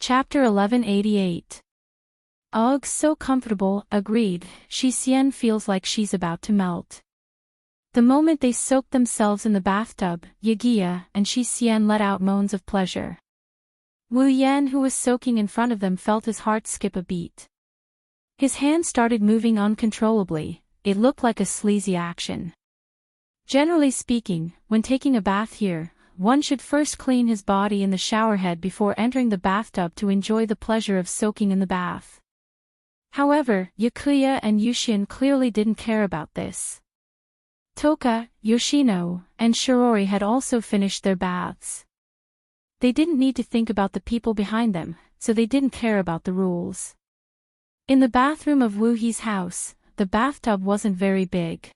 Chapter 1188. Ugh, so comfortable, agreed. Xian feels like she's about to melt. The moment they soaked themselves in the bathtub, Yagia and Xian let out moans of pleasure. Wu Yan, who was soaking in front of them, felt his heart skip a beat. His hands started moving uncontrollably. It looked like a sleazy action. Generally speaking, when taking a bath here, one should first clean his body in the showerhead before entering the bathtub to enjoy the pleasure of soaking in the bath. However, Yakuya and Yushin clearly didn't care about this. Toka, Yoshino, and Shirori had also finished their baths. They didn't need to think about the people behind them, so they didn't care about the rules. In the bathroom of Wu He's house, the bathtub wasn't very big.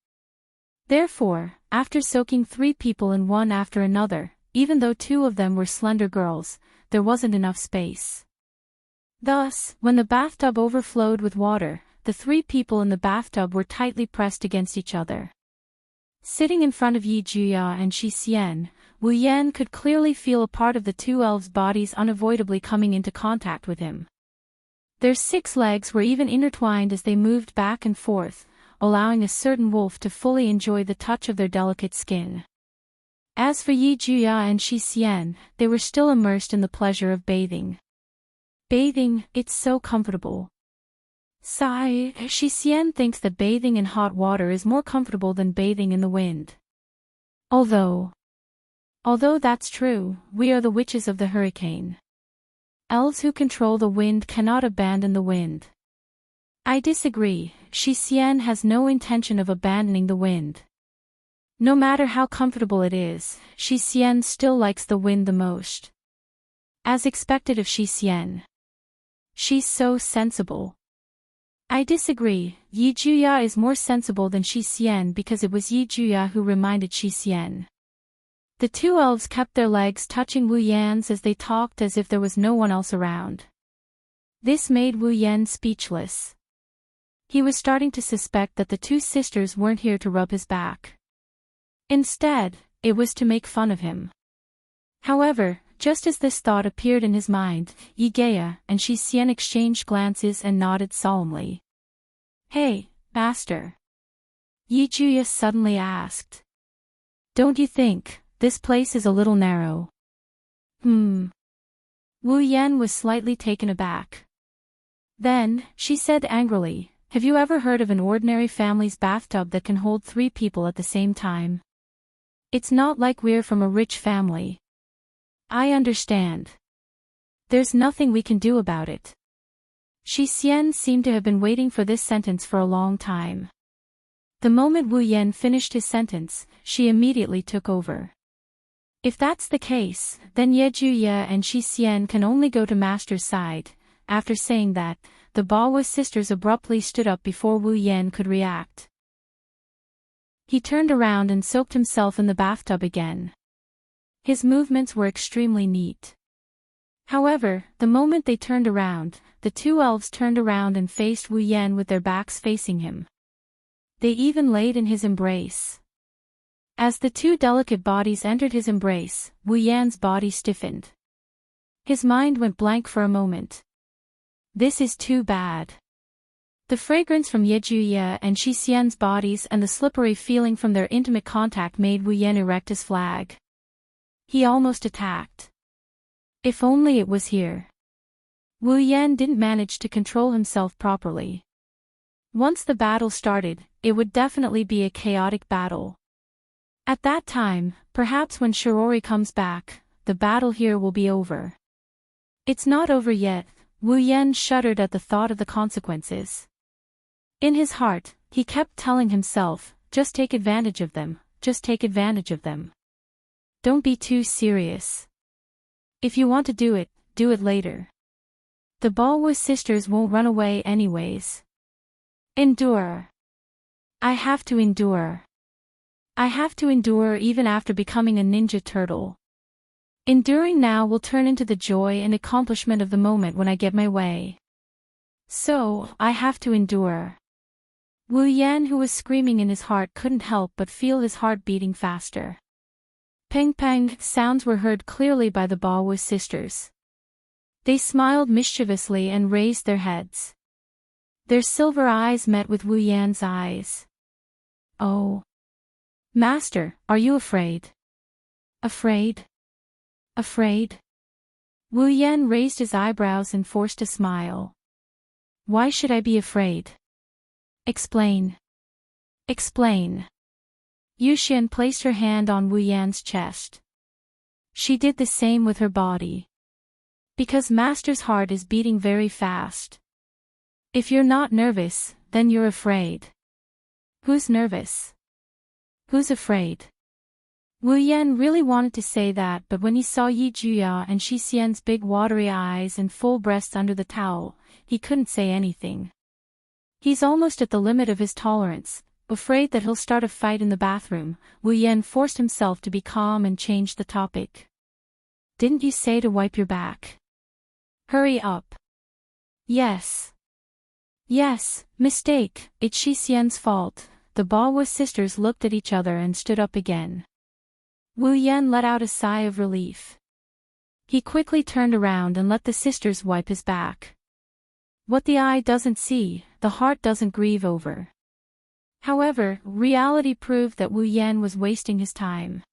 Therefore, after soaking 3 people in one after another, even though 2 of them were slender girls, there wasn't enough space. Thus, when the bathtub overflowed with water, the 3 people in the bathtub were tightly pressed against each other. Sitting in front of Yi Juya and Xian, Wu Yan could clearly feel a part of the 2 elves' bodies unavoidably coming into contact with him. Their 6 legs were even intertwined as they moved back and forth, allowing a certain wolf to fully enjoy the touch of their delicate skin. As for Yi Juya and Xian, they were still immersed in the pleasure of bathing. Bathing, it's so comfortable. Sigh, Xian thinks that bathing in hot water is more comfortable than bathing in the wind. Although that's true, we are the witches of the hurricane. Elves who control the wind cannot abandon the wind. I disagree, Xian has no intention of abandoning the wind. No matter how comfortable it is, Xian still likes the wind the most. As expected of Xian. She's so sensible. I disagree, Yi Juya is more sensible than Xian because it was Yi Juya who reminded Xian. The 2 elves kept their legs touching Wu Yan's as they talked as if there was no one else around. This made Wu Yan speechless. He was starting to suspect that the 2 sisters weren't here to rub his back. Instead, it was to make fun of him. However, just as this thought appeared in his mind, Yigea and Xian exchanged glances and nodded solemnly. Hey, master. Yi Juya suddenly asked. Don't you think this place is a little narrow? Wu Yan was slightly taken aback. Then, she said angrily, have you ever heard of an ordinary family's bathtub that can hold 3 people at the same time? It's not like we're from a rich family. I understand. There's nothing we can do about it. Xian seemed to have been waiting for this sentence for a long time. The moment Wu Yan finished his sentence, she immediately took over. If that's the case, then Ye Juya and Xian can only go to master's side. After saying that, the Bawa sisters abruptly stood up before Wu Yan could react. He turned around and soaked himself in the bathtub again. His movements were extremely neat. However, the moment they turned around, the 2 elves turned around and faced Wu Yan with their backs facing him. They even laid in his embrace. As the 2 delicate bodies entered his embrace, Wu Yan's body stiffened. His mind went blank for a moment. This is too bad. The fragrance from Ye Juya and Xian's bodies and the slippery feeling from their intimate contact made Wu Yan erect his flag. He almost attacked. If only it was here. Wu Yan didn't manage to control himself properly. Once the battle started, it would definitely be a chaotic battle. At that time, perhaps when Shirori comes back, the battle here will be over. It's not over yet. Wu Yan shuddered at the thought of the consequences. In his heart, he kept telling himself, just take advantage of them, just take advantage of them. Don't be too serious. If you want to do it later. The Bawa sisters won't run away anyways. Endure. I have to endure. I have to endure even after becoming a ninja turtle. Enduring now will turn into the joy and accomplishment of the moment when I get my way. So, I have to endure. Wu Yan, who was screaming in his heart, couldn't help but feel his heart beating faster. Peng peng sounds were heard clearly by the Bawa sisters. They smiled mischievously and raised their heads. Their silver eyes met with Wu Yan's eyes. Oh. Master, are you afraid? Afraid? Afraid? Wu Yan raised his eyebrows and forced a smile. Why should I be afraid? Explain. Explain. Yu Xian placed her hand on Wu Yan's chest. She did the same with her body. Because Master's heart is beating very fast. If you're not nervous, then you're afraid. Who's nervous? Who's afraid? Wu Yan really wanted to say that, but when he saw Yi Juya and Shi Xian's big watery eyes and full breasts under the towel, he couldn't say anything. He's almost at the limit of his tolerance, afraid that he'll start a fight in the bathroom. Wu Yan forced himself to be calm and changed the topic. Didn't you say to wipe your back? Hurry up. Yes. Yes, mistake, it's Shi Xian's fault. The Baowu sisters looked at each other and stood up again. Wu Yan let out a sigh of relief. He quickly turned around and let the sisters wipe his back. What the eye doesn't see, the heart doesn't grieve over. However, reality proved that Wu Yan was wasting his time.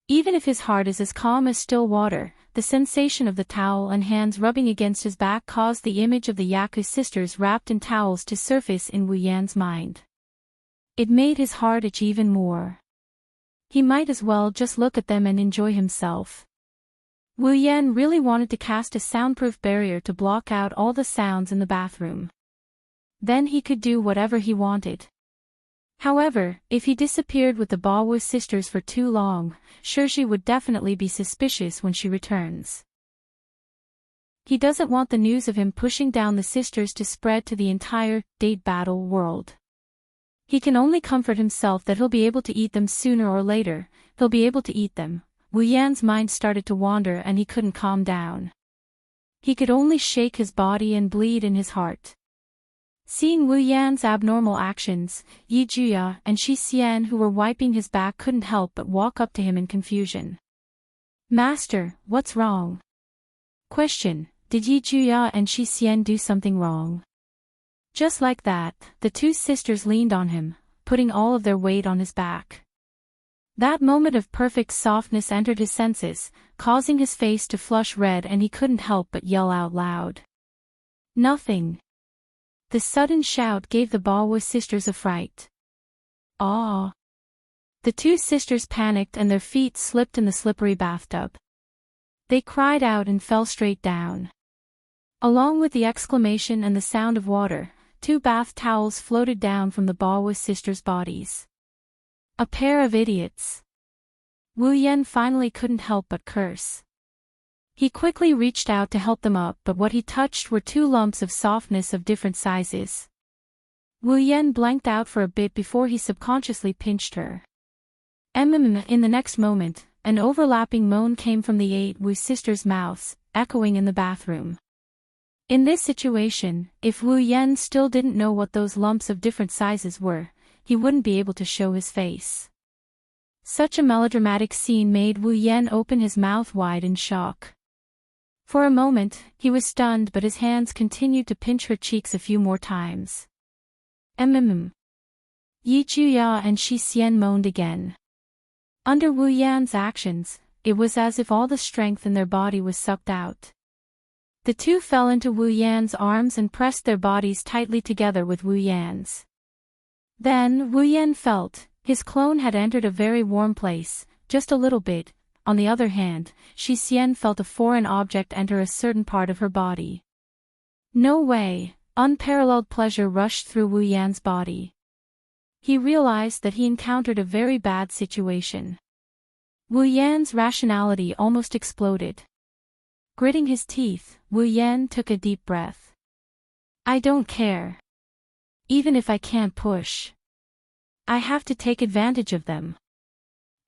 Even if his heart is as calm as still water, the sensation of the towel and hands rubbing against his back caused the image of the Yaku sisters wrapped in towels to surface in Wu Yan's mind. It made his heart itch even more. He might as well just look at them and enjoy himself. Wu Yan really wanted to cast a soundproof barrier to block out all the sounds in the bathroom. Then he could do whatever he wanted. However, if he disappeared with the Baowu sisters for too long, Shiji would definitely be suspicious when she returns. He doesn't want the news of him pushing down the sisters to spread to the entire date battle world. He can only comfort himself that he'll be able to eat them sooner or later. He'll be able to eat them. Wu Yan's mind started to wander and he couldn't calm down. He could only shake his body and bleed in his heart. Seeing Wu Yan's abnormal actions, Yi Juya and Shi Xian who were wiping his back couldn't help but walk up to him in confusion. Master, what's wrong? Question, did Yi Juya and Shi Xian do something wrong? Just like that, the two sisters leaned on him, putting all of their weight on his back. That moment of perfect softness entered his senses, causing his face to flush red and he couldn't help but yell out loud. Nothing. The sudden shout gave the Baowu sisters a fright. Ah! The two sisters panicked and their feet slipped in the slippery bathtub. They cried out and fell straight down. Along with the exclamation and the sound of water, 2 bath towels floated down from the Baowu sisters' bodies. A pair of idiots. Wu Yan finally couldn't help but curse. He quickly reached out to help them up, but what he touched were 2 lumps of softness of different sizes. Wu Yan blanked out for a bit before he subconsciously pinched her. In the next moment, an overlapping moan came from the 8 Wu sisters' mouths, echoing in the bathroom. In this situation, if Wu Yan still didn't know what those lumps of different sizes were, he wouldn't be able to show his face. Such a melodramatic scene made Wu Yan open his mouth wide in shock. For a moment, he was stunned, but his hands continued to pinch her cheeks a few more times. Yi Juya and Shi Xian moaned again. Under Wu Yan's actions, it was as if all the strength in their body was sucked out. The two fell into Wu Yan's arms and pressed their bodies tightly together with Wu Yan's. Then Wu Yan felt, his clone had entered a very warm place, just a little bit. On the other hand, Shi Xian felt a foreign object enter a certain part of her body. No way, unparalleled pleasure rushed through Wu Yan's body. He realized that he encountered a very bad situation. Wu Yan's rationality almost exploded. Gritting his teeth, Wu Yan took a deep breath. I don't care. Even if I can't push. I have to take advantage of them.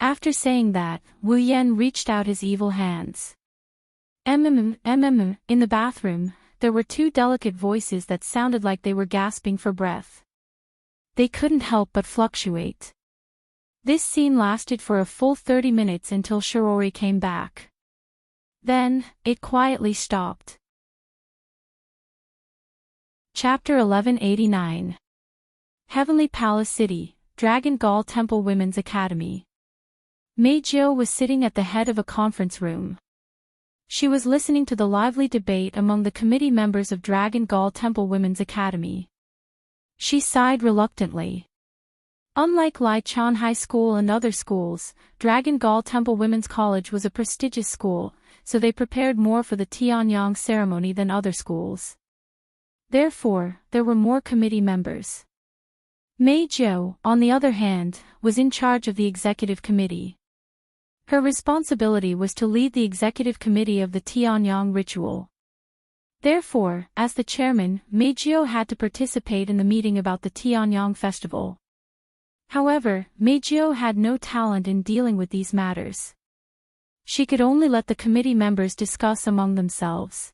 After saying that, Wu Yan reached out his evil hands. In the bathroom, there were 2 delicate voices that sounded like they were gasping for breath. They couldn't help but fluctuate. This scene lasted for a full 30 minutes until Shirori came back. Then, it quietly stopped. Chapter 1189. Heavenly Palace City, Dragon Gall Temple Women's Academy. Meijio was sitting at the head of a conference room. She was listening to the lively debate among the committee members of Dragon Gall Temple Women's Academy. She sighed reluctantly. Unlike Lai Chan High School and other schools, Dragon Gall Temple Women's College was a prestigious school, so they prepared more for the Tianyang ceremony than other schools. Therefore, there were more committee members. Meijio, on the other hand, was in charge of the executive committee. Her responsibility was to lead the executive committee of the Tianyang ritual. Therefore, as the chairman, Meijio had to participate in the meeting about the Tianyang festival. However, Meijio had no talent in dealing with these matters. She could only let the committee members discuss among themselves.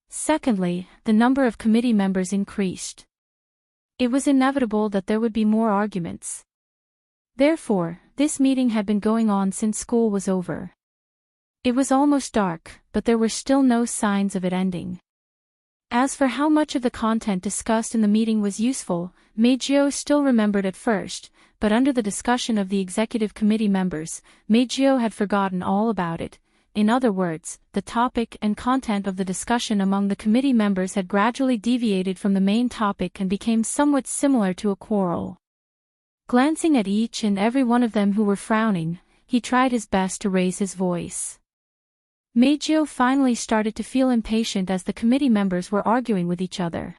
Secondly, the number of committee members increased. It was inevitable that there would be more arguments. Therefore, this meeting had been going on since school was over. It was almost dark, but there were still no signs of it ending. As for how much of the content discussed in the meeting was useful, Meijio still remembered at first, but under the discussion of the executive committee members, Meijio had forgotten all about it. In other words, the topic and content of the discussion among the committee members had gradually deviated from the main topic and became somewhat similar to a quarrel. Glancing at each and every one of them who were frowning, he tried his best to raise his voice. Meijio finally started to feel impatient as the committee members were arguing with each other.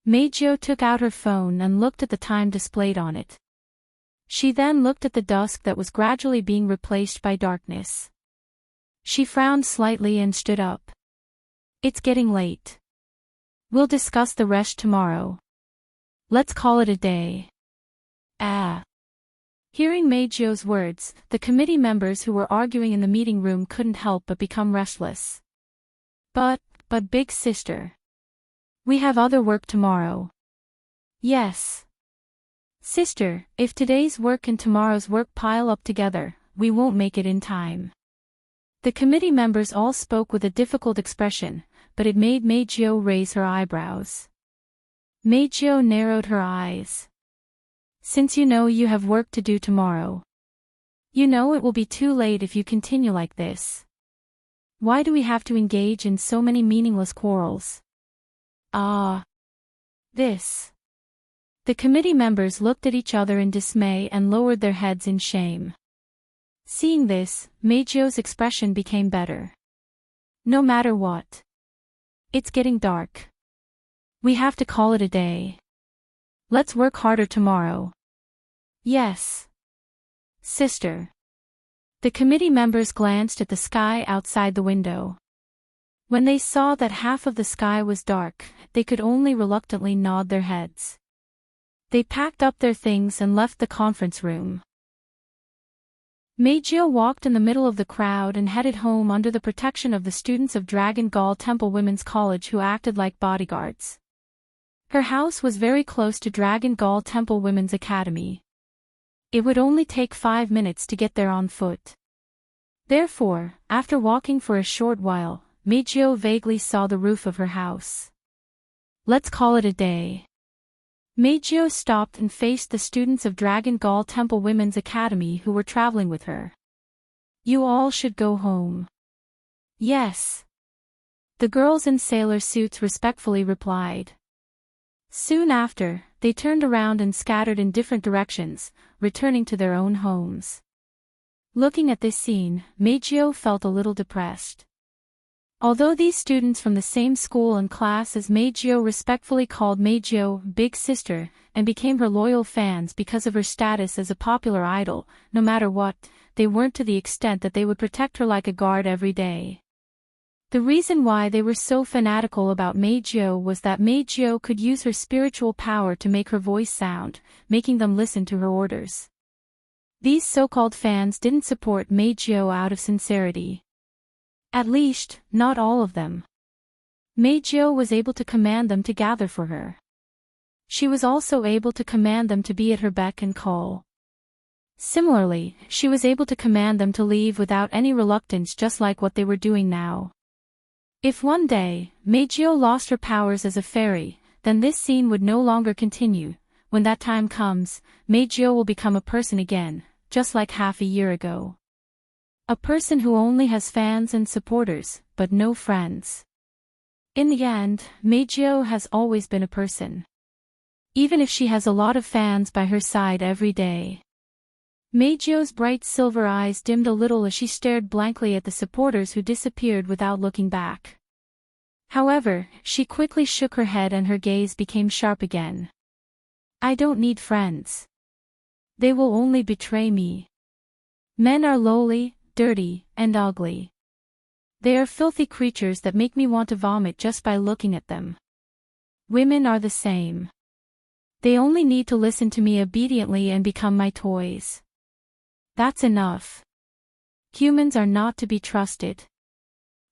Meijio took out her phone and looked at the time displayed on it. She then looked at the dusk that was gradually being replaced by darkness. She frowned slightly and stood up. It's getting late. We'll discuss the rest tomorrow. Let's call it a day. Hearing Meijio's words, the committee members who were arguing in the meeting room couldn't help but become restless. But big sister. We have other work tomorrow. Yes. Sister, if today's work and tomorrow's work pile up together, we won't make it in time. The committee members all spoke with a difficult expression, but it made Meijio raise her eyebrows. Meijio narrowed her eyes. Since you know you have work to do tomorrow. You know it will be too late if you continue like this. Why do we have to engage in so many meaningless quarrels? This. The committee members looked at each other in dismay and lowered their heads in shame. Seeing this, Meijio's expression became better. No matter what. It's getting dark. We have to call it a day. Let's work harder tomorrow. Yes. Sister. The committee members glanced at the sky outside the window. When they saw that half of the sky was dark, they could only reluctantly nod their heads. They packed up their things and left the conference room. Meijio walked in the middle of the crowd and headed home under the protection of the students of Dragon Gall Temple Women's College who acted like bodyguards. Her house was very close to Dragon Gall Temple Women's Academy. It would only take 5 minutes to get there on foot. Therefore, after walking for a short while, Meijio vaguely saw the roof of her house. Let's call it a day. Meijio stopped and faced the students of Dragon Gall Temple Women's Academy who were traveling with her. You all should go home. Yes. The girls in sailor suits respectfully replied. Soon after, they turned around and scattered in different directions, returning to their own homes. Looking at this scene, Meijio felt a little depressed. Although these students from the same school and class as Meijio respectfully called Meijio Big Sister, and became her loyal fans because of her status as a popular idol, no matter what, they weren't to the extent that they would protect her like a guard every day. The reason why they were so fanatical about Meijio was that Meijio could use her spiritual power to make her voice sound, making them listen to her orders. These so-called fans didn't support Meijio out of sincerity. At least, not all of them. Meijio was able to command them to gather for her. She was also able to command them to be at her beck and call. Similarly, she was able to command them to leave without any reluctance, just like what they were doing now. If one day, Meijio lost her powers as a fairy, then this scene would no longer continue. When that time comes, Meijio will become a person again, just like half a year ago. A person who only has fans and supporters, but no friends. In the end, Meijio has always been a person. Even if she has a lot of fans by her side every day. Meijio's bright silver eyes dimmed a little as she stared blankly at the supporters who disappeared without looking back. However, she quickly shook her head and her gaze became sharp again. I don't need friends. They will only betray me. Men are lowly, dirty, and ugly. They are filthy creatures that make me want to vomit just by looking at them. Women are the same. They only need to listen to me obediently and become my toys. That's enough. Humans are not to be trusted.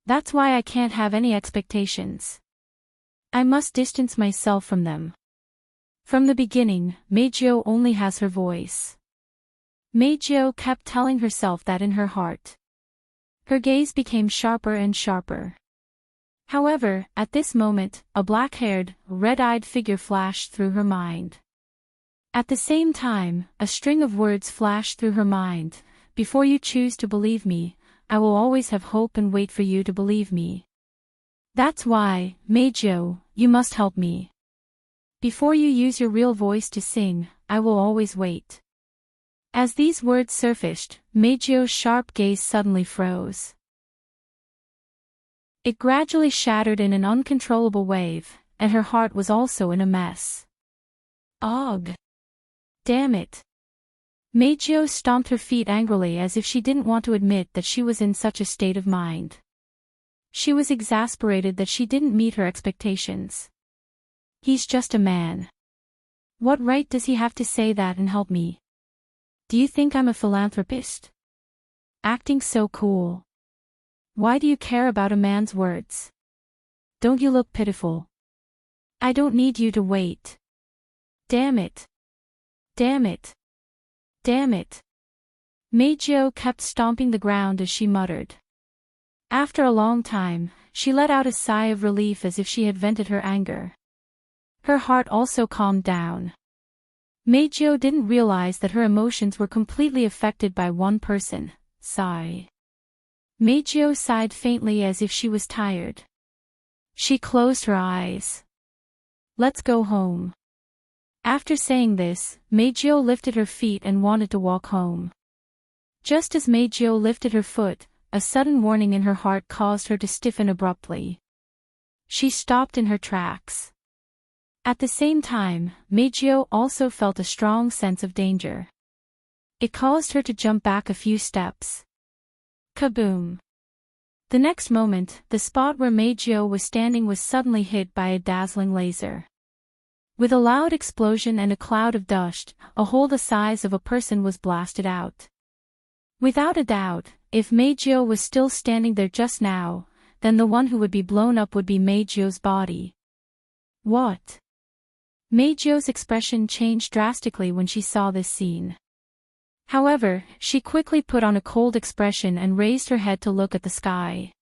That's why I can't have any expectations. I must distance myself from them. From the beginning, Meijio only has her voice. Meijio kept telling herself that in her heart. Her gaze became sharper and sharper. However, at this moment, a black-haired, red-eyed figure flashed through her mind. At the same time, a string of words flashed through her mind. Before you choose to believe me, I will always have hope and wait for you to believe me. That's why, Meijio, you must help me. Before you use your real voice to sing, I will always wait. As these words surfaced, Meijio's sharp gaze suddenly froze. It gradually shattered in an uncontrollable wave, and her heart was also in a mess. Ugh! Damn it! Meijio stomped her feet angrily as if she didn't want to admit that she was in such a state of mind. She was exasperated that she didn't meet her expectations. He's just a man. What right does he have to say that and help me? Do you think I'm a philanthropist? Acting so cool. Why do you care about a man's words? Don't you look pitiful? I don't need you to wait. Damn it. Damn it. Damn it. Meijio kept stomping the ground as she muttered. After a long time, she let out a sigh of relief as if she had vented her anger. Her heart also calmed down. Meijio didn't realize that her emotions were completely affected by one person. Sigh. Meijio sighed faintly as if she was tired. She closed her eyes. Let's go home. After saying this, Meijio lifted her feet and wanted to walk home. Just as Meijio lifted her foot, a sudden warning in her heart caused her to stiffen abruptly. She stopped in her tracks. At the same time, Meijio also felt a strong sense of danger. It caused her to jump back a few steps. Kaboom! The next moment, the spot where Meijio was standing was suddenly hit by a dazzling laser. With a loud explosion and a cloud of dust, a hole the size of a person was blasted out. Without a doubt, if Meijio was still standing there just now, then the one who would be blown up would be Meijio's body. What? Meijio's expression changed drastically when she saw this scene. However, she quickly put on a cold expression and raised her head to look at the sky.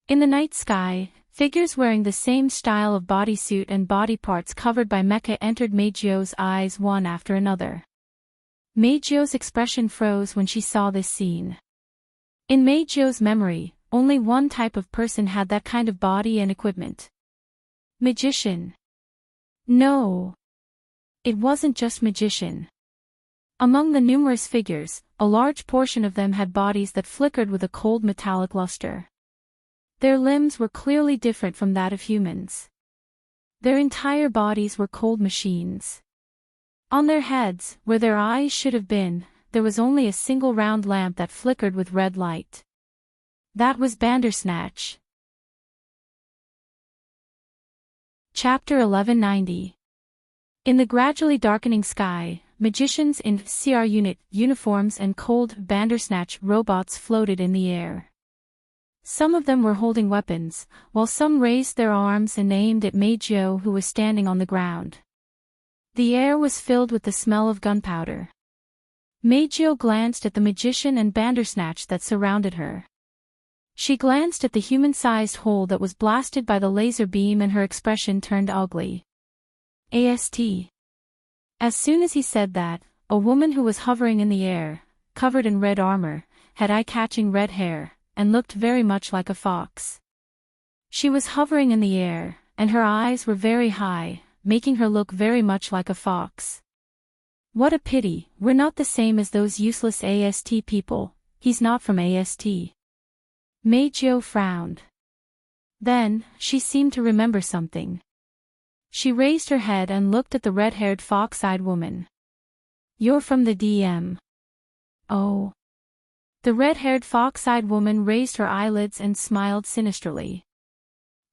In the night sky, figures wearing the same style of bodysuit and body parts covered by mecha entered Meijio's eyes one after another. Meijio's expression froze when she saw this scene. In Meijio's memory, only one type of person had that kind of body and equipment. Magician. No. It wasn't just magician. Among the numerous figures, a large portion of them had bodies that flickered with a cold metallic luster. Their limbs were clearly different from that of humans. Their entire bodies were cold machines. On their heads, where their eyes should have been, there was only a single round lamp that flickered with red light. That was Bandersnatch. Chapter 1190. In the gradually darkening sky, magicians in CR unit uniforms and cold Bandersnatch robots floated in the air. Some of them were holding weapons, while some raised their arms and aimed at Meijio who was standing on the ground. The air was filled with the smell of gunpowder. Meijio glanced at the magician and Bandersnatch that surrounded her. She glanced at the human-sized hole that was blasted by the laser beam and her expression turned ugly. AST. As soon as he said that, a woman who was hovering in the air, covered in red armor, had eye-catching red hair, and looked very much like a fox. She was hovering in the air, and her eyes were very high, making her look very much like a fox. What a pity, we're not the same as those useless AST people, he's not from AST. Meijio frowned. Then, she seemed to remember something. She raised her head and looked at the red-haired fox-eyed woman. You're from the DM. Oh. The red-haired fox-eyed woman raised her eyelids and smiled sinisterly.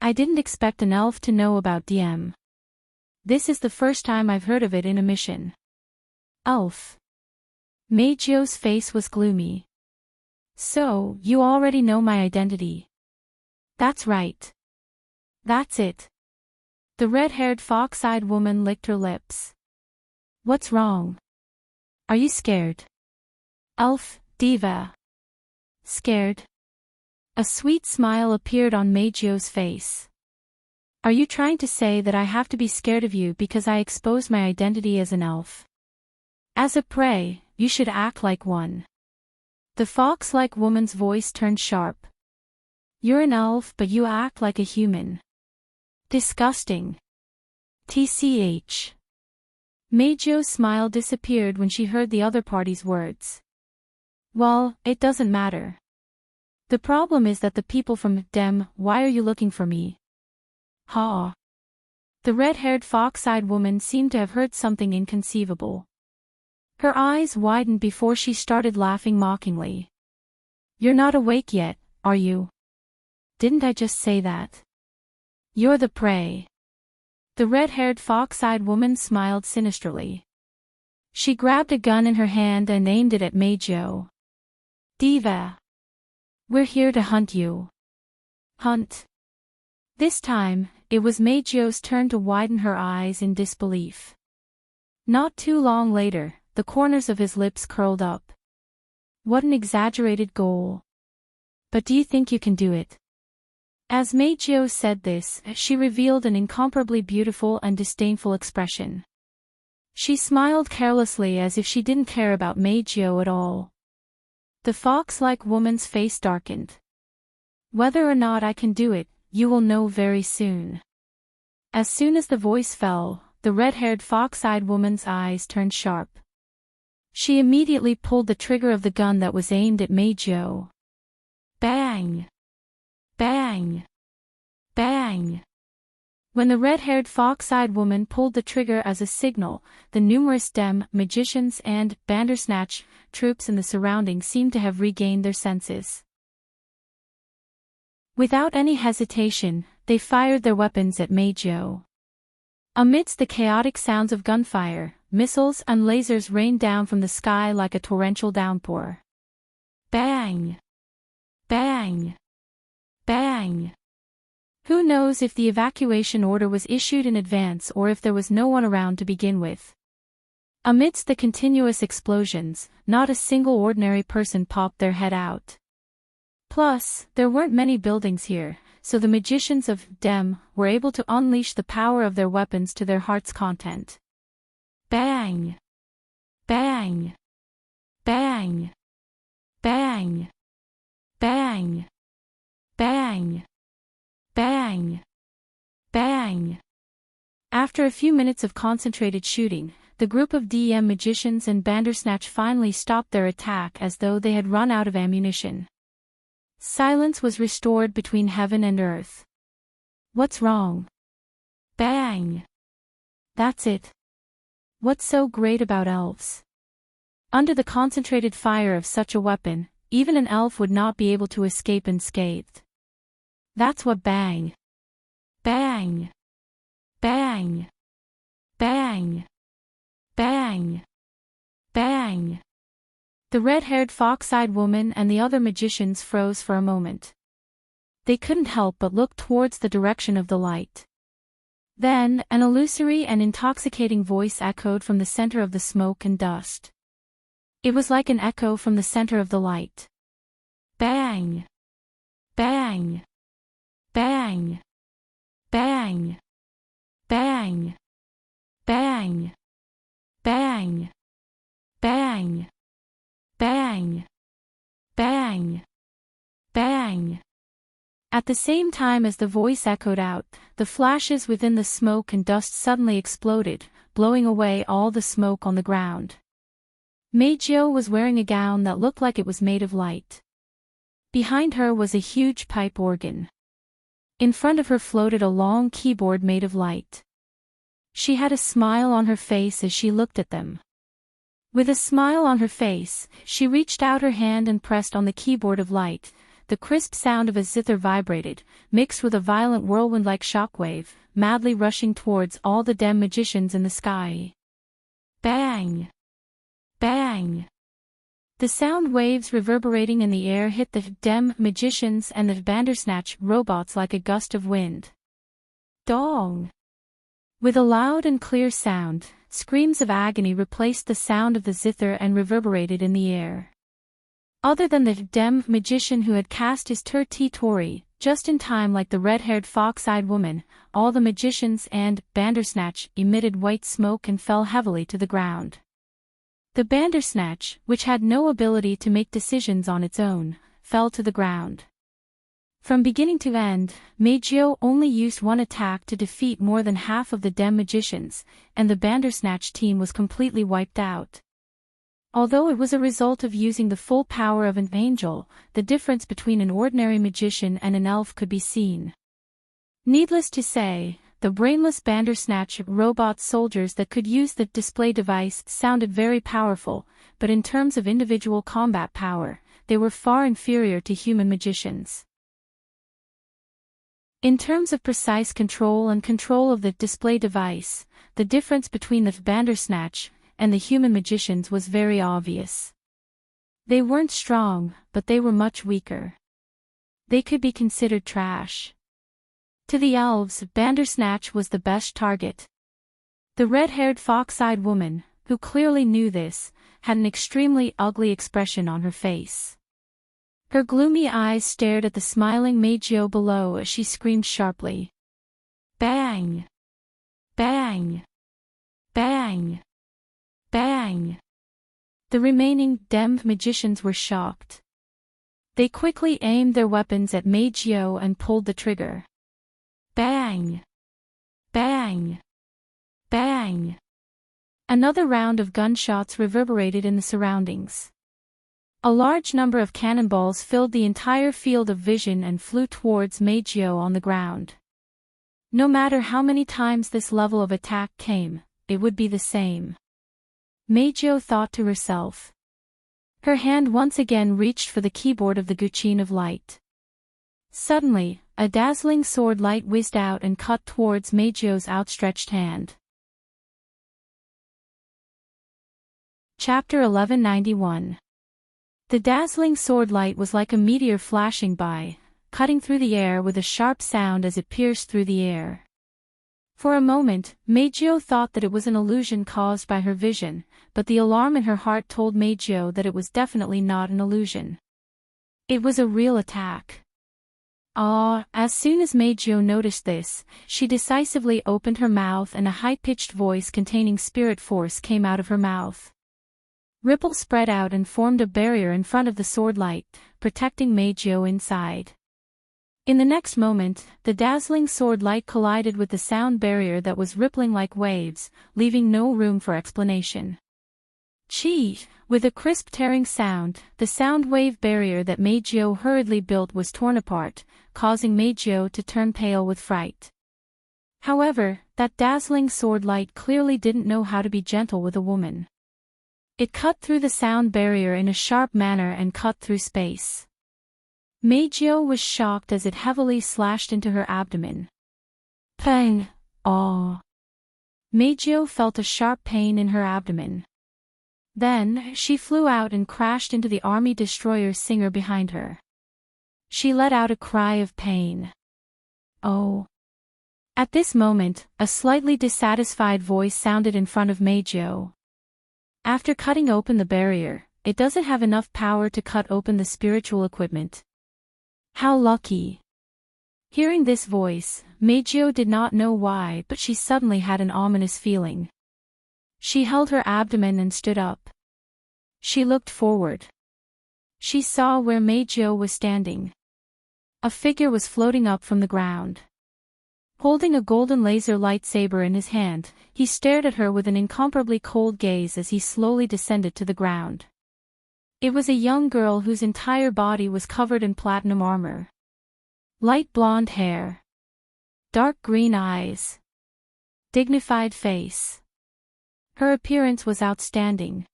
I didn't expect an elf to know about DM. This is the first time I've heard of it in a mission. Elf. Meijio's face was gloomy. So, you already know my identity. That's right. That's it. The red-haired fox-eyed woman licked her lips. What's wrong? Are you scared? Elf, diva. Scared? A sweet smile appeared on Meijio's face. Are you trying to say that I have to be scared of you because I exposed my identity as an elf? As a prey, you should act like one. The fox-like woman's voice turned sharp. You're an elf but you act like a human. Disgusting. TCH. Meijio's smile disappeared when she heard the other party's words. Well, it doesn't matter. The problem is that the people from Dem, why are you looking for me? Ha. The red-haired fox-eyed woman seemed to have heard something inconceivable. Her eyes widened before she started laughing mockingly. You're not awake yet, are you? Didn't I just say that? You're the prey. The red-haired fox-eyed woman smiled sinisterly. She grabbed a gun in her hand and aimed it at Meijio. Diva. We're here to hunt you. Hunt. This time, it was Meijio's turn to widen her eyes in disbelief. Not too long later, the corners of his lips curled up. What an exaggerated goal. But do you think you can do it? As Meijio said this, she revealed an incomparably beautiful and disdainful expression. She smiled carelessly as if she didn't care about Meijio at all. The fox-like woman's face darkened. Whether or not I can do it, you will know very soon. As soon as the voice fell, the red-haired fox-eyed woman's eyes turned sharp. She immediately pulled the trigger of the gun that was aimed at Meijio. Bang! Bang! Bang! When the red-haired fox-eyed woman pulled the trigger as a signal, the numerous Dem, magicians and Bandersnatch troops in the surroundings seemed to have regained their senses. Without any hesitation, they fired their weapons at Meijio. Amidst the chaotic sounds of gunfire, missiles and lasers rained down from the sky like a torrential downpour. Bang! Bang! Bang! Who knows if the evacuation order was issued in advance or if there was no one around to begin with. Amidst the continuous explosions, not a single ordinary person popped their head out. Plus, there weren't many buildings here, so the magicians of Dem were able to unleash the power of their weapons to their heart's content. Bang! Bang! Bang! Bang! Bang! Bang! Bang! Bang! After a few minutes of concentrated shooting, the group of DM magicians and Bandersnatch finally stopped their attack as though they had run out of ammunition. Silence was restored between heaven and earth. What's wrong? Bang! That's it. What's so great about elves? Under the concentrated fire of such a weapon, even an elf would not be able to escape unscathed. That's what bang! Bang! Bang! Bang! Bang! Bang! The red-haired fox-eyed woman and the other magicians froze for a moment. They couldn't help but look towards the direction of the light. Then, an illusory and intoxicating voice echoed from the center of the smoke and dust. It was like an echo from the center of the light. Bang! Bang! Bang! Bang! Bang! Bang! Bang! Bang! Bang! Bang! Bang! At the same time as the voice echoed out, the flashes within the smoke and dust suddenly exploded, blowing away all the smoke on the ground. Meijio was wearing a gown that looked like it was made of light. Behind her was a huge pipe organ. In front of her floated a long keyboard made of light. She had a smile on her face as she looked at them. With a smile on her face, she reached out her hand and pressed on the keyboard of light. The crisp sound of a zither vibrated, mixed with a violent whirlwind-like shockwave, madly rushing towards all the dem magicians in the sky. Bang! Bang! The sound waves reverberating in the air hit the dem magicians and the Bandersnatch robots like a gust of wind. Dong! With a loud and clear sound, screams of agony replaced the sound of the zither and reverberated in the air. Other than the dem magician who had cast his Tori, just in time like the red-haired fox-eyed woman, all the magicians and Bandersnatch emitted white smoke and fell heavily to the ground. The Bandersnatch, which had no ability to make decisions on its own, fell to the ground. From beginning to end, Meijio only used one attack to defeat more than half of the dem magicians, and the Bandersnatch team was completely wiped out. Although it was a result of using the full power of an angel, the difference between an ordinary magician and an elf could be seen. Needless to say, the brainless Bandersnatch robot soldiers that could use the display device sounded very powerful, but in terms of individual combat power, they were far inferior to human magicians. In terms of precise control and control of the display device, the difference between the Bandersnatch and the human magicians was very obvious. They weren't strong, but they were much weaker. They could be considered trash. To the elves, Bandersnatch was the best target. The red-haired fox-eyed woman, who clearly knew this, had an extremely ugly expression on her face. Her gloomy eyes stared at the smiling Meijio below as she screamed sharply. Bang! Bang! Bang! Bang! The remaining dem magicians were shocked. They quickly aimed their weapons at Meijio and pulled the trigger. Bang! Bang! Bang! Another round of gunshots reverberated in the surroundings. A large number of cannonballs filled the entire field of vision and flew towards Meijio on the ground. No matter how many times this level of attack came, it would be the same. Meijio thought to herself. Her hand once again reached for the keyboard of the Guqin of Light. Suddenly, a dazzling sword light whizzed out and cut towards Meijio's outstretched hand. Chapter 1191. The dazzling sword light was like a meteor flashing by, cutting through the air with a sharp sound as it pierced through the air. For a moment, Meijio thought that it was an illusion caused by her vision, but the alarm in her heart told Meijio that it was definitely not an illusion. It was a real attack. As soon as Meijio noticed this, she decisively opened her mouth and a high-pitched voice containing spirit force came out of her mouth. Ripples spread out and formed a barrier in front of the sword light, protecting Meijio inside. In the next moment, the dazzling sword light collided with the sound barrier that was rippling like waves, leaving no room for explanation. Chee! With a crisp tearing sound, the sound wave barrier that Meijio hurriedly built was torn apart, causing Meijio to turn pale with fright. However, that dazzling sword light clearly didn't know how to be gentle with a woman. It cut through the sound barrier in a sharp manner and cut through space. Meijio was shocked as it heavily slashed into her abdomen. Pang! Meijio felt a sharp pain in her abdomen. Then, she flew out and crashed into the army destroyer Singer behind her. She let out a cry of pain. Oh! At this moment, a slightly dissatisfied voice sounded in front of Meijio. After cutting open the barrier, it doesn't have enough power to cut open the spiritual equipment. How lucky. Hearing this voice, Meijio did not know why, but she suddenly had an ominous feeling. She held her abdomen and stood up. She looked forward. She saw where Meijio was standing. A figure was floating up from the ground. Holding a golden laser lightsaber in his hand, he stared at her with an incomparably cold gaze as he slowly descended to the ground. It was a young girl whose entire body was covered in platinum armor. Light blonde hair. Dark green eyes. Dignified face. Her appearance was outstanding.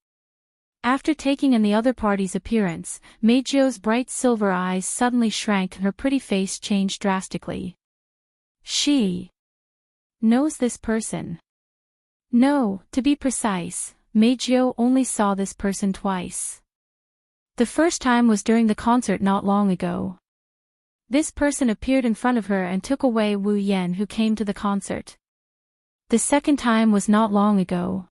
After taking in the other party's appearance, Meijio's bright silver eyes suddenly shrank and her pretty face changed drastically. She knows this person. No, to be precise, Meijio only saw this person twice. The first time was during the concert not long ago. This person appeared in front of her and took away Wu Yan, who came to the concert. The second time was not long ago.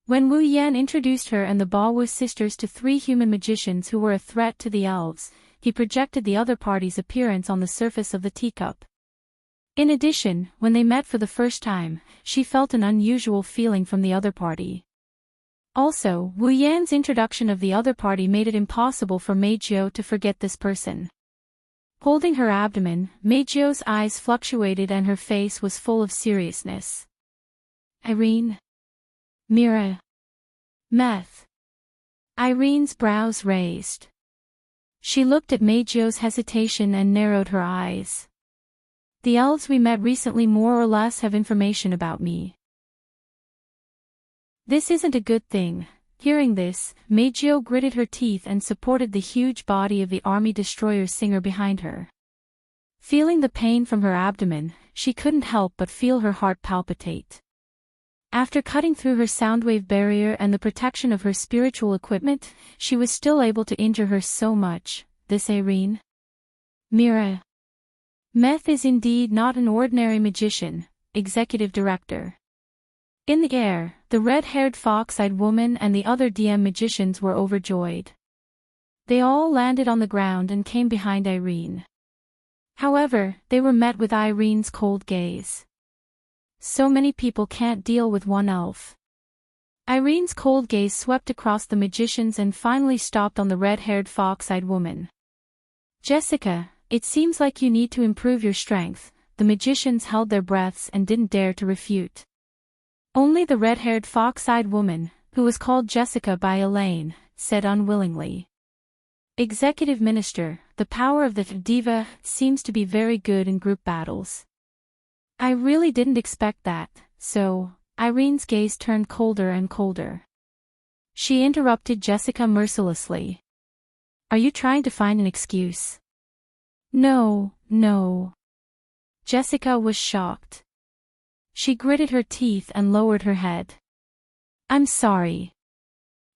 When Wu Yan introduced her and the Baowu sisters to 3 human magicians who were a threat to the elves, he projected the other party's appearance on the surface of the teacup. In addition, when they met for the first time, she felt an unusual feeling from the other party. Also, Wu Yan's introduction of the other party made it impossible for Meijio to forget this person. Holding her abdomen, Meijio's eyes fluctuated and her face was full of seriousness. Irene? Mira? Meth? Irene's brows raised. She looked at Meijio's hesitation and narrowed her eyes. The elves we met recently more or less have information about me. This isn't a good thing. Hearing this, Meijio gritted her teeth and supported the huge body of the army destroyer singer behind her. Feeling the pain from her abdomen, she couldn't help but feel her heart palpitate. After cutting through her soundwave barrier and the protection of her spiritual equipment, she was still able to injure her so much. This Irene? Mira? Meth is indeed not an ordinary magician, executive director. In the air, the red-haired fox-eyed woman and the other DM magicians were overjoyed. They all landed on the ground and came behind Irene. However, they were met with Irene's cold gaze. So many people can't deal with one elf. Irene's cold gaze swept across the magicians and finally stopped on the red-haired fox-eyed woman. Jessica, it seems like you need to improve your strength. The magicians held their breaths and didn't dare to refute. Only the red-haired fox-eyed woman, who was called Jessica by Elaine, said unwillingly. Executive Minister, the power of the diva seems to be very good in group battles. I really didn't expect that, so, Irene's gaze turned colder and colder. She interrupted Jessica mercilessly. Are you trying to find an excuse? No, no. Jessica was shocked. She gritted her teeth and lowered her head. I'm sorry.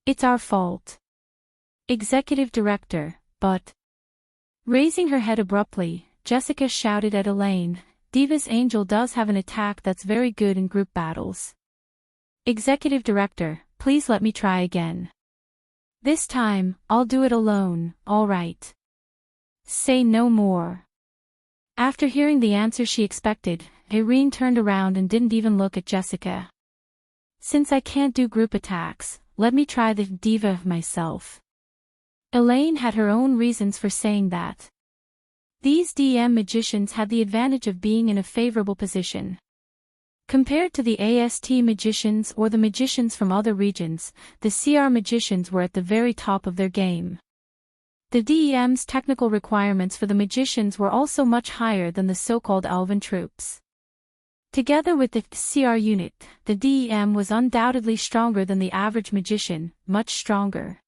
It's our fault. Executive Director, but... Raising her head abruptly, Jessica shouted at Elaine, Diva's Angel does have an attack that's very good in group battles. Executive Director, please let me try again. This time, I'll do it alone, all right. Say no more. After hearing the answer she expected, Irene turned around and didn't even look at Jessica. Since I can't do group attacks, let me try the diva myself. Elaine had her own reasons for saying that. These DM magicians had the advantage of being in a favorable position. Compared to the AST magicians or the magicians from other regions, the CR magicians were at the very top of their game. The DEM's technical requirements for the magicians were also much higher than the so-called elven troops. Together with the CR unit, the DEM was undoubtedly stronger than the average magician, much stronger.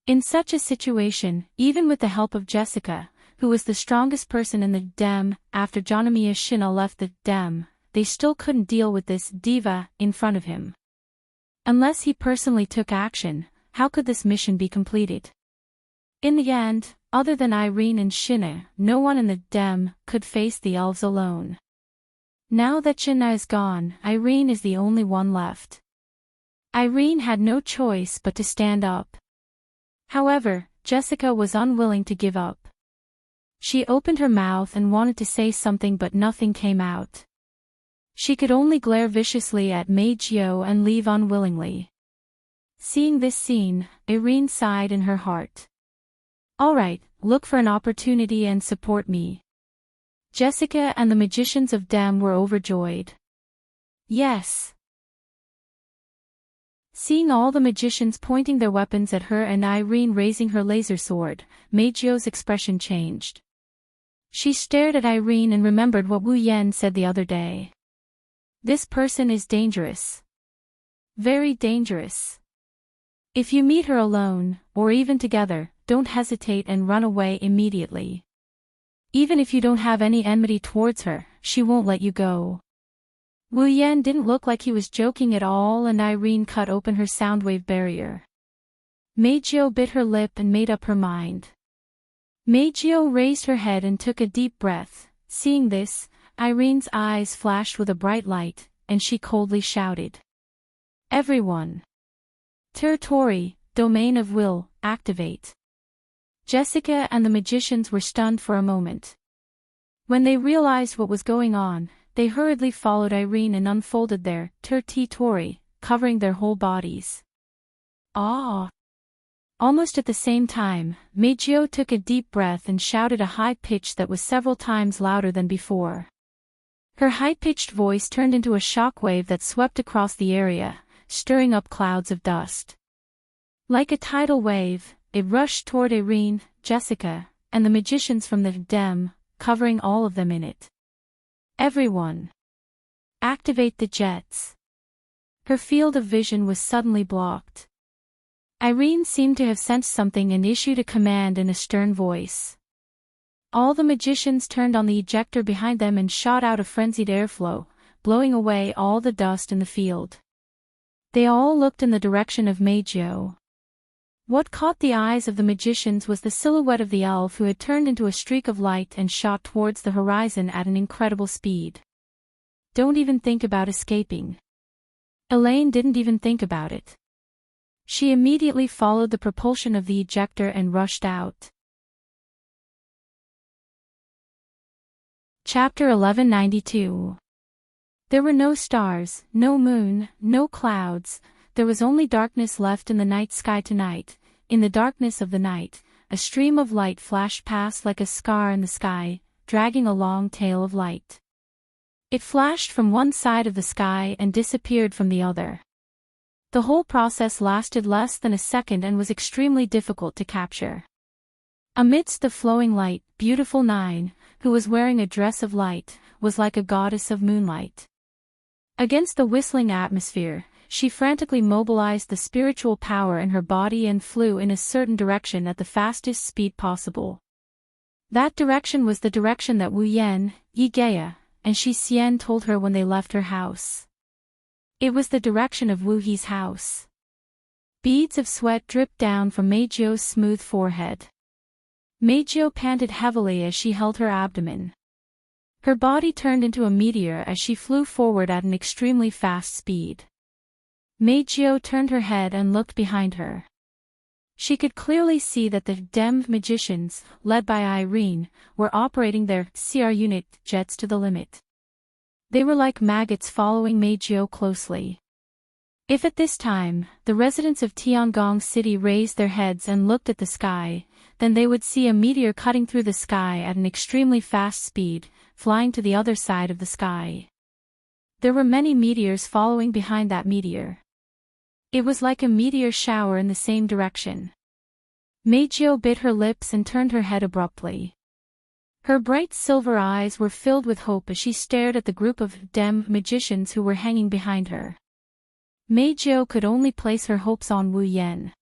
In such a situation, even with the help of Jessica, who was the strongest person in the DEM, after Janamiya Shina left the DEM, they still couldn't deal with this diva in front of him. Unless he personally took action, how could this mission be completed? In the end, other than Irene and Shina, no one in the DEM could face the elves alone. Now that Shina is gone, Irene is the only one left. Irene had no choice but to stand up. However, Jessica was unwilling to give up. She opened her mouth and wanted to say something, but nothing came out. She could only glare viciously at Meijio and leave unwillingly. Seeing this scene, Irene sighed in her heart. Alright, look for an opportunity and support me. Jessica and the magicians of Dem were overjoyed. Yes. Seeing all the magicians pointing their weapons at her and Irene raising her laser sword, Meijio's expression changed. She stared at Irene and remembered what Wu Yan said the other day. This person is dangerous. Very dangerous. If you meet her alone, or even together, don't hesitate and run away immediately. Even if you don't have any enmity towards her, she won't let you go. Wu Yan didn't look like he was joking at all, and Irene cut open her soundwave barrier. Meijio bit her lip and made up her mind. Meijio raised her head and took a deep breath. Seeing this, Irene's eyes flashed with a bright light, and she coldly shouted. Everyone! Territory, Domain of Will, activate. Jessica and the magicians were stunned for a moment. When they realized what was going on, they hurriedly followed Irene and unfolded their territory, covering their whole bodies. Ah! Almost at the same time, Meijio took a deep breath and shouted a high pitch that was several times louder than before. Her high-pitched voice turned into a shockwave that swept across the area, stirring up clouds of dust. Like a tidal wave, it rushed toward Irene, Jessica, and the magicians from the Dem, covering all of them in it. Everyone! Activate the jets! Her field of vision was suddenly blocked. Irene seemed to have sensed something and issued a command in a stern voice. All the magicians turned on the ejector behind them and shot out a frenzied airflow, blowing away all the dust in the field. They all looked in the direction of Meijio. What caught the eyes of the magicians was the silhouette of the elf who had turned into a streak of light and shot towards the horizon at an incredible speed. Don't even think about escaping. Elaine didn't even think about it. She immediately followed the propulsion of the ejector and rushed out. Chapter 1192. There were no stars, no moon, no clouds. There was only darkness left in the night sky tonight. In the darkness of the night, a stream of light flashed past like a scar in the sky, dragging a long tail of light. It flashed from one side of the sky and disappeared from the other. The whole process lasted less than a second and was extremely difficult to capture. Amidst the flowing light, beautiful Nine, who was wearing a dress of light, was like a goddess of moonlight. Against the whistling atmosphere, she frantically mobilized the spiritual power in her body and flew in a certain direction at the fastest speed possible. That direction was the direction that Wu Yan, Yigea, and Shi Xian told her when they left her house. It was the direction of Wu He's house. Beads of sweat dripped down from Meijio's smooth forehead. Meijio panted heavily as she held her abdomen. Her body turned into a meteor as she flew forward at an extremely fast speed. Meijio turned her head and looked behind her. She could clearly see that the Dem magicians, led by Irene, were operating their CR unit jets to the limit. They were like maggots following Meijio closely. If at this time, the residents of Tiangong City raised their heads and looked at the sky, then they would see a meteor cutting through the sky at an extremely fast speed, flying to the other side of the sky. There were many meteors following behind that meteor. It was like a meteor shower in the same direction. Meijio bit her lips and turned her head abruptly. Her bright silver eyes were filled with hope as she stared at the group of Dem magicians who were hanging behind her. Meijio could only place her hopes on Wu Yan.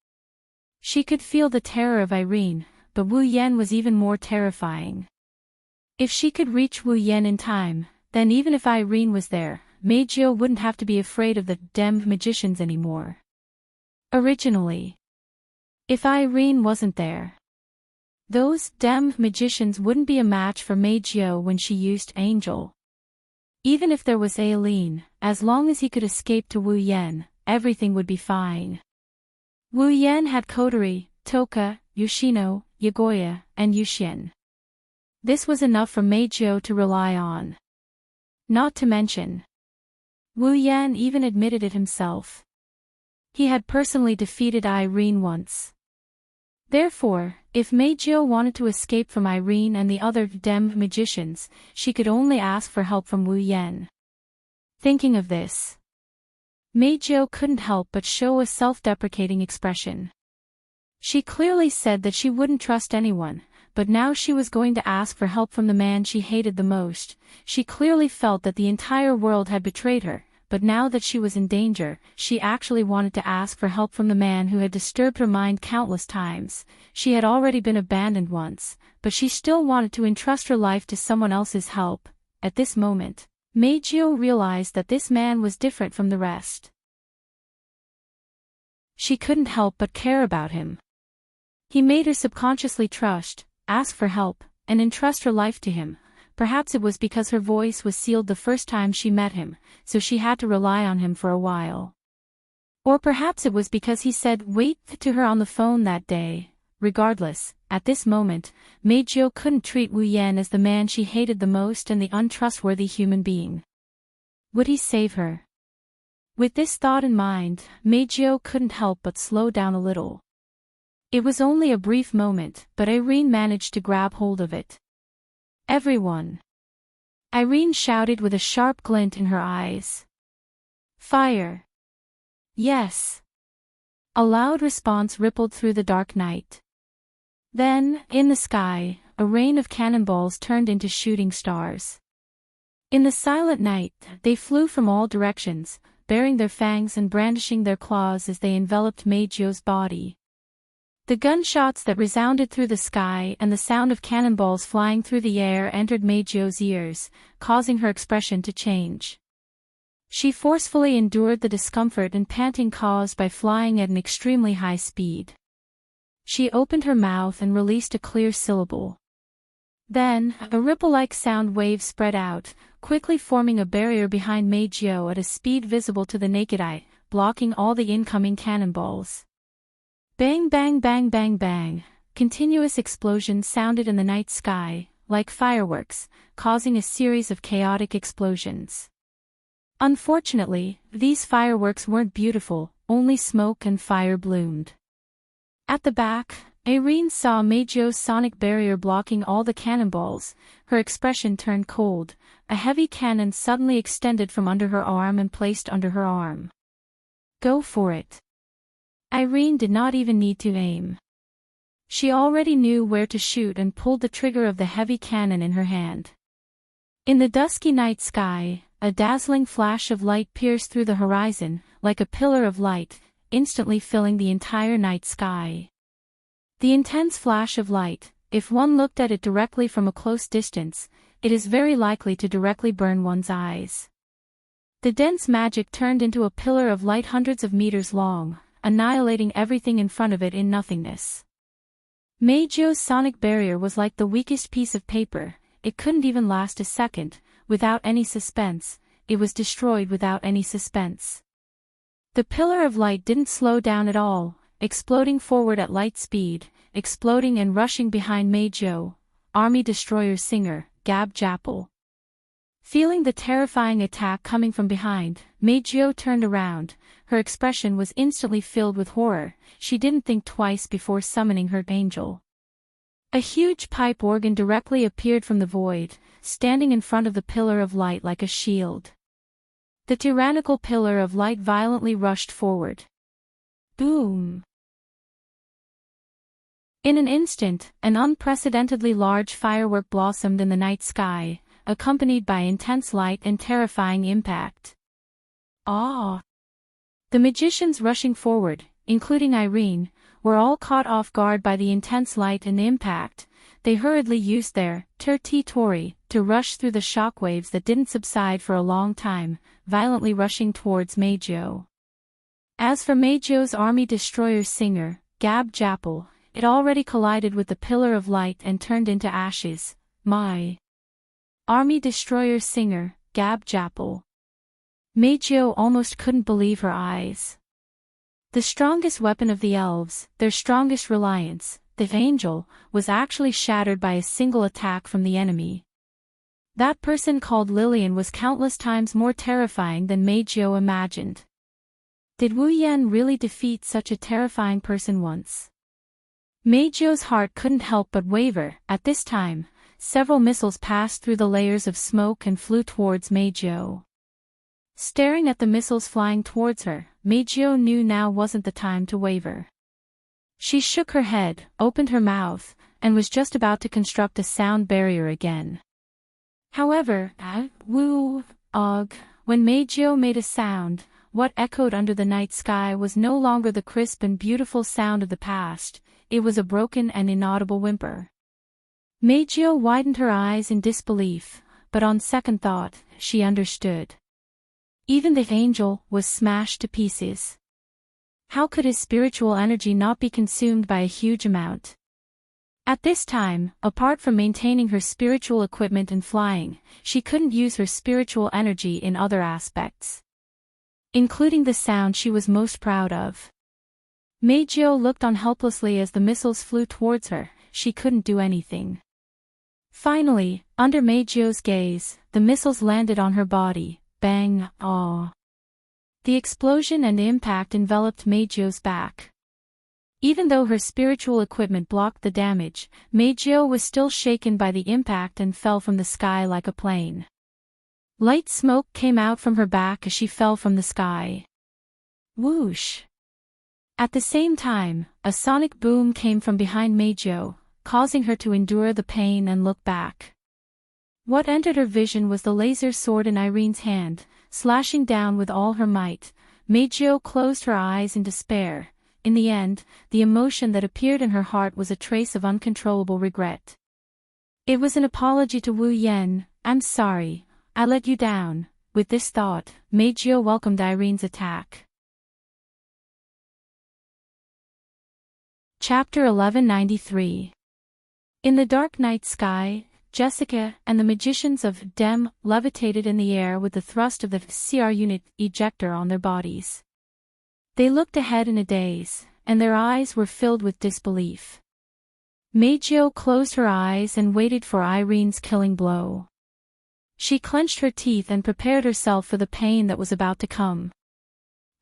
She could feel the terror of Irene, but Wu Yan was even more terrifying. If she could reach Wu Yan in time, then even if Irene was there, Meijio wouldn't have to be afraid of the Dem magicians anymore. Originally, if Irene wasn't there, those Dem magicians wouldn't be a match for Meijio when she used Angel. Even if there was Aileen, as long as he could escape to Wu Yan, everything would be fine. Wu Yan had coterie, Toka, Yoshino, Yagoya, and Yushien. This was enough for Meijio to rely on. Not to mention, Wu Yan even admitted it himself. He had personally defeated Irene once. Therefore, if Meijio wanted to escape from Irene and the other demmed magicians, she could only ask for help from Wu Yan. Thinking of this, Meijio couldn't help but show a self-deprecating expression. She clearly said that she wouldn't trust anyone, but now she was going to ask for help from the man she hated the most. She clearly felt that the entire world had betrayed her, but now that she was in danger, she actually wanted to ask for help from the man who had disturbed her mind countless times. She had already been abandoned once, but she still wanted to entrust her life to someone else's help. At this moment, Meijio realized that this man was different from the rest. She couldn't help but care about him. He made her subconsciously trust, ask for help, and entrust her life to him. Perhaps it was because her voice was sealed the first time she met him, so she had to rely on him for a while. Or perhaps it was because he said wait to her on the phone that day. Regardless, at this moment, Meijio couldn't treat Wu Yan as the man she hated the most and the untrustworthy human being. Would he save her? With this thought in mind, Meijio couldn't help but slow down a little. It was only a brief moment, but Irene managed to grab hold of it. Everyone! Irene shouted with a sharp glint in her eyes. Fire! Yes! A loud response rippled through the dark night. Then, in the sky, a rain of cannonballs turned into shooting stars. In the silent night, they flew from all directions, baring their fangs and brandishing their claws as they enveloped Meijio's body. The gunshots that resounded through the sky and the sound of cannonballs flying through the air entered Meijio's ears, causing her expression to change. She forcefully endured the discomfort and panting caused by flying at an extremely high speed. She opened her mouth and released a clear syllable. Then, a ripple-like sound wave spread out, quickly forming a barrier behind Meijio at a speed visible to the naked eye, blocking all the incoming cannonballs. Bang bang bang bang bang, continuous explosions sounded in the night sky, like fireworks, causing a series of chaotic explosions. Unfortunately, these fireworks weren't beautiful, only smoke and fire bloomed. At the back, Irene saw Meijio's sonic barrier blocking all the cannonballs. Her expression turned cold. A heavy cannon suddenly extended from under her arm and placed under her arm. Go for it. Irene did not even need to aim. She already knew where to shoot and pulled the trigger of the heavy cannon in her hand. In the dusky night sky, a dazzling flash of light pierced through the horizon, like a pillar of light, instantly filling the entire night sky. The intense flash of light, if one looked at it directly from a close distance, it is very likely to directly burn one's eyes. The dense magic turned into a pillar of light hundreds of meters long, annihilating everything in front of it in nothingness. Meijio's sonic barrier was like the weakest piece of paper. It couldn't even last a second, without any suspense. It was destroyed without any suspense. The pillar of light didn't slow down at all, exploding forward at light speed, exploding and rushing behind Meijio, Army Destroyer Singer, Gab Japple. Feeling the terrifying attack coming from behind, Meijio turned around. Her expression was instantly filled with horror. She didn't think twice before summoning her angel. A huge pipe organ directly appeared from the void, standing in front of the pillar of light like a shield. The tyrannical pillar of light violently rushed forward. Boom! In an instant, an unprecedentedly large firework blossomed in the night sky, accompanied by intense light and terrifying impact. Ah! The magicians rushing forward, including Irene, were all caught off guard by the intense light and impact. They hurriedly used their tori to rush through the shockwaves that didn't subside for a long time, violently rushing towards Meijio. As for Meijio's Army Destroyer Singer, Gab Japple, it already collided with the pillar of light and turned into ashes. My Army Destroyer Singer, Gab Japple. Meijio almost couldn't believe her eyes. The strongest weapon of the elves, their strongest reliance, the angel, was actually shattered by a single attack from the enemy. That person called Lillian was countless times more terrifying than Meijio imagined. Did Wu Yan really defeat such a terrifying person once? Meijio's heart couldn't help but waver. At this time, several missiles passed through the layers of smoke and flew towards Meijio. Staring at the missiles flying towards her, Meijio knew now wasn't the time to waver. She shook her head, opened her mouth, and was just about to construct a sound barrier again. However, when Meijio made a sound, what echoed under the night sky was no longer the crisp and beautiful sound of the past, it was a broken and inaudible whimper. Meijio widened her eyes in disbelief, but on second thought, she understood. Even the angel was smashed to pieces. How could his spiritual energy not be consumed by a huge amount? At this time, apart from maintaining her spiritual equipment and flying, she couldn't use her spiritual energy in other aspects, including the sound she was most proud of. Meijio looked on helplessly as the missiles flew towards her. She couldn't do anything. Finally, under Meijio's gaze, the missiles landed on her body. Bang! Ah! The explosion and impact enveloped Meijio's back. Even though her spiritual equipment blocked the damage, Meijio was still shaken by the impact and fell from the sky like a plane. Light smoke came out from her back as she fell from the sky. Whoosh! At the same time, a sonic boom came from behind Meijio, causing her to endure the pain and look back. What entered her vision was the laser sword in Irene's hand, slashing down with all her might. Meijio closed her eyes in despair. In the end, the emotion that appeared in her heart was a trace of uncontrollable regret. It was an apology to Wu Yan. "I'm sorry, I let you down." With this thought, Meijio welcomed Irene's attack. Chapter 1193. In the dark night sky, Jessica and the magicians of Dem levitated in the air with the thrust of the CR unit ejector on their bodies. They looked ahead in a daze, and their eyes were filled with disbelief. Meijio closed her eyes and waited for Irene's killing blow. She clenched her teeth and prepared herself for the pain that was about to come.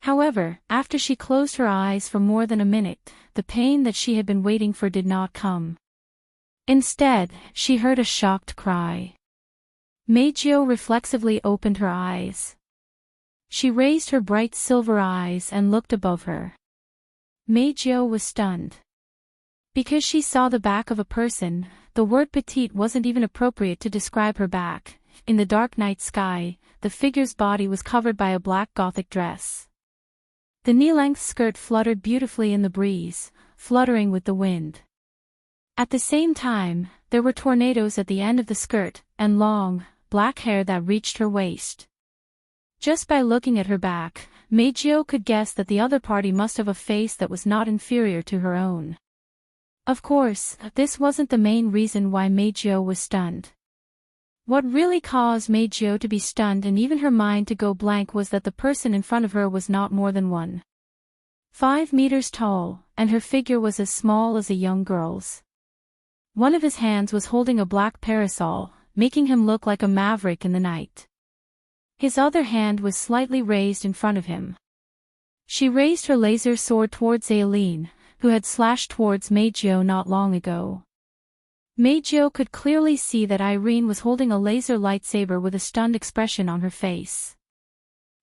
However, after she closed her eyes for more than a minute, the pain that she had been waiting for did not come. Instead, she heard a shocked cry. Meijio reflexively opened her eyes. She raised her bright silver eyes and looked above her. Meijio was stunned. Because she saw the back of a person, the word petite wasn't even appropriate to describe her back. In the dark night sky, the figure's body was covered by a black gothic dress. The knee-length skirt fluttered beautifully in the breeze, fluttering with the wind. At the same time, there were tornadoes at the end of the skirt, and long, black hair that reached her waist. Just by looking at her back, Meijio could guess that the other party must have a face that was not inferior to her own. Of course, this wasn't the main reason why Meijio was stunned. What really caused Meijio to be stunned and even her mind to go blank was that the person in front of her was not more than 1.5 meters tall, and her figure was as small as a young girl's. One of his hands was holding a black parasol, making him look like a maverick in the night. His other hand was slightly raised in front of him. She raised her laser sword towards Aileen, who had slashed towards Meijio not long ago. Meijio could clearly see that Irene was holding a laser lightsaber with a stunned expression on her face.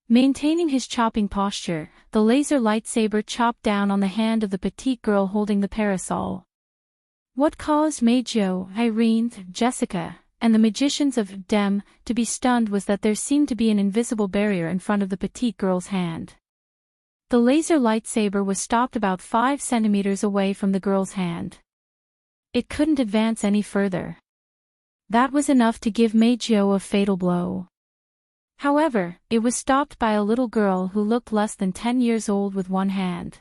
Maintaining his chopping posture, the laser lightsaber chopped down on the hand of the petite girl holding the parasol. What caused Meijio, Irene, Jessica, and the magicians of Dem to be stunned was that there seemed to be an invisible barrier in front of the petite girl's hand. The laser lightsaber was stopped about 5 centimeters away from the girl's hand. It couldn't advance any further. That was enough to give Meijio a fatal blow. However, it was stopped by a little girl who looked less than 10 years old with one hand.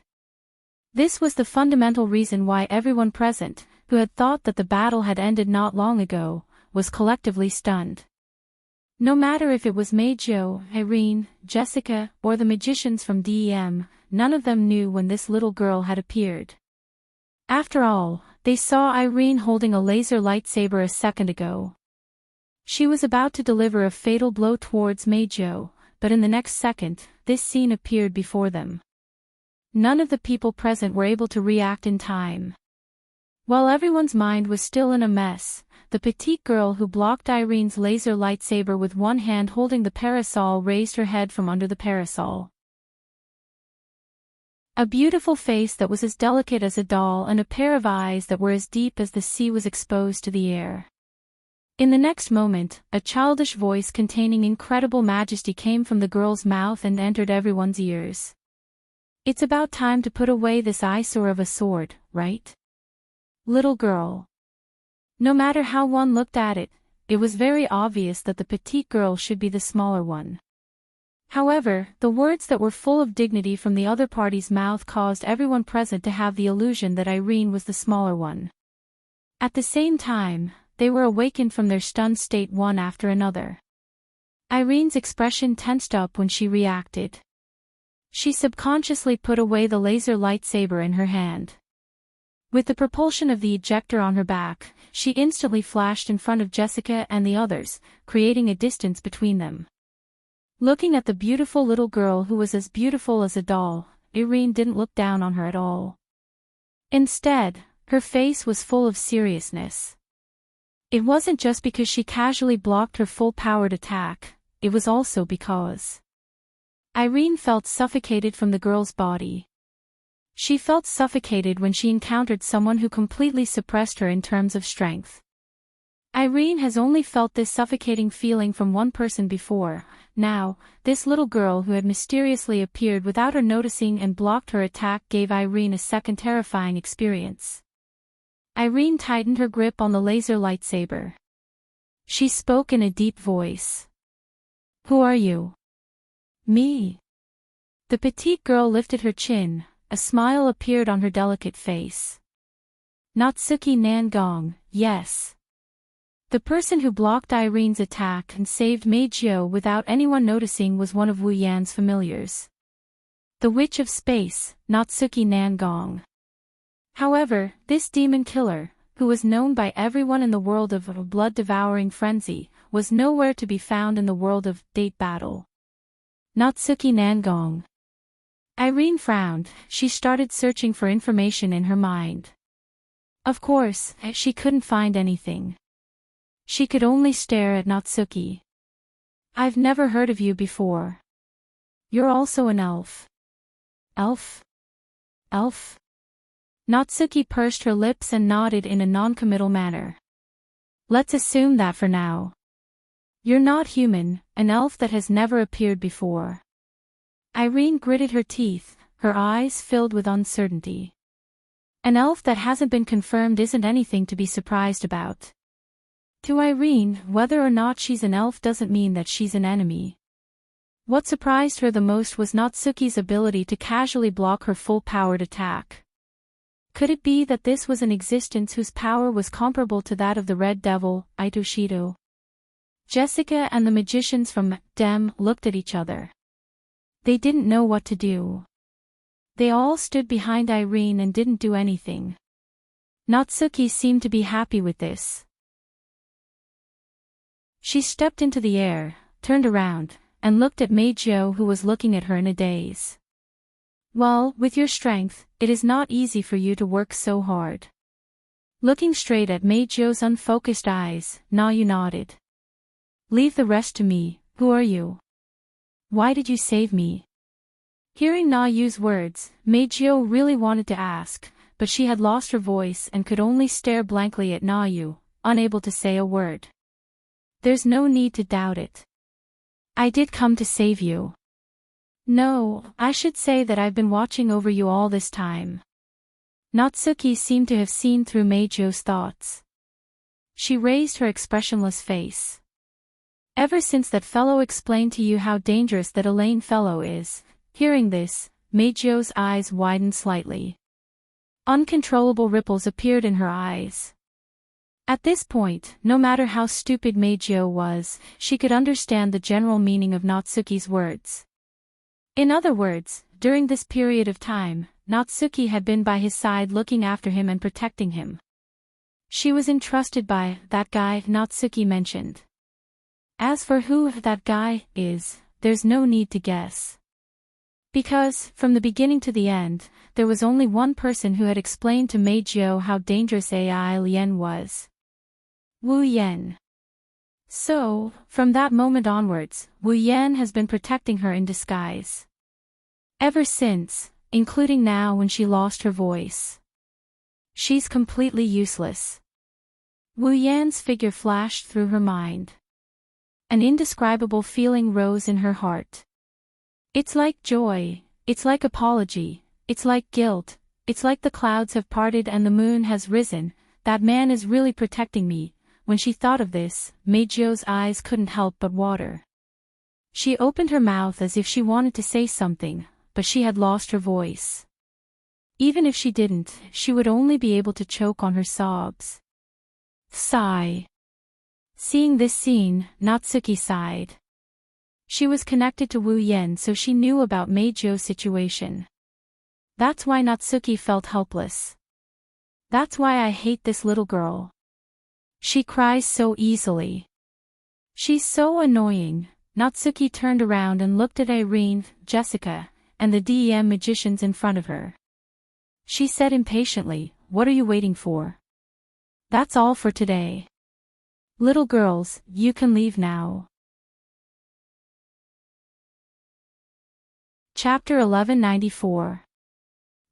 This was the fundamental reason why everyone present, who had thought that the battle had ended not long ago, was collectively stunned. No matter if it was Meijio, Irene, Jessica, or the magicians from Dem, none of them knew when this little girl had appeared. After all, they saw Irene holding a laser lightsaber a second ago. She was about to deliver a fatal blow towards Meijo, but in the next second, this scene appeared before them. None of the people present were able to react in time. While everyone's mind was still in a mess, the petite girl who blocked Irene's laser lightsaber with one hand holding the parasol raised her head from under the parasol. A beautiful face that was as delicate as a doll and a pair of eyes that were as deep as the sea was exposed to the air. In the next moment, a childish voice containing incredible majesty came from the girl's mouth and entered everyone's ears. "It's about time to put away this eyesore of a sword, right? Little girl." No matter how one looked at it, it was very obvious that the petite girl should be the smaller one. However, the words that were full of dignity from the other party's mouth caused everyone present to have the illusion that Irene was the smaller one. At the same time, they were awakened from their stunned state one after another. Irene's expression tensed up when she reacted. She subconsciously put away the laser lightsaber in her hand. With the propulsion of the ejector on her back, she instantly flashed in front of Jessica and the others, creating a distance between them. Looking at the beautiful little girl who was as beautiful as a doll, Irene didn't look down on her at all. Instead, her face was full of seriousness. It wasn't just because she casually blocked her full-powered attack, it was also because Irene felt suffocated from the girl's body. She felt suffocated when she encountered someone who completely suppressed her in terms of strength. Irene has only felt this suffocating feeling from one person before. Now, this little girl who had mysteriously appeared without her noticing and blocked her attack gave Irene a second terrifying experience. Irene tightened her grip on the laser lightsaber. She spoke in a deep voice. "Who are you?" "Me." The petite girl lifted her chin, a smile appeared on her delicate face. "Natsuki Nangong, yes. The person who blocked Irene's attack and saved Meijo without anyone noticing was one of Wu Yan's familiars. The Witch of Space, Natsuki Nangong." However, this demon killer, who was known by everyone in the world of a blood-devouring frenzy, was nowhere to be found in the world of date battle. Natsuki Nangong. Irene frowned. She started searching for information in her mind. Of course, she couldn't find anything. She could only stare at Natsuki. "I've never heard of you before. You're also an elf." "Elf? Elf?" Natsuki pursed her lips and nodded in a non-committal manner. "Let's assume that for now. You're not human, an elf that has never appeared before." Irene gritted her teeth, her eyes filled with uncertainty. An elf that hasn't been confirmed isn't anything to be surprised about. To Irene, whether or not she's an elf doesn't mean that she's an enemy. What surprised her the most was Natsuki's ability to casually block her full-powered attack. Could it be that this was an existence whose power was comparable to that of the Red Devil, Itoshido? Jessica and the magicians from Dem looked at each other. They didn't know what to do. They all stood behind Irene and didn't do anything. Natsuki seemed to be happy with this. She stepped into the air, turned around, and looked at Meijo who was looking at her in a daze. "Well, with your strength, it is not easy for you to work so hard." Looking straight at Meijo's unfocused eyes, Nayu nodded. "Leave the rest to me. Who are you? Why did you save me?" Hearing Nayu's words, Meijo really wanted to ask, but she had lost her voice and could only stare blankly at Nayu, unable to say a word. "There's no need to doubt it. I did come to save you. No, I should say that I've been watching over you all this time." Natsuki seemed to have seen through Meijo's thoughts. She raised her expressionless face. "Ever since that fellow explained to you how dangerous that Elaine fellow is." Hearing this, Meijo's eyes widened slightly. Uncontrollable ripples appeared in her eyes. At this point, no matter how stupid Meijo was, she could understand the general meaning of Natsuki's words. In other words, during this period of time, Natsuki had been by his side looking after him and protecting him. She was entrusted by that guy Natsuki mentioned. As for who that guy is, there's no need to guess. Because, from the beginning to the end, there was only one person who had explained to Meijio how dangerous AI Lien was. Wu Yan. So, from that moment onwards, Wu Yan has been protecting her in disguise. Ever since, including now when she lost her voice. She's completely useless. Wu Yan's figure flashed through her mind. An indescribable feeling rose in her heart. It's like joy, it's like apology, it's like guilt, it's like the clouds have parted and the moon has risen, that man is really protecting me. When she thought of this, Meijio's eyes couldn't help but water. She opened her mouth as if she wanted to say something, but she had lost her voice. Even if she didn't, she would only be able to choke on her sobs. Sigh. Seeing this scene, Natsuki sighed. She was connected to Wu Yan, so she knew about Meijio's situation. That's why Natsuki felt helpless. That's why I hate this little girl. She cries so easily. She's so annoying. Natsuki turned around and looked at Irene, Jessica, and the DEM magicians in front of her. She said impatiently, "What are you waiting for? That's all for today. Little girls, you can leave now." Chapter 1194.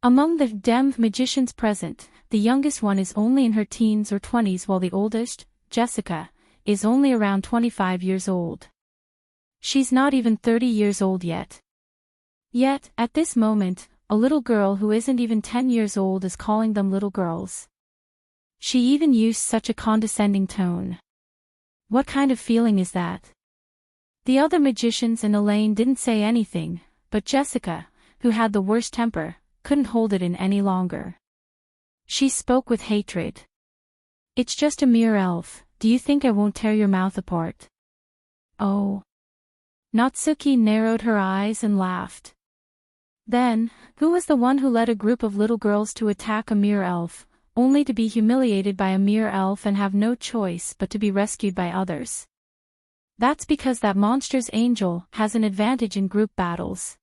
Among the DEM magicians present, the youngest one is only in her teens or 20s while the oldest, Jessica, is only around 25 years old. She's not even 30 years old yet. Yet, at this moment, a little girl who isn't even 10 years old is calling them little girls. She even used such a condescending tone. What kind of feeling is that? The other magicians and Elaine didn't say anything, but Jessica, who had the worst temper, couldn't hold it in any longer. She spoke with hatred. "It's just a mere elf, do you think I won't tear your mouth apart?" "Oh." Natsuki narrowed her eyes and laughed. Then, who was the one who led a group of little girls to attack a mere elf, only to be humiliated by a mere elf and have no choice but to be rescued by others? That's because that monster's angel has an advantage in group battles.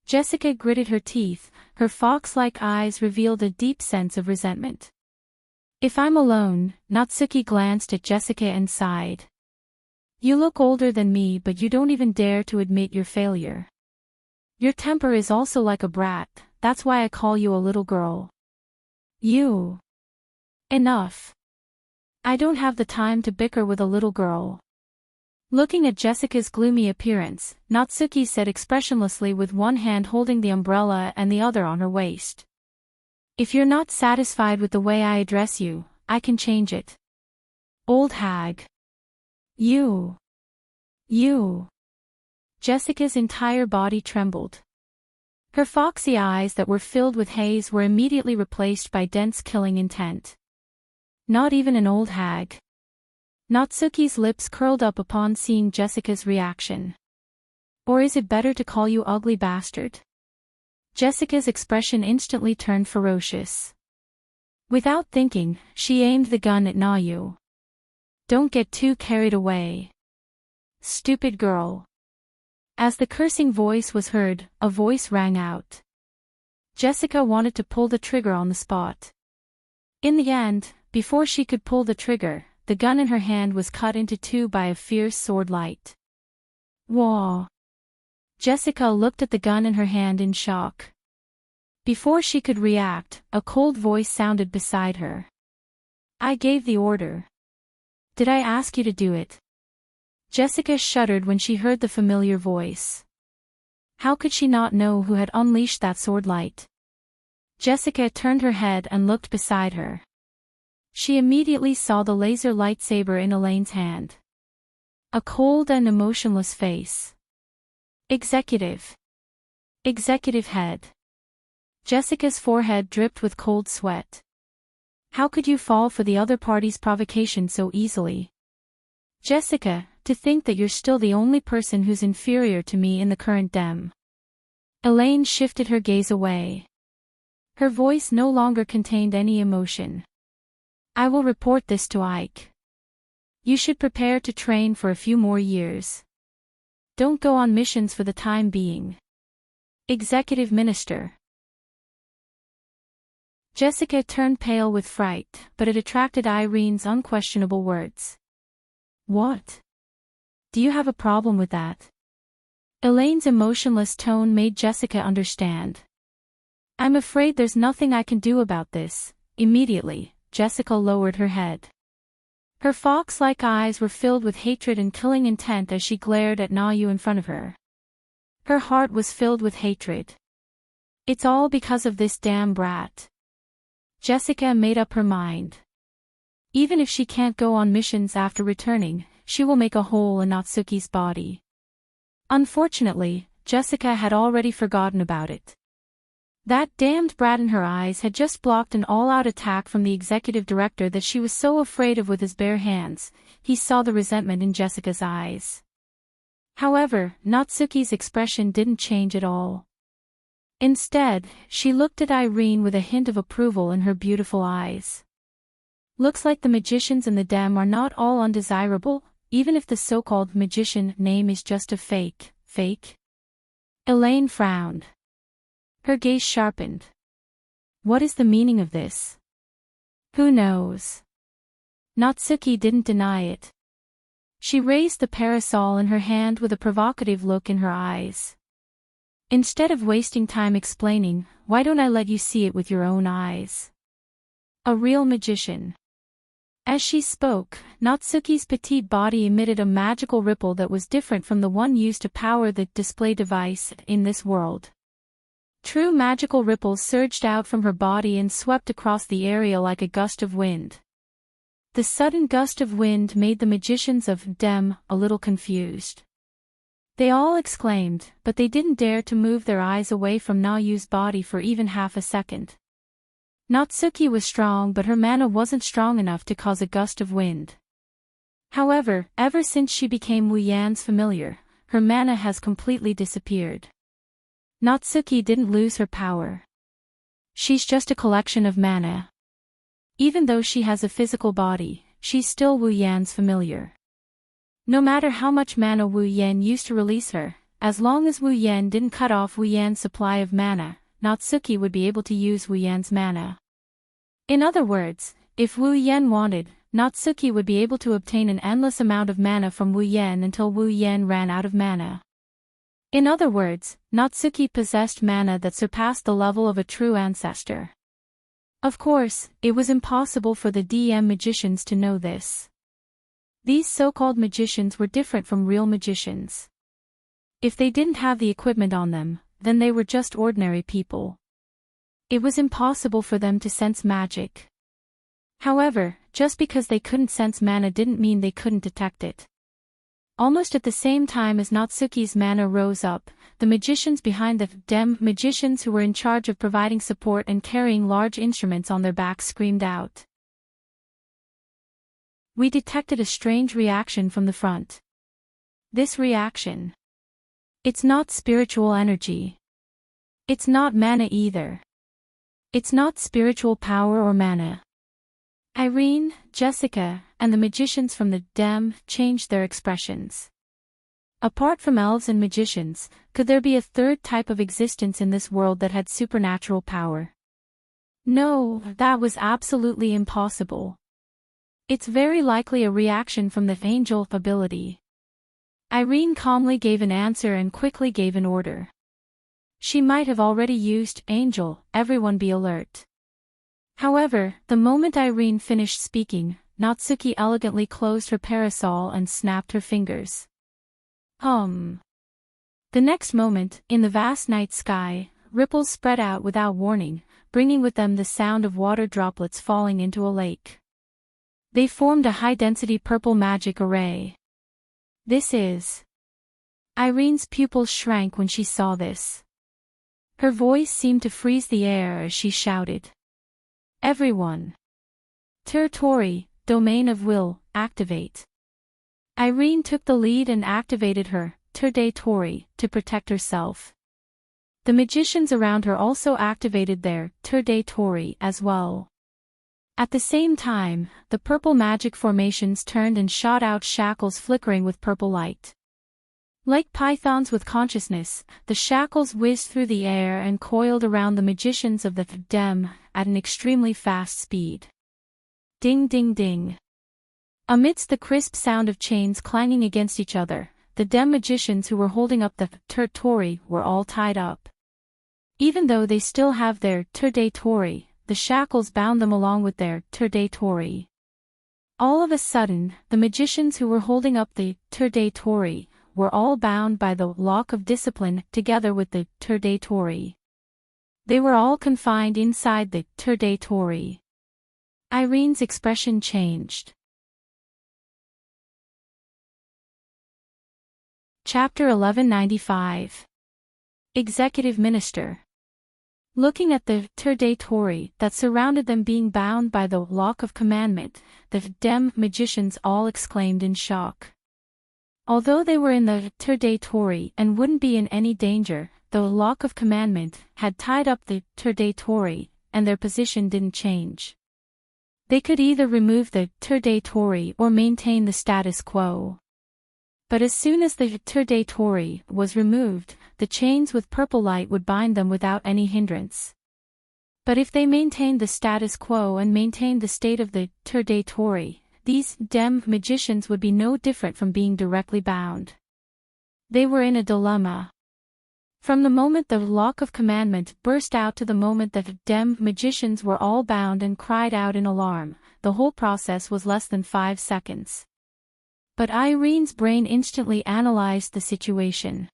Jessica gritted her teeth, her fox-like eyes revealed a deep sense of resentment. "If I'm alone," Natsuki glanced at Jessica and sighed. "You look older than me but you don't even dare to admit your failure. Your temper is also like a brat, that's why I call you a little girl. You." "Enough. I don't have the time to bicker with a little girl." Looking at Jessica's gloomy appearance, Natsuki said expressionlessly with one hand holding the umbrella and the other on her waist. "If you're not satisfied with the way I address you, I can change it. Old hag. You. Jessica's entire body trembled. Her foxy eyes that were filled with haze were immediately replaced by dense killing intent. Not even an old hag. Natsuki's lips curled up upon seeing Jessica's reaction. "Or is it better to call you ugly bastard?" Jessica's expression instantly turned ferocious. Without thinking, she aimed the gun at Nayu. "Don't get too carried away. Stupid girl." As the cursing voice was heard, a voice rang out. Jessica wanted to pull the trigger on the spot. In the end, before she could pull the trigger, the gun in her hand was cut into two by a fierce sword light. Whoa! Jessica looked at the gun in her hand in shock. Before she could react, a cold voice sounded beside her. "I gave the order. Did I ask you to do it?" Jessica shuddered when she heard the familiar voice. How could she not know who had unleashed that sword light? Jessica turned her head and looked beside her. She immediately saw the laser lightsaber in Elaine's hand. A cold and emotionless face. Executive head. Jessica's forehead dripped with cold sweat. How could you fall for the other party's provocation so easily? Jessica, to think that you're still the only person who's inferior to me in the current DEM. Elaine shifted her gaze away. Her voice no longer contained any emotion. I will report this to Ike. You should prepare to train for a few more years. Don't go on missions for the time being. Executive Minister. Jessica turned pale with fright, but it attracted Irene's unquestionable words. What? Do you have a problem with that? Elaine's emotionless tone made Jessica understand. I'm afraid there's nothing I can do about this. Immediately, Jessica lowered her head. Her fox-like eyes were filled with hatred and killing intent as she glared at Nayu in front of her. Her heart was filled with hatred. It's all because of this damn brat. Jessica made up her mind. Even if she can't go on missions after returning, she will make a hole in Natsuki's body. Unfortunately, Jessica had already forgotten about it. That damned brat in her eyes had just blocked an all-out attack from the executive director that she was so afraid of with his bare hands. He saw the resentment in Jessica's eyes. However, Natsuki's expression didn't change at all. Instead, she looked at Irene with a hint of approval in her beautiful eyes. Looks like the magicians in the Dem are not all undesirable, even if the so-called magician name is just a fake. Elaine frowned. Her gaze sharpened. What is the meaning of this? Who knows? Natsuki didn't deny it. She raised the parasol in her hand with a provocative look in her eyes. Instead of wasting time explaining, why don't I let you see it with your own eyes? A real magician. As she spoke, Natsuki's petite body emitted a magical ripple that was different from the one used to power the display device in this world. True magical ripples surged out from her body and swept across the area like a gust of wind. The sudden gust of wind made the magicians of Dem a little confused. They all exclaimed, but they didn't dare to move their eyes away from Nayu's body for even half a second. Natsuki was strong, but her mana wasn't strong enough to cause a gust of wind. However, ever since she became Wu Yan's familiar, her mana has completely disappeared. Natsuki didn't lose her power. She's just a collection of mana. Even though she has a physical body, she's still Wu Yan's familiar. No matter how much mana Wu Yan used to release her, as long as Wu Yan didn't cut off Wu Yan's supply of mana, Natsuki would be able to use Wu Yan's mana. In other words, if Wu Yan wanted, Natsuki would be able to obtain an endless amount of mana from Wu Yan until Wu Yan ran out of mana. In other words, Natsuki possessed mana that surpassed the level of a true ancestor. Of course, it was impossible for the DM magicians to know this. These so-called magicians were different from real magicians. If they didn't have the equipment on them, then they were just ordinary people. It was impossible for them to sense magic. However, just because they couldn't sense mana didn't mean they couldn't detect it. Almost at the same time as Natsuki's mana rose up, the magicians behind the Dem magicians who were in charge of providing support and carrying large instruments on their backs screamed out. We detected a strange reaction from the front. This reaction. It's not spiritual energy. It's not mana either. It's not spiritual power or mana. Irene, Jessica, and the magicians from the Dem changed their expressions. Apart from elves and magicians, could there be a third type of existence in this world that had supernatural power? No, that was absolutely impossible. It's very likely a reaction from the angel ability. Irene calmly gave an answer and quickly gave an order. She might have already used angel, everyone be alert. However, the moment Irene finished speaking, Natsuki elegantly closed her parasol and snapped her fingers. The next moment, in the vast night sky, ripples spread out without warning, bringing with them the sound of water droplets falling into a lake. They formed a high-density purple magic array. This is... Irene's pupils shrank when she saw this. Her voice seemed to freeze the air as she shouted. Everyone! Territory, domain of will, activate. Irene took the lead and activated her territory to protect herself. The magicians around her also activated their Tori as well. At the same time, the purple magic formations turned and shot out shackles flickering with purple light. Like pythons with consciousness, the shackles whizzed through the air and coiled around the magicians of the Dem at an extremely fast speed. Ding ding ding. Amidst the crisp sound of chains clanging against each other, the Dem magicians who were holding up the Tori were all tied up. Even though they still have their Tori, the shackles bound them along with their Tori. All of a sudden, the magicians who were holding up the Tori were all bound by the lock of discipline together with the Tori. They were all confined inside the Tori. Irene's expression changed. Chapter 1195. Executive Minister. Looking at the Tori that surrounded them being bound by the lock of commandment, the Dem magicians all exclaimed in shock. Although they were in the Tori and wouldn't be in any danger, the lock of commandment had tied up the Tori, and their position didn't change. They could either remove the Tori or maintain the status quo. But as soon as the Tori was removed, the chains with purple light would bind them without any hindrance. But if they maintained the status quo and maintained the state of the Tori, these Dem magicians would be no different from being directly bound. They were in a dilemma. From the moment the lock of commandment burst out to the moment that Dem magicians were all bound and cried out in alarm, the whole process was less than 5 seconds. But Irene's brain instantly analyzed the situation.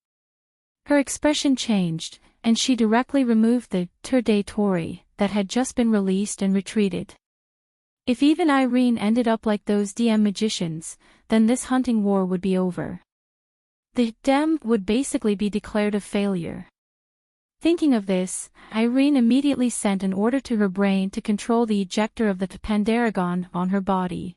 Her expression changed, and she directly removed the Tori that had just been released and retreated. If even Irene ended up like those DM magicians, then this hunting war would be over. The Dem would basically be declared a failure. Thinking of this, Irene immediately sent an order to her brain to control the ejector of the Pandaragon on her body.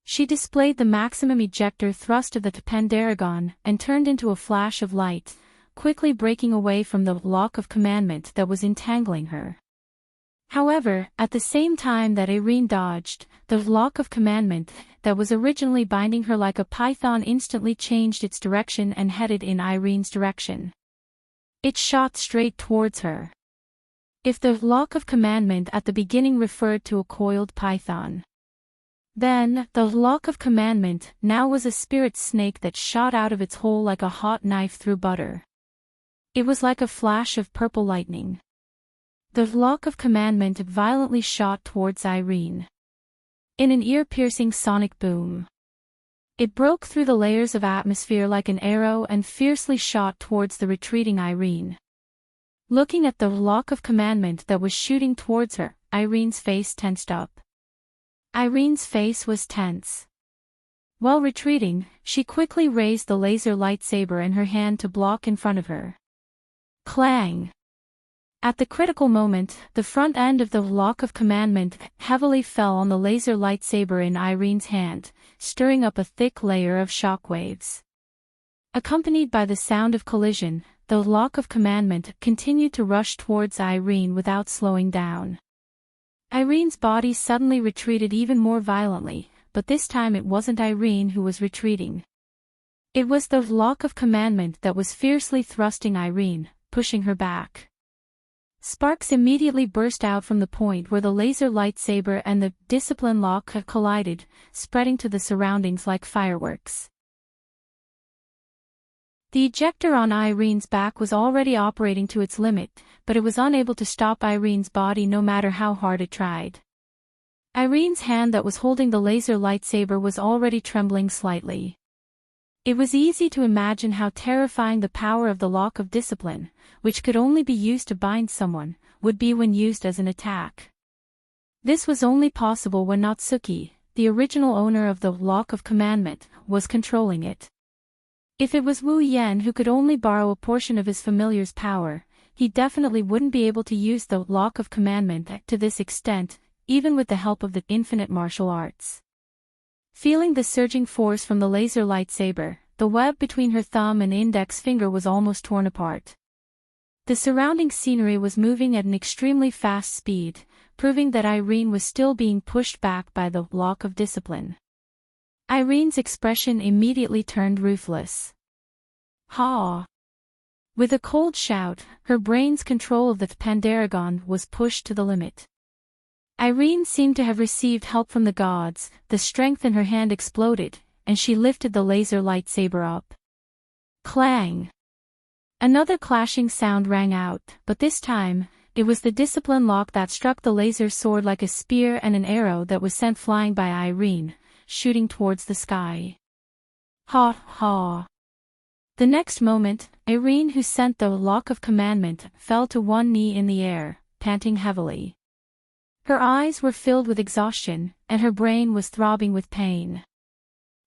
She displayed the maximum ejector thrust of the Pandaragon and turned into a flash of light, quickly breaking away from the lock of commandment that was entangling her. However, at the same time that Irene dodged, the lock of commandment that was originally binding her like a python instantly changed its direction and headed in Irene's direction. It shot straight towards her. If the lock of commandment at the beginning referred to a coiled python, then the lock of commandment now was a spirit snake that shot out of its hole like a hot knife through butter. It was like a flash of purple lightning. The lock of commandment violently shot towards Irene. In an ear-piercing sonic boom, it broke through the layers of atmosphere like an arrow and fiercely shot towards the retreating Irene. Looking at the lock of commandment that was shooting towards her, Irene's face tensed up. Irene's face was tense. While retreating, she quickly raised the laser lightsaber in her hand to block in front of her. Clang! At the critical moment, the front end of the lock of commandment heavily fell on the laser lightsaber in Irene's hand, stirring up a thick layer of shockwaves. Accompanied by the sound of collision, the lock of commandment continued to rush towards Irene without slowing down. Irene's body suddenly retreated even more violently, but this time it wasn't Irene who was retreating. It was the lock of commandment that was fiercely thrusting Irene, pushing her back. Sparks immediately burst out from the point where the laser lightsaber and the discipline lock had collided, spreading to the surroundings like fireworks. The ejector on Irene's back was already operating to its limit, but it was unable to stop Irene's body no matter how hard it tried. Irene's hand that was holding the laser lightsaber was already trembling slightly. It was easy to imagine how terrifying the power of the lock of discipline, which could only be used to bind someone, would be when used as an attack. This was only possible when Natsuki, the original owner of the lock of commandment, was controlling it. If it was Wu Yen who could only borrow a portion of his familiar's power, he definitely wouldn't be able to use the lock of commandment to this extent, even with the help of the infinite martial arts. Feeling the surging force from the laser lightsaber, the web between her thumb and index finger was almost torn apart. The surrounding scenery was moving at an extremely fast speed, proving that Irene was still being pushed back by the lock of discipline. Irene's expression immediately turned ruthless. Ha! With a cold shout, her brain's control of the Pandaragon was pushed to the limit. Irene seemed to have received help from the gods, the strength in her hand exploded, and she lifted the laser lightsaber up. Clang! Another clashing sound rang out, but this time, it was the discipline lock that struck the laser sword like a spear and an arrow that was sent flying by Irene, shooting towards the sky. Ha ha! The next moment, Irene, who sent the lock of commandment, fell to one knee in the air, panting heavily. Her eyes were filled with exhaustion, and her brain was throbbing with pain.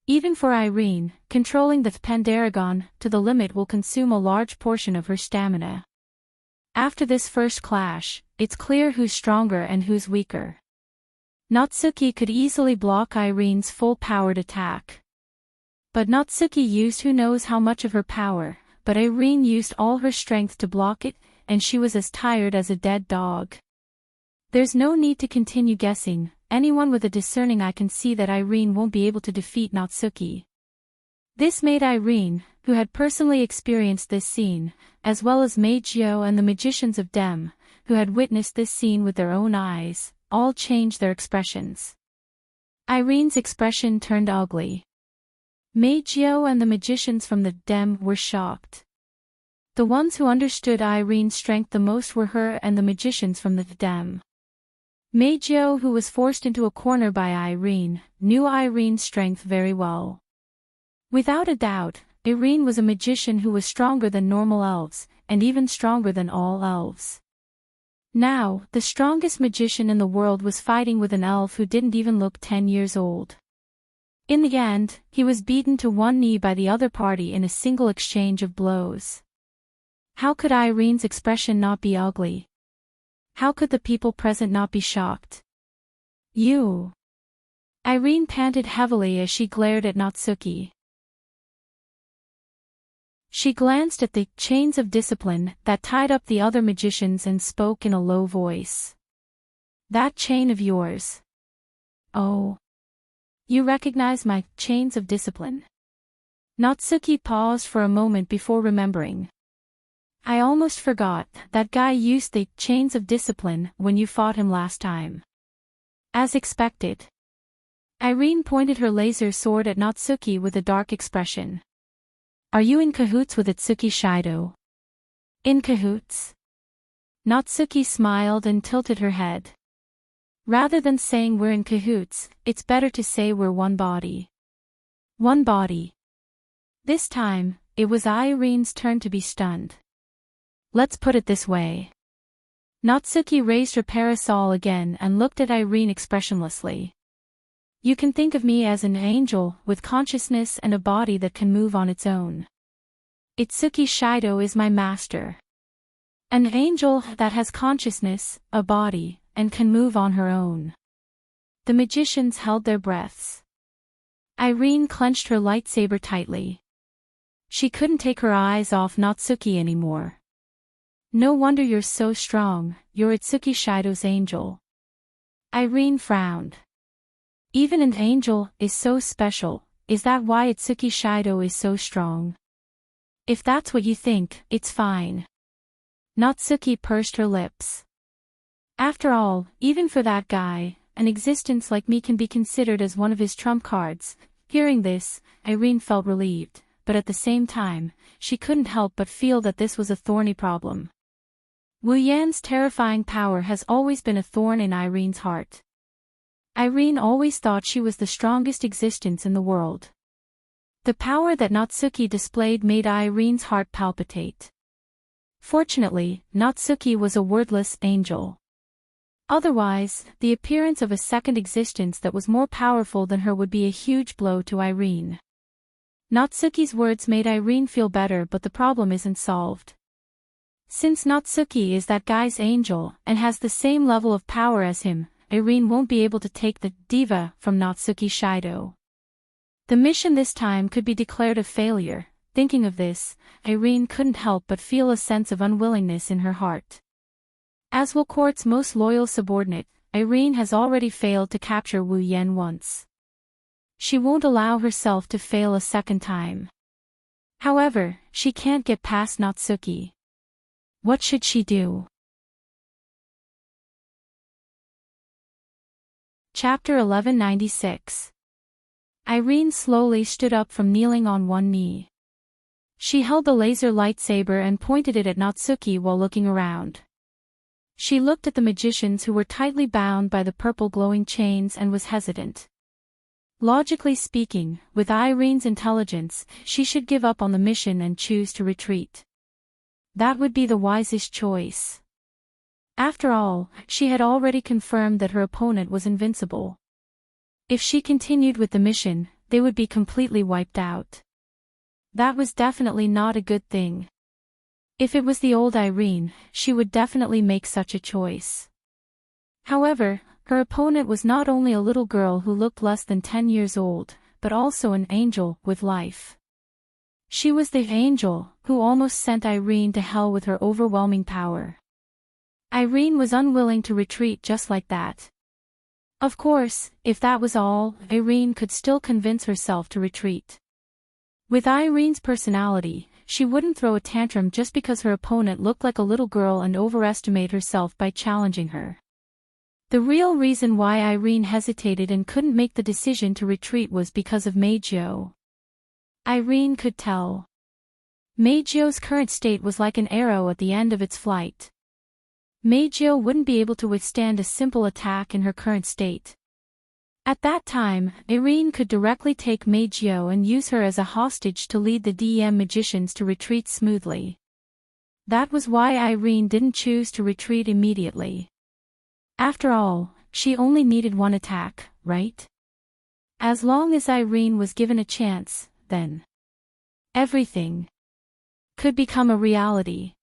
Even for Irene, controlling the Pandaragon to the limit will consume a large portion of her stamina. After this first clash, it's clear who's stronger and who's weaker. Natsuki could easily block Irene's full-powered attack. But Natsuki used who knows how much of her power, but Irene used all her strength to block it, and she was as tired as a dead dog. There's no need to continue guessing, anyone with a discerning eye can see that Irene won't be able to defeat Natsuki. This made Irene, who had personally experienced this scene, as well as Meijio and the magicians of Dem, who had witnessed this scene with their own eyes, all change their expressions. Irene's expression turned ugly. Meijio and the magicians from the Dem were shocked. The ones who understood Irene's strength the most were her and the magicians from the Dem. Meijio, who was forced into a corner by Irene, knew Irene's strength very well. Without a doubt, Irene was a magician who was stronger than normal elves, and even stronger than all elves. Now, the strongest magician in the world was fighting with an elf who didn't even look 10 years old. In the end, he was beaten to one knee by the other party in a single exchange of blows. How could Irene's expression not be ugly? How could the people present not be shocked? You! Irene panted heavily as she glared at Natsuki. She glanced at the chains of discipline that tied up the other magicians and spoke in a low voice. That chain of yours. Oh. You recognize my chains of discipline? Natsuki paused for a moment before remembering. I almost forgot, that guy used the chains of discipline when you fought him last time. As expected. Irene pointed her laser sword at Natsuki with a dark expression. Are you in cahoots with Itsuki Shido? In cahoots? Natsuki smiled and tilted her head. Rather than saying we're in cahoots, it's better to say we're one body. One body. This time, it was Irene's turn to be stunned. Let's put it this way. Natsuki raised her parasol again and looked at Irene expressionlessly. You can think of me as an angel with consciousness and a body that can move on its own. Itsuki Shido is my master. An angel that has consciousness, a body, and can move on her own. The magicians held their breaths. Irene clenched her lightsaber tightly. She couldn't take her eyes off Natsuki anymore. No wonder you're so strong, you're Itsuki Shido's angel. Irene frowned. Even an angel is so special, is that why Itsuki Shido is so strong? If that's what you think, it's fine. Natsuki pursed her lips. After all, even for that guy, an existence like me can be considered as one of his trump cards. Hearing this, Irene felt relieved, but at the same time, she couldn't help but feel that this was a thorny problem. Wu Yan's terrifying power has always been a thorn in Irene's heart. Irene always thought she was the strongest existence in the world. The power that Natsuki displayed made Irene's heart palpitate. Fortunately, Natsuki was a wordless angel. Otherwise, the appearance of a second existence that was more powerful than her would be a huge blow to Irene. Natsuki's words made Irene feel better, but the problem isn't solved. Since Natsuki is that guy's angel and has the same level of power as him, Irene won't be able to take the diva from Natsuki Shido. The mission this time could be declared a failure, Thinking of this, Irene couldn't help but feel a sense of unwillingness in her heart. As Wilcourt's most loyal subordinate, Irene has already failed to capture Wu Yen once. She won't allow herself to fail a second time. However, she can't get past Natsuki. What should she do? Chapter 1196. Irene slowly stood up from kneeling on one knee. She held the laser lightsaber and pointed it at Natsuki while looking around. She looked at the magicians who were tightly bound by the purple glowing chains and was hesitant. Logically speaking, with Irene's intelligence, she should give up on the mission and choose to retreat. That would be the wisest choice. After all, she had already confirmed that her opponent was invincible. If she continued with the mission, they would be completely wiped out. That was definitely not a good thing. If it was the old Irene, she would definitely make such a choice. However, her opponent was not only a little girl who looked less than 10 years old, but also an angel with life. She was the angel who almost sent Irene to hell with her overwhelming power. Irene was unwilling to retreat just like that. Of course, if that was all, Irene could still convince herself to retreat. With Irene's personality, she wouldn't throw a tantrum just because her opponent looked like a little girl and overestimate herself by challenging her. The real reason why Irene hesitated and couldn't make the decision to retreat was because of Meijio. Irene could tell. Meijio's current state was like an arrow at the end of its flight. Meijio wouldn't be able to withstand a simple attack in her current state. At that time, Irene could directly take Meijio and use her as a hostage to lead the DEM magicians to retreat smoothly. That was why Irene didn't choose to retreat immediately. After all, she only needed one attack, right? As long as Irene was given a chance, then everything could become a reality.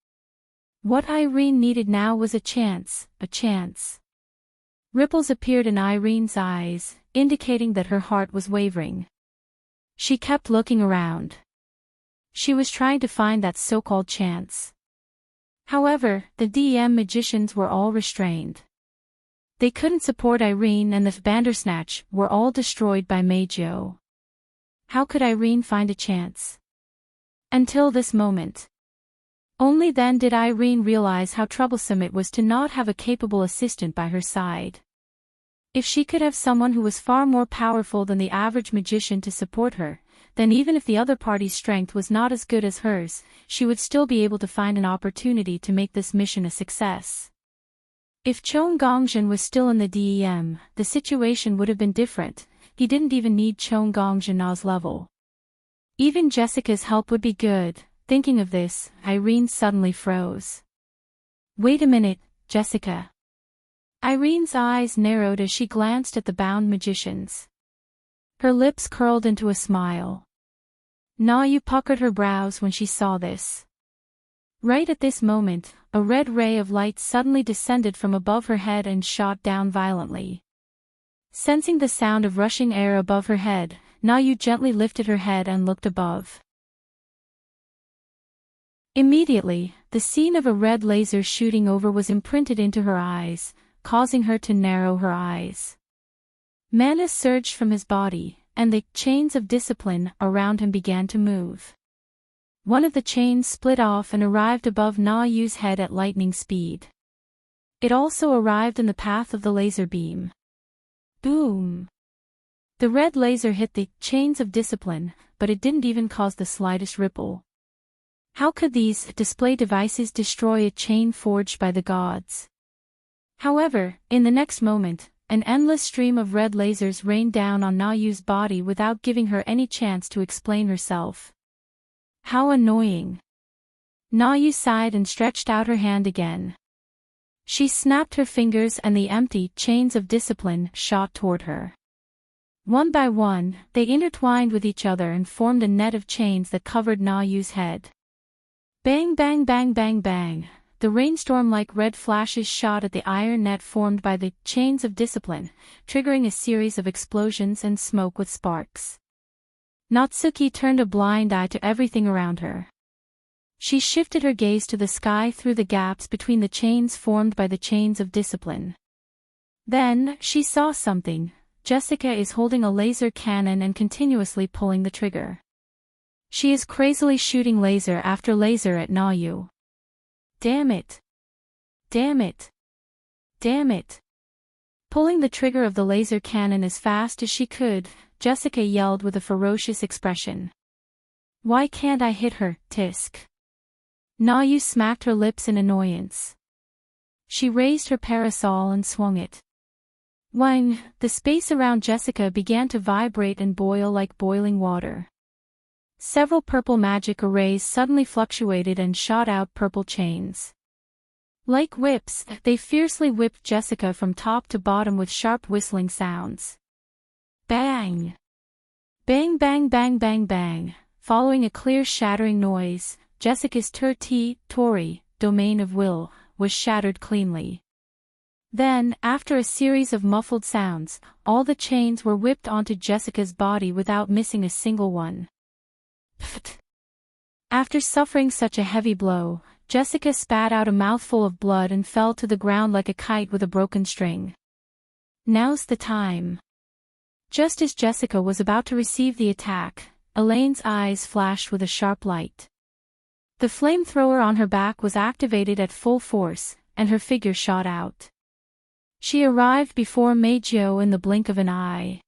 What Irene needed now was a chance, a chance. Ripples appeared in Irene's eyes, indicating that her heart was wavering. She kept looking around. She was trying to find that so-called chance. However, the DEM magicians were all restrained. They couldn't support Irene and the Bandersnatch were all destroyed by Meijio. How could Irene find a chance? Until this moment. Only then did Irene realize how troublesome it was to not have a capable assistant by her side. If she could have someone who was far more powerful than the average magician to support her, then even if the other party's strength was not as good as hers, she would still be able to find an opportunity to make this mission a success. If Chong Gongzhen was still in the DEM, the situation would have been different. He didn't even need Chong Gongzhen's level. Even Jessica's help would be good. Thinking of this, Irene suddenly froze. Wait a minute, Jessica. Irene's eyes narrowed as she glanced at the bound magicians. Her lips curled into a smile. Nayu puckered her brows when she saw this. Right at this moment, a red ray of light suddenly descended from above her head and shot down violently. Sensing the sound of rushing air above her head, Nayu gently lifted her head and looked above. Immediately, the scene of a red laser shooting over was imprinted into her eyes, causing her to narrow her eyes. Mana surged from his body, and the chains of discipline around him began to move. One of the chains split off and arrived above Na-Yu's head at lightning speed. It also arrived in the path of the laser beam. Boom! The red laser hit the chains of discipline, but it didn't even cause the slightest ripple. How could these display devices destroy a chain forged by the gods? However, in the next moment, an endless stream of red lasers rained down on Na-Yu's body without giving her any chance to explain herself. How annoying! Na-Yu sighed and stretched out her hand again. She snapped her fingers and the empty chains of discipline shot toward her. One by one, they intertwined with each other and formed a net of chains that covered Na-Yu's head. Bang bang bang bang bang, the rainstorm-like red flashes shot at the iron net formed by the chains of discipline, triggering a series of explosions and smoke with sparks. Natsuki turned a blind eye to everything around her. She shifted her gaze to the sky through the gaps between the chains formed by the chains of discipline. Then, she saw something. Jessica is holding a laser cannon and continuously pulling the trigger. She is crazily shooting laser after laser at Nayu. Damn it! Damn it! Damn it! Pulling the trigger of the laser cannon as fast as she could, Jessica yelled with a ferocious expression. Why can't I hit her, Tisk? Nayu smacked her lips in annoyance. She raised her parasol and swung it. When, the space around Jessica began to vibrate and boil like boiling water. Several purple magic arrays suddenly fluctuated and shot out purple chains. Like whips, they fiercely whipped Jessica from top to bottom with sharp whistling sounds. Bang! Bang bang bang bang bang. Following a clear shattering noise, Jessica's Tori, domain of will, was shattered cleanly. Then, after a series of muffled sounds, all the chains were whipped onto Jessica's body without missing a single one. Pfft. After suffering such a heavy blow, Jessica spat out a mouthful of blood and fell to the ground like a kite with a broken string. Now's the time. Just as Jessica was about to receive the attack, Elaine's eyes flashed with a sharp light. The flamethrower on her back was activated at full force, and her figure shot out. She arrived before Meijio in the blink of an eye.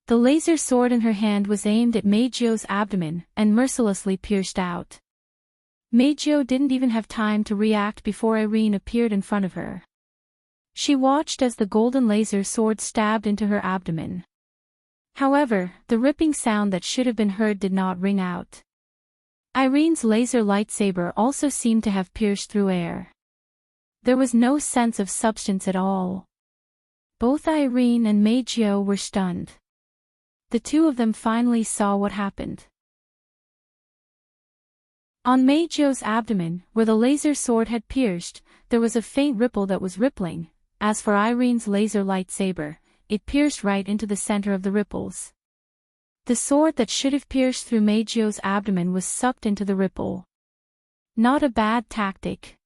The laser sword in her hand was aimed at Meijio's abdomen and mercilessly pierced out. Meijio didn't even have time to react before Irene appeared in front of her. She watched as the golden laser sword stabbed into her abdomen. However, the ripping sound that should have been heard did not ring out. Irene's laser lightsaber also seemed to have pierced through air. There was no sense of substance at all. Both Irene and Meijio were stunned. The two of them finally saw what happened. On Meijio's abdomen, where the laser sword had pierced, there was a faint ripple that was rippling. As for Irene's laser lightsaber, it pierced right into the center of the ripples. The sword that should have pierced through Meijio's abdomen was sucked into the ripple. Not a bad tactic.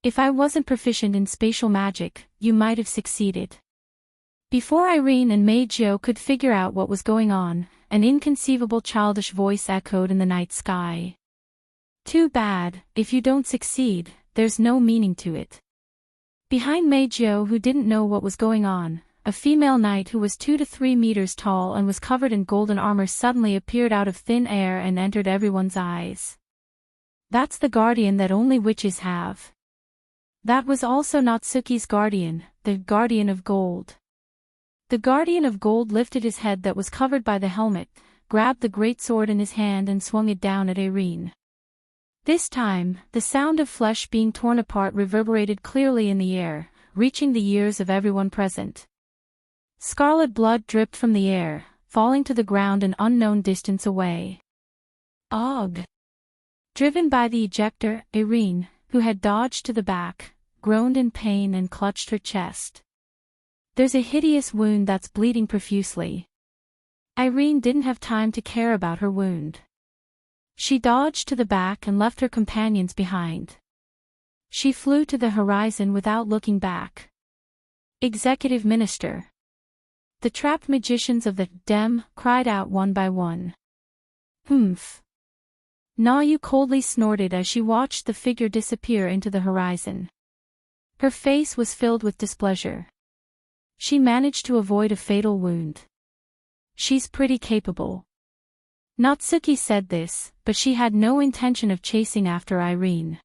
If I wasn't proficient in spatial magic, you might have succeeded. Before Irene and Meijio could figure out what was going on, an inconceivable childish voice echoed in the night sky. Too bad, if you don't succeed, there's no meaning to it. Behind Meijio, who didn't know what was going on, a female knight who was 2 to 3 meters tall and was covered in golden armor suddenly appeared out of thin air and entered everyone's eyes. That's the guardian that only witches have. That was also Natsuki's guardian, the Guardian of Gold. The Guardian of Gold lifted his head that was covered by the helmet, grabbed the great sword in his hand and swung it down at Irene. This time, the sound of flesh being torn apart reverberated clearly in the air, reaching the ears of everyone present. Scarlet blood dripped from the air, falling to the ground an unknown distance away. Og! Driven by the ejector, Irene, who had dodged to the back, groaned in pain and clutched her chest. There's a hideous wound that's bleeding profusely. Irene didn't have time to care about her wound. She dodged to the back and left her companions behind. She flew to the horizon without looking back. Executive Minister. The trapped magicians of the Dem cried out one by one. Humph. Nayu coldly snorted as she watched the figure disappear into the horizon. Her face was filled with displeasure. She managed to avoid a fatal wound. She's pretty capable. Natsuki said this, but she had no intention of chasing after Irene.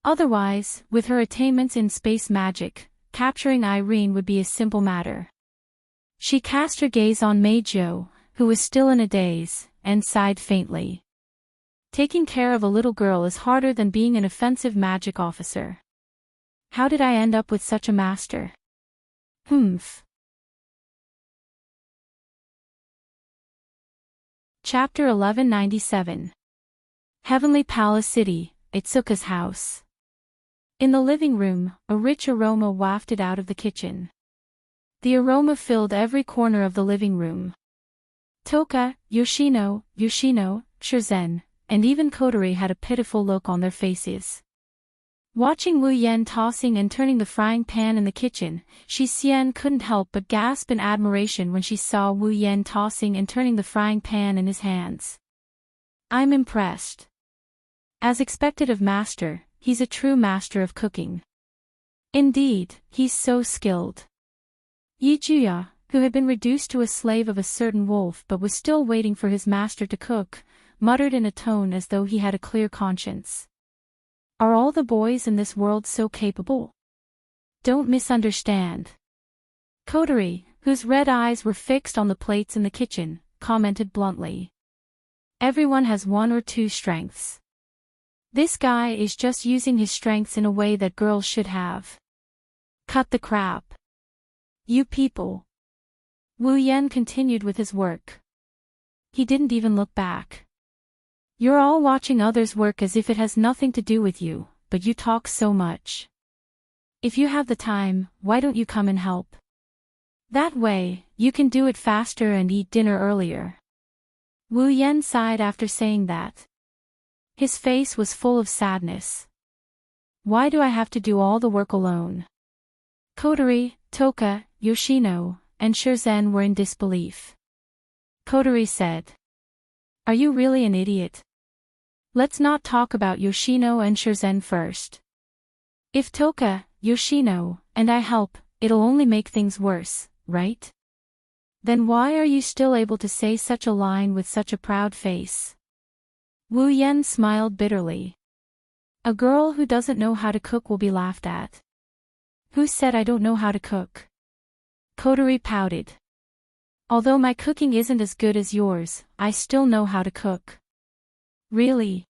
Otherwise, with her attainments in space magic, capturing Irene would be a simple matter. She cast her gaze on Meijio, who was still in a daze, and sighed faintly. Taking care of a little girl is harder than being an offensive magic officer. How did I end up with such a master? Humph. Chapter 1197. Heavenly Palace City, Itsuka's house. In the living room, a rich aroma wafted out of the kitchen. The aroma filled every corner of the living room. Toka, Yoshino, Shirzhen, and even Kotori had a pitiful look on their faces. Watching Wu Yan tossing and turning the frying pan in the kitchen, Shi Xian couldn't help but gasp in admiration when she saw Wu Yan tossing and turning the frying pan in his hands. I'm impressed. As expected of master, he's a true master of cooking. Indeed, he's so skilled. Yi Juya, who had been reduced to a slave of a certain wolf but was still waiting for his master to cook, muttered in a tone as though he had a clear conscience. Are all the boys in this world so capable? Don't misunderstand. Kotori, whose red eyes were fixed on the plates in the kitchen, commented bluntly. Everyone has one or two strengths. This guy is just using his strengths in a way that girls should have. Cut the crap. You people. Wu Yan continued with his work. He didn't even look back. You're all watching others work as if it has nothing to do with you, but you talk so much. If you have the time, why don't you come and help? That way, you can do it faster and eat dinner earlier. Wu Yan sighed after saying that. His face was full of sadness. Why do I have to do all the work alone? Kotori, Toka, Yoshino, and Shirzhen were in disbelief. Kotori said. Are you really an idiot? Let's not talk about Yoshino and Shirzhen first. If Toka, Yoshino, and I help, it'll only make things worse, right? Then why are you still able to say such a line with such a proud face? Wu Yan smiled bitterly. A girl who doesn't know how to cook will be laughed at. Who said I don't know how to cook? Kotori pouted. Although my cooking isn't as good as yours, I still know how to cook. Really?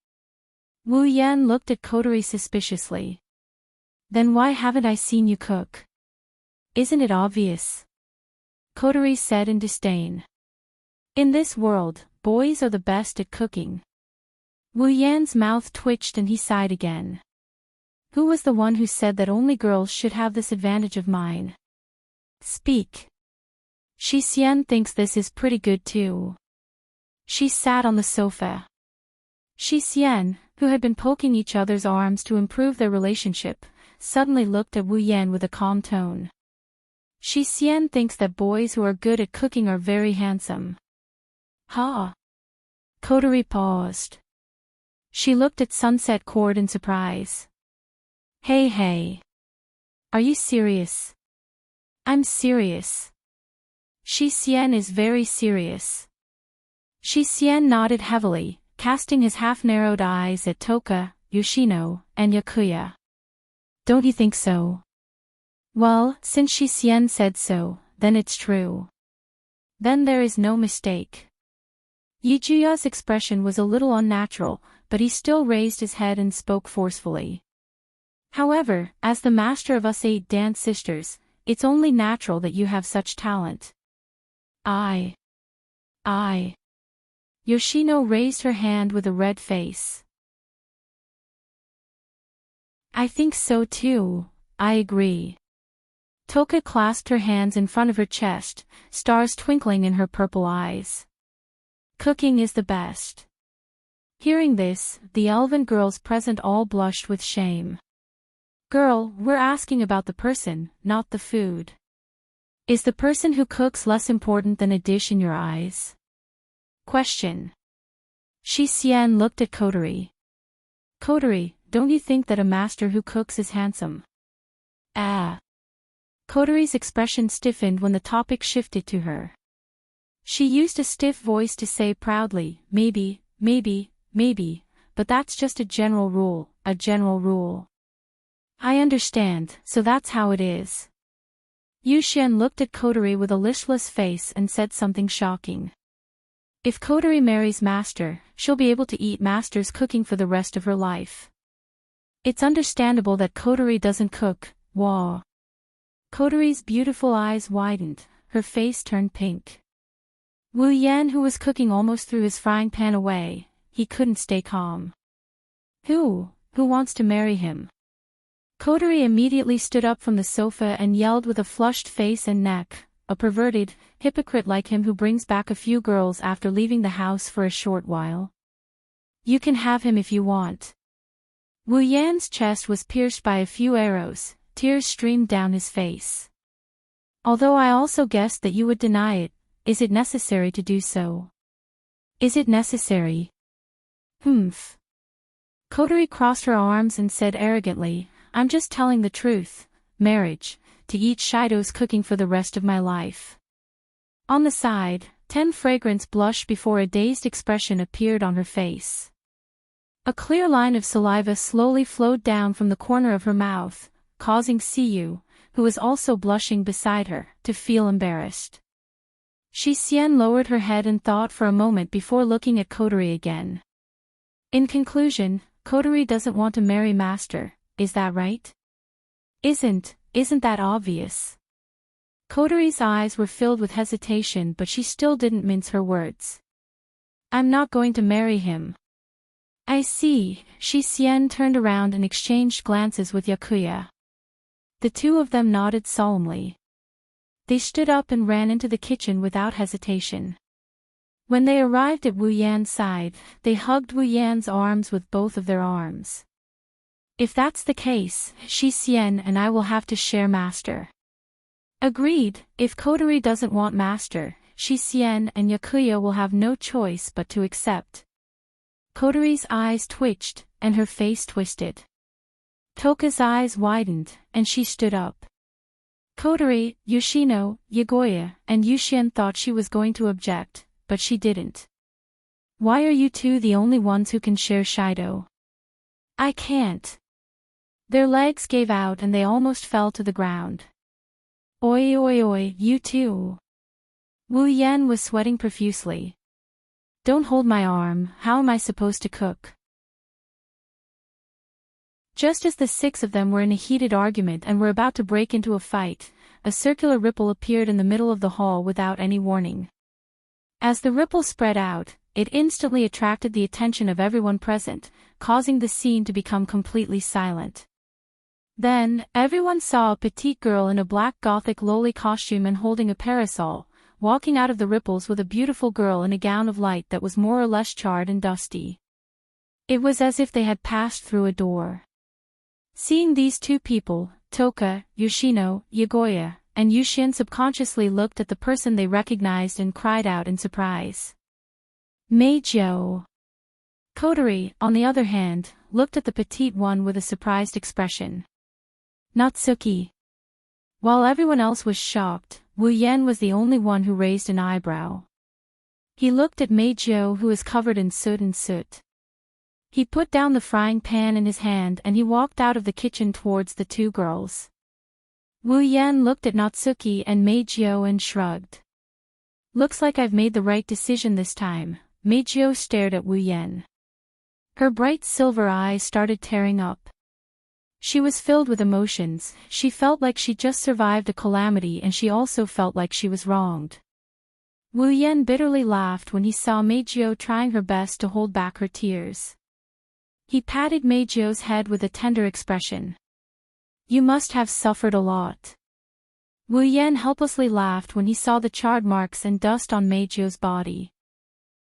Wu Yan looked at Kotori suspiciously. Then why haven't I seen you cook? Isn't it obvious? Kotori said in disdain. In this world, boys are the best at cooking. Wu Yan's mouth twitched and he sighed again. Who was the one who said that only girls should have this advantage of mine? Speak. Shi Xian thinks this is pretty good too. She sat on the sofa. Shi Xian, who had been poking each other's arms to improve their relationship, suddenly looked at Wu Yan with a calm tone. Shi Xian thinks that boys who are good at cooking are very handsome. Ha! Kotori paused. She looked at Sunset Court in surprise. Hey. Are you serious? I'm serious. Shi Xian is very serious. Shi Xian nodded heavily, casting his half-narrowed eyes at Toka, Yoshino, and Yakuya. Don't you think so? Well, since Shi Xian said so, then it's true. Then there is no mistake. Yi Juya's expression was a little unnatural, but he still raised his head and spoke forcefully. However, as the master of us 8 dance sisters, it's only natural that you have such talent. I. Yoshino raised her hand with a red face. I think so too, I agree. Toka clasped her hands in front of her chest, stars twinkling in her purple eyes. Cooking is the best. Hearing this, the elven girls present all blushed with shame. Girl, we're asking about the person, not the food. Is the person who cooks less important than a dish in your eyes? Question. Shi Xian looked at Kotori. Kotori, don't you think that a master who cooks is handsome? Kotori's expression stiffened when the topic shifted to her. She used a stiff voice to say proudly, maybe, but that's just a general rule. I understand, so that's how it is. Yu Xian looked at Kotori with a listless face and said something shocking. If Kotori marries Master, she'll be able to eat Master's cooking for the rest of her life. It's understandable that Kotori doesn't cook, wah. Kotori's beautiful eyes widened, her face turned pink. Wu Yan, who was cooking, almost threw his frying pan away. He couldn't stay calm. Who wants to marry him? Kotori immediately stood up from the sofa and yelled with a flushed face and neck, a perverted, hypocrite like him who brings back a few girls after leaving the house for a short while. You can have him if you want. Wu Yan's chest was pierced by a few arrows, tears streamed down his face. Although I also guessed that you would deny it, is it necessary to do so? Is it necessary? Humph. Kotori crossed her arms and said arrogantly, I'm just telling the truth, marriage, to eat Shido's cooking for the rest of my life. On the side, Ten Fragrance blushed before a dazed expression appeared on her face. A clear line of saliva slowly flowed down from the corner of her mouth, causing Siyu, who was also blushing beside her, to feel embarrassed. Shi Xian lowered her head and thought for a moment before looking at Kotori again. In conclusion, Kotori doesn't want to marry Master, is that right? Isn't that obvious? Kotori's eyes were filled with hesitation, but she still didn't mince her words. I'm not going to marry him. I see. Shi Xian turned around and exchanged glances with Yakuya. The two of them nodded solemnly. They stood up and ran into the kitchen without hesitation. When they arrived at Wu Yan's side, they hugged Wu Yan's arms with both of their arms. If that's the case, Shi Xian and I will have to share Master. Agreed. If Kotori doesn't want Master, Shi Xian and Yakuya will have no choice but to accept. Kotori's eyes twitched, and her face twisted. Toka's eyes widened, and she stood up. Kotori, Yoshino, Yagoya, and Yuxian thought she was going to object, but she didn't. Why are you two the only ones who can share Shido? I can't. Their legs gave out and they almost fell to the ground. Oi oi oi, you too. Wu Yan was sweating profusely. Don't hold my arm, how am I supposed to cook? Just as the six of them were in a heated argument and were about to break into a fight, a circular ripple appeared in the middle of the hall without any warning. As the ripple spread out, it instantly attracted the attention of everyone present, causing the scene to become completely silent. Then, everyone saw a petite girl in a black gothic loli costume and holding a parasol, walking out of the ripples with a beautiful girl in a gown of light that was more or less charred and dusty. It was as if they had passed through a door. Seeing these two people, Toka, Yoshino, Yagoya, and Yuxian subconsciously looked at the person they recognized and cried out in surprise. Meijio. Kotori, on the other hand, looked at the petite one with a surprised expression. Natsuki. While everyone else was shocked, Wu Yan was the only one who raised an eyebrow. He looked at Meijio, who was covered in soot. He put down the frying pan in his hand and he walked out of the kitchen towards the two girls. Wu Yan looked at Natsuki and Meijio and shrugged. Looks like I've made the right decision this time. Meijio stared at Wu Yan. Her bright silver eyes started tearing up. She was filled with emotions. She felt like she just survived a calamity and she also felt like she was wronged. Wu Yan bitterly laughed when he saw Meijio trying her best to hold back her tears. He patted Meijio's head with a tender expression. You must have suffered a lot. Wu Yan helplessly laughed when he saw the charred marks and dust on Meijio's body.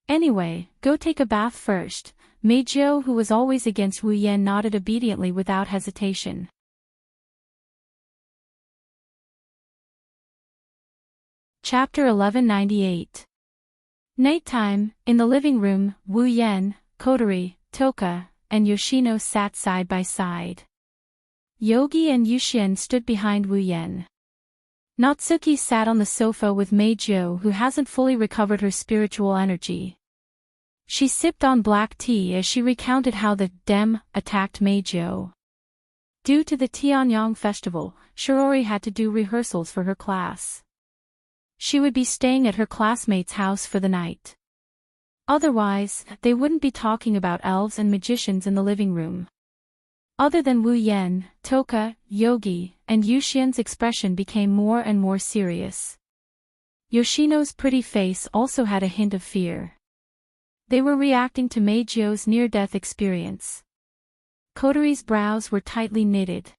Anyway, go take a bath first. Meijio, who was always against Wu Yan, nodded obediently without hesitation. Chapter 1198. Nighttime, in the living room, Wu Yan, Kotori, Toka, and Yoshino sat side by side. Yogi and Yuxian stood behind Wu Yan. Natsuki sat on the sofa with Meijio, who hasn't fully recovered her spiritual energy. She sipped on black tea as she recounted how the dem attacked Meijio. Due to the Tianyang festival, Shirori had to do rehearsals for her class. She would be staying at her classmate's house for the night. Otherwise, they wouldn't be talking about elves and magicians in the living room. Other than Wu Yan, Toka, Yogi, and Yuxian's expression became more and more serious. Yoshino's pretty face also had a hint of fear. They were reacting to Meijio's near-death experience. Kotori's brows were tightly knitted.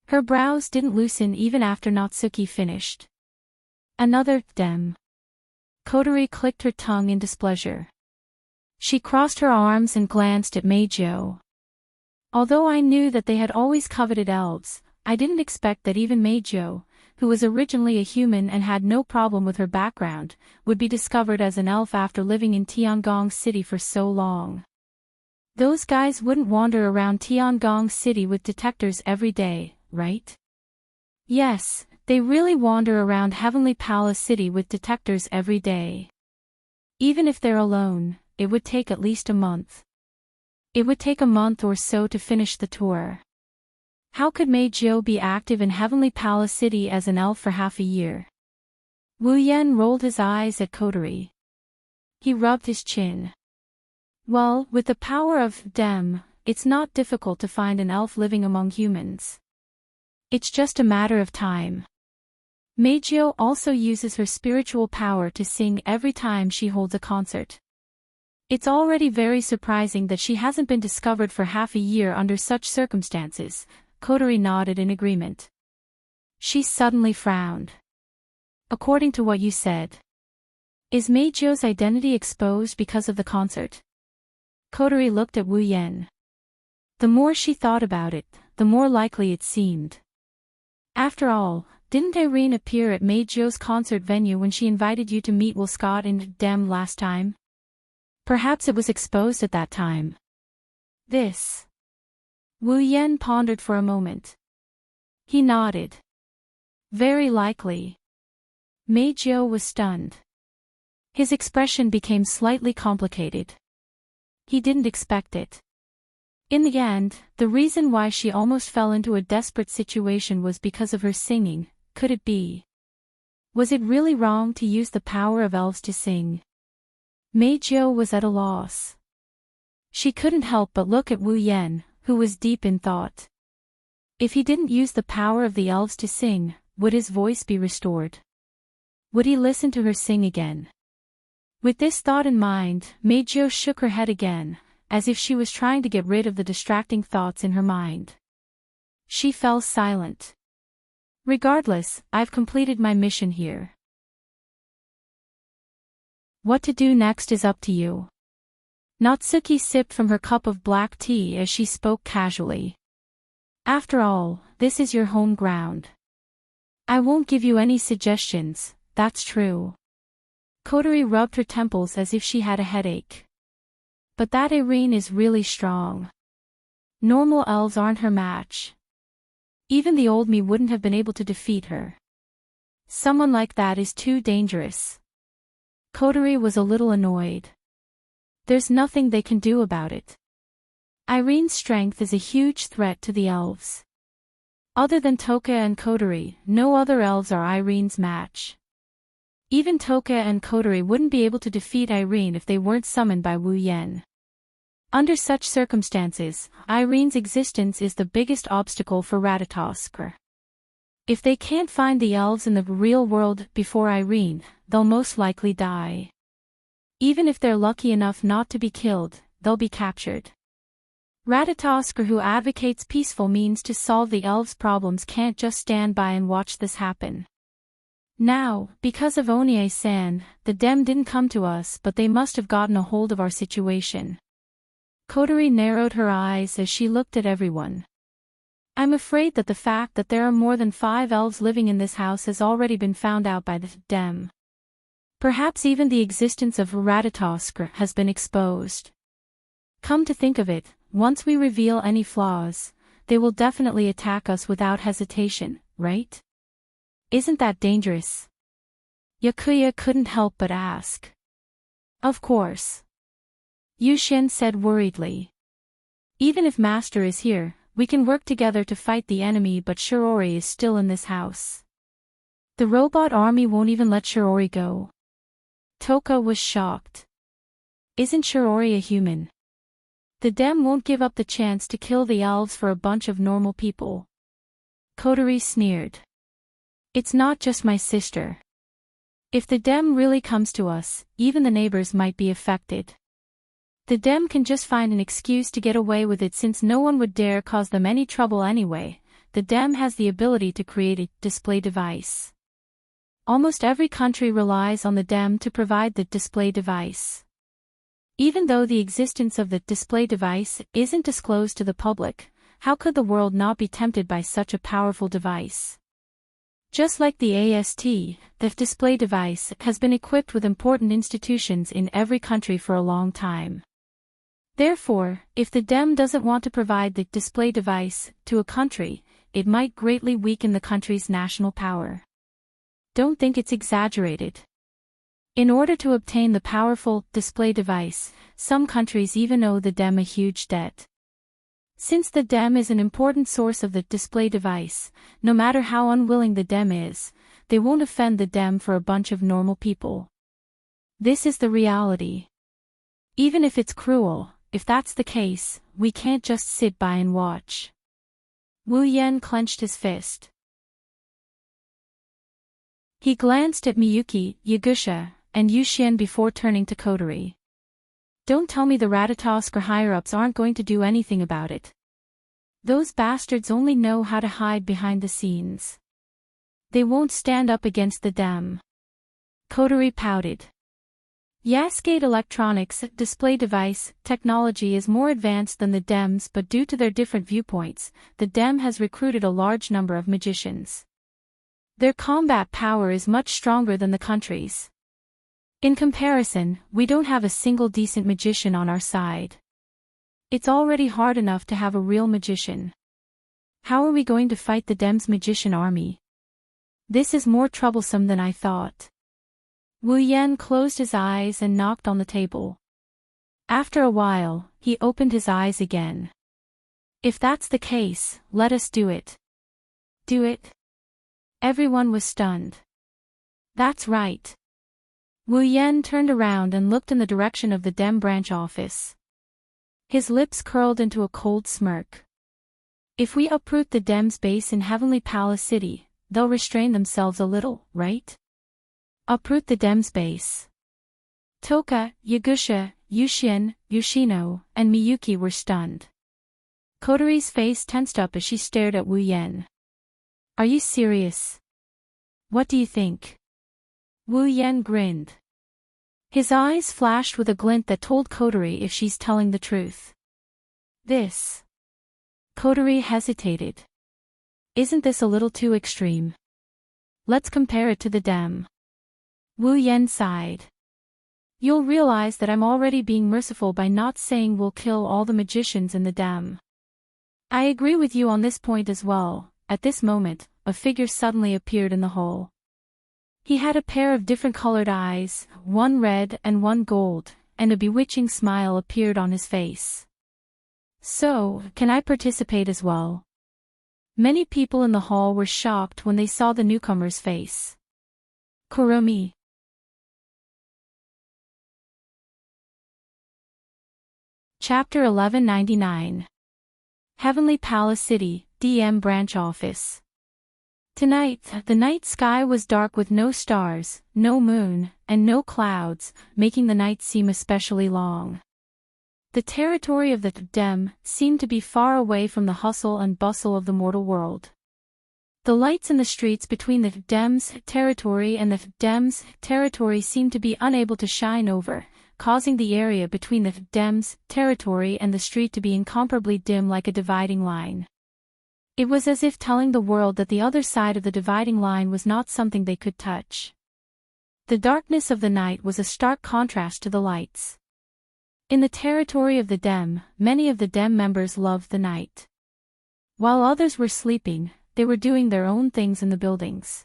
Her brows didn't loosen even after Natsuki finished. Another dem. Kotori clicked her tongue in displeasure. She crossed her arms and glanced at Meijo. Although I knew that they had always coveted elves, I didn't expect that even Meijo, who was originally a human and had no problem with her background, would be discovered as an elf after living in Tiangong City for so long. Those guys wouldn't wander around Tiangong City with detectors every day, right? Yes, they really wander around Heavenly Palace City with detectors every day. Even if they're alone, it would take at least a month. It would take a month or so to finish the tour. How could Meijo be active in Heavenly Palace City as an elf for half a year? Wu Yen rolled his eyes at Kotori. He rubbed his chin. Well, with the power of dem, it's not difficult to find an elf living among humans. It's just a matter of time. Meijo also uses her spiritual power to sing every time she holds a concert. It's already very surprising that she hasn't been discovered for half a year under such circumstances. Kotori nodded in agreement. She suddenly frowned. According to what you said, is Meijo's identity exposed because of the concert? Kotori looked at Wu Yen. The more she thought about it, the more likely it seemed. After all, didn't Irene appear at Meijo's concert venue when she invited you to meet Will Scott and Dem last time? Perhaps it was exposed at that time. This. Wu Yen pondered for a moment. He nodded. Very likely. Meijo was stunned. His expression became slightly complicated. He didn't expect it. In the end, the reason why she almost fell into a desperate situation was because of her singing. Could it be? Was it really wrong to use the power of elves to sing? Meijo was at a loss. She couldn't help but look at Wu Yen, who was deep in thought. If he didn't use the power of the elves to sing, would his voice be restored? Would he listen to her sing again? With this thought in mind, Meijo shook her head again, as if she was trying to get rid of the distracting thoughts in her mind. She fell silent. Regardless, I've completed my mission here. What to do next is up to you. Natsuki sipped from her cup of black tea as she spoke casually. After all, this is your home ground. I won't give you any suggestions, that's true. Kotori rubbed her temples as if she had a headache. But that Irene is really strong. Normal elves aren't her match. Even the old me wouldn't have been able to defeat her. Someone like that is too dangerous. Kotori was a little annoyed. There's nothing they can do about it. Irene's strength is a huge threat to the elves. Other than Toka and Kotori, no other elves are Irene's match. Even Toka and Kotori wouldn't be able to defeat Irene if they weren't summoned by Wu Yen. Under such circumstances, Irene's existence is the biggest obstacle for Ratatoskr. If they can't find the elves in the real world before Irene, they'll most likely die. Even if they're lucky enough not to be killed, they'll be captured. Ratatoskr, who advocates peaceful means to solve the elves' problems, can't just stand by and watch this happen. Now, because of Onie-san, the Dem didn't come to us, but they must have gotten a hold of our situation. Kotori narrowed her eyes as she looked at everyone. I'm afraid that the fact that there are more than 5 elves living in this house has already been found out by the Dem. Perhaps even the existence of Ratatoskr has been exposed. Come to think of it, once we reveal any flaws, they will definitely attack us without hesitation, right? Isn't that dangerous? Yakuya couldn't help but ask. Of course. Yushin said worriedly. Even if Master is here, we can work together to fight the enemy, but Shirori is still in this house. The robot army won't even let Shirori go. Toka was shocked. Isn't Shirori a human? The Dem won't give up the chance to kill the elves for a bunch of normal people. Kotori sneered. It's not just my sister. If the Dem really comes to us, even the neighbors might be affected. The Dem can just find an excuse to get away with it, since no one would dare cause them any trouble anyway. The Dem has the ability to create a display device. Almost every country relies on the DEM to provide the display device. Even though the existence of the display device isn't disclosed to the public, how could the world not be tempted by such a powerful device? Just like the AST, the display device has been equipped with important institutions in every country for a long time. Therefore, if the DEM doesn't want to provide the display device to a country, it might greatly weaken the country's national power. Don't think it's exaggerated. In order to obtain the powerful display device, some countries even owe the DEM a huge debt. Since the DEM is an important source of the display device, no matter how unwilling the DEM is, they won't offend the DEM for a bunch of normal people. This is the reality. Even if it's cruel, if that's the case, we can't just sit by and watch. Wu Yen clenched his fist. He glanced at Miyuki, Yagusha, and Yuxian before turning to Kotori. Don't tell me the Ratatosk or higher-ups aren't going to do anything about it. Those bastards only know how to hide behind the scenes. They won't stand up against the DEM. Kotori pouted. Yascade Electronics' display device technology is more advanced than the DEM's, but due to their different viewpoints, the DEM has recruited a large number of magicians. Their combat power is much stronger than the country's. In comparison, we don't have a single decent magician on our side. It's already hard enough to have a real magician. How are we going to fight the DEM's magician army? This is more troublesome than I thought. Wu Yen closed his eyes and knocked on the table. After a while, he opened his eyes again. If that's the case, let us do it. Do it? Everyone was stunned. That's right. Wu Yen turned around and looked in the direction of the DEM branch office. His lips curled into a cold smirk. If we uproot the DEM's base in Heavenly Palace City, they'll restrain themselves a little, right? Uproot the DEM's base. Toka, Yagusha, Yuxian, Yoshino, and Miyuki were stunned. Kotori's face tensed up as she stared at Wu Yen. Are you serious? What do you think? Wu Yen grinned. His eyes flashed with a glint that told Kotori if she's telling the truth. This. Kotori hesitated. Isn't this a little too extreme? Let's compare it to the DEM. Wu Yen sighed. You'll realize that I'm already being merciful by not saying we'll kill all the magicians in the DEM. I agree with you on this point as well. At this moment, a figure suddenly appeared in the hall. He had a pair of different colored eyes, one red and one gold, and a bewitching smile appeared on his face. So, can I participate as well? Many people in the hall were shocked when they saw the newcomer's face. Kurumi. Chapter 1199. Heavenly Palace City, DM Branch Office. Tonight, the night sky was dark with no stars, no moon, and no clouds, making the night seem especially long. The territory of the DEM seemed to be far away from the hustle and bustle of the mortal world. The lights in the streets between the DEM's territory and the DEM's territory seemed to be unable to shine over, causing the area between the DEM's territory and the street to be incomparably dim like a dividing line. It was as if telling the world that the other side of the dividing line was not something they could touch. The darkness of the night was a stark contrast to the lights. In the territory of the DEM, many of the DEM members loved the night. While others were sleeping, they were doing their own things in the buildings.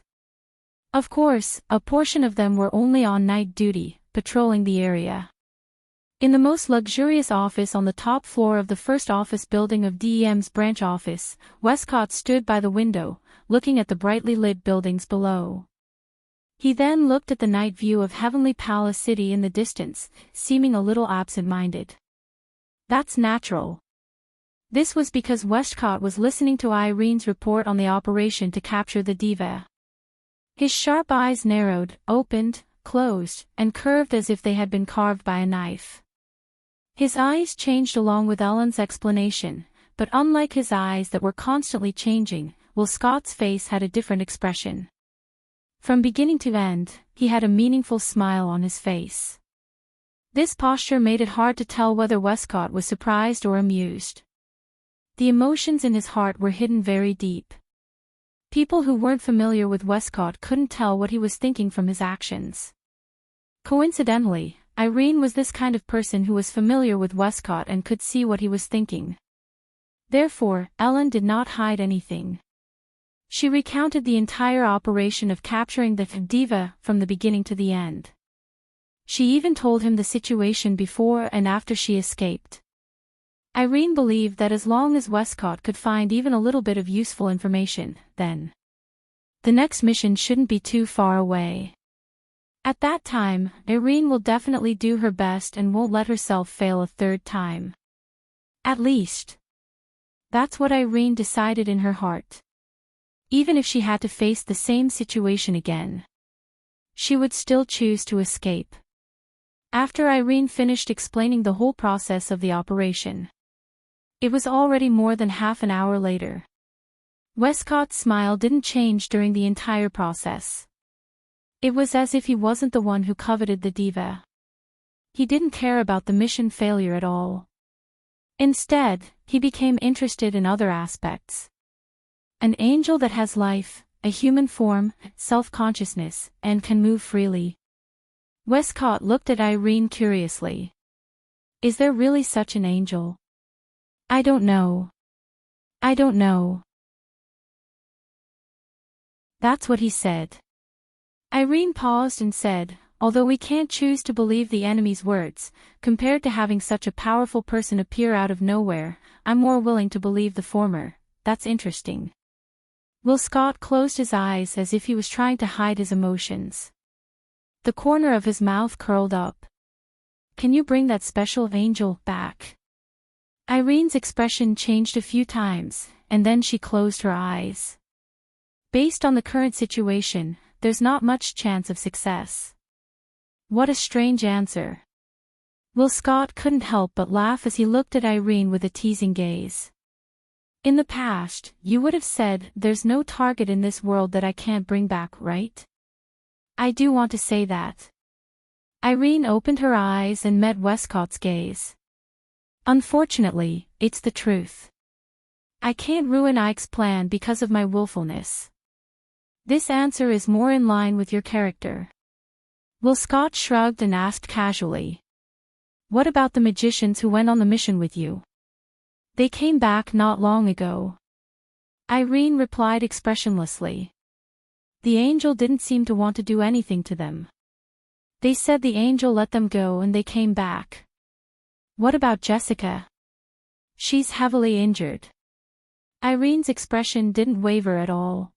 Of course, a portion of them were only on night duty, patrolling the area. In the most luxurious office on the top floor of the first office building of DEM's branch office, Westcott stood by the window, looking at the brightly lit buildings below. He then looked at the night view of Heavenly Palace City in the distance, seeming a little absent-minded. That's natural. This was because Westcott was listening to Irene's report on the operation to capture the diva. His sharp eyes narrowed, opened, closed, and curved as if they had been carved by a knife. His eyes changed along with Ellen's explanation, but unlike his eyes that were constantly changing, Will Scott's face had a different expression. From beginning to end, he had a meaningful smile on his face. This posture made it hard to tell whether Westcott was surprised or amused. The emotions in his heart were hidden very deep. People who weren't familiar with Westcott couldn't tell what he was thinking from his actions. Coincidentally, Irene was this kind of person who was familiar with Westcott and could see what he was thinking. Therefore, Ellen did not hide anything. She recounted the entire operation of capturing the diva from the beginning to the end. She even told him the situation before and after she escaped. Irene believed that as long as Westcott could find even a little bit of useful information, then the next mission shouldn't be too far away. At that time, Irene will definitely do her best and won't let herself fail a third time. At least, that's what Irene decided in her heart. Even if she had to face the same situation again, she would still choose to escape. After Irene finished explaining the whole process of the operation, it was already more than half an hour later. Westcott's smile didn't change during the entire process. It was as if he wasn't the one who coveted the diva. He didn't care about the mission failure at all. Instead, he became interested in other aspects. An angel that has life, a human form, self-consciousness, and can move freely. Westcott looked at Irene curiously. Is there really such an angel? I don't know. I don't know. That's what he said. Irene paused and said, although we can't choose to believe the enemy's words, compared to having such a powerful person appear out of nowhere, I'm more willing to believe the former. That's interesting. Westcott closed his eyes as if he was trying to hide his emotions. The corner of his mouth curled up. Can you bring that special angel back? Irene's expression changed a few times, and then she closed her eyes. Based on the current situation, there's not much chance of success. What a strange answer. Westcott couldn't help but laugh as he looked at Irene with a teasing gaze. In the past, you would have said, there's no target in this world that I can't bring back, right? I do want to say that. Irene opened her eyes and met Westcott's gaze. Unfortunately, it's the truth. I can't ruin Ike's plan because of my willfulness. This answer is more in line with your character. Westcott shrugged and asked casually. What about the magicians who went on the mission with you? They came back not long ago. Irene replied expressionlessly. The angel didn't seem to want to do anything to them. They said the angel let them go and they came back. What about Jessica? She's heavily injured. Irene's expression didn't waver at all.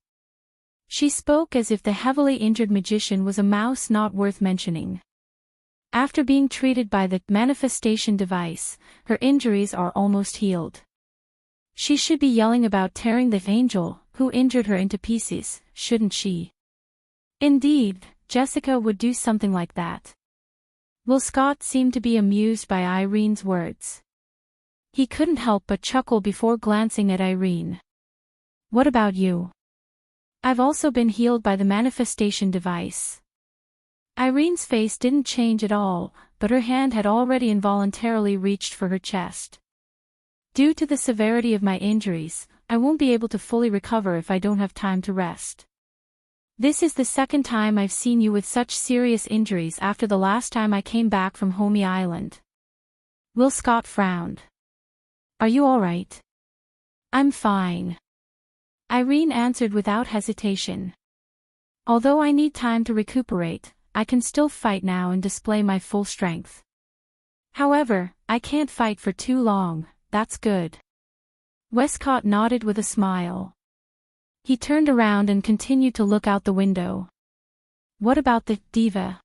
She spoke as if the heavily injured magician was a mouse not worth mentioning. After being treated by the manifestation device, her injuries are almost healed. She should be yelling about tearing the angel, who injured her into pieces, shouldn't she? Indeed, Jessica would do something like that. Westcott seemed to be amused by Irene's words. He couldn't help but chuckle before glancing at Irene. What about you? I've also been healed by the manifestation device. Irene's face didn't change at all, but her hand had already involuntarily reached for her chest. Due to the severity of my injuries, I won't be able to fully recover if I don't have time to rest. This is the second time I've seen you with such serious injuries after the last time I came back from Homey Island. Westcott frowned. Are you all right? I'm fine. Irene answered without hesitation. Although I need time to recuperate, I can still fight now and display my full strength. However, I can't fight for too long, that's good. Westcott nodded with a smile. He turned around and continued to look out the window. What about the diva?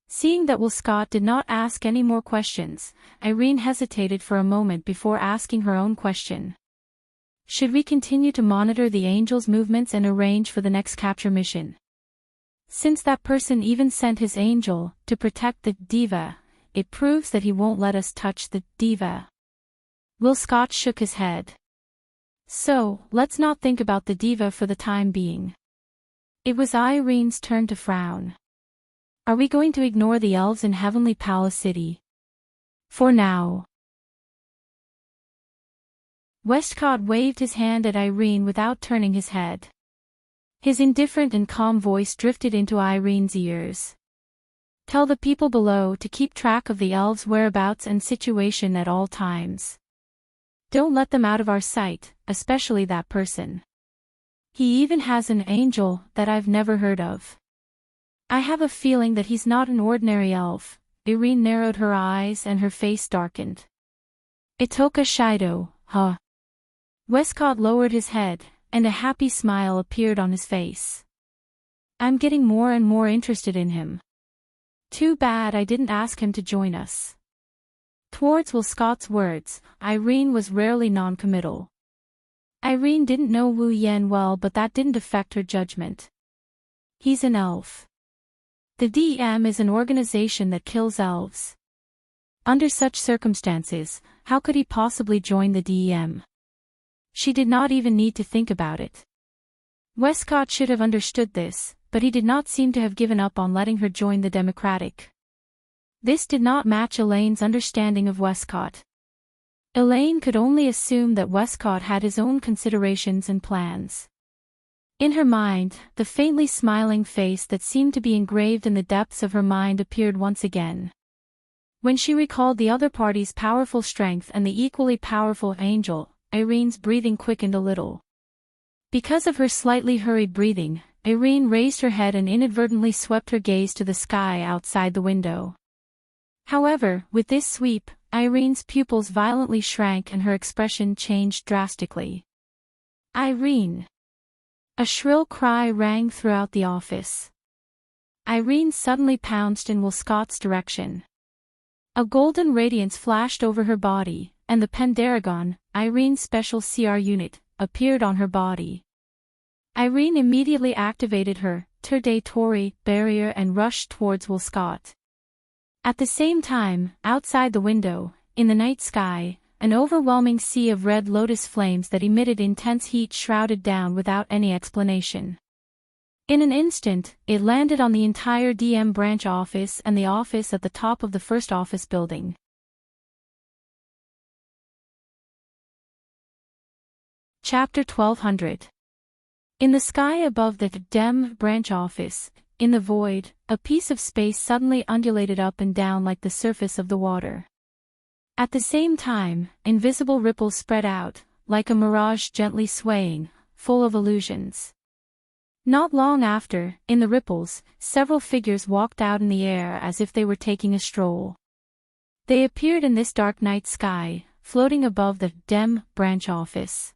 Seeing that Westcott did not ask any more questions, Irene hesitated for a moment before asking her own question. Should we continue to monitor the angel's movements and arrange for the next capture mission? Since that person even sent his angel to protect the diva, it proves that he won't let us touch the diva. Westcott shook his head. So, let's not think about the diva for the time being. It was Irene's turn to frown. Are we going to ignore the elves in Heavenly Palace City? For now. Westcott waved his hand at Irene without turning his head. His indifferent and calm voice drifted into Irene's ears. Tell the people below to keep track of the elves' whereabouts and situation at all times. Don't let them out of our sight, especially that person. He even has an angel that I've never heard of. I have a feeling that he's not an ordinary elf. Irene narrowed her eyes and her face darkened. Itoka Shido, huh? Westcott lowered his head, and a happy smile appeared on his face. I'm getting more and more interested in him. Too bad I didn't ask him to join us. Towards Westcott's words, Irene was rarely non-committal. Irene didn't know Wu Yen well, but that didn't affect her judgment. He's an elf. The DM is an organization that kills elves. Under such circumstances, how could he possibly join the DM? She did not even need to think about it. Westcott should have understood this, but he did not seem to have given up on letting her join the Democratic. This did not match Elaine's understanding of Westcott. Elaine could only assume that Westcott had his own considerations and plans. In her mind, the faintly smiling face that seemed to be engraved in the depths of her mind appeared once again. When she recalled the other party's powerful strength and the equally powerful angel, Irene's breathing quickened a little. Because of her slightly hurried breathing, Irene raised her head and inadvertently swept her gaze to the sky outside the window. However, with this sweep, Irene's pupils violently shrank and her expression changed drastically. Irene! A shrill cry rang throughout the office. Irene suddenly pounced in Westcott's direction. A golden radiance flashed over her body, and the Pendragon, Irene's special CR unit, appeared on her body. Irene immediately activated her Tori barrier and rushed towards Westcott. At the same time, outside the window, in the night sky, an overwhelming sea of red lotus flames that emitted intense heat shrouded down without any explanation. In an instant, it landed on the entire DM branch office and the office at the top of the first office building. Chapter 1200. In the sky above the DM branch office, in the void, a piece of space suddenly undulated up and down like the surface of the water. At the same time, invisible ripples spread out, like a mirage gently swaying, full of illusions. Not long after, in the ripples, several figures walked out in the air as if they were taking a stroll. They appeared in this dark night sky, floating above the DM branch office.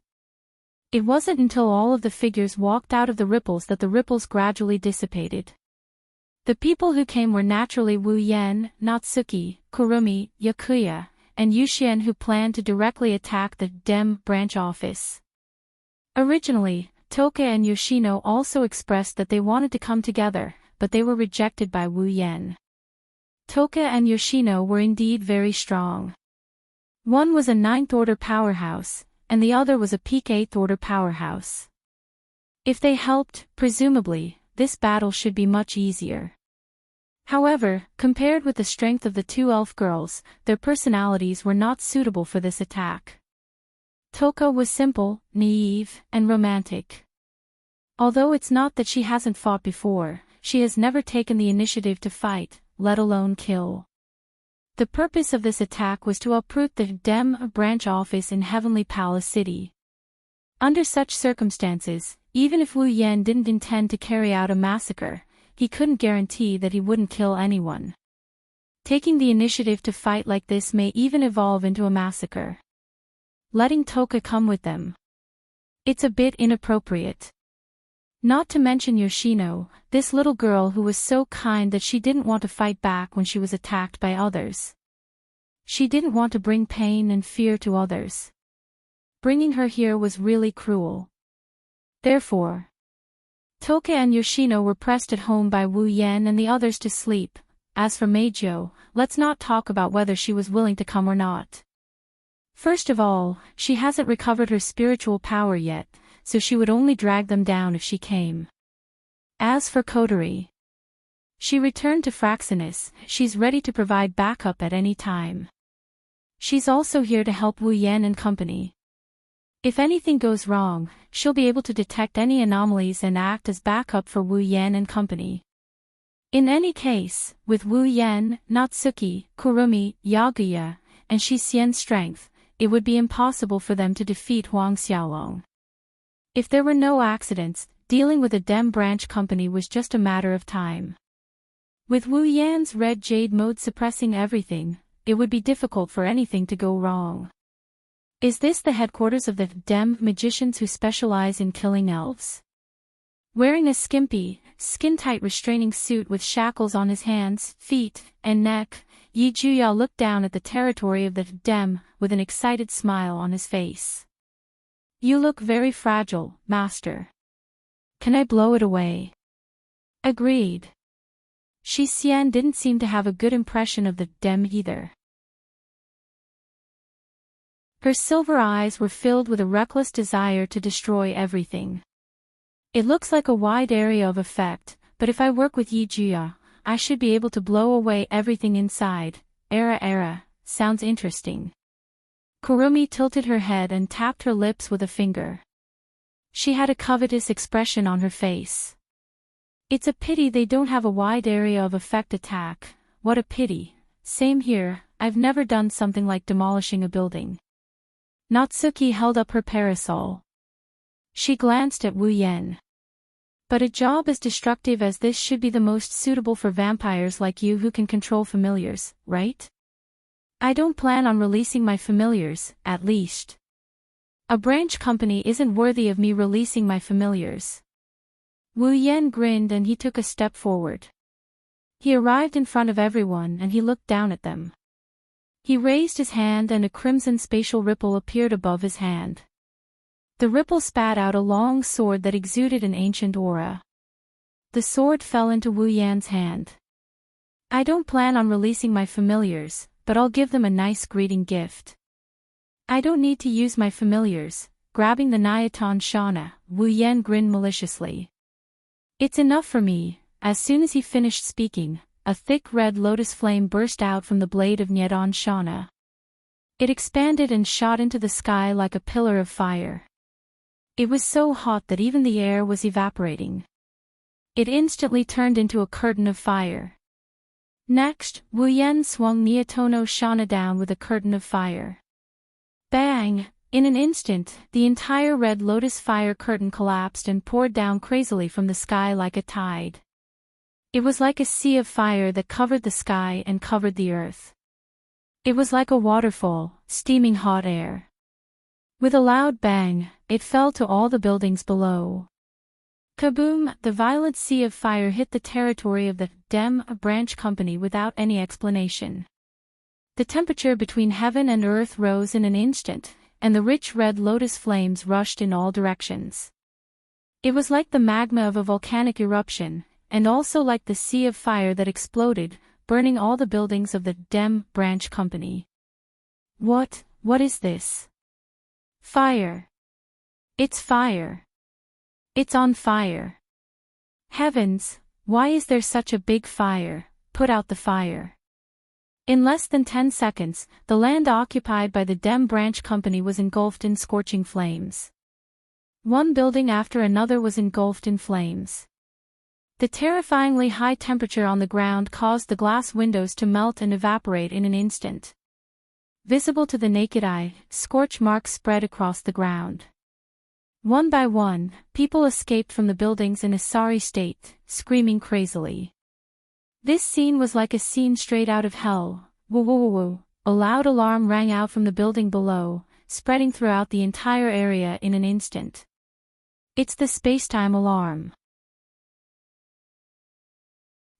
It wasn't until all of the figures walked out of the ripples that the ripples gradually dissipated. The people who came were naturally Wu Yen, Natsuki, Kurumi, Yakuya, and Yuxian, who planned to directly attack the DM branch office. Originally, Toka and Yoshino also expressed that they wanted to come together, but they were rejected by Wu Yen. Toka and Yoshino were indeed very strong. One was a 9th order powerhouse, and the other was a peak 8th order powerhouse. If they helped, presumably, this battle should be much easier. However, compared with the strength of the two elf girls, their personalities were not suitable for this attack. Toka was simple, naive, and romantic. Although it's not that she hasn't fought before, she has never taken the initiative to fight, let alone kill. The purpose of this attack was to uproot the DM branch office in Heavenly Palace City. Under such circumstances, even if Wu Yen didn't intend to carry out a massacre, he couldn't guarantee that he wouldn't kill anyone. Taking the initiative to fight like this may even evolve into a massacre. Letting Toka come with them. It's a bit inappropriate. Not to mention Yoshino, this little girl who was so kind that she didn't want to fight back when she was attacked by others. She didn't want to bring pain and fear to others. Bringing her here was really cruel. Therefore, Toka and Yoshino were pressed at home by Wu Yen and the others to sleep. As for Meijō, let's not talk about whether she was willing to come or not. First of all, she hasn't recovered her spiritual power yet, so she would only drag them down if she came. As for coterie, she returned to Fraxinus. She's ready to provide backup at any time. She's also here to help Wu Yan and company. If anything goes wrong, she'll be able to detect any anomalies and act as backup for Wu Yan and company. In any case, with Wu Yan, Natsuki, Kurumi, Yaguya, and Shi Xian's strength, it would be impossible for them to defeat Huang Xiaolong. If there were no accidents, dealing with a Dem branch company was just a matter of time. With Wu Yan's red jade mode suppressing everything, it would be difficult for anything to go wrong. Is this the headquarters of the Dem magicians who specialize in killing elves? Wearing a skimpy, skin-tight restraining suit with shackles on his hands, feet, and neck, Yi Juya looked down at the territory of the Dem with an excited smile on his face. You look very fragile, master. Can I blow it away? Agreed. Shi Xian didn't seem to have a good impression of the Dem either. Her silver eyes were filled with a reckless desire to destroy everything. It looks like a wide area of effect, but if I work with Yi Juya, I should be able to blow away everything inside. Sounds interesting. Kurumi tilted her head and tapped her lips with a finger. She had a covetous expression on her face. It's a pity they don't have a wide area of effect attack. What a pity. Same here, I've never done something like demolishing a building. Natsuki held up her parasol. She glanced at Wu Yan. But a job as destructive as this should be the most suitable for vampires like you who can control familiars, right? I don't plan on releasing my familiars, at least. A branch company isn't worthy of me releasing my familiars. Wu Yan grinned and he took a step forward. He arrived in front of everyone and he looked down at them. He raised his hand and a crimson spatial ripple appeared above his hand. The ripple spat out a long sword that exuded an ancient aura. The sword fell into Wu Yan's hand. I don't plan on releasing my familiars, but I'll give them a nice greeting gift. I don't need to use my familiars. Grabbing the Nyaton Shana, Wu Yan grinned maliciously. It's enough for me. As soon as he finished speaking, a thick red lotus flame burst out from the blade of Nyaton Shana. It expanded and shot into the sky like a pillar of fire. It was so hot that even the air was evaporating. It instantly turned into a curtain of fire. Next, Wu Yan swung Nyatono Shana down with a curtain of fire. Bang! In an instant, the entire red lotus fire curtain collapsed and poured down crazily from the sky like a tide. It was like a sea of fire that covered the sky and covered the earth. It was like a waterfall, steaming hot air. With a loud bang, it fell to all the buildings below. Kaboom! The violent sea of fire hit the territory of the Dem branch company without any explanation. The temperature between heaven and earth rose in an instant, and the rich red lotus flames rushed in all directions. It was like the magma of a volcanic eruption, and also like the sea of fire that exploded, burning all the buildings of the Dem branch company. What is this? Fire. It's fire. It's on fire. Heavens, why is there such a big fire? Put out the fire. In less than 10 seconds, the land occupied by the Dem branch company was engulfed in scorching flames. One building after another was engulfed in flames. The terrifyingly high temperature on the ground caused the glass windows to melt and evaporate in an instant. Visible to the naked eye, scorch marks spread across the ground. One by one, people escaped from the buildings in a sorry state, screaming crazily. This scene was like a scene straight out of hell. Woo woo woo woo. A loud alarm rang out from the building below, spreading throughout the entire area in an instant. It's the spacetime alarm.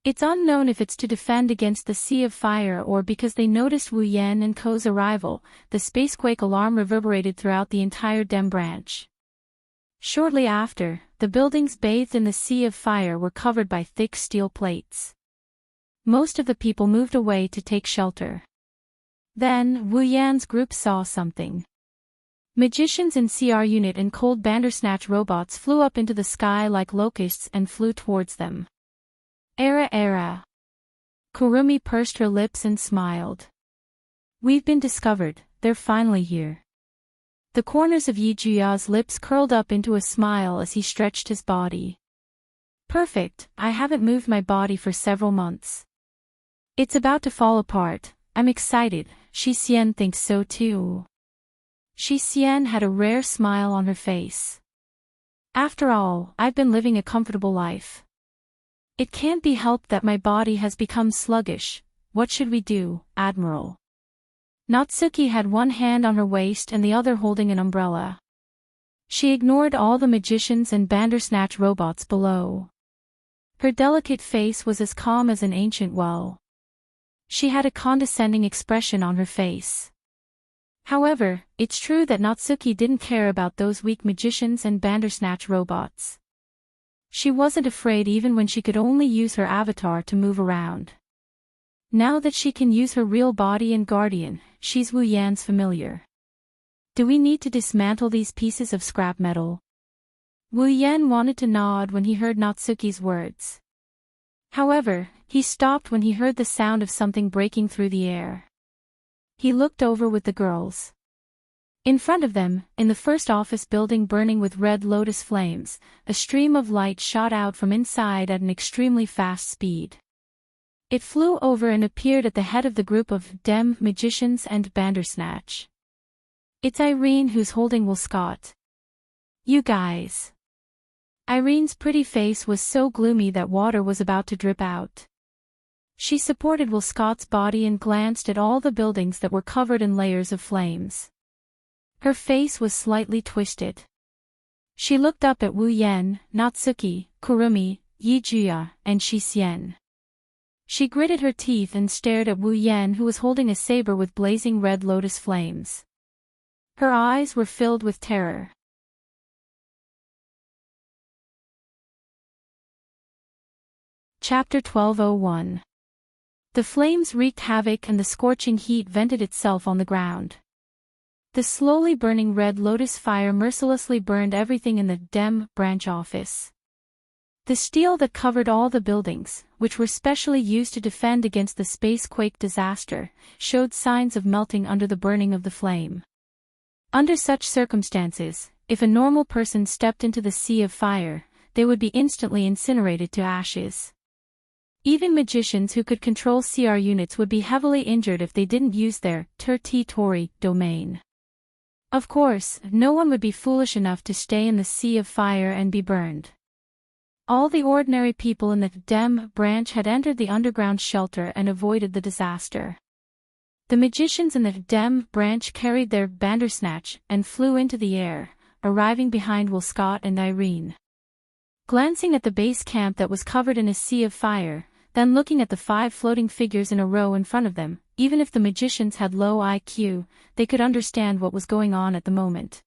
It's unknown if it's to defend against the sea of fire or because they noticed Wu Yan and Ko's arrival. The spacequake alarm reverberated throughout the entire Dem branch. Shortly after, the buildings bathed in the sea of fire were covered by thick steel plates. Most of the people moved away to take shelter. Then, Wu Yan's group saw something. Magicians in CR unit and cold Bandersnatch robots flew up into the sky like locusts and flew towards them. Era. Kurumi pursed her lips and smiled. We've been discovered, they're finally here. The corners of Yijuya's lips curled up into a smile as he stretched his body. Perfect, I haven't moved my body for several months. It's about to fall apart, I'm excited, Shi Xian thinks so too. Shi Xian had a rare smile on her face. After all, I've been living a comfortable life. It can't be helped that my body has become sluggish. What should we do, Admiral? Natsuki had one hand on her waist and the other holding an umbrella. She ignored all the magicians and Bandersnatch robots below. Her delicate face was as calm as an ancient well. She had a condescending expression on her face. However, it's true that Natsuki didn't care about those weak magicians and Bandersnatch robots. She wasn't afraid even when she could only use her avatar to move around. Now that she can use her real body and guardian, she's Wu Yan's familiar. Do we need to dismantle these pieces of scrap metal? Wu Yan wanted to nod when he heard Natsuki's words. However, he stopped when he heard the sound of something breaking through the air. He looked over with the girls. In front of them, in the first office building burning with red lotus flames, a stream of light shot out from inside at an extremely fast speed. It flew over and appeared at the head of the group of Dem magicians and Bandersnatch. It's Irene who's holding Will Scott. You guys. Irene's pretty face was so gloomy that water was about to drip out. She supported Will Scott's body and glanced at all the buildings that were covered in layers of flames. Her face was slightly twisted. She looked up at Wu Yan, Natsuki, Kurumi, Yijuya, and Shi Xian. She gritted her teeth and stared at Wu Yan, who was holding a saber with blazing red lotus flames. Her eyes were filled with terror. Chapter 1201. The flames wreaked havoc and the scorching heat vented itself on the ground. The slowly burning red lotus fire mercilessly burned everything in the Dem branch office. The steel that covered all the buildings, which were specially used to defend against the spacequake disaster, showed signs of melting under the burning of the flame. Under such circumstances, if a normal person stepped into the sea of fire, they would be instantly incinerated to ashes. Even magicians who could control CR units would be heavily injured if they didn't use their Tori domain. Of course, no one would be foolish enough to stay in the sea of fire and be burned. All the ordinary people in the Dem branch had entered the underground shelter and avoided the disaster. The magicians in the Dem branch carried their Bandersnatch and flew into the air, arriving behind Will Scott and Irene. Glancing at the base camp that was covered in a sea of fire, then looking at the 5 floating figures in a row in front of them, even if the magicians had low IQ, they could understand what was going on at the moment.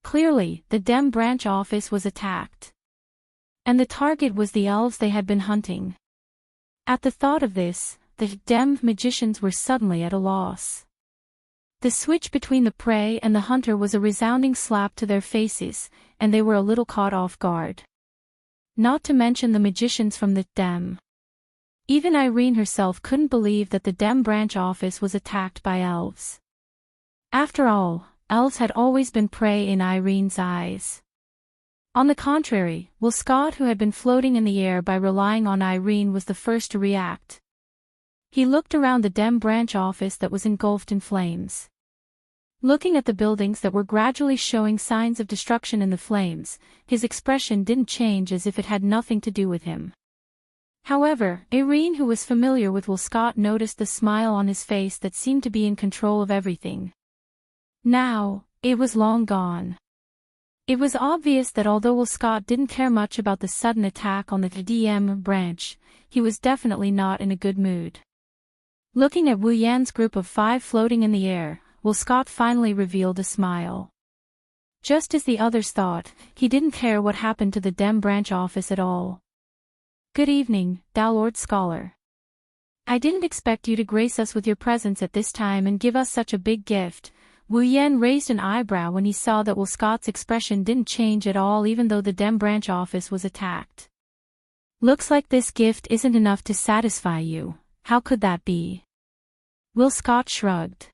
Clearly, the Dem branch office was attacked. And the target was the elves they had been hunting. At the thought of this, the Dem magicians were suddenly at a loss. The switch between the prey and the hunter was a resounding slap to their faces, and they were a little caught off guard. Not to mention the magicians from the Dem. Even Irene herself couldn't believe that the Dem branch office was attacked by elves. After all, elves had always been prey in Irene's eyes. On the contrary, Will Scott, who had been floating in the air by relying on Irene, was the first to react. He looked around the Dem branch office that was engulfed in flames. Looking at the buildings that were gradually showing signs of destruction in the flames, his expression didn't change as if it had nothing to do with him. However, Irene, who was familiar with Will Scott, noticed the smile on his face that seemed to be in control of everything. Now, it was long gone. It was obvious that although Will Scott didn't care much about the sudden attack on the DM branch, he was definitely not in a good mood. Looking at Wu Yan's group of 5 floating in the air, Will Scott finally revealed a smile. Just as the others thought, he didn't care what happened to the Dem branch office at all. Good evening, Lord Scholar. I didn't expect you to grace us with your presence at this time and give us such a big gift. Wu Yan raised an eyebrow when he saw that Will Scott's expression didn't change at all even though the Dem branch office was attacked. Looks like this gift isn't enough to satisfy you. How could that be? Will Scott shrugged.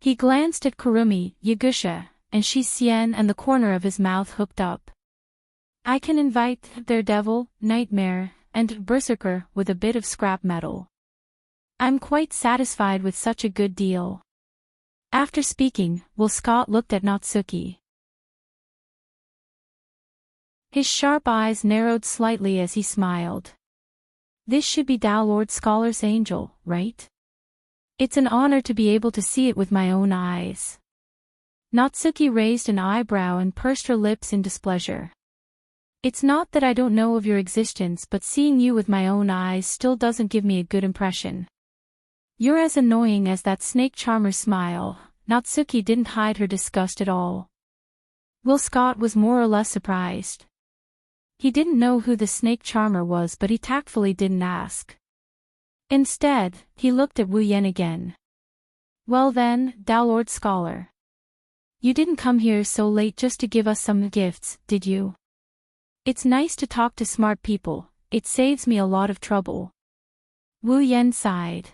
He glanced at Kurumi, Yagusha, and Shizien and the corner of his mouth hooked up. I can invite Daredevil, Nightmare, and Berserker with a bit of scrap metal. I'm quite satisfied with such a good deal. After speaking, Will Scott looked at Natsuki. His sharp eyes narrowed slightly as he smiled. This should be Lord Scholar's angel, right? It's an honor to be able to see it with my own eyes. Natsuki raised an eyebrow and pursed her lips in displeasure. It's not that I don't know of your existence, but seeing you with my own eyes still doesn't give me a good impression. You're as annoying as that snake charmer's smile. Natsuki didn't hide her disgust at all. Will Scott was more or less surprised. He didn't know who the snake charmer was, but he tactfully didn't ask. Instead, he looked at Wu Yan again. Well then, Lord Scholar. You didn't come here so late just to give us some gifts, did you? It's nice to talk to smart people, it saves me a lot of trouble. Wu Yan sighed.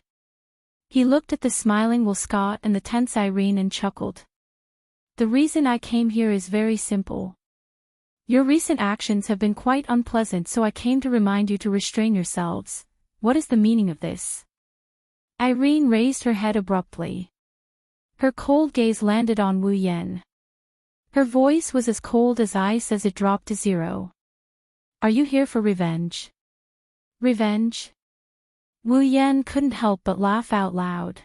He looked at the smiling Will Scott and the tense Irene and chuckled. The reason I came here is very simple. Your recent actions have been quite unpleasant, so I came to remind you to restrain yourselves. What is the meaning of this? Irene raised her head abruptly. Her cold gaze landed on Wu Yan. Her voice was as cold as ice as it dropped to zero. Are you here for revenge? Revenge? Wu Yan couldn't help but laugh out loud.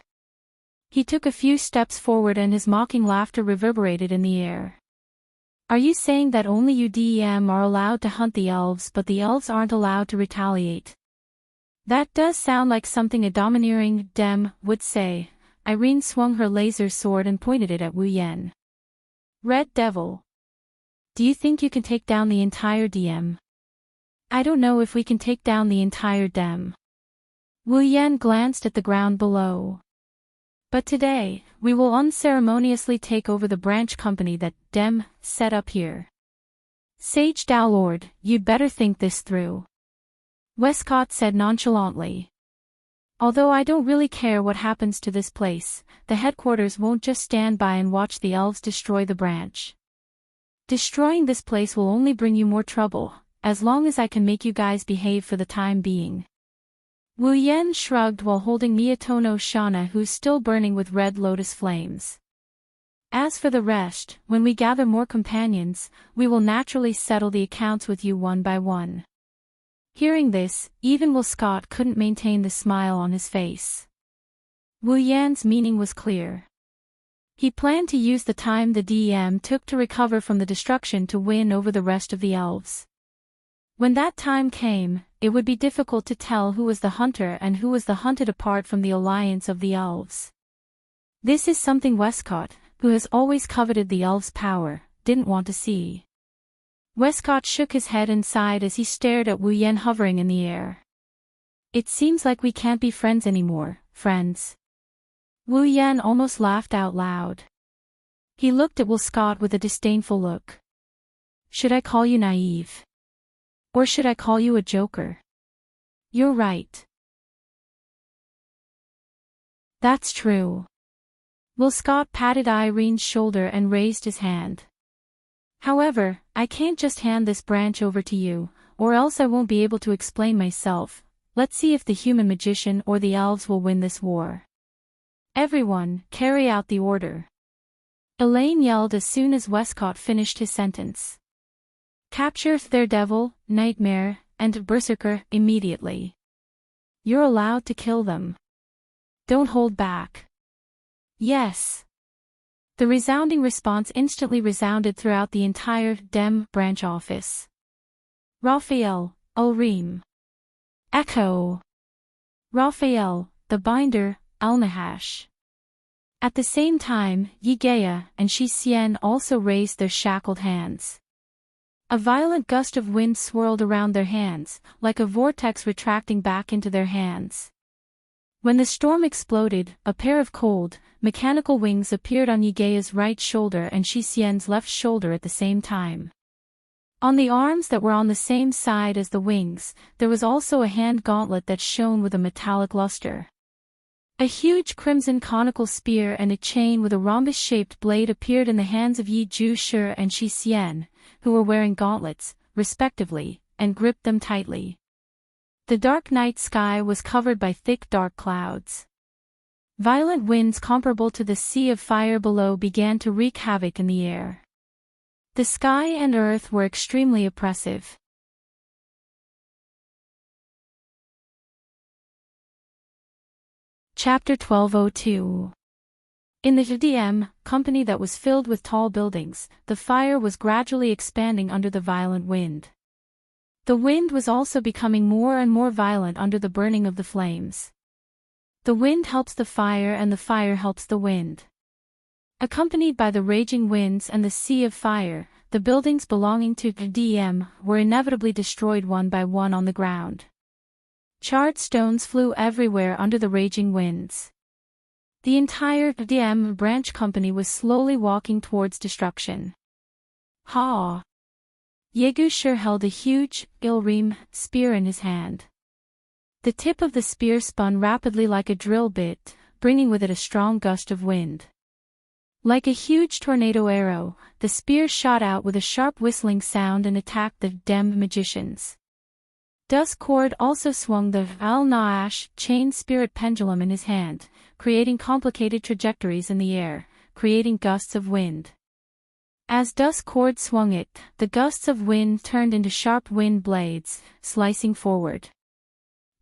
He took a few steps forward and his mocking laughter reverberated in the air. Are you saying that only you DEM are allowed to hunt the elves but the elves aren't allowed to retaliate? That does sound like something a domineering Dem would say. Irene swung her laser sword and pointed it at Wu Yan. Red Devil. Do you think you can take down the entire DM? I don't know if we can take down the entire Dem. Wu Yan glanced at the ground below. But today, we will unceremoniously take over the branch company that Dem set up here. Sage Lord, you'd better think this through. Westcott said nonchalantly. Although I don't really care what happens to this place, the headquarters won't just stand by and watch the elves destroy the branch. Destroying this place will only bring you more trouble, as long as I can make you guys behave for the time being. Wu Yan shrugged while holding Miyatono Shana, who's still burning with red lotus flames. As for the rest, when we gather more companions, we will naturally settle the accounts with you one by one. Hearing this, even Will Scott couldn't maintain the smile on his face. Wu Yan's meaning was clear. He planned to use the time the DEM took to recover from the destruction to win over the rest of the elves. When that time came, it would be difficult to tell who was the hunter and who was the hunted apart from the alliance of the elves. This is something Westcott, who has always coveted the elves' power, didn't want to see. Westcott shook his head and sighed as he stared at Wu Yan hovering in the air. It seems like we can't be friends anymore, friends. Wu Yan almost laughed out loud. He looked at Will Scott with a disdainful look. Should I call you naive? Or should I call you a joker? You're right. That's true. Will Scott patted Irene's shoulder and raised his hand. However, I can't just hand this branch over to you, or else I won't be able to explain myself. Let's see if the human magician or the elves will win this war. Everyone, carry out the order. Elaine yelled as soon as Westcott finished his sentence. Capture Daredevil, Nightmare, and Berserker immediately. You're allowed to kill them. Don't hold back. Yes. The resounding response instantly resounded throughout the entire Dem branch office. Raphael, Ulrim. Echo. Raphael, the Binder, Alnahash. At the same time, Yigea and Shizien also raised their shackled hands. A violent gust of wind swirled around their hands, like a vortex retracting back into their hands. When the storm exploded, a pair of cold, mechanical wings appeared on Yigea's right shoulder and Shixian's left shoulder at the same time. On the arms that were on the same side as the wings, there was also a hand gauntlet that shone with a metallic luster. A huge crimson conical spear and a chain with a rhombus-shaped blade appeared in the hands of Yi Zhu and Shixian, who were wearing gauntlets, respectively, and gripped them tightly. The dark night sky was covered by thick dark clouds. Violent winds comparable to the sea of fire below began to wreak havoc in the air. The sky and earth were extremely oppressive. Chapter 1202. In the JDM company that was filled with tall buildings, the fire was gradually expanding under the violent wind. The wind was also becoming more and more violent under the burning of the flames. The wind helps the fire and the fire helps the wind. Accompanied by the raging winds and the sea of fire, the buildings belonging to JDM were inevitably destroyed one by one on the ground. Charred stones flew everywhere under the raging winds. The entire JDM branch company was slowly walking towards destruction. Ha! Yegu held a huge, Ilrim, spear in his hand. The tip of the spear spun rapidly like a drill bit, bringing with it a strong gust of wind. Like a huge tornado arrow, the spear shot out with a sharp whistling sound and attacked the Dem magicians. Duskcord also swung the Al-Naash chain spirit pendulum in his hand, creating complicated trajectories in the air, creating gusts of wind. As Duskcord swung it, the gusts of wind turned into sharp wind blades, slicing forward.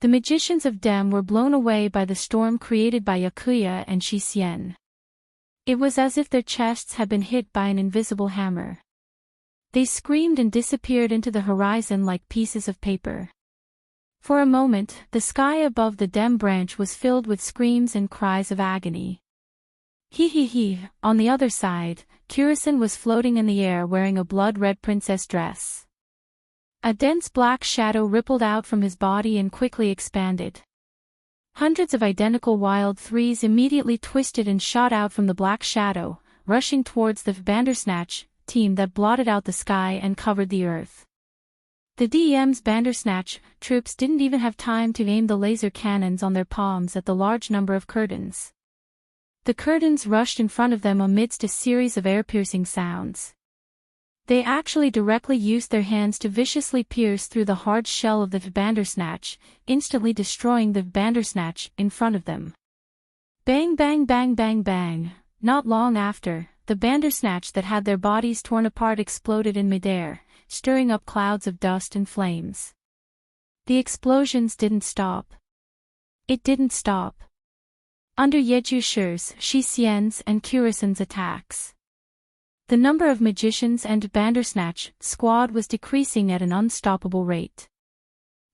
The magicians of Dem were blown away by the storm created by Yakuya and Shixian. It was as if their chests had been hit by an invisible hammer. They screamed and disappeared into the horizon like pieces of paper. For a moment, the sky above the Dem branch was filled with screams and cries of agony. He. On the other side, Kurisan was floating in the air wearing a blood-red princess dress. A dense black shadow rippled out from his body and quickly expanded. Hundreds of identical wild threes immediately twisted and shot out from the black shadow, rushing towards the Bandersnatch team that blotted out the sky and covered the earth. The DEM's Bandersnatch troops didn't even have time to aim the laser cannons on their palms at the large number of curtains. The curtains rushed in front of them amidst a series of air-piercing sounds. They actually directly used their hands to viciously pierce through the hard shell of the Bandersnatch, instantly destroying the Bandersnatch in front of them. Bang bang bang bang bang. Not long after, the Bandersnatch that had their bodies torn apart exploded in midair, stirring up clouds of dust and flames. The explosions didn't stop. It didn't stop. Under Yejushi's, Shixian's and Kurisan's attacks, the number of magicians and Bandersnatch squad was decreasing at an unstoppable rate.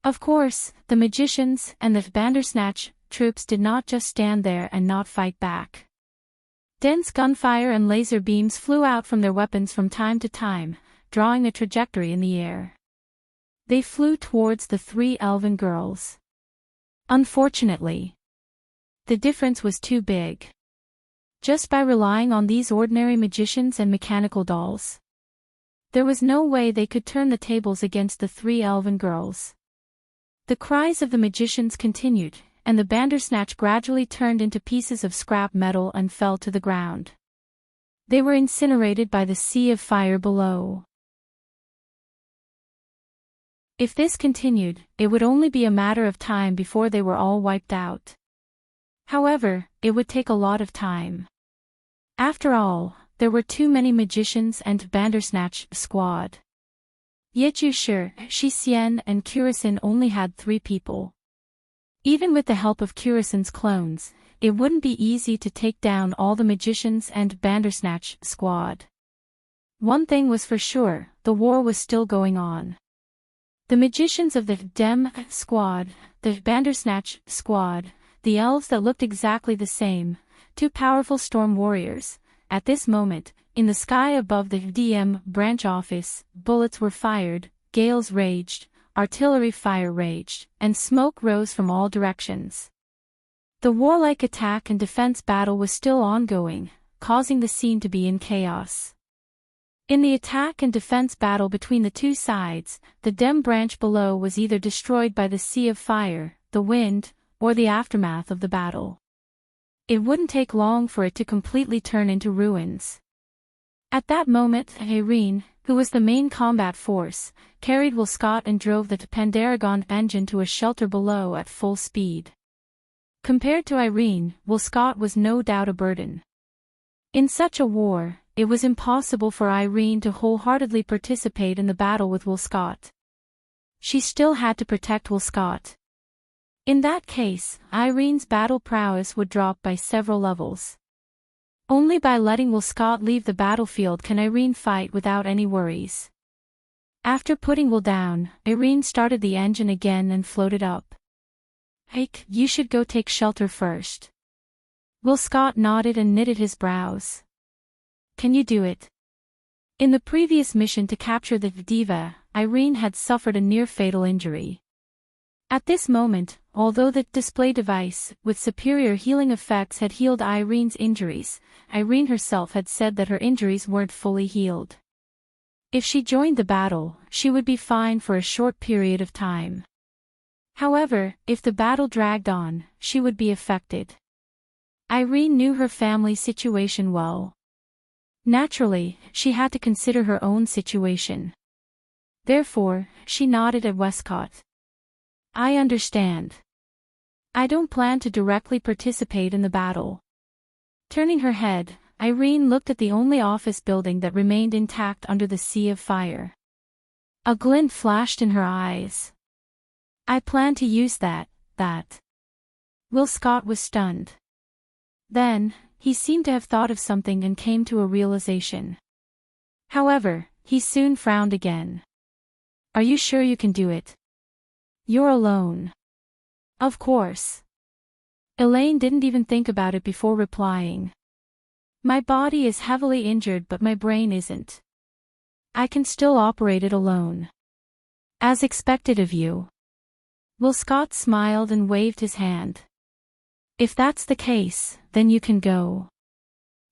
Of course, the magicians and the Bandersnatch troops did not just stand there and not fight back. Dense gunfire and laser beams flew out from their weapons from time to time, drawing a trajectory in the air. They flew towards the three elven girls. Unfortunately, the difference was too big. Just by relying on these ordinary magicians and mechanical dolls, there was no way they could turn the tables against the three elven girls. The cries of the magicians continued, and the Bandersnatch gradually turned into pieces of scrap metal and fell to the ground. They were incinerated by the sea of fire below. If this continued, it would only be a matter of time before they were all wiped out. However, it would take a lot of time. After all, there were too many magicians and Bandersnatch squad. Yejushi, Shixian and Kurisan only had 3 people. Even with the help of Kurisan's clones, it wouldn't be easy to take down all the magicians and Bandersnatch squad. One thing was for sure, the war was still going on. The magicians of the Dem squad, the Bandersnatch squad, the elves that looked exactly the same, 2 powerful storm warriors. At this moment, in the sky above the DM branch office, bullets were fired, gales raged, artillery fire raged, and smoke rose from all directions. The warlike attack and defense battle was still ongoing, causing the scene to be in chaos. In the attack and defense battle between the two sides, the Dem branch below was either destroyed by the sea of fire, the wind, or the aftermath of the battle. It wouldn't take long for it to completely turn into ruins. At that moment, Irene, who was the main combat force, carried Will Scott and drove the Pandaragon engine to a shelter below at full speed. Compared to Irene, Will Scott was no doubt a burden. In such a war, it was impossible for Irene to wholeheartedly participate in the battle with Will Scott. She still had to protect Will Scott. In that case, Irene's battle prowess would drop by several levels. Only by letting Will Scott leave the battlefield can Irene fight without any worries. After putting Will down, Irene started the engine again and floated up. "Ike, you should go take shelter first." Will Scott nodded and knitted his brows. "Can you do it?" In the previous mission to capture the Diva, Irene had suffered a near-fatal injury. At this moment, although the display device, with superior healing effects, had healed Irene's injuries, Irene herself had said that her injuries weren't fully healed. If she joined the battle, she would be fine for a short period of time. However, if the battle dragged on, she would be affected. Irene knew her family's situation well. Naturally, she had to consider her own situation. Therefore, she nodded at Westcott. "I understand. I don't plan to directly participate in the battle." Turning her head, Irene looked at the only office building that remained intact under the sea of fire. A glint flashed in her eyes. "I plan to use that. Will Scott was stunned. Then, he seemed to have thought of something and came to a realization. However, he soon frowned again. "Are you sure you can do it? You're alone." "Of course." Elaine didn't even think about it before replying. "My body is heavily injured but my brain isn't. I can still operate it alone." "As expected of you." Will Scott smiled and waved his hand. "If that's the case, then you can go.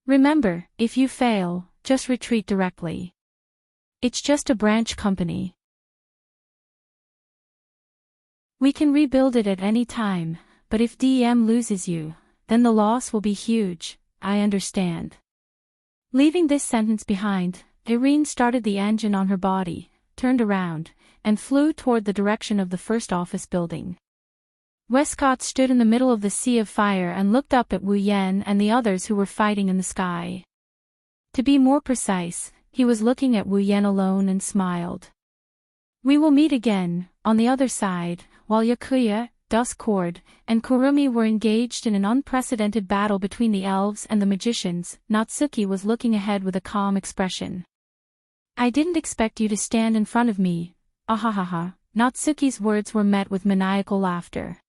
Remember, if you fail, just retreat directly. It's just a branch company. We can rebuild it at any time, but if DM loses you, then the loss will be huge, I understand." Leaving this sentence behind, Irene started the engine on her body, turned around, and flew toward the direction of the first office building. Westcott stood in the middle of the sea of fire and looked up at Wu Yan and the others who were fighting in the sky. To be more precise, he was looking at Wu Yan alone and smiled. "We will meet again, on the other side." While Yakuya, Duskcord, and Kurumi were engaged in an unprecedented battle between the elves and the magicians, Natsuki was looking ahead with a calm expression. "I didn't expect you to stand in front of me, ahahaha." Natsuki's words were met with maniacal laughter.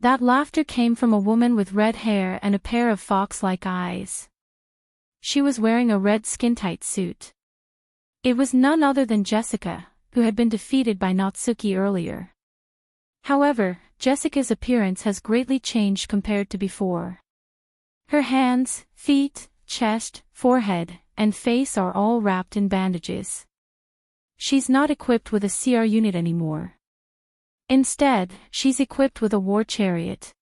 That laughter came from a woman with red hair and a pair of fox-like eyes. She was wearing a red skin-tight suit. It was none other than Jessica, who had been defeated by Natsuki earlier. However, Jessica's appearance has greatly changed compared to before. Her hands, feet, chest, forehead, and face are all wrapped in bandages. She's not equipped with a CR unit anymore. Instead, she's equipped with a war chariot.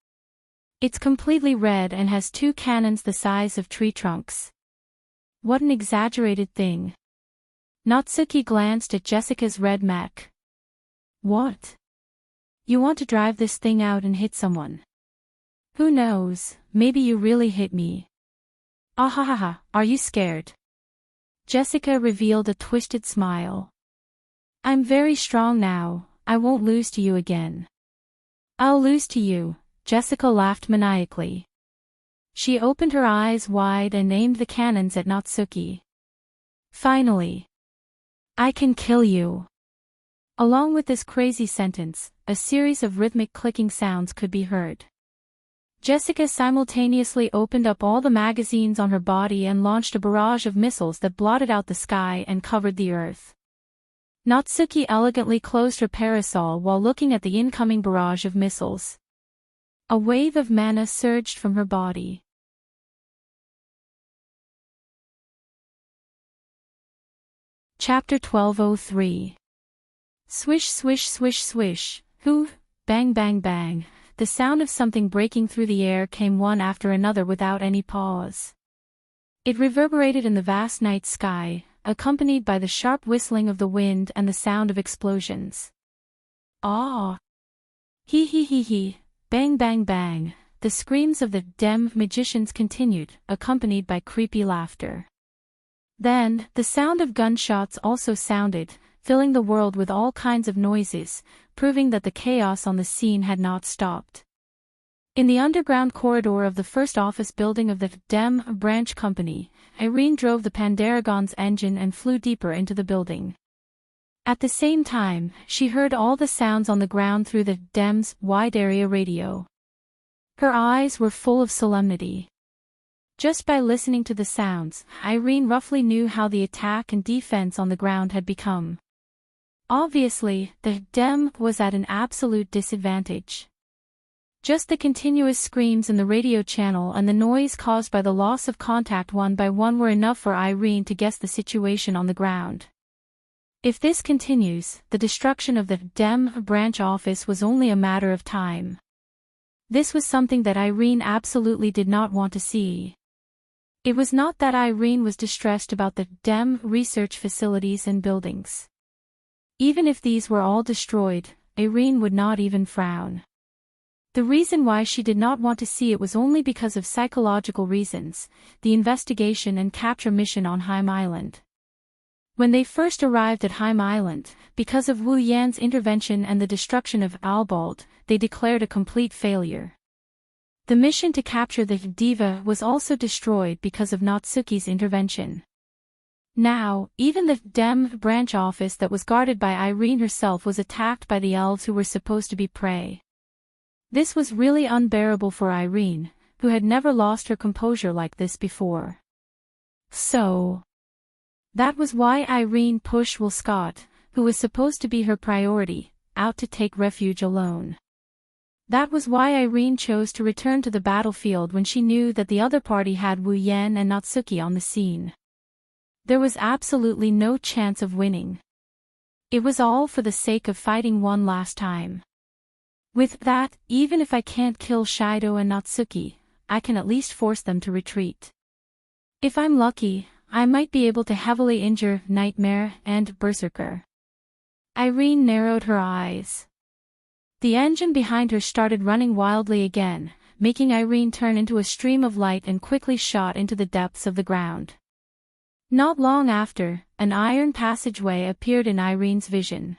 It's completely red and has 2 cannons the size of tree trunks. What an exaggerated thing. Natsuki glanced at Jessica's red mech. "What? You want to drive this thing out and hit someone? Who knows, maybe you really hit me. Ahahaha, are you scared?" Jessica revealed a twisted smile. "I'm very strong now, I won't lose to you again." "I'll lose to you," Jessica laughed maniacally. She opened her eyes wide and aimed the cannons at Natsuki. "Finally. I can kill you." Along with this crazy sentence, a series of rhythmic clicking sounds could be heard. Jessica simultaneously opened up all the magazines on her body and launched a barrage of missiles that blotted out the sky and covered the earth. Natsuki elegantly closed her parasol while looking at the incoming barrage of missiles. A wave of mana surged from her body. Chapter 1203. Swish swish swish swish, hoo, bang bang bang. The sound of something breaking through the air came one after another without any pause. It reverberated in the vast night sky, accompanied by the sharp whistling of the wind and the sound of explosions. Ah! Hee hee hee hee, bang bang bang. The screams of the dem magicians continued, accompanied by creepy laughter. Then, the sound of gunshots also sounded, filling the world with all kinds of noises, proving that the chaos on the scene had not stopped. In the underground corridor of the first office building of the Dem branch company, Irene drove the Pandaragon's engine and flew deeper into the building. At the same time, she heard all the sounds on the ground through the Dem's wide-area radio. Her eyes were full of solemnity. Just by listening to the sounds, Irene roughly knew how the attack and defense on the ground had become. Obviously, the Dem was at an absolute disadvantage. Just the continuous screams in the radio channel and the noise caused by the loss of contact one by one were enough for Irene to guess the situation on the ground. If this continues, the destruction of the Dem branch office was only a matter of time. This was something that Irene absolutely did not want to see. It was not that Irene was distressed about the Dem research facilities and buildings. Even if these were all destroyed, Irene would not even frown. The reason why she did not want to see it was only because of psychological reasons, the investigation and capture mission on Heim Island. When they first arrived at Heim Island, because of Wu Yan's intervention and the destruction of Albald, they declared a complete failure. The mission to capture the Diva was also destroyed because of Natsuki's intervention. Now, even the Dem branch office that was guarded by Irene herself was attacked by the elves who were supposed to be prey. This was really unbearable for Irene, who had never lost her composure like this before. So, that was why Irene pushed Will Scott, who was supposed to be her priority, out to take refuge alone. That was why Irene chose to return to the battlefield when she knew that the other party had Wu Yan and Natsuki on the scene. There was absolutely no chance of winning. It was all for the sake of fighting one last time. With that, even if I can't kill Shido and Natsuki, I can at least force them to retreat. If I'm lucky, I might be able to heavily injure Nightmare and Berserker. Irene narrowed her eyes. The engine behind her started running wildly again, making Irene turn into a stream of light and quickly shot into the depths of the ground. Not long after, an iron passageway appeared in Irene's vision.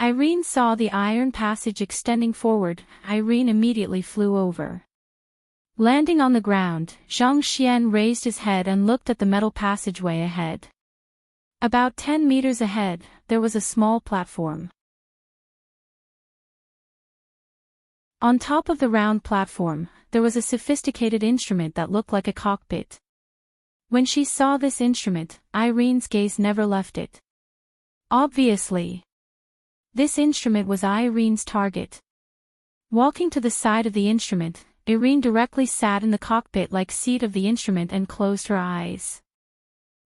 Irene saw the iron passage extending forward. Irene immediately flew over. Landing on the ground, Zhang Xian raised his head and looked at the metal passageway ahead. About 10 meters ahead, there was a small platform. On top of the round platform, there was a sophisticated instrument that looked like a cockpit. When she saw this instrument, Irene's gaze never left it. Obviously, this instrument was Irene's target. Walking to the side of the instrument, Irene directly sat in the cockpit-like seat of the instrument and closed her eyes.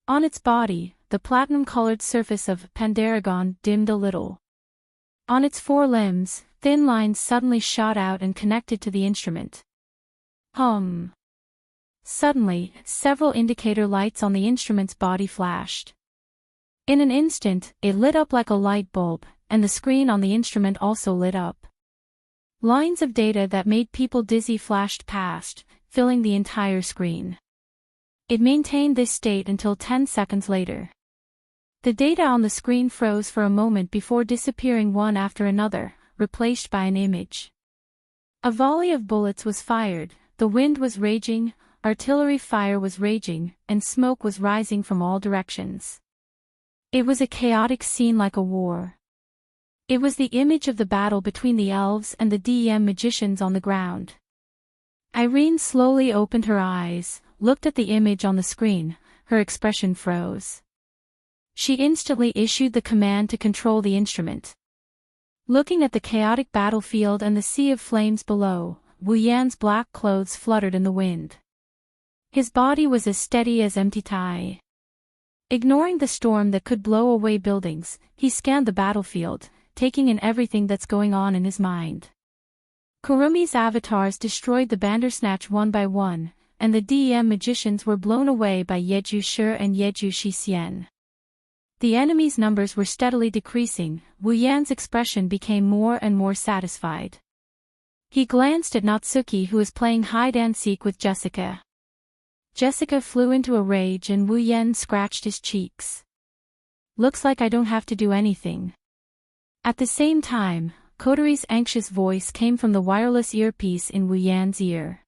On its body, the platinum-colored surface of Pandaragon dimmed a little. On its four limbs, thin lines suddenly shot out and connected to the instrument. Suddenly, several indicator lights on the instrument's body flashed. In an instant, it lit up like a light bulb, and the screen on the instrument also lit up. Lines of data that made people dizzy flashed past, filling the entire screen. It maintained this state until 10 seconds later. The data on the screen froze for a moment before disappearing one after another, replaced by an image. A volley of bullets was fired, the wind was raging, artillery fire was raging, and smoke was rising from all directions. It was a chaotic scene like a war. It was the image of the battle between the elves and the Dem magicians on the ground. Irene slowly opened her eyes, looked at the image on the screen, her expression froze. She instantly issued the command to control the instrument. Looking at the chaotic battlefield and the sea of flames below, Wu Yan's black clothes fluttered in the wind. His body was as steady as empty tide. Ignoring the storm that could blow away buildings, he scanned the battlefield, taking in everything that's going on in his mind. Kurumi's avatars destroyed the Bandersnatch one by one, and the DEM magicians were blown away by Yeju Shi and Yeju Shixian. The enemy's numbers were steadily decreasing. Wu Yan's expression became more and more satisfied. He glanced at Natsuki, who was playing hide-and-seek with Jessica. Jessica flew into a rage and Wu Yan scratched his cheeks. Looks like I don't have to do anything. At the same time, Kotori's anxious voice came from the wireless earpiece in Wu Yan's ear.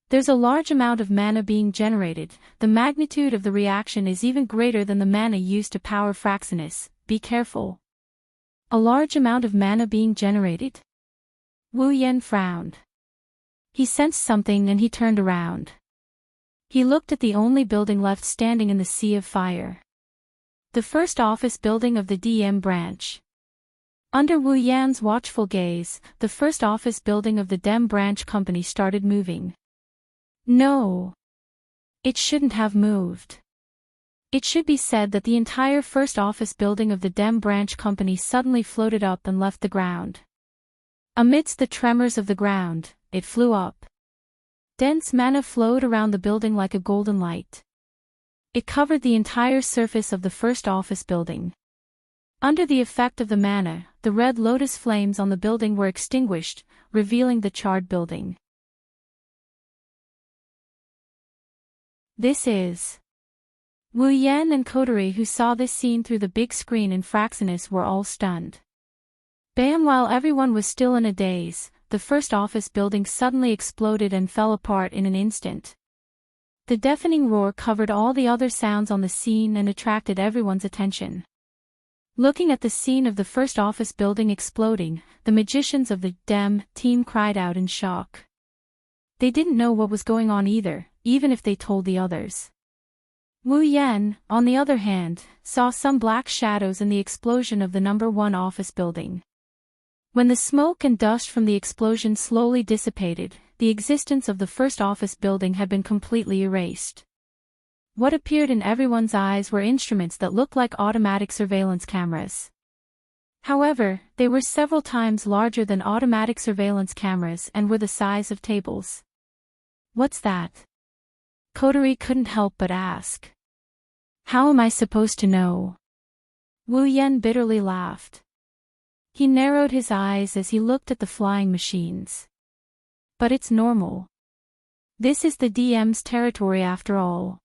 There's a large amount of mana being generated. The magnitude of the reaction is even greater than the mana used to power Fraxinus. Be careful. A large amount of mana being generated? Wu Yan frowned. He sensed something and he turned around. He looked at the only building left standing in the sea of fire. The first office building of the DM branch. Under Wu Yan's watchful gaze, the first office building of the DEM branch company started moving. No. It shouldn't have moved. It should be said that the entire first office building of the DEM branch company suddenly floated up and left the ground. Amidst the tremors of the ground, it flew up. Dense mana flowed around the building like a golden light. It covered the entire surface of the first office building. Under the effect of the mana, the red lotus flames on the building were extinguished, revealing the charred building. This is... Wu Yan and Kotori, who saw this scene through the big screen in Fraxinus, were all stunned. Bam! While everyone was still in a daze, the first office building suddenly exploded and fell apart in an instant. The deafening roar covered all the other sounds on the scene and attracted everyone's attention. Looking at the scene of the first office building exploding, the magicians of the DEM team cried out in shock. They didn't know what was going on either, even if they told the others. Wu Yan, on the other hand, saw some black shadows in the explosion of the number 1 office building. When the smoke and dust from the explosion slowly dissipated, the existence of the first office building had been completely erased. What appeared in everyone's eyes were instruments that looked like automatic surveillance cameras. However, they were several times larger than automatic surveillance cameras and were the size of tables. What's that? Kotori couldn't help but ask. How am I supposed to know? Wu Yan bitterly laughed. He narrowed his eyes as he looked at the flying machines. But it's normal. This is the DM's territory after all.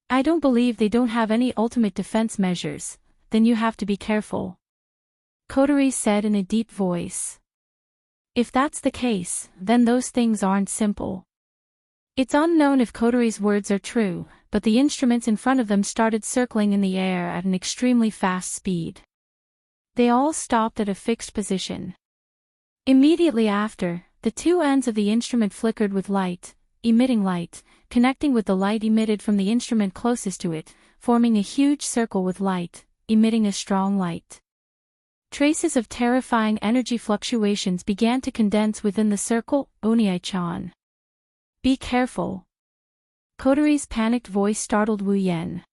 I don't believe they don't have any ultimate defense measures, then you have to be careful. Kotori said in a deep voice. If that's the case, then those things aren't simple. It's unknown if Kotori's words are true, but the instruments in front of them started circling in the air at an extremely fast speed. They all stopped at a fixed position. Immediately after, the two ends of the instrument flickered with light, emitting light, connecting with the light emitted from the instrument closest to it, forming a huge circle with light, emitting a strong light. Traces of terrifying energy fluctuations began to condense within the circle. Oniai-chan. Be careful. Kotori's panicked voice startled Wu Yan.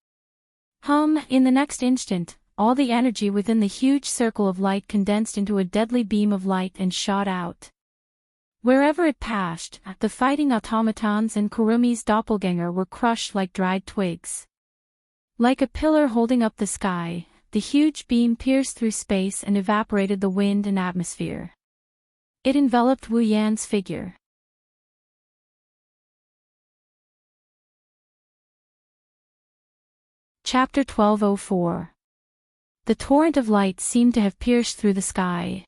In the next instant, all the energy within the huge circle of light condensed into a deadly beam of light and shot out. Wherever it passed, the fighting automatons and Kurumi's doppelganger were crushed like dried twigs. Like a pillar holding up the sky, the huge beam pierced through space and evaporated the wind and atmosphere. It enveloped Wu Yan's figure. Chapter 1204. The torrent of light seemed to have pierced through the sky.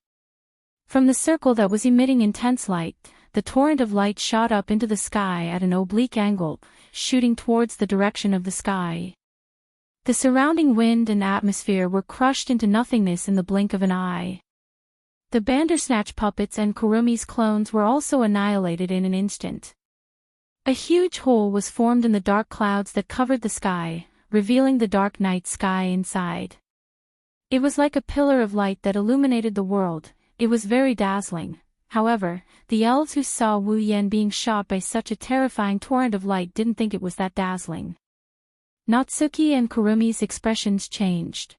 From the circle that was emitting intense light, the torrent of light shot up into the sky at an oblique angle, shooting towards the direction of the sky. The surrounding wind and atmosphere were crushed into nothingness in the blink of an eye. The Bandersnatch puppets and Kurumi's clones were also annihilated in an instant. A huge hole was formed in the dark clouds that covered the sky, revealing the dark night sky inside. It was like a pillar of light that illuminated the world. It was very dazzling, However, the elves who saw Wu Yan being shot by such a terrifying torrent of light didn't think it was that dazzling. Natsuki and Kurumi's expressions changed.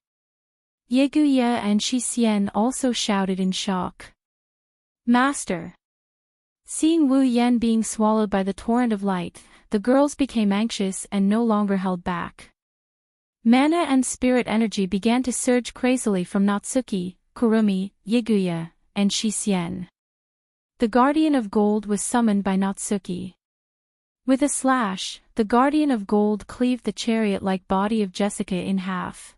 Yeguya and Shixian also shouted in shock. Master! Seeing Wu Yan being swallowed by the torrent of light, the girls became anxious and no longer held back. Mana and spirit energy began to surge crazily from Natsuki, Kurumi, Yeguya, and Shixian. The Guardian of Gold was summoned by Natsuki. With a slash, the Guardian of Gold cleaved the chariot-like body of Jessica in half.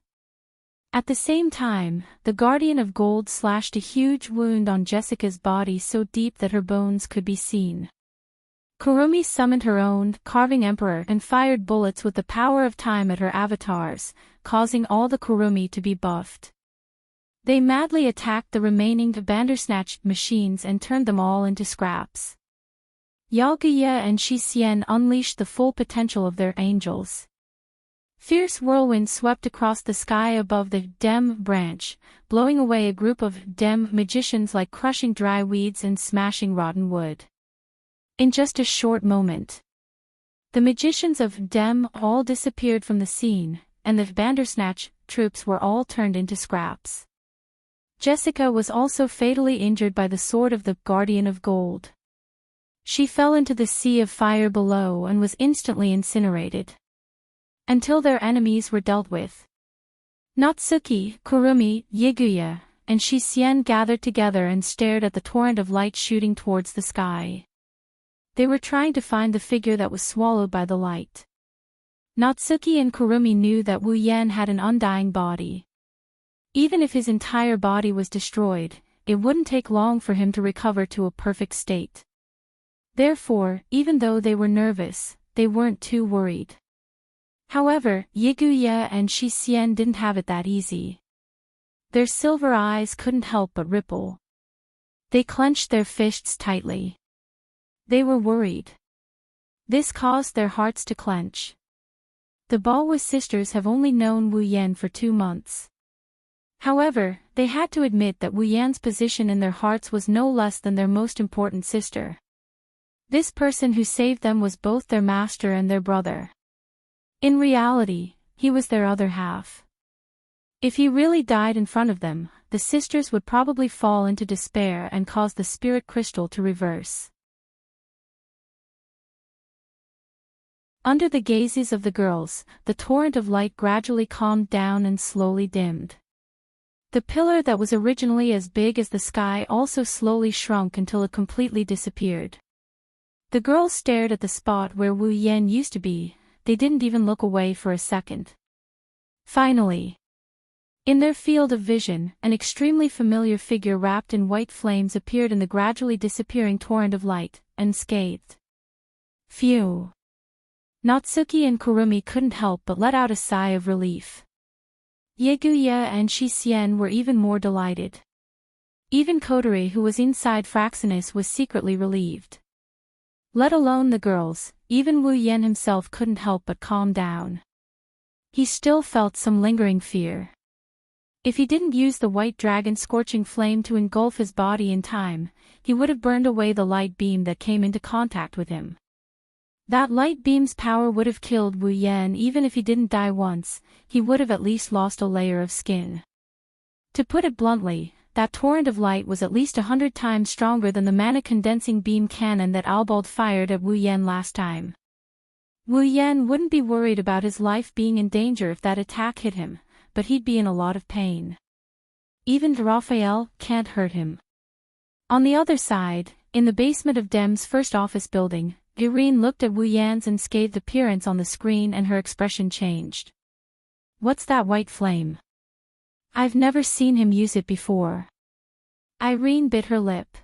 At the same time, the Guardian of Gold slashed a huge wound on Jessica's body so deep that her bones could be seen. Kurumi summoned her own Carving Emperor and fired bullets with the power of time at her avatars, causing all the Kurumi to be buffed. They madly attacked the remaining Bandersnatch machines and turned them all into scraps. Yeguya and Shixian unleashed the full potential of their angels. Fierce whirlwinds swept across the sky above the Dem branch, blowing away a group of Dem magicians like crushing dry weeds and smashing rotten wood. In just a short moment, the magicians of Dem all disappeared from the scene, and the Bandersnatch troops were all turned into scraps. Jessica was also fatally injured by the sword of the Guardian of Gold. She fell into the sea of fire below and was instantly incinerated. Until their enemies were dealt with. Natsuki, Kurumi, Yeguya, and Shixian gathered together and stared at the torrent of light shooting towards the sky. They were trying to find the figure that was swallowed by the light. Natsuki and Kurumi knew that Wu Yan had an undying body. Even if his entire body was destroyed, it wouldn't take long for him to recover to a perfect state. Therefore, even though they were nervous, they weren't too worried. However, Yeguya and Shixian didn't have it that easy. Their silver eyes couldn't help but ripple. They clenched their fists tightly. They were worried. This caused their hearts to clench. The Balwa sisters have only known Wu Yan for 2 months. However, they had to admit that Wu Yan's position in their hearts was no less than their most important sister. This person who saved them was both their master and their brother. In reality, he was their other half. If he really died in front of them, the sisters would probably fall into despair and cause the spirit crystal to reverse. Under the gazes of the girls, the torrent of light gradually calmed down and slowly dimmed. The pillar that was originally as big as the sky also slowly shrunk until it completely disappeared. The girls stared at the spot where Wu Yan used to be. They didn't even look away for a second. Finally, in their field of vision, an extremely familiar figure wrapped in white flames appeared in the gradually disappearing torrent of light, unscathed. Phew! Natsuki and Kurumi couldn't help but let out a sigh of relief. Yeguya and Shixian were even more delighted. Even Kotori, who was inside Fraxinus, was secretly relieved. Let alone the girls, even Wu Yan himself couldn't help but calm down. He still felt some lingering fear. If he didn't use the white dragon's scorching flame to engulf his body in time, he would have burned away the light beam that came into contact with him. That light beam's power would have killed Wu Yan. Even if he didn't die once, he would have at least lost a layer of skin. To put it bluntly, that torrent of light was at least 100 times stronger than the mana-condensing beam cannon that Albald fired at Wu Yan last time. Wu Yan wouldn't be worried about his life being in danger if that attack hit him, but he'd be in a lot of pain. Even Raphael can't hurt him. On the other side, in the basement of Dem's first office building, Irene looked at Wu Yan's unscathed appearance on the screen and her expression changed. What's that white flame? I've never seen him use it before. Irene bit her lip.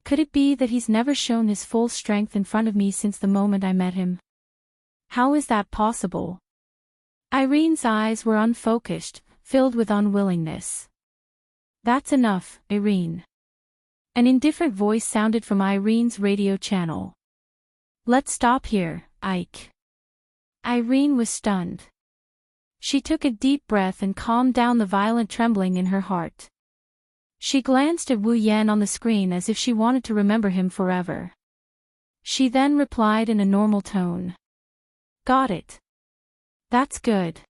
Could it be that he's never shown his full strength in front of me since the moment I met him? How is that possible? Irene's eyes were unfocused, filled with unwillingness. That's enough, Irene. An indifferent voice sounded from Irene's radio channel. Let's stop here, Ike. Irene was stunned. She took a deep breath and calmed down the violent trembling in her heart. She glanced at Wu Yan on the screen as if she wanted to remember him forever. She then replied in a normal tone. Got it. That's good.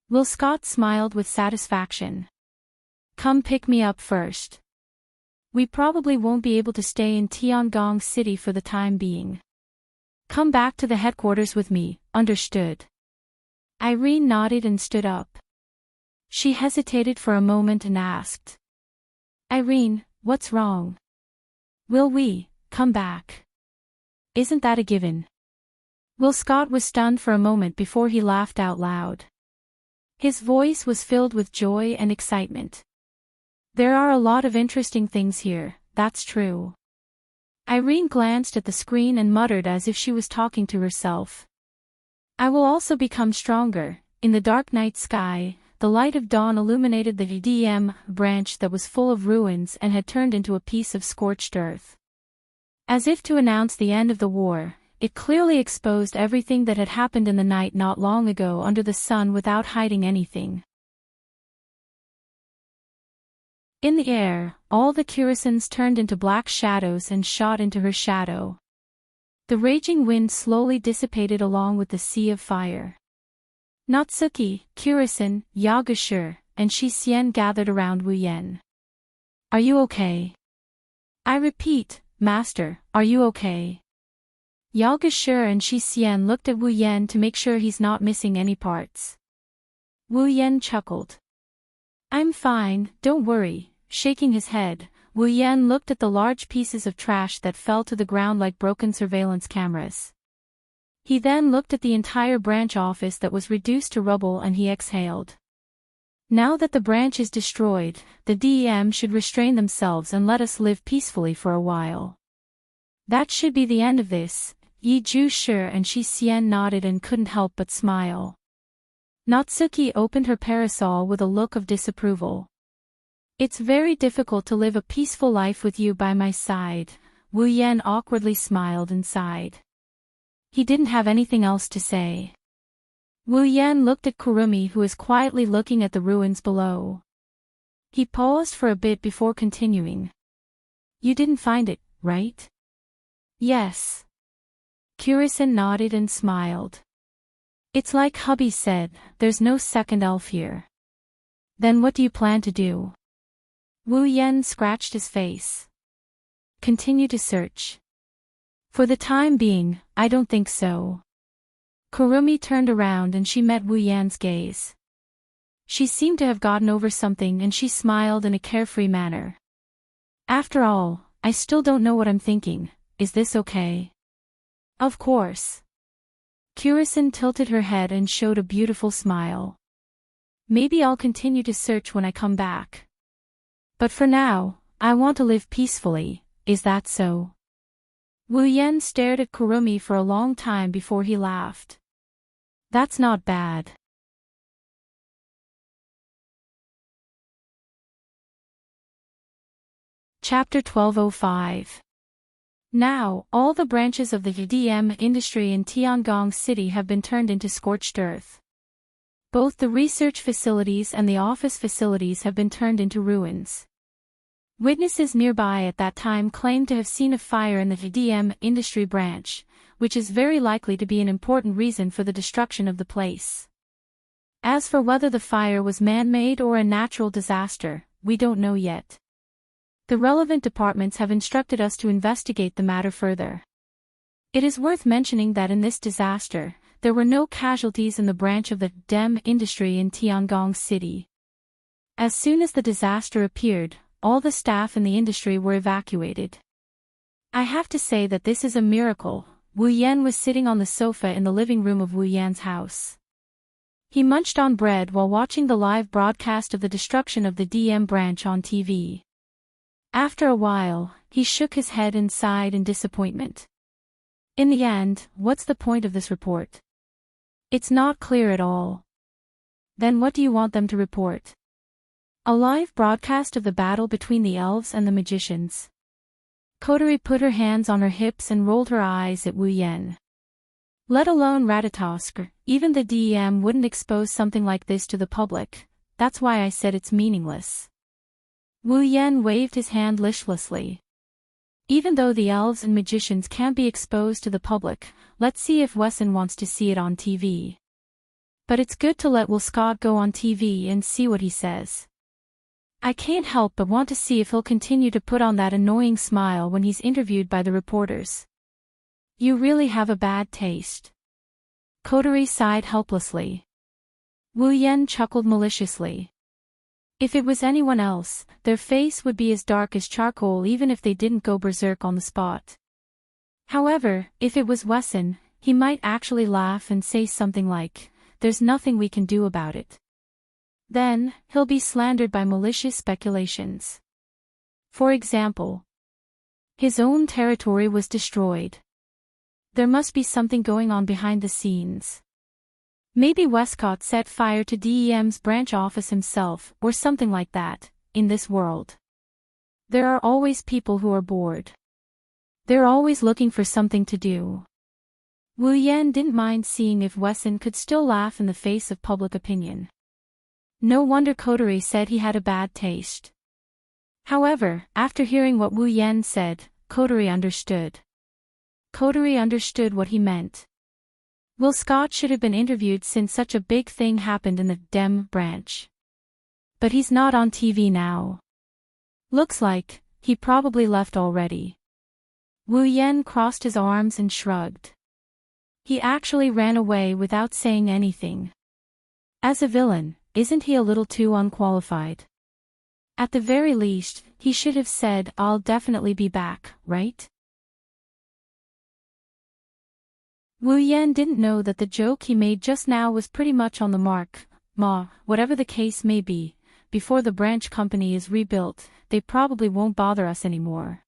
Will Scott smiled with satisfaction. Come pick me up first. We probably won't be able to stay in Tiangong City for the time being. Come back to the headquarters with me, understood? Irene nodded and stood up. She hesitated for a moment and asked. Irene, what's wrong? Will we come back? Isn't that a given? Will Scott was stunned for a moment before he laughed out loud. His voice was filled with joy and excitement. There are a lot of interesting things here, that's true. Irene glanced at the screen and muttered as if she was talking to herself. I will also become stronger. In the dark night sky, the light of dawn illuminated the DM branch that was full of ruins and had turned into a piece of scorched earth. As if to announce the end of the war, it clearly exposed everything that had happened in the night not long ago under the sun without hiding anything. In the air, all the Kurasans turned into black shadows and shot into her shadow. The raging wind slowly dissipated along with the sea of fire. Natsuki, Kurasan, Yagashur, and Shisian gathered around Wu Yan. Are you okay? I repeat, Master, are you okay? Yagashur and Shisian looked at Wu Yan to make sure he's not missing any parts. Wu Yan chuckled. I'm fine, don't worry. Shaking his head, Wu Yan looked at the large pieces of trash that fell to the ground like broken surveillance cameras. He then looked at the entire branch office that was reduced to rubble and he exhaled. Now that the branch is destroyed, the DEM should restrain themselves and let us live peacefully for a while. That should be the end of this. Yi Ju-shi and Shi Xian nodded and couldn't help but smile. Natsuki opened her parasol with a look of disapproval. It's very difficult to live a peaceful life with you by my side. Wu Yan awkwardly smiled and sighed. He didn't have anything else to say. Wu Yan looked at Kurumi, who was quietly looking at the ruins below. He paused for a bit before continuing. You didn't find it, right? Yes. Kurasan nodded and smiled. It's like hubby said, there's no second elf here. Then what do you plan to do? Wu Yan scratched his face. Continue to search. For the time being, I don't think so. Kurumi turned around and she met Wu Yan's gaze. She seemed to have gotten over something and she smiled in a carefree manner. After all, I still don't know what I'm thinking. Is this okay? Of course. Kurasan tilted her head and showed a beautiful smile. Maybe I'll continue to search when I come back. But for now, I want to live peacefully, is that so? Wu Yan stared at Kurumi for a long time before he laughed. That's not bad. Chapter 1205. Now, all the branches of the EDM industry in Tiangong City have been turned into scorched earth. Both the research facilities and the office facilities have been turned into ruins. Witnesses nearby at that time claimed to have seen a fire in the EDM industry branch, which is very likely to be an important reason for the destruction of the place. As for whether the fire was man-made or a natural disaster, we don't know yet. The relevant departments have instructed us to investigate the matter further. It is worth mentioning that in this disaster, there were no casualties in the branch of the DEM industry in Tiangong City. As soon as the disaster appeared, all the staff in the industry were evacuated. I have to say that this is a miracle. Wu Yan was sitting on the sofa in the living room of Wu Yan's house. He munched on bread while watching the live broadcast of the destruction of the DM branch on TV. After a while, he shook his head and sighed in disappointment. In the end, what's the point of this report? It's not clear at all. Then what do you want them to report? A live broadcast of the battle between the elves and the magicians. Kotori put her hands on her hips and rolled her eyes at Wu Yan. Let alone Ratatosk, even the DEM wouldn't expose something like this to the public. That's why I said it's meaningless. Wu Yan waved his hand listlessly. Even though the elves and magicians can't be exposed to the public, let's see if Wesson wants to see it on TV. But it's good to let Will Scott go on TV and see what he says. I can't help but want to see if he'll continue to put on that annoying smile when he's interviewed by the reporters. You really have a bad taste. Coterie sighed helplessly. Wu Yan chuckled maliciously. If it was anyone else, their face would be as dark as charcoal even if they didn't go berserk on the spot. However, if it was Wesson, he might actually laugh and say something like, "There's nothing we can do about it." Then, he'll be slandered by malicious speculations. For example, his own territory was destroyed. There must be something going on behind the scenes. Maybe Westcott set fire to DEM's branch office himself, or something like that. In this world, there are always people who are bored. They're always looking for something to do. Wu Yan didn't mind seeing if Wesson could still laugh in the face of public opinion. No wonder Coterie said he had a bad taste. However, after hearing what Wu Yan said, Coterie understood. Coterie understood what he meant. Will Scott should have been interviewed since such a big thing happened in the Dem branch. But he's not on TV now. Looks like, he probably left already. Wu Yan crossed his arms and shrugged. He actually ran away without saying anything. As a villain, isn't he a little too unqualified? At the very least, he should have said, "I'll definitely be back," right? Wu Yan didn't know that the joke he made just now was pretty much on the mark. Whatever the case may be, before the branch company is rebuilt, they probably won't bother us anymore.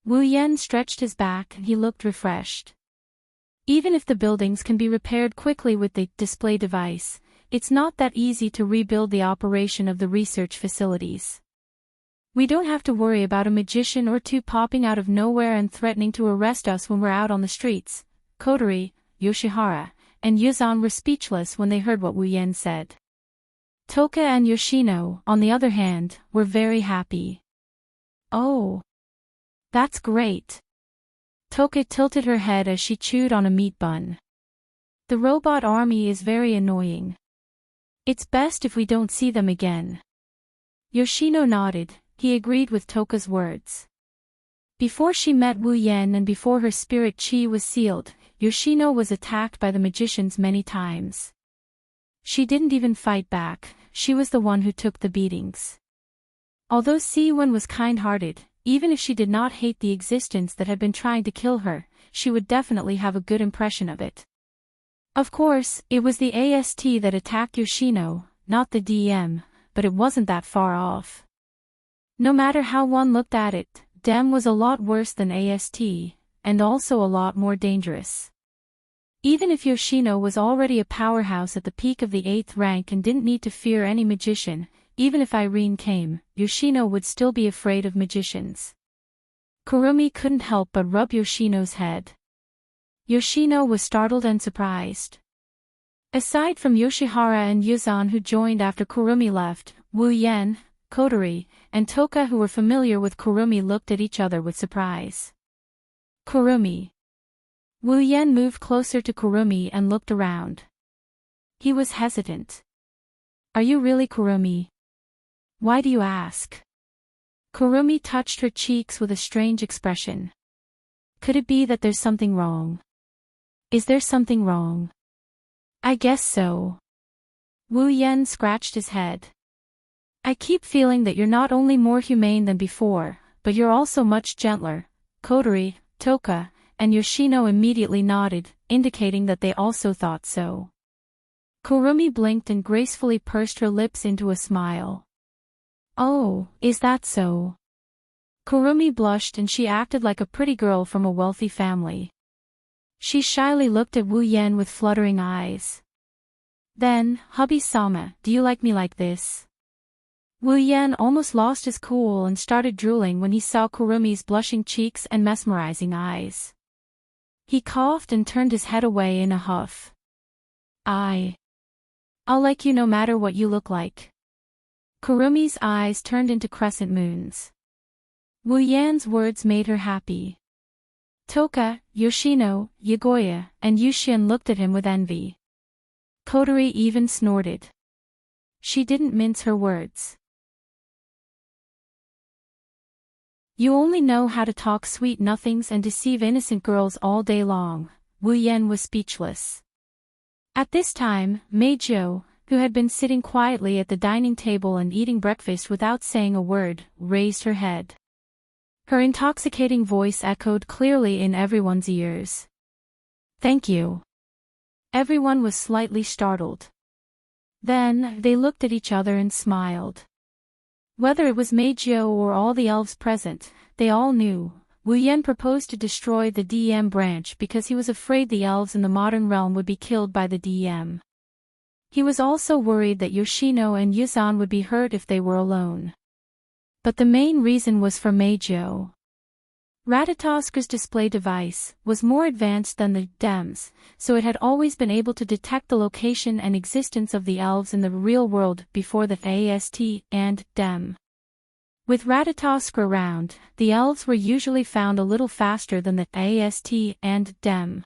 Wu Yan stretched his back and he looked refreshed. Even if the buildings can be repaired quickly with the display device, it's not that easy to rebuild the operation of the research facilities. We don't have to worry about a magician or two popping out of nowhere and threatening to arrest us when we're out on the streets. Coterie, Yoshihara, and Yuzan were speechless when they heard what Wu Yan said. Toka and Yoshino, on the other hand, were very happy. Oh, that's great. Toka tilted her head as she chewed on a meat bun. The robot army is very annoying. It's best if we don't see them again. Yoshino nodded, he agreed with Toka's words. Before she met Wu Yan and before her spirit chi was sealed, Yoshino was attacked by the magicians many times. She didn't even fight back, she was the one who took the beatings. Although Si-Wen was kind-hearted, even if she did not hate the existence that had been trying to kill her, she would definitely have a good impression of it. Of course, it was the AST that attacked Yoshino, not the DM, but it wasn't that far off. No matter how one looked at it, Dem was a lot worse than AST, and also a lot more dangerous. Even if Yoshino was already a powerhouse at the peak of the 8th rank and didn't need to fear any magician, even if Irene came, Yoshino would still be afraid of magicians. Kurumi couldn't help but rub Yoshino's head. Yoshino was startled and surprised. Aside from Yoshihara and Yuzan who joined after Kurumi left, Wu Yan, Kotori, and Toka who were familiar with Kurumi looked at each other with surprise. Kurumi. Wu Yan moved closer to Kurumi and looked around. He was hesitant. Are you really Kurumi? Why do you ask? Kurumi touched her cheeks with a strange expression. Could it be that there's something wrong? Is there something wrong? I guess so. Wu Yan scratched his head. I keep feeling that you're not only more humane than before, but you're also much gentler. Kotori, Toka, and Yoshino immediately nodded, indicating that they also thought so. Kurumi blinked and gracefully pursed her lips into a smile. Oh, is that so? Kurumi blushed and she acted like a pretty girl from a wealthy family. She shyly looked at Wu Yan with fluttering eyes. Then, hubby-sama, do you like me like this? Wu Yan almost lost his cool and started drooling when he saw Kurumi's blushing cheeks and mesmerizing eyes. He coughed and turned his head away in a huff. I'll like you no matter what you look like. Kurumi's eyes turned into crescent moons. Wu Yan's words made her happy. Toka, Yoshino, Yagoya, and Yushin looked at him with envy. Kotori even snorted. She didn't mince her words. You only know how to talk sweet nothings and deceive innocent girls all day long. Wu Yan was speechless. At this time, Meizhou, who had been sitting quietly at the dining table and eating breakfast without saying a word, raised her head. Her intoxicating voice echoed clearly in everyone's ears. Thank you. Everyone was slightly startled. Then, they looked at each other and smiled. Whether it was Meizhou or all the elves present, they all knew. Wu Yan proposed to destroy the DM branch because he was afraid the elves in the modern realm would be killed by the DM. He was also worried that Yoshino and Yuzan would be hurt if they were alone. But the main reason was for Meizhou. Ratatosker's display device was more advanced than the DEM's, so it had always been able to detect the location and existence of the elves in the real world before the AST and DEM. With Ratatosker around, the elves were usually found a little faster than the AST and DEM.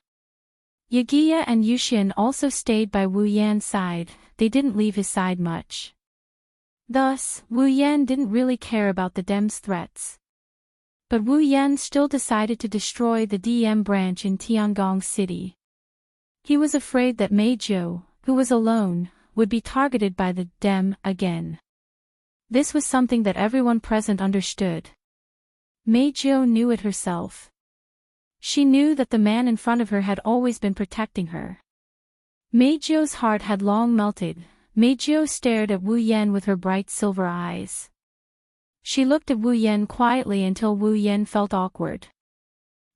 Yagiya and Yushin also stayed by Wu Yan's side, they didn't leave his side much. Thus, Wu Yan didn't really care about the DEM's threats. But Wu Yan still decided to destroy the DM branch in Tiangong City. He was afraid that Meizhou, who was alone, would be targeted by the DEM again. This was something that everyone present understood. Meizhou knew it herself. She knew that the man in front of her had always been protecting her. Meizhou's heart had long melted. Meizhou stared at Wu Yan with her bright silver eyes. She looked at Wu Yan quietly until Wu Yan felt awkward.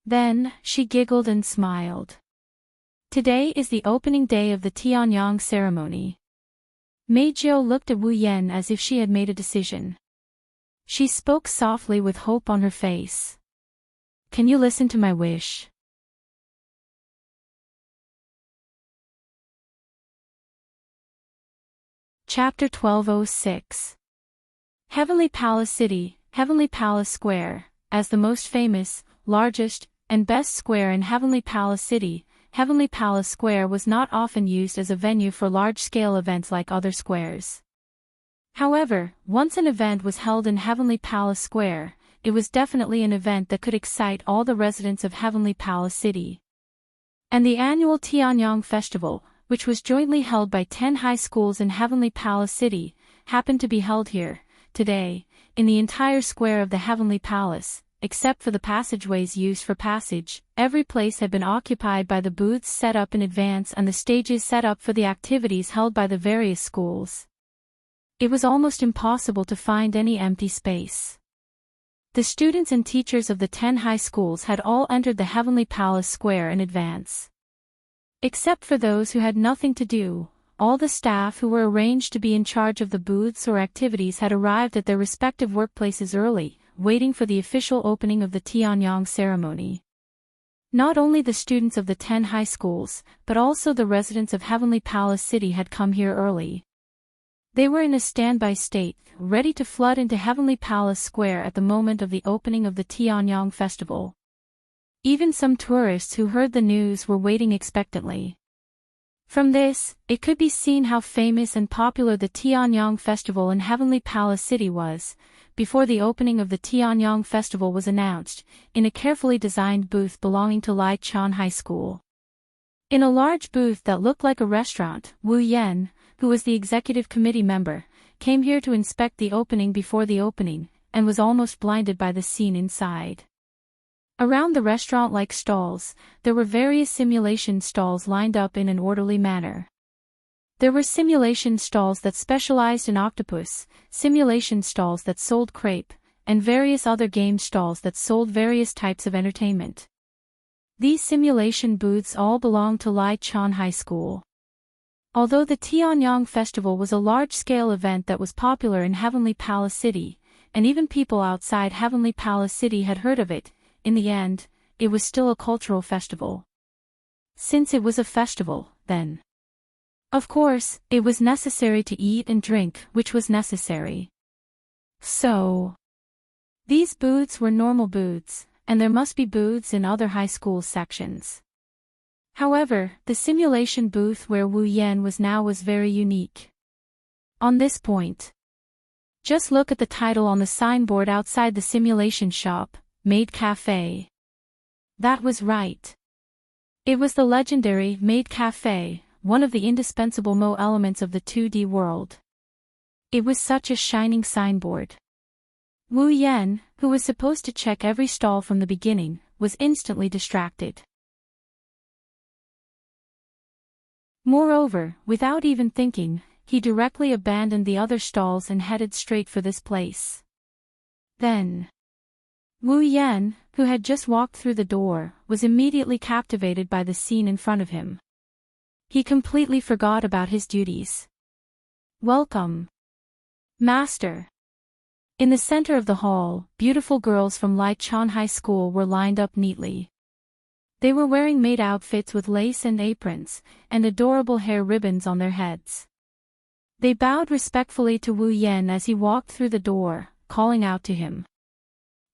Then, she giggled and smiled. Today is the opening day of the Tianyang ceremony. Meizhou looked at Wu Yan as if she had made a decision. She spoke softly with hope on her face. Can you listen to my wish? Chapter 1206. Heavenly Palace City, Heavenly Palace Square, as the most famous, largest, and best square in Heavenly Palace City, Heavenly Palace Square was not often used as a venue for large-scale events like other squares. However, once an event was held in Heavenly Palace Square, it was definitely an event that could excite all the residents of Heavenly Palace City. And the annual Tianyang Festival, which was jointly held by 10 high schools in Heavenly Palace City, happened to be held here, today, in the entire square of the Heavenly Palace. Except for the passageways used for passage, every place had been occupied by the booths set up in advance and the stages set up for the activities held by the various schools. It was almost impossible to find any empty space. The students and teachers of the 10 high schools had all entered the Heavenly Palace Square in advance. Except for those who had nothing to do, all the staff who were arranged to be in charge of the booths or activities had arrived at their respective workplaces early, waiting for the official opening of the Tianyang ceremony. Not only the students of the 10 high schools, but also the residents of Heavenly Palace City had come here early. They were in a standby state, ready to flood into Heavenly Palace Square at the moment of the opening of the Tianyang festival. Even some tourists who heard the news were waiting expectantly. From this, it could be seen how famous and popular the Tianyang festival in Heavenly Palace City was. Before the opening of the Tianyang festival was announced, in a carefully designed booth belonging to Lai Chan High School. In a large booth that looked like a restaurant, Wu Yan, who was the executive committee member, came here to inspect the opening before the opening, and was almost blinded by the scene inside. Around the restaurant-like stalls, there were various simulation stalls lined up in an orderly manner. There were simulation stalls that specialized in octopus, simulation stalls that sold crepe, and various other game stalls that sold various types of entertainment. These simulation booths all belonged to Lai Chan High School. Although the Tianyang Festival was a large-scale event that was popular in Heavenly Palace City, and even people outside Heavenly Palace City had heard of it, in the end, it was still a cultural festival. Since it was a festival, then, Of course, it was necessary to eat and drink, which was necessary. So, these booths were normal booths, and there must be booths in other high school sections. However, the simulation booth where Wu Yan was now was very unique. On this point, just look at the title on the signboard outside the simulation shop, Maid Cafe. That was right. It was the legendary Maid Cafe, one of the indispensable Mo elements of the 2D world. It was such a shining signboard. Wu Yan, who was supposed to check every stall from the beginning, was instantly distracted. Moreover, without even thinking, he directly abandoned the other stalls and headed straight for this place. Then, Wu Yan, who had just walked through the door, was immediately captivated by the scene in front of him. He completely forgot about his duties. Welcome, Master. In the center of the hall, beautiful girls from Lichon High School were lined up neatly. They were wearing maid outfits with lace and aprons, and adorable hair ribbons on their heads. They bowed respectfully to Wu Yan as he walked through the door, calling out to him.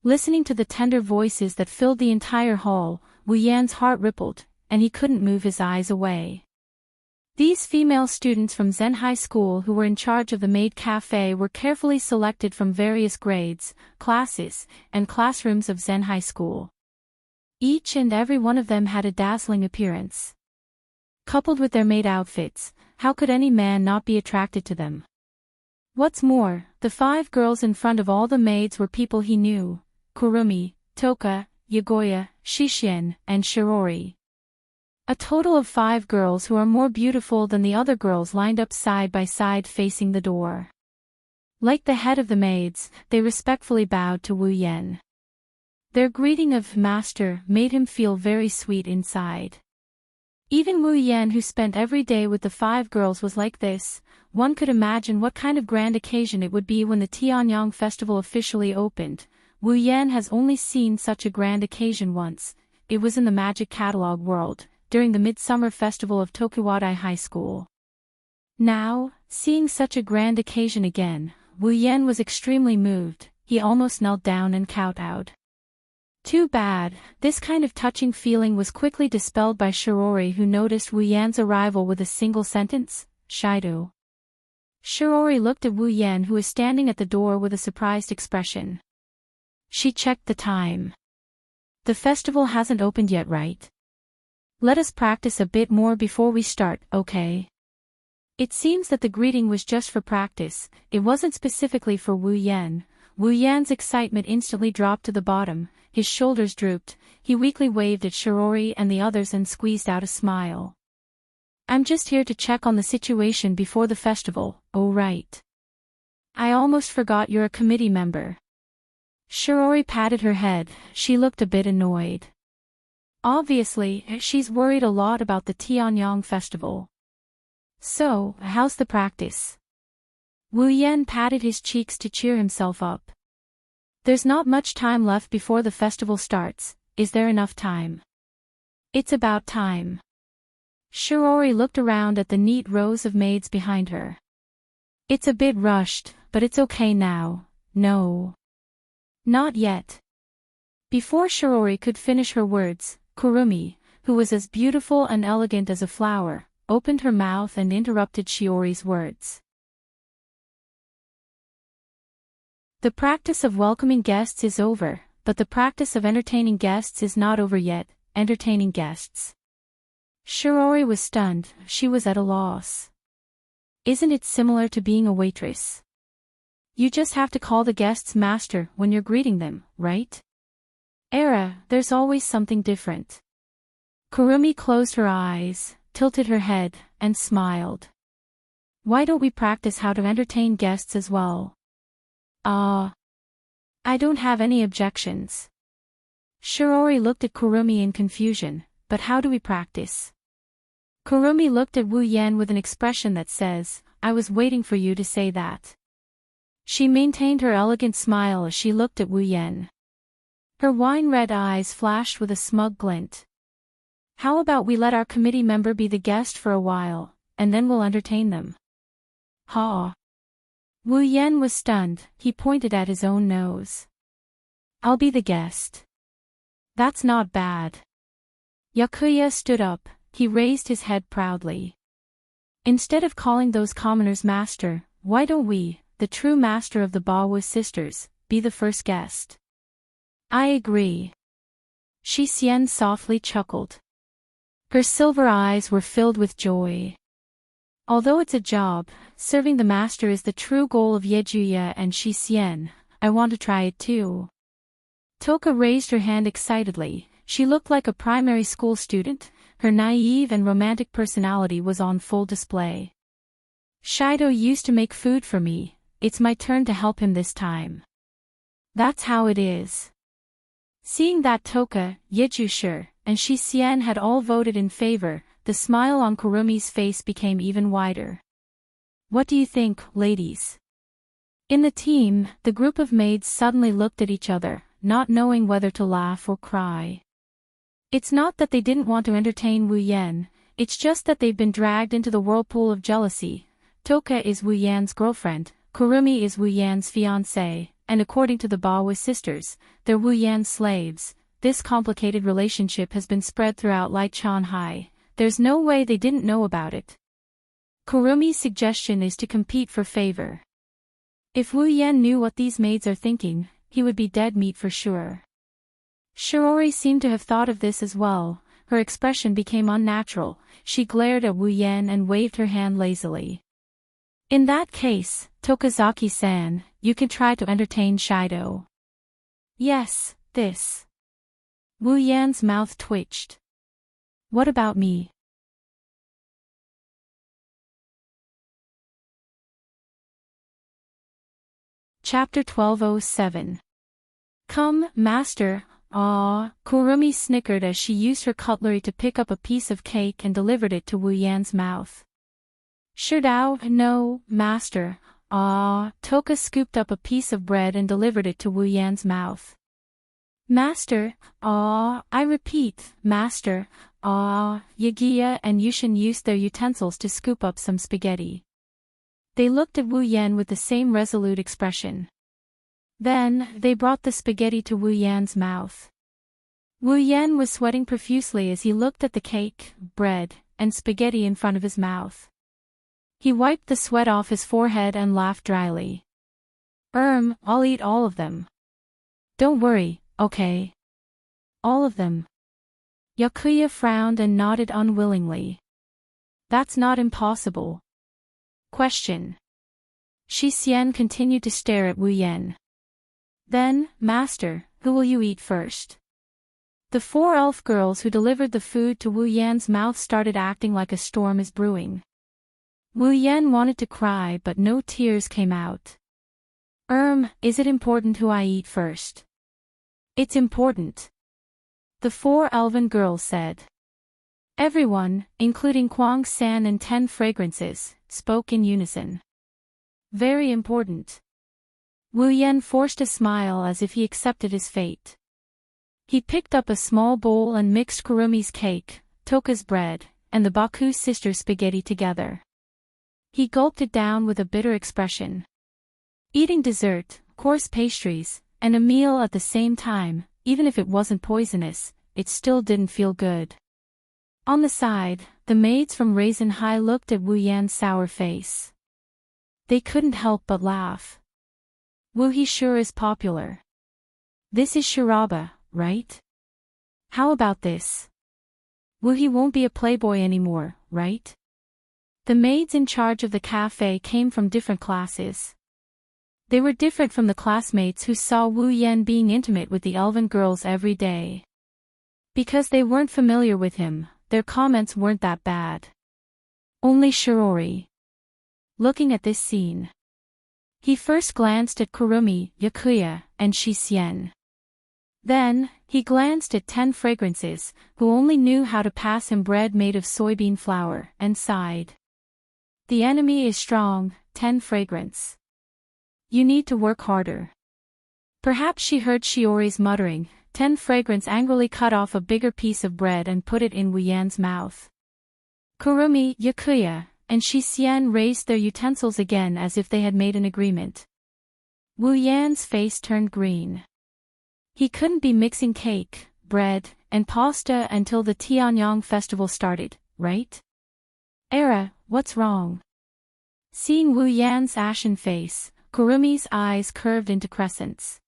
Listening to the tender voices that filled the entire hall, Wu Yan's heart rippled, and he couldn't move his eyes away. These female students from Zen High School who were in charge of the maid cafe were carefully selected from various grades, classes, and classrooms of Zen High School. Each and every one of them had a dazzling appearance. Coupled with their maid outfits, how could any man not be attracted to them? What's more, the 5 girls in front of all the maids were people he knew: Kurumi, Toka, Yagoya, Shishin, and Shirori. A total of 5 girls who are more beautiful than the other girls lined up side by side facing the door. Like the head of the maids, they respectfully bowed to Wu Yan. Their greeting of Master made him feel very sweet inside. Even Wu Yan, who spent every day with the 5 girls, was like this. One could imagine what kind of grand occasion it would be when the Tianyang festival officially opened. Wu Yan has only seen such a grand occasion once. It was in the Magic Catalog world, during the Midsummer Festival of Tokuwadai High School. Now, seeing such a grand occasion again, Wu Yan was extremely moved. He almost knelt down and kowtowed. Too bad, this kind of touching feeling was quickly dispelled by Shirori, who noticed Wu Yan's arrival with a single sentence, "Shido." Shirori looked at Wu Yan, who was standing at the door, with a surprised expression. She checked the time. The festival hasn't opened yet, right? Let us practice a bit more before we start, okay? It seems that the greeting was just for practice, it wasn't specifically for Wu Yan. Wu Yan's excitement instantly dropped to the bottom, his shoulders drooped, he weakly waved at Shirori and the others and squeezed out a smile. I'm just here to check on the situation before the festival, oh right. I almost forgot you're a committee member. Shirori patted her head, she looked a bit annoyed. Obviously, she's worried a lot about the Tianyang festival. So, how's the practice? Wu Yan patted his cheeks to cheer himself up. There's not much time left before the festival starts, is there enough time? It's about time. Shirori looked around at the neat rows of maids behind her. It's a bit rushed, but it's okay now. No. Not yet. Before Shirori could finish her words, Kurumi, who was as beautiful and elegant as a flower, opened her mouth and interrupted Shiori's words. The practice of welcoming guests is over, but the practice of entertaining guests is not over yet. Entertaining guests. Shirori was stunned, she was at a loss. Isn't it similar to being a waitress? You just have to call the guests master when you're greeting them, right? There's always something different. Kurumi closed her eyes, tilted her head, and smiled. Why don't we practice how to entertain guests as well? I don't have any objections. Shirori looked at Kurumi in confusion, but how do we practice? Kurumi looked at Wu Yan with an expression that says, I was waiting for you to say that. She maintained her elegant smile as she looked at Wu Yan. Her wine-red eyes flashed with a smug glint. How about we let our committee member be the guest for a while? and then we'll entertain them. Ha! Wu Yan was stunned. He pointed at his own nose. I'll be the guest. That's not bad. Yakuya stood up. He raised his head proudly. Instead of calling those commoners master, why don't we, the true master of the Baowu sisters, be the first guest? I agree. Shi Xian softly chuckled. Her silver eyes were filled with joy. Although it's a job, serving the master is the true goal of Yejuya and Shi Xian. I want to try it too. Toka raised her hand excitedly. She looked like a primary school student. Her naive and romantic personality was on full display. Shido used to make food for me. It's my turn to help him this time. That's how it is. Seeing that Toka, Yejusher, and Shi Xian had all voted in favor, the smile on Kurumi's face became even wider. What do you think, ladies? In the team, the group of maids suddenly looked at each other, not knowing whether to laugh or cry. It's not that they didn't want to entertain Wu Yan, it's just that they've been dragged into the whirlpool of jealousy. Toka is Wu Yan's girlfriend, Kurumi is Wu Yan's fiancé, and according to the Baowu sisters, they're Wu Yan's slaves. This complicated relationship has been spread throughout Lichanshui. There's no way they didn't know about it. Kurumi's suggestion is to compete for favor. If Wu Yan knew what these maids are thinking, he would be dead meat for sure. Shiori seemed to have thought of this as well. Her expression became unnatural. She glared at Wu Yan and waved her hand lazily. In that case, Tokazaki-san, you can try to entertain Shido. Yes, this. Wu Yan's mouth twitched. What about me? Chapter 1207. Come, master. Kurumi snickered as she used her cutlery to pick up a piece of cake and delivered it to Wu Yan's mouth. Shidao, no, master. Toka scooped up a piece of bread and delivered it to Wu Yan's mouth. Master, I repeat, master, Yagiya and Yushin used their utensils to scoop up some spaghetti. They looked at Wu Yan with the same resolute expression. Then, they brought the spaghetti to Wu Yan's mouth. Wu Yan was sweating profusely as he looked at the cake, bread, and spaghetti in front of his mouth. He wiped the sweat off his forehead and laughed dryly. I'll eat all of them. Don't worry, okay? All of them. Yakuya frowned and nodded unwillingly. That's not impossible. Question. Shi Xian continued to stare at Wu Yan. Then, master, who will you eat first? The 4 elf girls who delivered the food to Wu Yan's mouth started acting like a storm is brewing. Wu Yan wanted to cry but no tears came out. Is it important who I eat first? It's important. The 4 elven girls said. Everyone, including Kwang-san and 10 fragrances, spoke in unison. Very important. Wu Yan forced a smile as if he accepted his fate. He picked up a small bowl and mixed Kurumi's cake, Toka's bread, and the Baku sisters' spaghetti together. He gulped it down with a bitter expression. Eating dessert, coarse pastries, and a meal at the same time, even if it wasn't poisonous, it still didn't feel good. On the side, the maids from Raisin High looked at Wu Yan's sour face. They couldn't help but laugh. Wu he sure is popular. This is Shiraba, right? How about this? Wu he won't be a playboy anymore, right? The maids in charge of the cafe came from different classes. They were different from the classmates who saw Wu Yan being intimate with the elven girls every day. Because they weren't familiar with him, their comments weren't that bad. Only Shiori. Looking at this scene. He first glanced at Kurumi, Yakuya, and Shi Xian. Then, he glanced at 10 fragrances, who only knew how to pass him bread made of soybean flour, and sighed. The enemy is strong, 10 fragrance. You need to work harder. Perhaps she heard Shiori's muttering. 10 fragrance angrily cut off a bigger piece of bread and put it in Wu Yan's mouth. Kurumi, Yakuya, and Shi Xian raised their utensils again as if they had made an agreement. Wu Yan's face turned green. He couldn't be mixing cake, bread, and pasta until the Tianyang festival started, right? Era, what's wrong? Seeing Wu Yan's ashen face, Kurumi's eyes curved into crescents.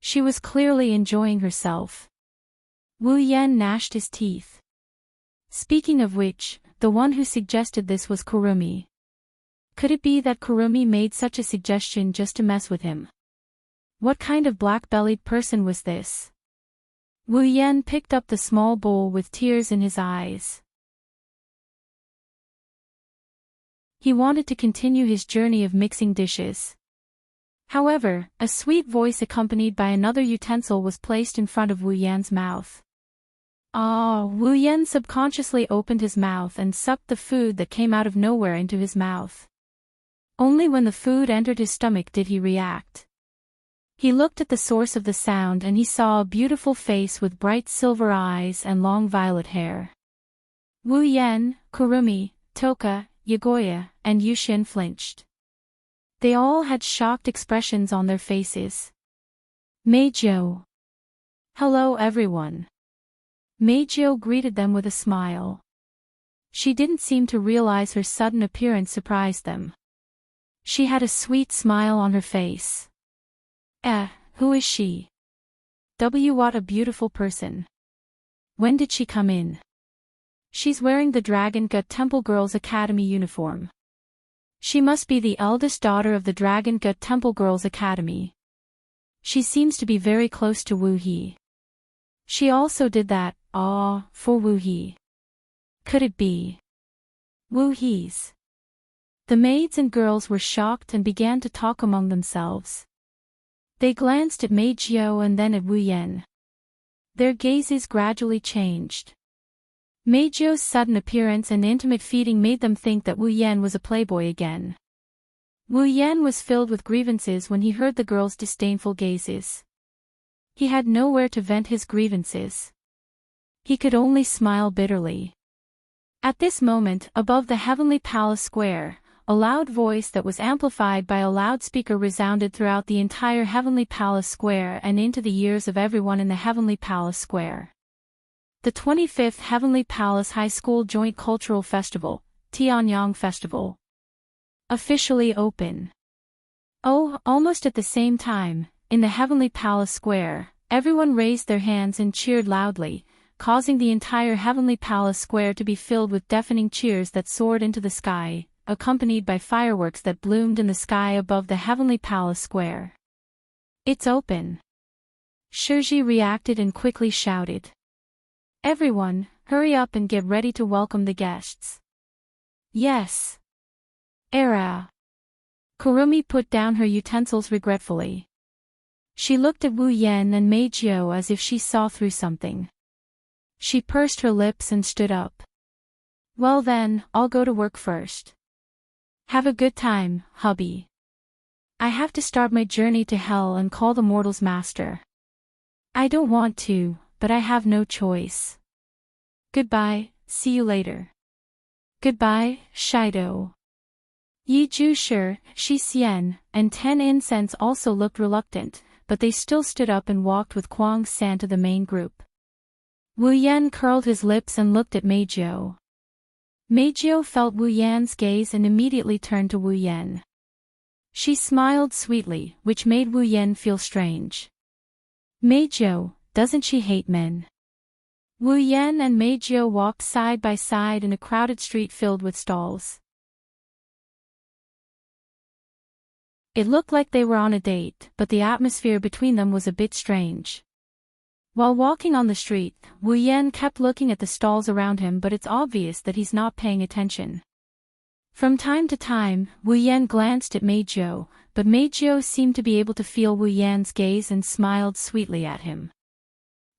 She was clearly enjoying herself. Wu Yan gnashed his teeth. Speaking of which, the one who suggested this was Kurumi. Could it be that Kurumi made such a suggestion just to mess with him? What kind of black-bellied person was this? Wu Yan picked up the small bowl with tears in his eyes. He wanted to continue his journey of mixing dishes. However, a sweet voice accompanied by another utensil was placed in front of Wu Yan's mouth. Wu Yan subconsciously opened his mouth and sucked the food that came out of nowhere into his mouth. Only when the food entered his stomach did he react. He looked at the source of the sound and he saw a beautiful face with bright silver eyes and long violet hair. Wu Yan, Kurumi, Toka, Yagoya, and Yushin flinched. They all had shocked expressions on their faces. Meijio. Hello everyone. Meijio greeted them with a smile. She didn't seem to realize her sudden appearance surprised them. She had a sweet smile on her face. Who is she? What a beautiful person. When did she come in? She's wearing the Dragon Gut Temple Girls Academy uniform. She must be the eldest daughter of the Dragon Gut Temple Girls Academy. She seems to be very close to Wu He. She also did that, for Wu He. Could it be Wu He's? The maids and girls were shocked and began to talk among themselves. They glanced at Meijio and then at Wu Yan. Their gazes gradually changed. Meijio's sudden appearance and intimate feeding made them think that Wu Yan was a playboy again. Wu Yan was filled with grievances when he heard the girls' disdainful gazes. He had nowhere to vent his grievances. He could only smile bitterly. At this moment, above the Heavenly Palace Square, a loud voice that was amplified by a loudspeaker resounded throughout the entire Heavenly Palace Square and into the ears of everyone in the Heavenly Palace Square. The 25th Heavenly Palace High School Joint Cultural Festival, Tianyang Festival. Officially open. Almost at the same time, in the Heavenly Palace Square, everyone raised their hands and cheered loudly, causing the entire Heavenly Palace Square to be filled with deafening cheers that soared into the sky, accompanied by fireworks that bloomed in the sky above the Heavenly Palace Square. It's open. Shiji reacted and quickly shouted. Everyone, hurry up and get ready to welcome the guests. Yes. Era. Kurumi put down her utensils regretfully. She looked at Wu Yan and Meijio as if she saw through something. She pursed her lips and stood up. Well then, I'll go to work first. Have a good time, hubby. I have to start my journey to hell and call the mortal's master. I don't want to, but I have no choice. Goodbye, see you later. Goodbye, Shido. Yi Jushi, Shi Xian, and 10 Incense also looked reluctant, but they still stood up and walked with Kuang San to the main group. Wu Yan curled his lips and looked at Meijio. Meijio felt Wu Yan's gaze and immediately turned to Wu Yan. She smiled sweetly, which made Wu Yan feel strange. Meijio, doesn't she hate men? Wu Yan and Meijio walked side by side in a crowded street filled with stalls. It looked like they were on a date, but the atmosphere between them was a bit strange. While walking on the street, Wu Yan kept looking at the stalls around him, but it's obvious that he's not paying attention. From time to time, Wu Yan glanced at Meijio, but Meijio seemed to be able to feel Wu Yan's gaze and smiled sweetly at him.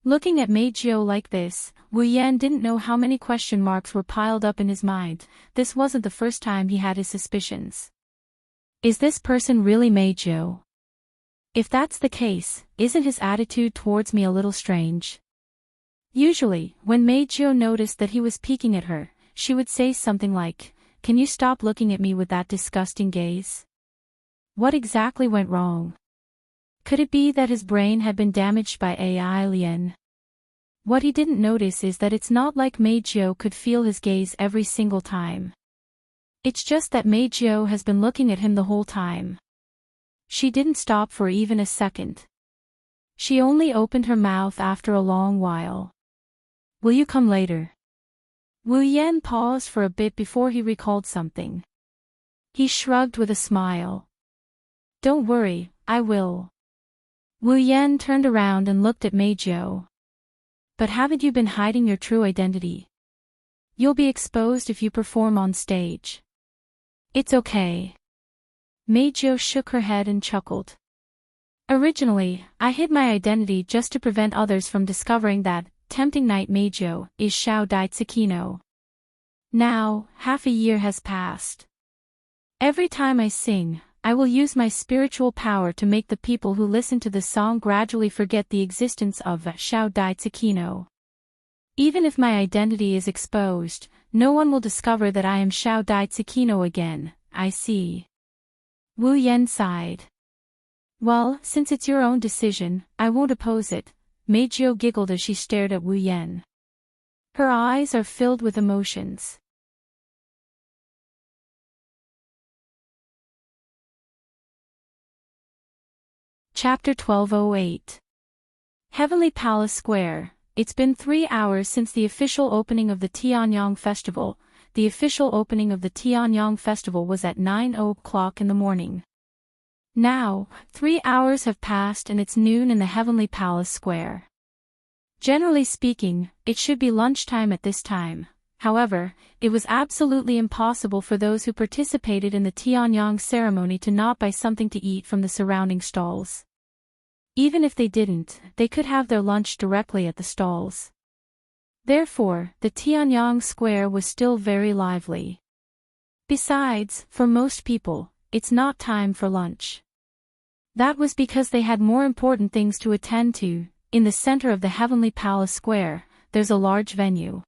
Looking at Meijio like this, Wu Yan didn't know how many question marks were piled up in his mind. This wasn't the first time he had his suspicions. Is this person really Meijio? If that's the case, isn't his attitude towards me a little strange? Usually, when Meijio noticed that he was peeking at her, she would say something like, can you stop looking at me with that disgusting gaze? What exactly went wrong? Could it be that his brain had been damaged by AI Lien? What he didn't notice is that it's not like Meijio could feel his gaze every single time. It's just that Meijio has been looking at him the whole time. She didn't stop for even a second. She only opened her mouth after a long while. Will you come later? Wu Yan paused for a bit before he recalled something. He shrugged with a smile. Don't worry, I will. Wu Yan turned around and looked at Meijio. But haven't you been hiding your true identity? You'll be exposed if you perform on stage. It's okay. Meijio shook her head and chuckled. Originally, I hid my identity just to prevent others from discovering that tempting knight Meijio is Shao Dai Tsukino. Now, half a year has passed. Every time I sing, I will use my spiritual power to make the people who listen to the song gradually forget the existence of Shao Dai Tsukino. Even if my identity is exposed, no one will discover that I am Shao Dai Tsukino again. I see. Wu Yan sighed. Well, since it's your own decision, I won't oppose it. Meijio giggled as she stared at Wu Yan. Her eyes are filled with emotions. Chapter 1208. Heavenly Palace Square. It's been 3 hours since the official opening of the Tianyang Festival. The official opening of the Tianyang Festival was at 9 o'clock in the morning. Now, 3 hours have passed and it's noon in the Heavenly Palace Square. Generally speaking, it should be lunchtime at this time. However, it was absolutely impossible for those who participated in the Tianyang ceremony to not buy something to eat from the surrounding stalls. Even if they didn't, they could have their lunch directly at the stalls. Therefore, the Tianyang Square was still very lively. Besides, for most people, it's not time for lunch. That was because they had more important things to attend to. In the center of the Heavenly Palace Square, there's a large venue.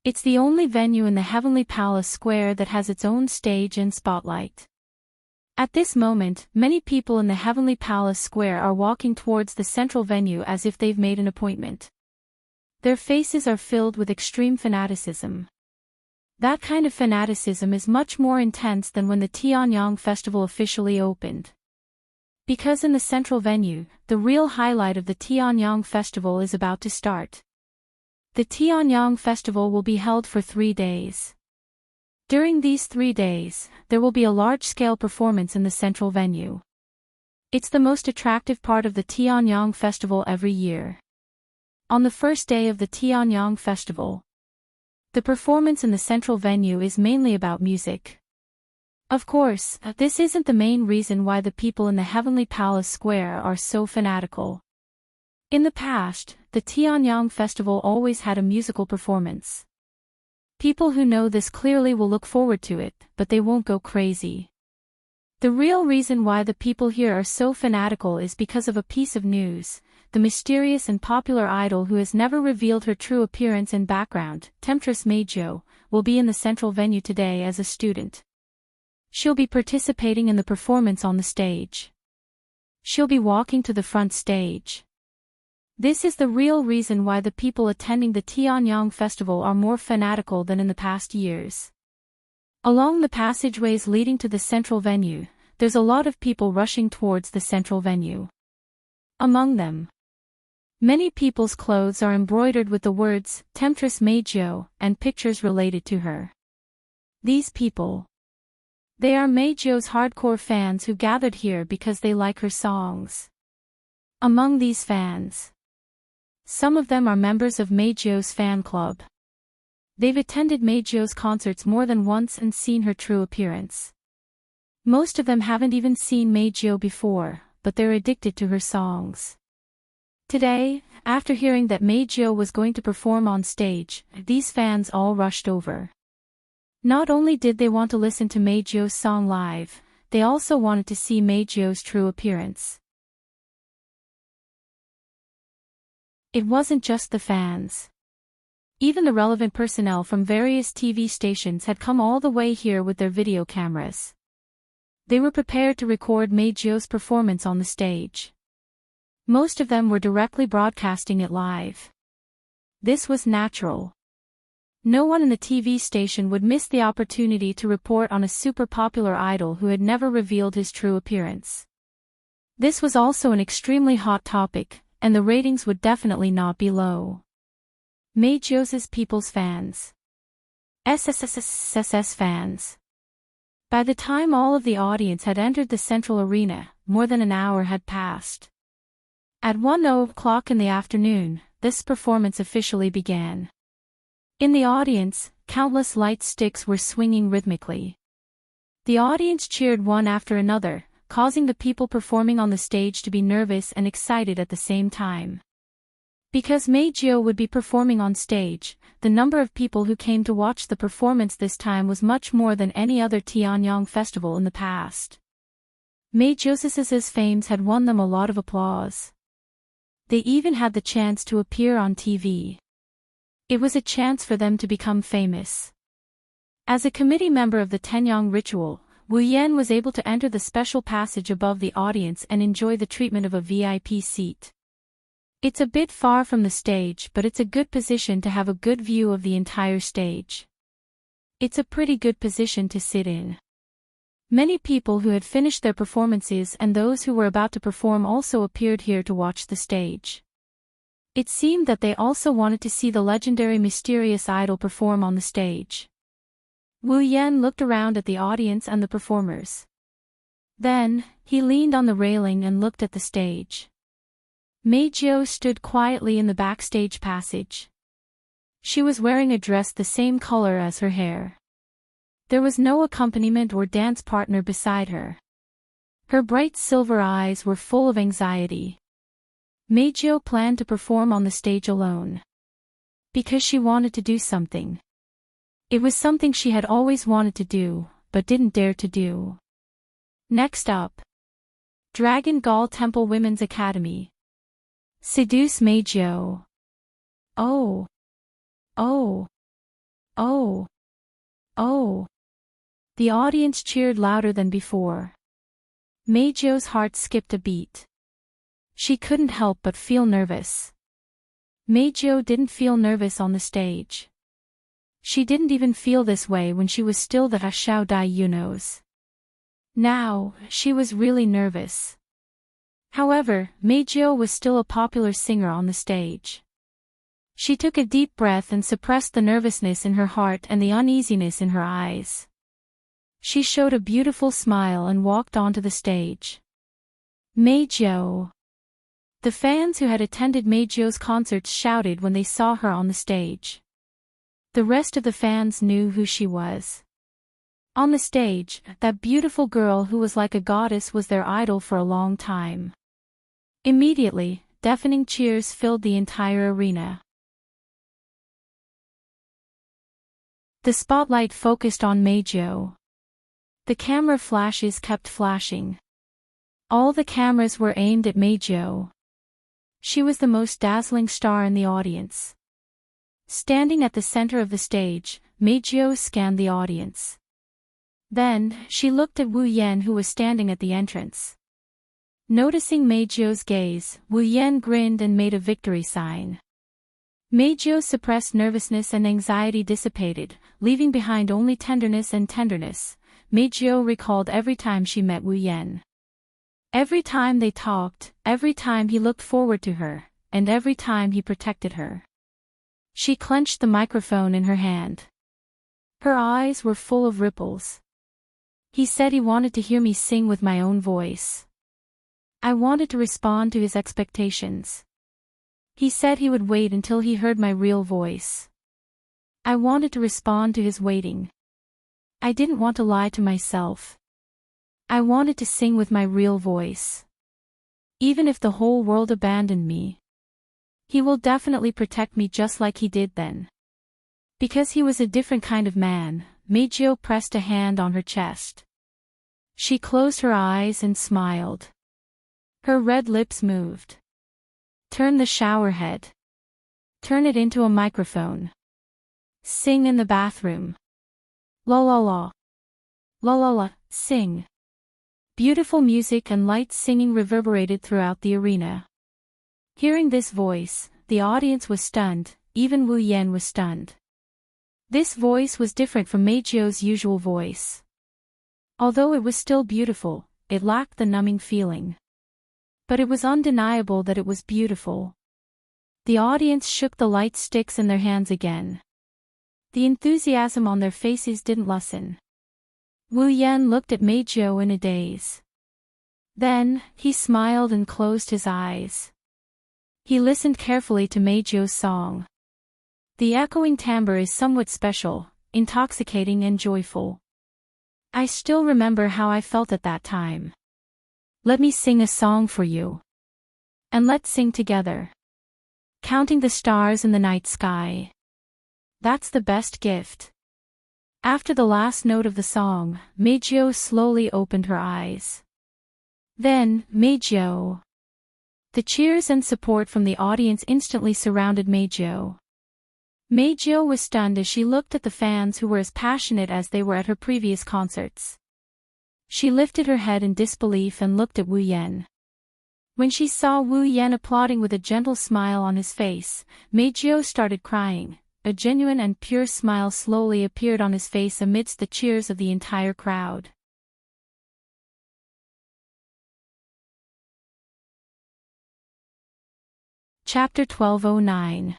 It's the only venue in the Heavenly Palace Square that has its own stage and spotlight. At this moment, many people in the Heavenly Palace Square are walking towards the central venue as if they've made an appointment. Their faces are filled with extreme fanaticism. That kind of fanaticism is much more intense than when the Tianyang Festival officially opened. Because in the central venue, the real highlight of the Tianyang Festival is about to start. The Tianyang Festival will be held for 3 days. During these 3 days, there will be a large-scale performance in the central venue. It's the most attractive part of the Tianyang Festival every year. On the first day of the Tianyang Festival, the performance in the central venue is mainly about music. Of course, this isn't the main reason why the people in the Heavenly Palace Square are so fanatical. In the past, the Tianyang Festival always had a musical performance. People who know this clearly will look forward to it, but they won't go crazy. The real reason why the people here are so fanatical is because of a piece of news. The mysterious and popular idol who has never revealed her true appearance and background, Temptress Meijio, will be in the central venue today as a student. She'll be participating in the performance on the stage. She'll be walking to the front stage. This is the real reason why the people attending the Tianyang Festival are more fanatical than in the past years. Along the passageways leading to the central venue, there's a lot of people rushing towards the central venue. Among them, many people's clothes are embroidered with the words, Temptress Meijio, and pictures related to her. These people, they are Meijio's hardcore fans who gathered here because they like her songs. Among these fans, some of them are members of Meijio's fan club. They've attended Meijio's concerts more than once and seen her true appearance. Most of them haven't even seen Meijio before, but they're addicted to her songs. Today, after hearing that Meijio was going to perform on stage, these fans all rushed over. Not only did they want to listen to Meijio's song live, they also wanted to see Meijio's true appearance. It wasn't just the fans. Even the relevant personnel from various TV stations had come all the way here with their video cameras. They were prepared to record Meijio's performance on the stage. Most of them were directly broadcasting it live. This was natural. No one in the TV station would miss the opportunity to report on a super popular idol who had never revealed his true appearance. This was also an extremely hot topic, and the ratings would definitely not be low. Meijio's people's fans. SSSSS fans. By the time all of the audience had entered the central arena, more than an hour had passed. At 1:00 in the afternoon, this performance officially began. In the audience, countless light sticks were swinging rhythmically. The audience cheered one after another, causing the people performing on the stage to be nervous and excited at the same time. Because Meijio would be performing on stage, the number of people who came to watch the performance this time was much more than any other Tianyang festival in the past. Meijio's fames had won them a lot of applause. They even had the chance to appear on TV. It was a chance for them to become famous. As a committee member of the Tenyang ritual, Wu Yan was able to enter the special passage above the audience and enjoy the treatment of a VIP seat. It's a bit far from the stage, but it's a good position to have a good view of the entire stage. It's a pretty good position to sit in. Many people who had finished their performances and those who were about to perform also appeared here to watch the stage. It seemed that they also wanted to see the legendary mysterious idol perform on the stage. Wu Yan looked around at the audience and the performers. Then, he leaned on the railing and looked at the stage. Meijio stood quietly in the backstage passage. She was wearing a dress the same color as her hair. There was no accompaniment or dance partner beside her. Her bright silver eyes were full of anxiety. Meijio planned to perform on the stage alone. Because she wanted to do something. It was something she had always wanted to do, but didn't dare to do. Next up. Dragon Gall Temple Women's Academy. Seduce Meijio. Oh. Oh. Oh. Oh. The audience cheered louder than before. Meijio's heart skipped a beat. She couldn't help but feel nervous. Meijio didn't feel nervous on the stage. She didn't even feel this way when she was still the Hashao Dai Yunos. Now, she was really nervous. However, Meijio was still a popular singer on the stage. She took a deep breath and suppressed the nervousness in her heart and the uneasiness in her eyes. She showed a beautiful smile and walked onto the stage. Meijio. The fans who had attended Meijio's concerts shouted when they saw her on the stage. The rest of the fans knew who she was. On the stage, that beautiful girl who was like a goddess was their idol for a long time. Immediately, deafening cheers filled the entire arena. The spotlight focused on Meijio. The camera flashes kept flashing. All the cameras were aimed at Meijio. She was the most dazzling star in the audience. Standing at the center of the stage, Meijio scanned the audience. Then, she looked at Wu Yan who was standing at the entrance. Noticing Meijio's gaze, Wu Yan grinned and made a victory sign. Meijio's suppressed nervousness and anxiety dissipated, leaving behind only tenderness and tenderness. Meijio recalled every time she met Wu Yan. Every time they talked, every time he looked forward to her, and every time he protected her. She clenched the microphone in her hand. Her eyes were full of ripples. He said he wanted to hear me sing with my own voice. I wanted to respond to his expectations. He said he would wait until he heard my real voice. I wanted to respond to his waiting. I didn't want to lie to myself. I wanted to sing with my real voice. Even if the whole world abandoned me, he will definitely protect me just like he did then. Because he was a different kind of man, Meijio pressed a hand on her chest. She closed her eyes and smiled. Her red lips moved. Turn the shower head. Turn it into a microphone. Sing in the bathroom. La la la. La la la, sing. Beautiful music and light singing reverberated throughout the arena. Hearing this voice, the audience was stunned, even Wu Yan was stunned. This voice was different from Meijio's usual voice. Although it was still beautiful, it lacked the numbing feeling. But it was undeniable that it was beautiful. The audience shook the light sticks in their hands again. The enthusiasm on their faces didn't lessen. Wu Yan looked at Meijio in a daze. Then, he smiled and closed his eyes. He listened carefully to Meijio's song. The echoing timbre is somewhat special, intoxicating and joyful. I still remember how I felt at that time. Let me sing a song for you. And let's sing together. Counting the stars in the night sky. That's the best gift. After the last note of the song, Meijio slowly opened her eyes. Then, Meijio. The cheers and support from the audience instantly surrounded Meijio. Meijio was stunned as she looked at the fans who were as passionate as they were at her previous concerts. She lifted her head in disbelief and looked at Wu Yan. When she saw Wu Yan applauding with a gentle smile on his face, Meijio started crying. A genuine and pure smile slowly appeared on his face amidst the cheers of the entire crowd. Chapter 1209.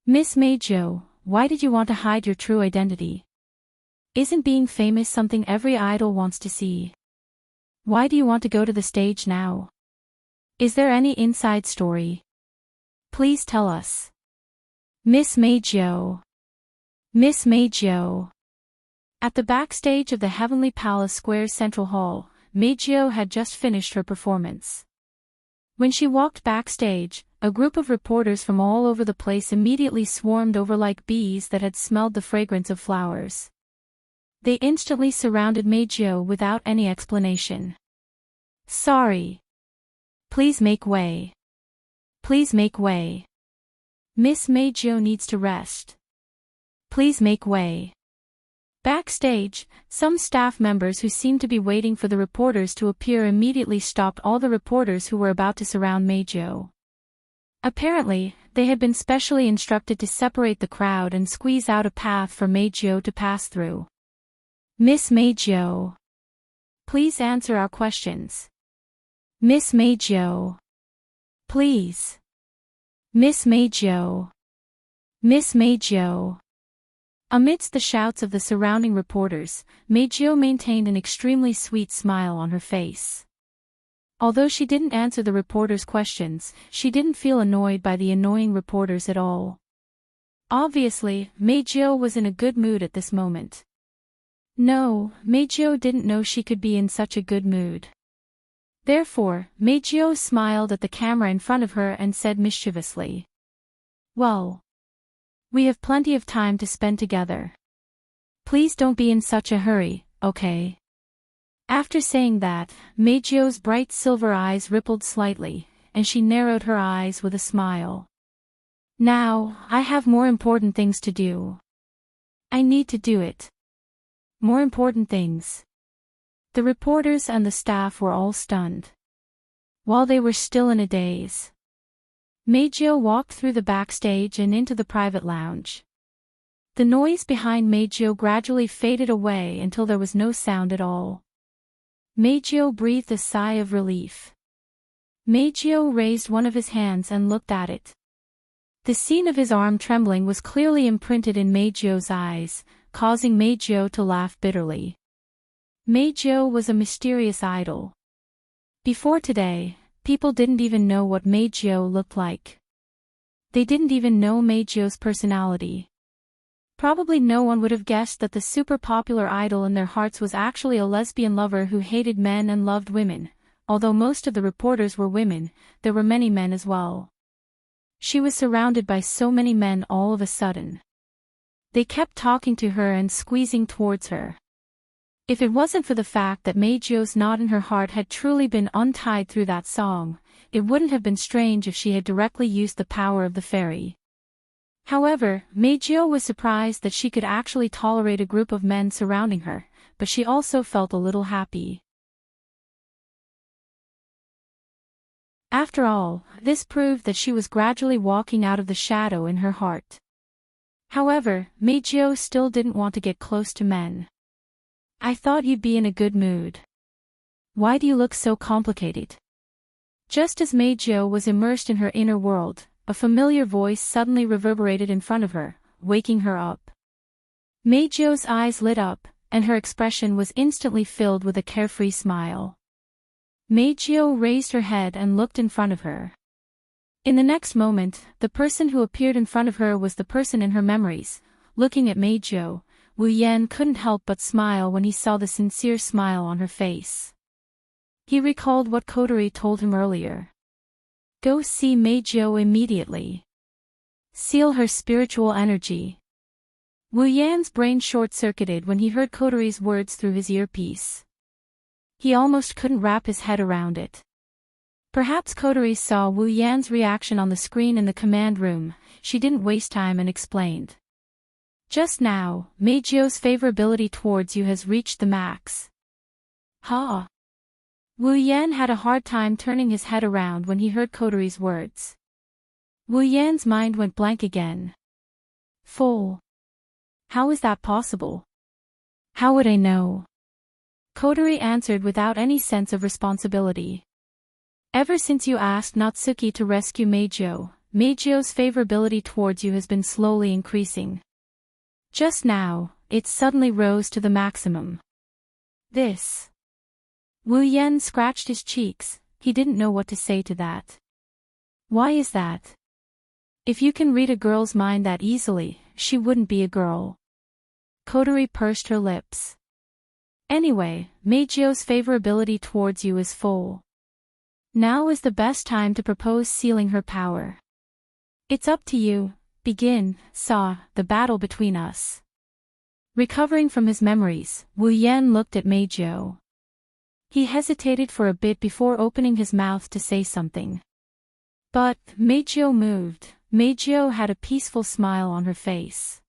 Miss Meijio, why did you want to hide your true identity? Isn't being famous something every idol wants to see? Why do you want to go to the stage now? Is there any inside story? Please tell us. Miss Meijio. Miss Meijio. At the backstage of the Heavenly Palace Square's Central Hall, Meijio had just finished her performance. When she walked backstage, a group of reporters from all over the place immediately swarmed over like bees that had smelled the fragrance of flowers. They instantly surrounded Meijio without any explanation. Sorry. Please make way. Please make way. Miss Meijio needs to rest. Please make way. Backstage, some staff members who seemed to be waiting for the reporters to appear immediately stopped all the reporters who were about to surround Meijio. Apparently, they had been specially instructed to separate the crowd and squeeze out a path for Meijio to pass through. Miss Meijio. Please answer our questions. Miss Meijio. Please. Miss Meijio. Miss Meijio. Amidst the shouts of the surrounding reporters, Meijio maintained an extremely sweet smile on her face. Although she didn't answer the reporters' questions, she didn't feel annoyed by the annoying reporters at all. Obviously, Meijio was in a good mood at this moment. No, Meijio didn't know she could be in such a good mood. Therefore, Meijio smiled at the camera in front of her and said mischievously. Well. We have plenty of time to spend together. Please don't be in such a hurry, okay? After saying that, Meijio's bright silver eyes rippled slightly, and she narrowed her eyes with a smile. Now, I have more important things to do. I need to do it. More important things. The reporters and the staff were all stunned. While they were still in a daze, Meijio walked through the backstage and into the private lounge. The noise behind Meijio gradually faded away until there was no sound at all. Meijio breathed a sigh of relief. Meijio raised one of his hands and looked at it. The scene of his arm trembling was clearly imprinted in Meijio's eyes, causing Meijio to laugh bitterly. Meijio was a mysterious idol. Before today, people didn't even know what Meijio looked like. They didn't even know Meijio's personality. Probably no one would have guessed that the super popular idol in their hearts was actually a lesbian lover who hated men and loved women. Although most of the reporters were women, there were many men as well. She was surrounded by so many men all of a sudden. They kept talking to her and squeezing towards her. If it wasn't for the fact that Meijio's knot in her heart had truly been untied through that song, it wouldn't have been strange if she had directly used the power of the fairy. However, Meijio was surprised that she could actually tolerate a group of men surrounding her, but she also felt a little happy. After all, this proved that she was gradually walking out of the shadow in her heart. However, Meijio still didn't want to get close to men. "I thought you'd be in a good mood. Why do you look so complicated?" Just as Meijio was immersed in her inner world, a familiar voice suddenly reverberated in front of her, waking her up. Meijio's eyes lit up, and her expression was instantly filled with a carefree smile. Meijio raised her head and looked in front of her. In the next moment, the person who appeared in front of her was the person in her memories. Looking at Meijio, Wu Yan couldn't help but smile when he saw the sincere smile on her face. He recalled what Kotori told him earlier. Go see Meijio immediately. Seal her spiritual energy. Wu Yan's brain short-circuited when he heard Kotori's words through his earpiece. He almost couldn't wrap his head around it. Perhaps Kotori saw Wu Yan's reaction on the screen in the command room. She didn't waste time and explained. Just now, Meijio's favorability towards you has reached the max. Ha! Wu Yan had a hard time turning his head around when he heard Kotori's words. Wu Yan's mind went blank again. Full. How is that possible? How would I know? Kotori answered without any sense of responsibility. Ever since you asked Natsuki to rescue Meijio, Meijio's favorability towards you has been slowly increasing. Just now, it suddenly rose to the maximum. This. Wu Yan scratched his cheeks. He didn't know what to say to that. Why is that? If you can read a girl's mind that easily, she wouldn't be a girl. Kotori pursed her lips. Anyway, Meijio's favorability towards you is full. Now is the best time to propose sealing her power. It's up to you. Begin, the battle between us. Recovering from his memories, Wu Yan looked at Meijio. He hesitated for a bit before opening his mouth to say something. But Meijio moved. Meijio had a peaceful smile on her face.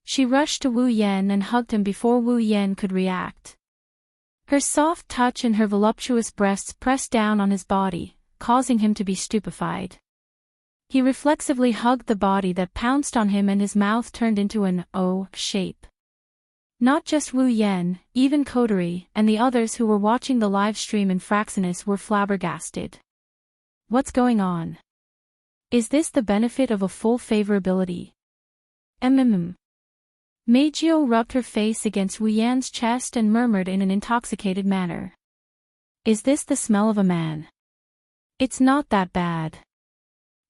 She rushed to Wu Yan and hugged him before Wu Yan could react. Her soft touch and her voluptuous breasts pressed down on his body, causing him to be stupefied. He reflexively hugged the body that pounced on him and his mouth turned into an O shape. Not just Wu Yan, even Kotori and the others who were watching the live stream in Fraxinus were flabbergasted. What's going on? Is this the benefit of a full favorability? Meijio rubbed her face against Wu Yan's chest and murmured in an intoxicated manner. Is this the smell of a man? It's not that bad.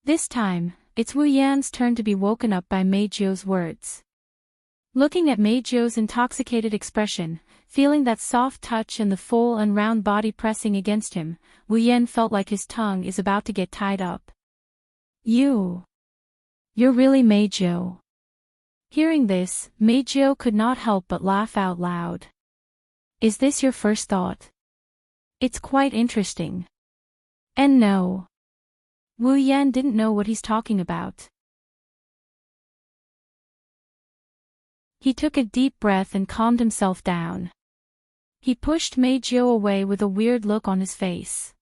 This time, it's Wu Yan's turn to be woken up by Meijio's words. Looking at Meijio's intoxicated expression, feeling that soft touch and the full and round body pressing against him, Wu Yan felt like his tongue is about to get tied up. You're really Meijio. Hearing this, Meijio could not help but laugh out loud. Is this your first thought? It's quite interesting. And no. Wu Yan didn't know what he's talking about. He took a deep breath and calmed himself down. He pushed Meijio away with a weird look on his face.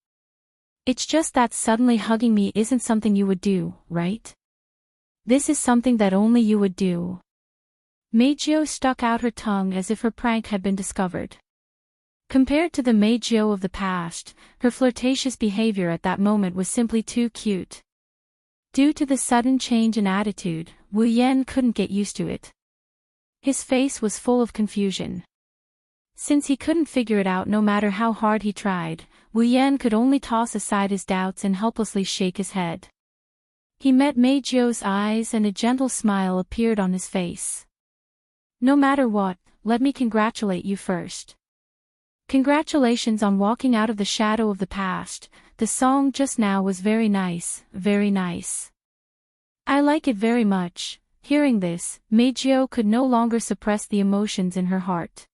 It's just that suddenly hugging me isn't something you would do, right? This is something that only you would do. Meijio stuck out her tongue as if her prank had been discovered. Compared to the Meijio of the past, her flirtatious behavior at that moment was simply too cute. Due to the sudden change in attitude, Wu Yan couldn't get used to it. His face was full of confusion. Since he couldn't figure it out no matter how hard he tried, Wu Yan could only toss aside his doubts and helplessly shake his head. He met Meijio's eyes and a gentle smile appeared on his face. No matter what, let me congratulate you first. Congratulations on walking out of the shadow of the past. The song just now was very nice, very nice. I like it very much. Hearing this, Meijio could no longer suppress the emotions in her heart.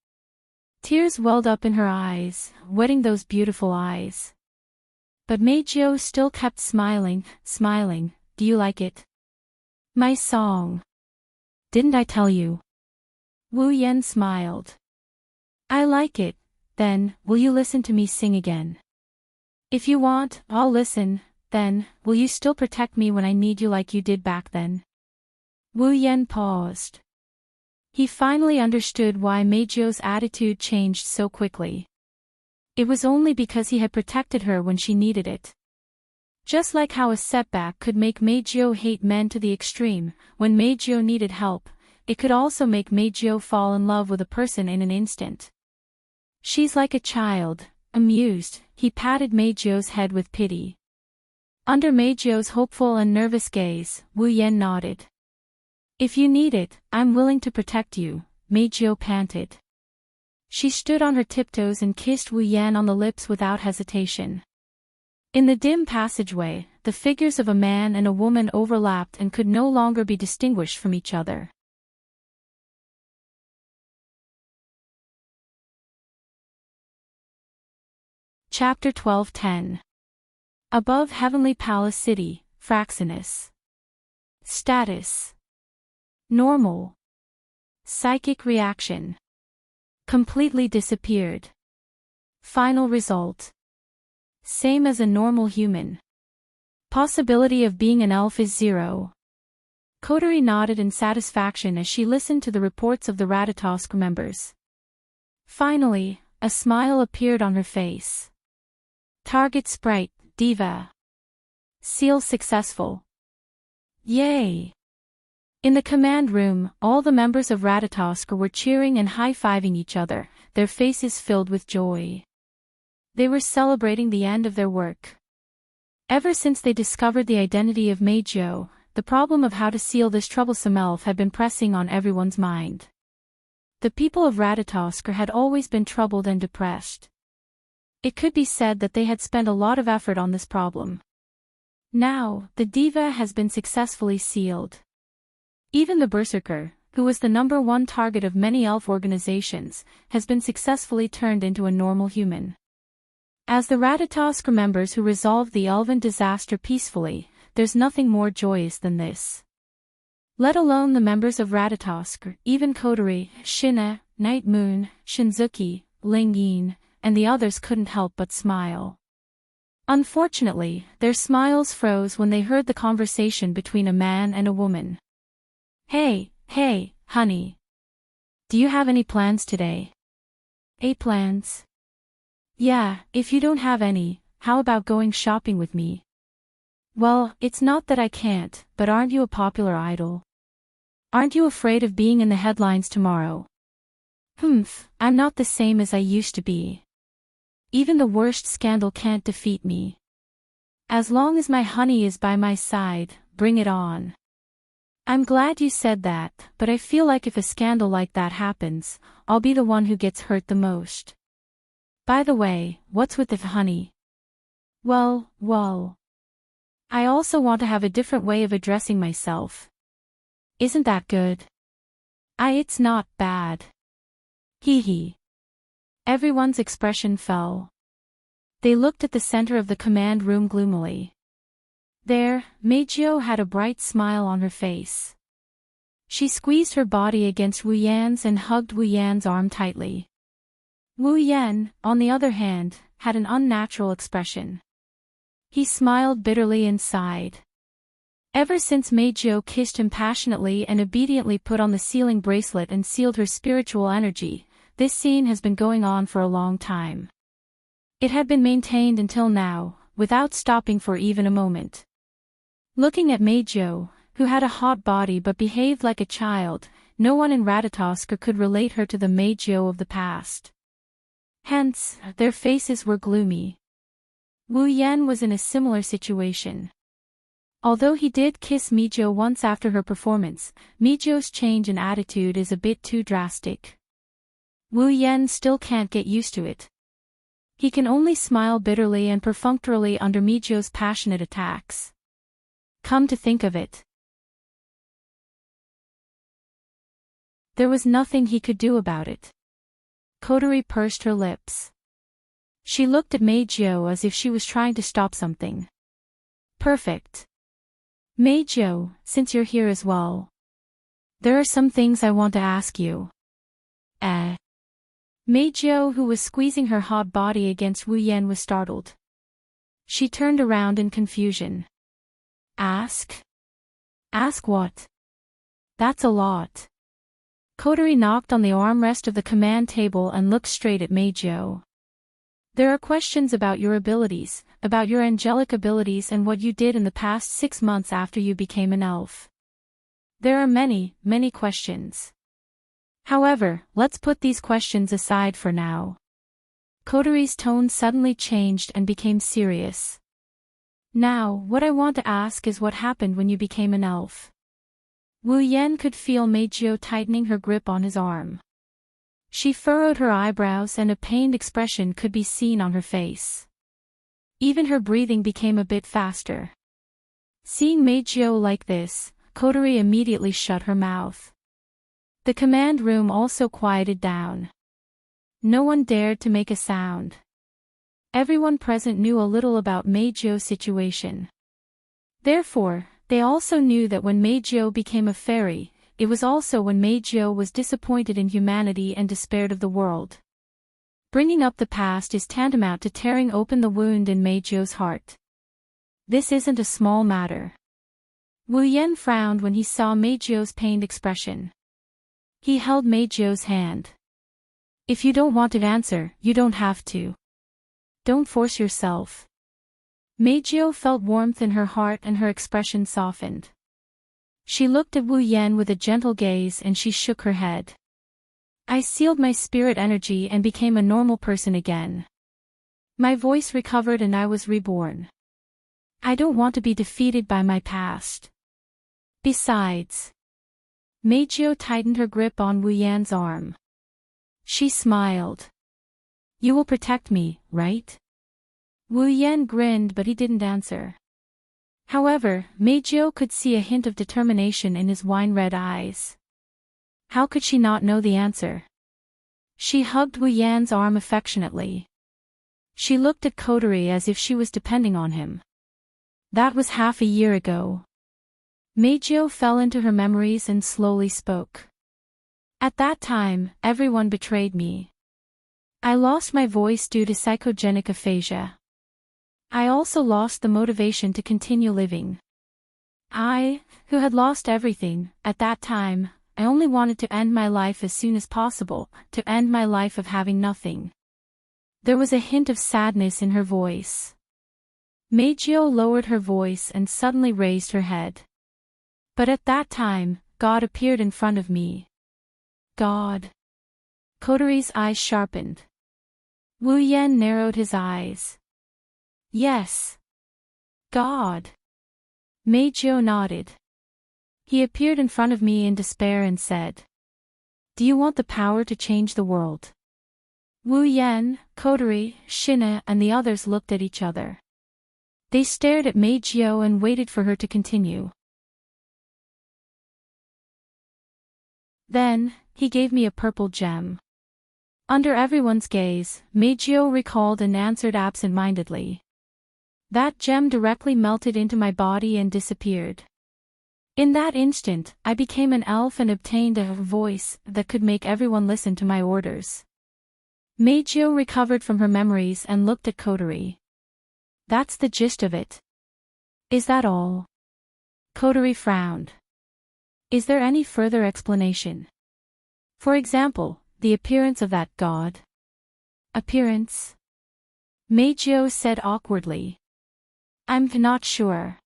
Tears welled up in her eyes, wetting those beautiful eyes. But Meijio still kept smiling. Do you like it? My song. Didn't I tell you? Wu Yan smiled. I like it. Then, will you listen to me sing again? If you want, I'll listen. Then, will you still protect me when I need you like you did back then? Wu Yan paused. He finally understood why Meijio's attitude changed so quickly. It was only because he had protected her when she needed it. Just like how a setback could make Meijio hate men to the extreme, when Meijio needed help, it could also make Meijio fall in love with a person in an instant. She's like a child. Amused, he patted Meijio's head with pity. Under Meijio's hopeful and nervous gaze, Wu Yan nodded. If you need it, I'm willing to protect you, Meijio panted. She stood on her tiptoes and kissed Wu Yan on the lips without hesitation. In the dim passageway, the figures of a man and a woman overlapped and could no longer be distinguished from each other. Chapter 12:10. Above Heavenly Palace City, Fraxinus. Status: normal. Psychic reaction: completely disappeared. Final result: same as a normal human. Possibility of being an elf is 0. Kotori nodded in satisfaction as she listened to the reports of the Ratatosk members. Finally, a smile appeared on her face. Target sprite, Diva. Seal successful. Yay! In the command room, all the members of Ratatosk were cheering and high-fiving each other, their faces filled with joy. They were celebrating the end of their work. Ever since they discovered the identity of Meijio, the problem of how to seal this troublesome elf had been pressing on everyone's mind. The people of Ratatosk had always been troubled and depressed. It could be said that they had spent a lot of effort on this problem. Now, the diva has been successfully sealed. Even the Berserker, who was the #1 target of many elf organizations, has been successfully turned into a normal human. As the Ratatosk members who resolved the elven disaster peacefully, there's nothing more joyous than this. Let alone the members of Ratatosk, even Kotori, Shina, Night Moon, Shinzuki, Ling Yin, and the others couldn't help but smile. Unfortunately, their smiles froze when they heard the conversation between a man and a woman. Hey, honey. Do you have any plans today? Plans? Yeah, if you don't have any, how about going shopping with me? Well, it's not that I can't, but aren't you a popular idol? Aren't you afraid of being in the headlines tomorrow? I'm not the same as I used to be. Even the worst scandal can't defeat me. As long as my honey is by my side, bring it on. I'm glad you said that, but I feel like if a scandal like that happens, I'll be the one who gets hurt the most. By the way, what's with the honey? Well. I also want to have a different way of addressing myself. Isn't that good? It's not bad. Hee. Everyone's expression fell. They looked at the center of the command room gloomily. There, Meijio had a bright smile on her face. She squeezed her body against Wu Yan's and hugged Wu Yan's arm tightly. Wu Yan, on the other hand, had an unnatural expression. He smiled bitterly and sighed. Ever since Meijio kissed him passionately and obediently put on the sealing bracelet and sealed her spiritual energy, this scene has been going on for a long time. It had been maintained until now, without stopping for even a moment. Looking at Meijio, who had a hot body but behaved like a child, no one in Ratatosk could relate her to the Meijio of the past. Hence, their faces were gloomy. Wu Yan was in a similar situation. Although he did kiss Meijio once after her performance, Meijio's change in attitude is a bit too drastic. Wu Yan still can't get used to it. He can only smile bitterly and perfunctorily under Meijio's passionate attacks. Come to think of it, there was nothing he could do about it. Kotori pursed her lips. She looked at Meijio as if she was trying to stop something. Perfect. Meijo, since you're here as well. There are some things I want to ask you. Meijo, who was squeezing her hot body against Wu Yan, was startled. She turned around in confusion. Ask? Ask what? That's a lot. Kotori knocked on the armrest of the command table and looked straight at Meijo. There are questions about your abilities, about your angelic abilities and what you did in the past 6 months after you became an elf. There are many, many questions. However, let's put these questions aside for now. Kotori's tone suddenly changed and became serious. Now, what I want to ask is what happened when you became an elf. Wu Yan could feel Meijo tightening her grip on his arm. She furrowed her eyebrows and a pained expression could be seen on her face. Even her breathing became a bit faster. Seeing Meijo like this, Kotori immediately shut her mouth. The command room also quieted down. No one dared to make a sound. Everyone present knew a little about Meijo's situation. Therefore, they also knew that when Meijo became a fairy, it was also when Meijo was disappointed in humanity and despaired of the world. Bringing up the past is tantamount to tearing open the wound in Meijo's heart. This isn't a small matter. Wu Yan frowned when he saw Meijo's pained expression. He held Meijo's hand. If you don't want to answer, you don't have to. Don't force yourself. Meijo felt warmth in her heart and her expression softened. She looked at Wu Yan with a gentle gaze and she shook her head. I sealed my spirit energy and became a normal person again. My voice recovered and I was reborn. I don't want to be defeated by my past. Besides, Meijo tightened her grip on Wu Yan's arm. She smiled. You will protect me, right? Wu Yan grinned but he didn't answer. However, Meijo could see a hint of determination in his wine-red eyes. How could she not know the answer? She hugged Wu Yan's arm affectionately. She looked at Kotori as if she was depending on him. That was half a year ago. Meijo fell into her memories and slowly spoke. At that time, everyone betrayed me. I lost my voice due to psychogenic aphasia. I also lost the motivation to continue living. I, who had lost everything, at that time, I only wanted to end my life as soon as possible, to end my life of having nothing. There was a hint of sadness in her voice. Meijo lowered her voice and suddenly raised her head. But at that time, God appeared in front of me. God. Kotori's eyes sharpened. Wu Yan narrowed his eyes. Yes. God. Meijo nodded. He appeared in front of me in despair and said, Do you want the power to change the world? Wu Yan, Kotori, Shina and the others looked at each other. They stared at Meijo and waited for her to continue. Then, he gave me a purple gem. Under everyone's gaze, Meijo recalled and answered absent-mindedly. That gem directly melted into my body and disappeared. In that instant, I became an elf and obtained a voice that could make everyone listen to my orders. Meijo recovered from her memories and looked at Kotori. That's the gist of it. Is that all? Kotori frowned. Is there any further explanation? For example, the appearance of that god? Appearance? Meijo said awkwardly. I'm not sure.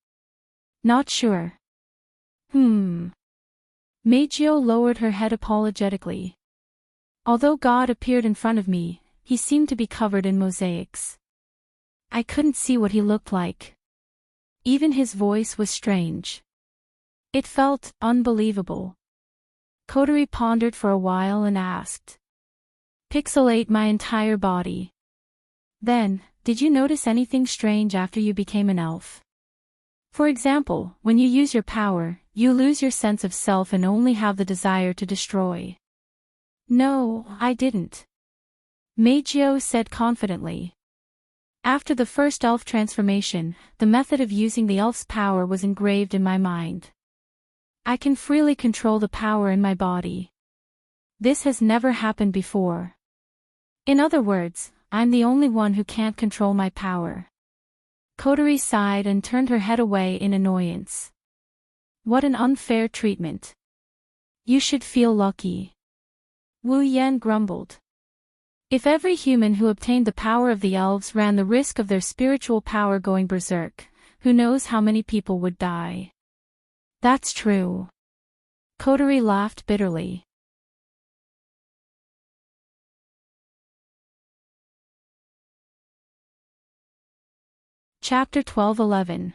Not sure. Meijo lowered her head apologetically. Although God appeared in front of me, he seemed to be covered in mosaics. I couldn't see what he looked like. Even his voice was strange. It felt unbelievable. Kotori pondered for a while and asked. Pixelate my entire body. Then, did you notice anything strange after you became an elf? For example, when you use your power, you lose your sense of self and only have the desire to destroy. No, I didn't. Meijo said confidently. After the first elf transformation, the method of using the elf's power was engraved in my mind. I can freely control the power in my body. This has never happened before. In other words, I'm the only one who can't control my power. Kotori sighed and turned her head away in annoyance. What an unfair treatment. You should feel lucky. Wu Yan grumbled. If every human who obtained the power of the elves ran the risk of their spiritual power going berserk, who knows how many people would die. That's true. Kotori laughed bitterly. Chapter 12:11.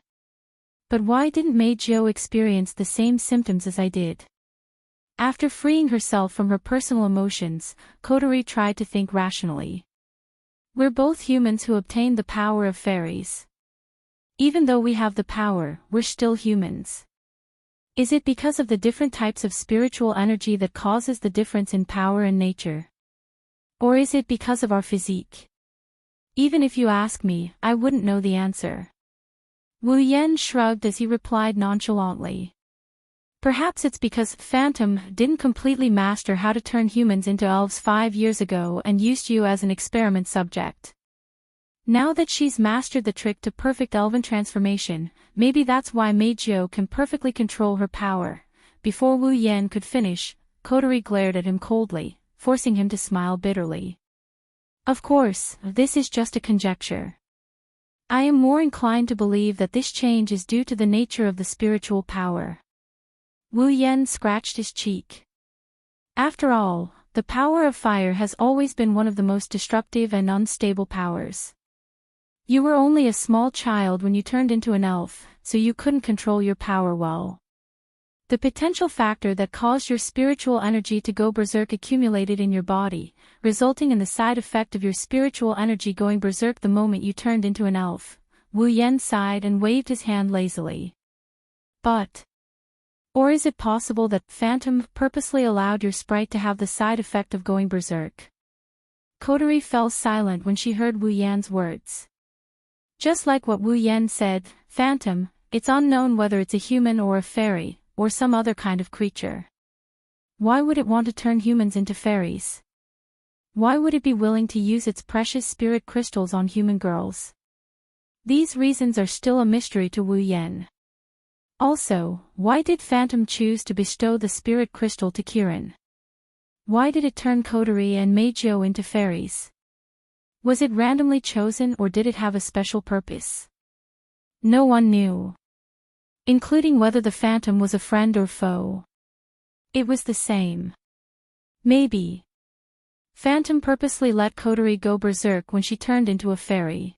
But why didn't Meijio experience the same symptoms as I did? After freeing herself from her personal emotions, Kotori tried to think rationally. We're both humans who obtained the power of fairies. Even though we have the power, we're still humans. Is it because of the different types of spiritual energy that causes the difference in power and nature? Or is it because of our physique? Even if you ask me, I wouldn't know the answer. Wu Yan shrugged as he replied nonchalantly. Perhaps it's because Phantom didn't completely master how to turn humans into elves 5 years ago and used you as an experiment subject. Now that she's mastered the trick to perfect elven transformation, maybe that's why Meijio can perfectly control her power. Before Wu Yan could finish, Kotori glared at him coldly, forcing him to smile bitterly. Of course, this is just a conjecture. I am more inclined to believe that this change is due to the nature of the spiritual power. Wu Yan scratched his cheek. After all, the power of fire has always been one of the most destructive and unstable powers. You were only a small child when you turned into an elf, so you couldn't control your power well. The potential factor that caused your spiritual energy to go berserk accumulated in your body, resulting in the side effect of your spiritual energy going berserk the moment you turned into an elf. Wu Yan sighed and waved his hand lazily. Or is it possible that Phantom purposely allowed your sprite to have the side effect of going berserk? Kotori fell silent when she heard Wu Yan's words. Just like what Wu Yan said, Phantom, it's unknown whether it's a human or a fairy, or some other kind of creature. Why would it want to turn humans into fairies? Why would it be willing to use its precious spirit crystals on human girls? These reasons are still a mystery to Wu Yan. Also, why did Phantom choose to bestow the spirit crystal to Kirin? Why did it turn Kotori and Meijio into fairies? Was it randomly chosen or did it have a special purpose? No one knew. Including whether the Phantom was a friend or foe. It was the same. Maybe Phantom purposely let Kotori go berserk when she turned into a fairy.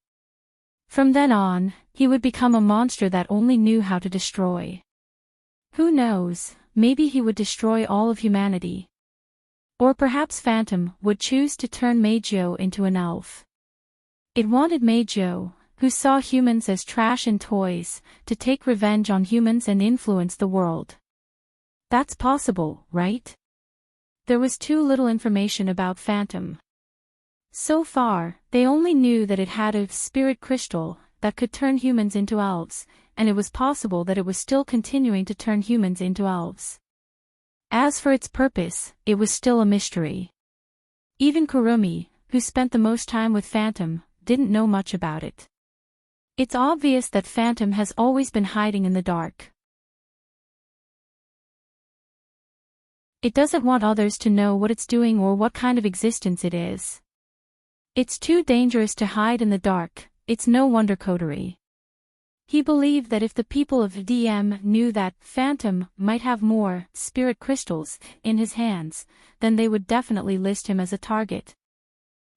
From then on, he would become a monster that only knew how to destroy. Who knows, maybe he would destroy all of humanity. Or perhaps Phantom would choose to turn Meijio into an elf. It wanted Meijio, who saw humans as trash and toys, to take revenge on humans and influence the world. That's possible, right? There was too little information about Phantom. So far, they only knew that it had a spirit crystal that could turn humans into elves, and it was possible that it was still continuing to turn humans into elves. As for its purpose, it was still a mystery. Even Kurumi, who spent the most time with Phantom, didn't know much about it. It's obvious that Phantom has always been hiding in the dark. It doesn't want others to know what it's doing or what kind of existence it is. It's too dangerous to hide in the dark. It's no wonder Kotori. He believed that if the people of DM knew that Phantom might have more spirit crystals in his hands, then they would definitely list him as a target.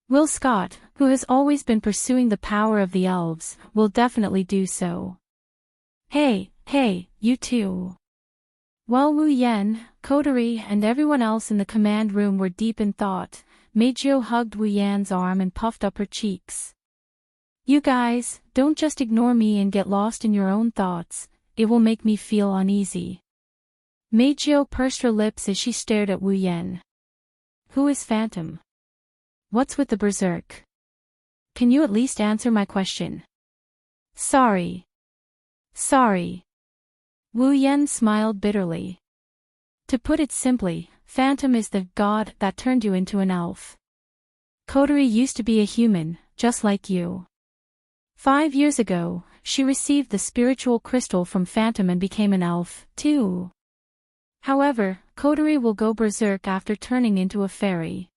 Will Scott, who has always been pursuing the power of the elves, will definitely do so. Hey, you two. While Wu Yan, Kotori and everyone else in the command room were deep in thought, Meijio hugged Wu Yan's arm and puffed up her cheeks. You guys, don't just ignore me and get lost in your own thoughts, it will make me feel uneasy. Meijio pursed her lips as she stared at Wu Yan. Who is Phantom? What's with the berserk? Can you at least answer my question? Sorry. Sorry. Wu Yan smiled bitterly. To put it simply, Phantom is the god that turned you into an elf. Kotori used to be a human, just like you. 5 years ago, she received the spiritual crystal from Phantom and became an elf, too. However, Kotori will go berserk after turning into a fairy.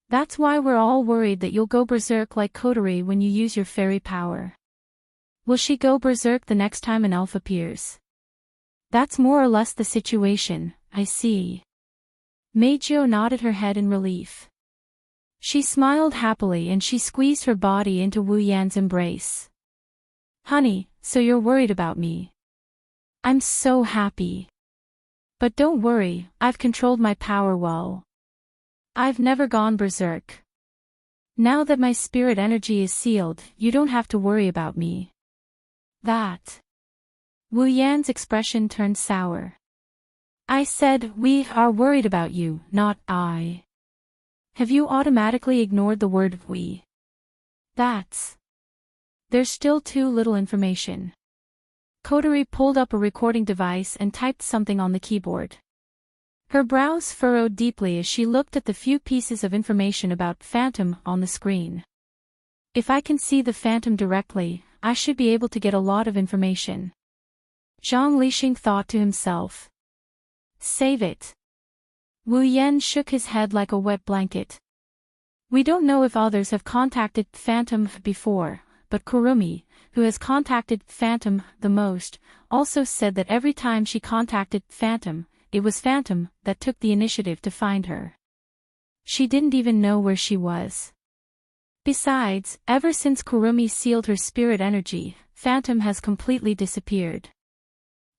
That's why we're all worried that you'll go berserk like Kotori when you use your fairy power. Will she go berserk the next time an elf appears? That's more or less the situation, I see. Meijio nodded her head in relief. She smiled happily and she squeezed her body into Wu Yan's embrace. Honey, so you're worried about me. I'm so happy. But don't worry, I've controlled my power well. I've never gone berserk. Now that my spirit energy is sealed, you don't have to worry about me. That. Wu Yan's expression turned sour. I said we are worried about you, not I. Have you automatically ignored the word we? That's. There's still too little information. Kotori pulled up a recording device and typed something on the keyboard. Her brows furrowed deeply as she looked at the few pieces of information about Phantom on the screen. If I can see the Phantom directly, I should be able to get a lot of information. Zhang Lixing thought to himself. Save it. Wu Yan shook his head like a wet blanket. We don't know if others have contacted Phantom before, but Kurumi, who has contacted Phantom the most, also said that every time she contacted Phantom, it was Phantom that took the initiative to find her. She didn't even know where she was. Besides, ever since Kurumi sealed her spirit energy, Phantom has completely disappeared.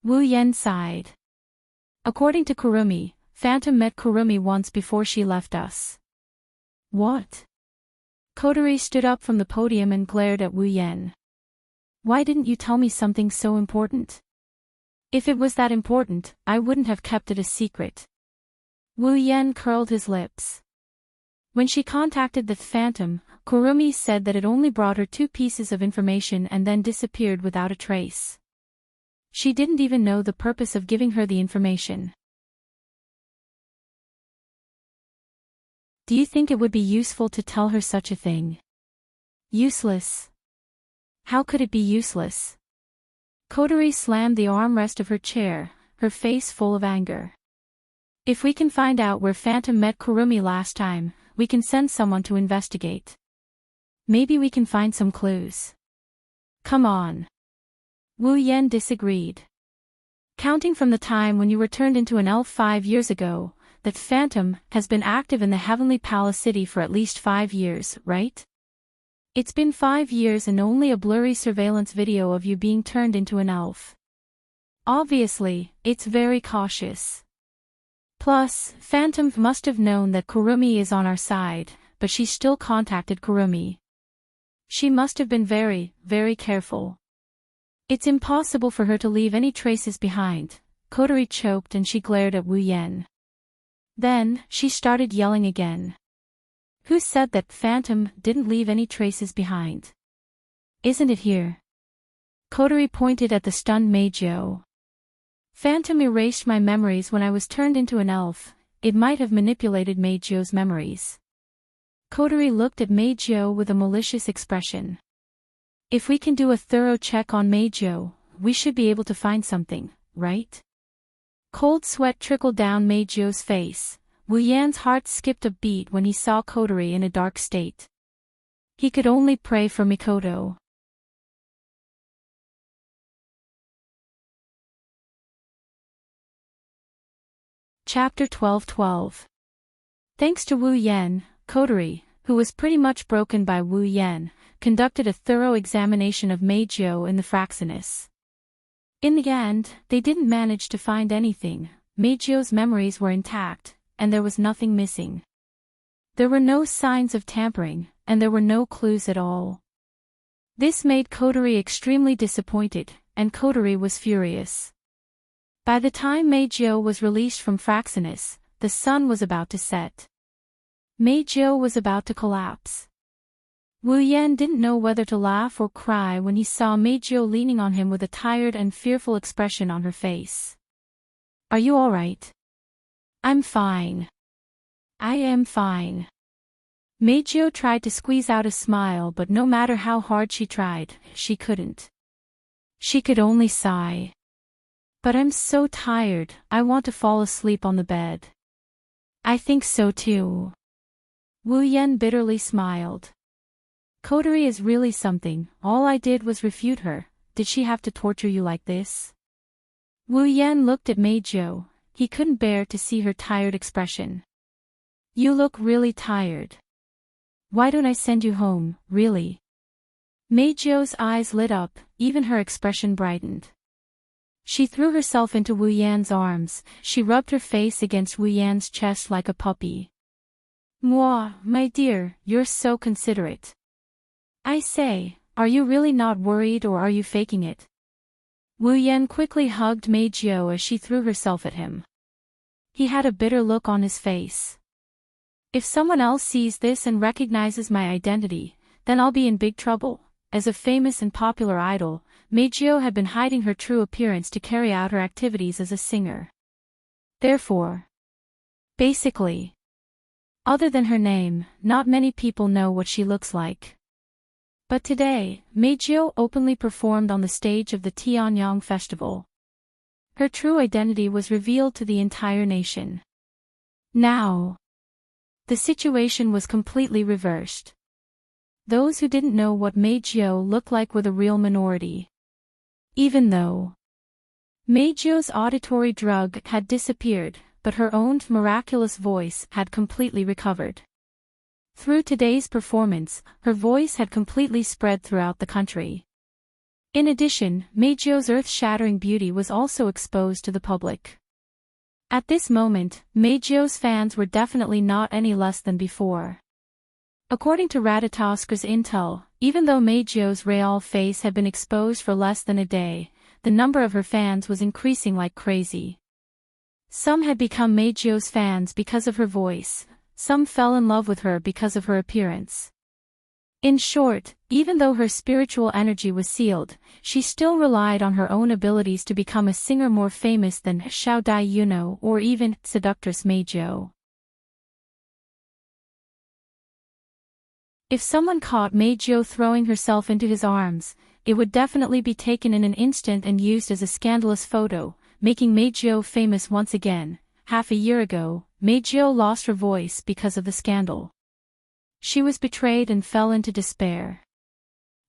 Wu Yan sighed. According to Kurumi, Phantom met Kurumi once before she left us. What? Kotori stood up from the podium and glared at Wu Yan. Why didn't you tell me something so important? If it was that important, I wouldn't have kept it a secret. Wu Yan curled his lips. When she contacted the Phantom, Kurumi said that it only brought her 2 pieces of information and then disappeared without a trace. She didn't even know the purpose of giving her the information. Do you think it would be useful to tell her such a thing? Useless. How could it be useless? Kotori slammed the armrest of her chair, her face full of anger. If we can find out where Phantom met Kurumi last time, we can send someone to investigate. Maybe we can find some clues. Come on. Wu Yan disagreed. Counting from the time when you were turned into an elf 5 years ago, that Phantom has been active in the Heavenly Palace City for at least 5 years, right? It's been 5 years and only a blurry surveillance video of you being turned into an elf. Obviously, it's very cautious. Plus, Phantom must have known that Kurumi is on our side, but she still contacted Kurumi. She must have been very, very careful. It's impossible for her to leave any traces behind. Kotori choked and she glared at Wu Yan. Then, she started yelling again. Who said that Phantom didn't leave any traces behind? Isn't it here? Kotori pointed at the stunned Meijio. Phantom erased my memories when I was turned into an elf. It might have manipulated Meijio's memories. Kotori looked at Meijio with a malicious expression. If we can do a thorough check on Meijio, we should be able to find something, right? Cold sweat trickled down Meijio's face. Wu Yan's heart skipped a beat when he saw Kotori in a dark state. He could only pray for Mikoto. Chapter 12:12. Thanks to Wu Yan, Kotori, who was pretty much broken by Wu Yan, conducted a thorough examination of Meijio in the Fraxinus. In the end, they didn't manage to find anything. Meijio's memories were intact, and there was nothing missing. There were no signs of tampering, and there were no clues at all. This made Kotori extremely disappointed, and Kotori was furious. By the time Meijio was released from Fraxinus, the sun was about to set. Meijio was about to collapse. Wu Yan didn't know whether to laugh or cry when he saw Meijio leaning on him with a tired and fearful expression on her face. Are you all right? I'm fine. I am fine. Meijio tried to squeeze out a smile, but no matter how hard she tried, she couldn't. She could only sigh. But I'm so tired, I want to fall asleep on the bed. I think so too. Wu Yan bitterly smiled. Coterie is really something, all I did was refute her. Did she have to torture you like this? Wu Yan looked at Meijio. He couldn't bear to see her tired expression. You look really tired. Why don't I send you home, really? Meijio's eyes lit up, even her expression brightened. She threw herself into Wu Yan's arms, she rubbed her face against Wu Yan's chest like a puppy. Moi, my dear, you're so considerate. I say, are you really not worried or are you faking it? Wu Yan quickly hugged Meijio as she threw herself at him. He had a bitter look on his face. If someone else sees this and recognizes my identity, then I'll be in big trouble. As a famous and popular idol, Meijio had been hiding her true appearance to carry out her activities as a singer. Therefore, basically, other than her name, not many people know what she looks like. But today, Meijio openly performed on the stage of the Tianyang Festival. Her true identity was revealed to the entire nation. Now, the situation was completely reversed. Those who didn't know what Meijio looked like were the real minority. Even though Meijio's auditory drug had disappeared, but her own miraculous voice had completely recovered. Through today's performance, her voice had completely spread throughout the country. In addition, Meijio's earth-shattering beauty was also exposed to the public. At this moment, Meijio's fans were definitely not any less than before. According to Ratatosker's intel, even though Meijio's real face had been exposed for less than a day, the number of her fans was increasing like crazy. Some had become Meijio's fans because of her voice. Some fell in love with her because of her appearance. In short, even though her spiritual energy was sealed, she still relied on her own abilities to become a singer more famous than Xiao Dai Yuno or even seductress Meijio. If someone caught Meijio throwing herself into his arms, it would definitely be taken in an instant and used as a scandalous photo, making Meijio famous once again. Half a year ago, Meijio lost her voice because of the scandal. She was betrayed and fell into despair.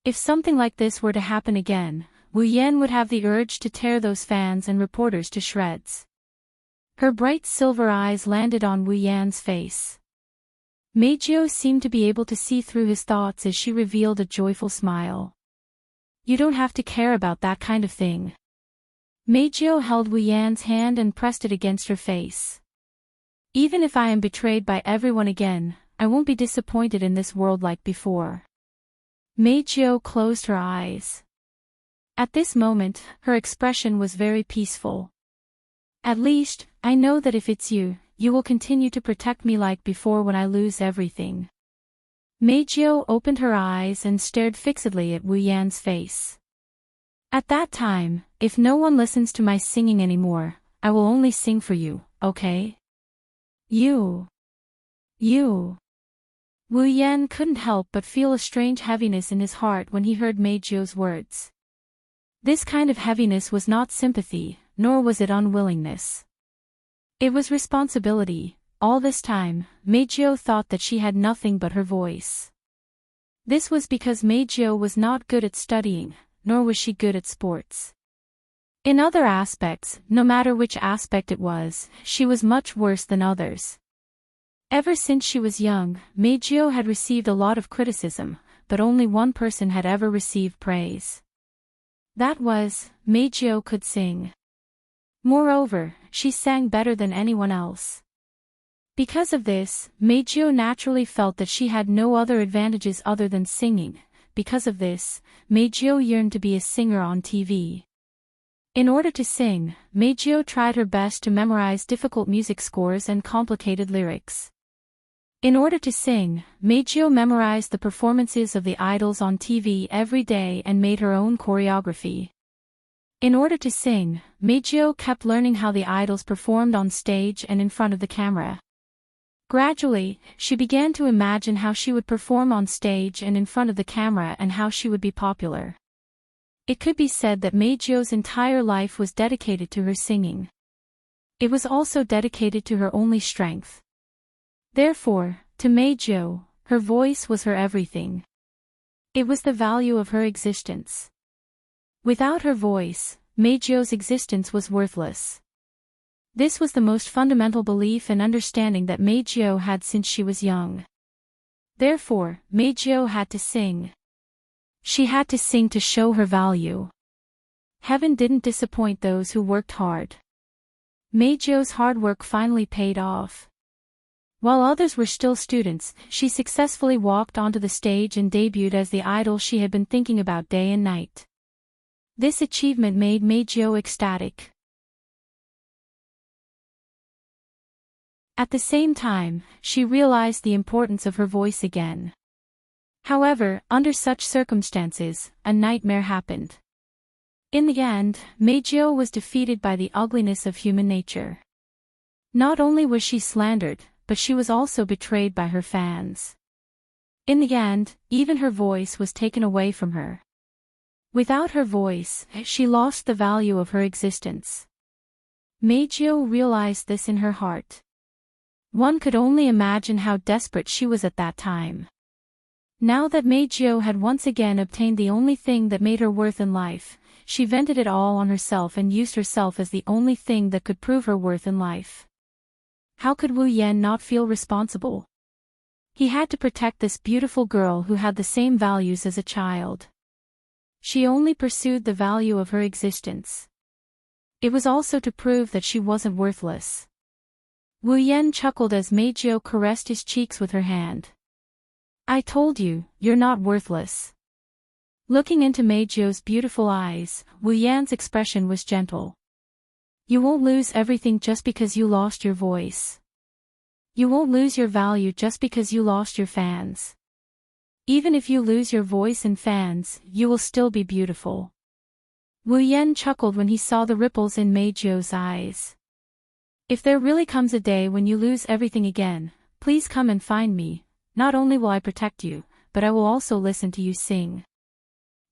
If something like this were to happen again, Wu Yan would have the urge to tear those fans and reporters to shreds. Her bright silver eyes landed on Wu Yan's face. Meijio seemed to be able to see through his thoughts as she revealed a joyful smile. You don't have to care about that kind of thing. Meijio held Wu Yan's hand and pressed it against her face. Even if I am betrayed by everyone again, I won't be disappointed in this world like before. Meijio closed her eyes. At this moment, her expression was very peaceful. At least, I know that if it's you, you will continue to protect me like before when I lose everything. Meijio opened her eyes and stared fixedly at Wu Yan's face. At that time, if no one listens to my singing anymore, I will only sing for you, okay? You. Wu Yan couldn't help but feel a strange heaviness in his heart when he heard Meijio's words. This kind of heaviness was not sympathy, nor was it unwillingness. It was responsibility. All this time, Meijio thought that she had nothing but her voice. This was because Meijio was not good at studying, nor was she good at sports. In other aspects, no matter which aspect it was, she was much worse than others. Ever since she was young, Meijio had received a lot of criticism, but only one person had ever received praise. That was, Meijio could sing. Moreover, she sang better than anyone else. Because of this, Meijio naturally felt that she had no other advantages other than singing. Because of this, Meijio yearned to be a singer on TV. In order to sing, Meijio tried her best to memorize difficult music scores and complicated lyrics. In order to sing, Meijio memorized the performances of the idols on TV every day and made her own choreography. In order to sing, Meijio kept learning how the idols performed on stage and in front of the camera. Gradually, she began to imagine how she would perform on stage and in front of the camera and how she would be popular. It could be said that Meijio's entire life was dedicated to her singing. It was also dedicated to her only strength. Therefore, to Meijio, her voice was her everything. It was the value of her existence. Without her voice, Meijio's existence was worthless. This was the most fundamental belief and understanding that Meijio had since she was young. Therefore, Meijio had to sing. She had to sing to show her value. Heaven didn't disappoint those who worked hard. Meijio's hard work finally paid off. While others were still students, she successfully walked onto the stage and debuted as the idol she had been thinking about day and night. This achievement made Meijio ecstatic. At the same time, she realized the importance of her voice again. However, under such circumstances, a nightmare happened. In the end, Meijio was defeated by the ugliness of human nature. Not only was she slandered, but she was also betrayed by her fans. In the end, even her voice was taken away from her. Without her voice, she lost the value of her existence. Meijio realized this in her heart. One could only imagine how desperate she was at that time. Now that Meijio had once again obtained the only thing that made her worth in life, she vented it all on herself and used herself as the only thing that could prove her worth in life. How could Wu Yan not feel responsible? He had to protect this beautiful girl who had the same values as a child. She only pursued the value of her existence. It was also to prove that she wasn't worthless. Wu Yan chuckled as Meijio caressed his cheeks with her hand. I told you, you're not worthless. Looking into Meijio's beautiful eyes, Wu Yan's expression was gentle. You won't lose everything just because you lost your voice. You won't lose your value just because you lost your fans. Even if you lose your voice and fans, you will still be beautiful. Wu Yan chuckled when he saw the ripples in Meijio's eyes. If there really comes a day when you lose everything again, please come and find me. Not only will I protect you, but I will also listen to you sing.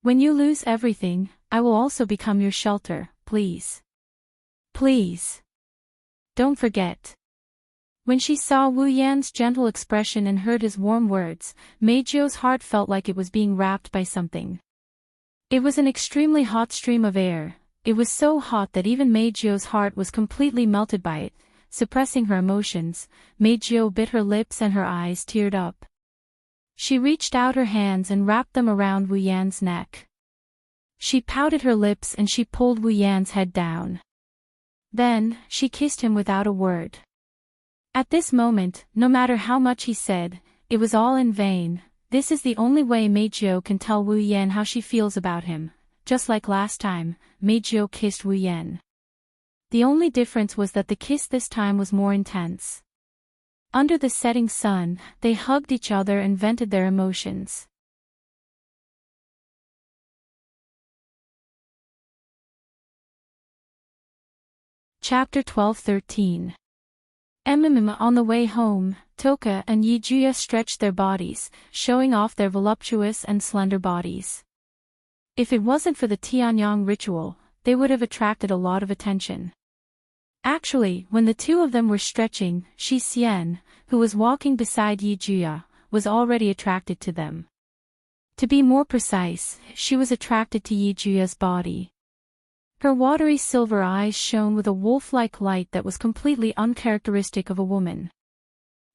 When you lose everything, I will also become your shelter, please. Please. Don't forget. When she saw Wu Yan's gentle expression and heard his warm words, Meijio's heart felt like it was being wrapped by something. It was an extremely hot stream of air. It was so hot that even Meijio's heart was completely melted by it. Suppressing her emotions, Meijio bit her lips and her eyes teared up. She reached out her hands and wrapped them around Wu Yan's neck. She pouted her lips and she pulled Wu Yan's head down. Then, she kissed him without a word. At this moment, no matter how much he said, it was all in vain. This is the only way Meijio can tell Wu Yan how she feels about him. Just like last time, Meijio kissed Wu Yan. The only difference was that the kiss this time was more intense. Under the setting sun, they hugged each other and vented their emotions. Chapter 12-13. On the way home, Toka and Yijuya stretched their bodies, showing off their voluptuous and slender bodies. If it wasn't for the Tianyang ritual, they would have attracted a lot of attention. Actually, when the two of them were stretching, Shi Xian, who was walking beside Yijuya, was already attracted to them. To be more precise, she was attracted to Yijuya's body. Her watery silver eyes shone with a wolf-like light that was completely uncharacteristic of a woman.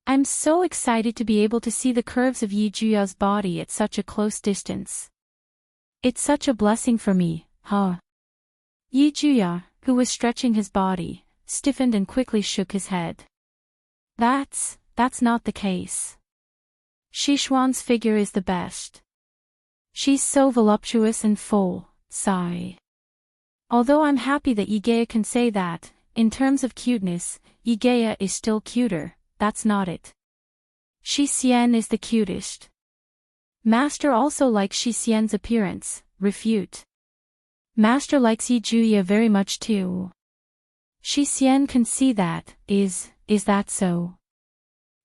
I'm so excited to be able to see the curves of Yijuya's body at such a close distance. It's such a blessing for me, huh? Yijuya, who was stretching his body, stiffened and quickly shook his head. That's not the case. Shishuan's figure is the best. She's so voluptuous and full, sigh. Although I'm happy that Yigea can say that, in terms of cuteness, Yigea is still cuter, that's not it. Shi Xian is the cutest. Master also likes Shi Xian's appearance, refute. Master likes Yi Juya very much too. Shi Xian can see that, is that so?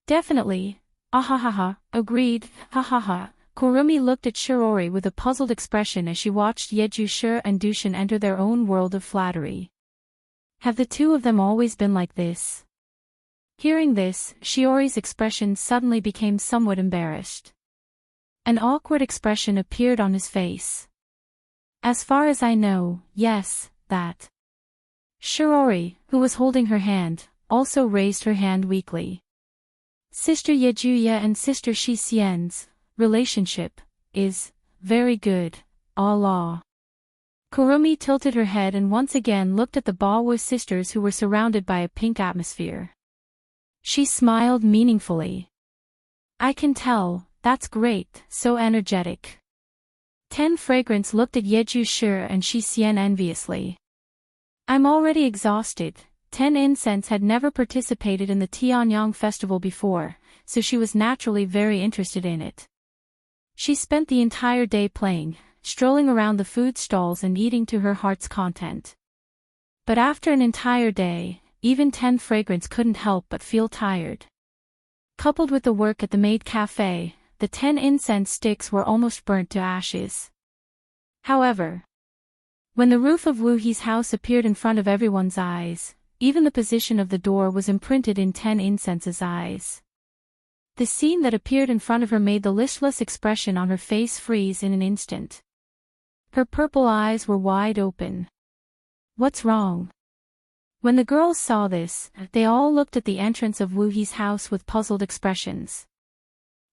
Definitely, ahahaha, agreed, hahaha. Kurumi looked at Shirori with a puzzled expression as she watched Yeju Shi and Dushin enter their own world of flattery. Have the two of them always been like this? Hearing this, Shiori's expression suddenly became somewhat embarrassed. An awkward expression appeared on his face. As far as I know, yes, that. Shirori, who was holding her hand, also raised her hand weakly. Sister Yejuya and Sister Shi Xian's relationship is very good, Allah. Kurumi tilted her head and once again looked at the Bawa sisters who were surrounded by a pink atmosphere. She smiled meaningfully. I can tell, that's great, so energetic. 10 Fragrance looked at Yeju Shi and Shi Xian enviously. I'm already exhausted. 10 Incense had never participated in the Tianyang festival before, so she was naturally very interested in it. She spent the entire day playing, strolling around the food stalls and eating to her heart's content. But after an entire day, even 10 Fragrance couldn't help but feel tired. Coupled with the work at the maid cafe, the 10 incense sticks were almost burnt to ashes. However, when the roof of Wu He's house appeared in front of everyone's eyes, even the position of the door was imprinted in 10 Incense's eyes. The scene that appeared in front of her made the listless expression on her face freeze in an instant. Her purple eyes were wide open. What's wrong? When the girls saw this, they all looked at the entrance of Wu He's house with puzzled expressions.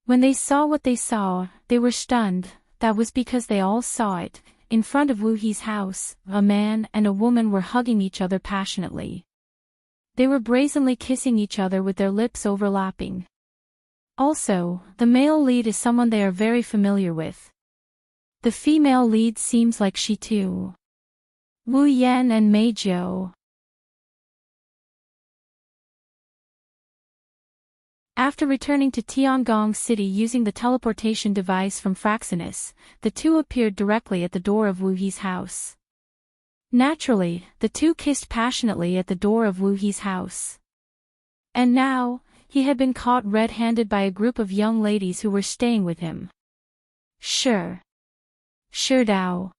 When they saw what they saw, they were stunned. That was because they all saw it. In front of Wu He's house, a man and a woman were hugging each other passionately. They were brazenly kissing each other with their lips overlapping. Also, the male lead is someone they are very familiar with. The female lead seems like she too. Wu Yan and Mei Jiu. After returning to Tiangong City using the teleportation device from Fraxinus, the two appeared directly at the door of Wu He's house. Naturally, the two kissed passionately at the door of Wu He's house. And now, he had been caught red-handed by a group of young ladies who were staying with him. Sure. Sure Dao.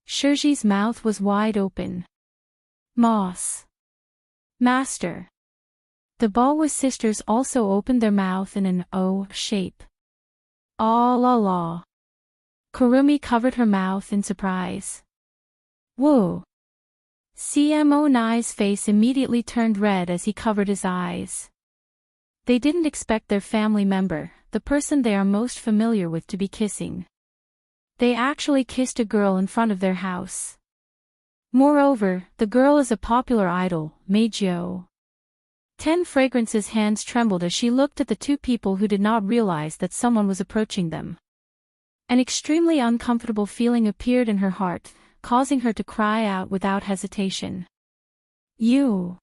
Shirji's mouth was wide open. Moss. Master. The Bawa sisters also opened their mouth in an O shape. Ah la la. Kurumi covered her mouth in surprise. Whoa. CMO Nai's face immediately turned red as he covered his eyes. They didn't expect their family member, the person they are most familiar with, to be kissing. They actually kissed a girl in front of their house. Moreover, the girl is a popular idol, Mei Jiu. 10 Fragrance's hands trembled as she looked at the two people who did not realize that someone was approaching them. An extremely uncomfortable feeling appeared in her heart, causing her to cry out without hesitation. You!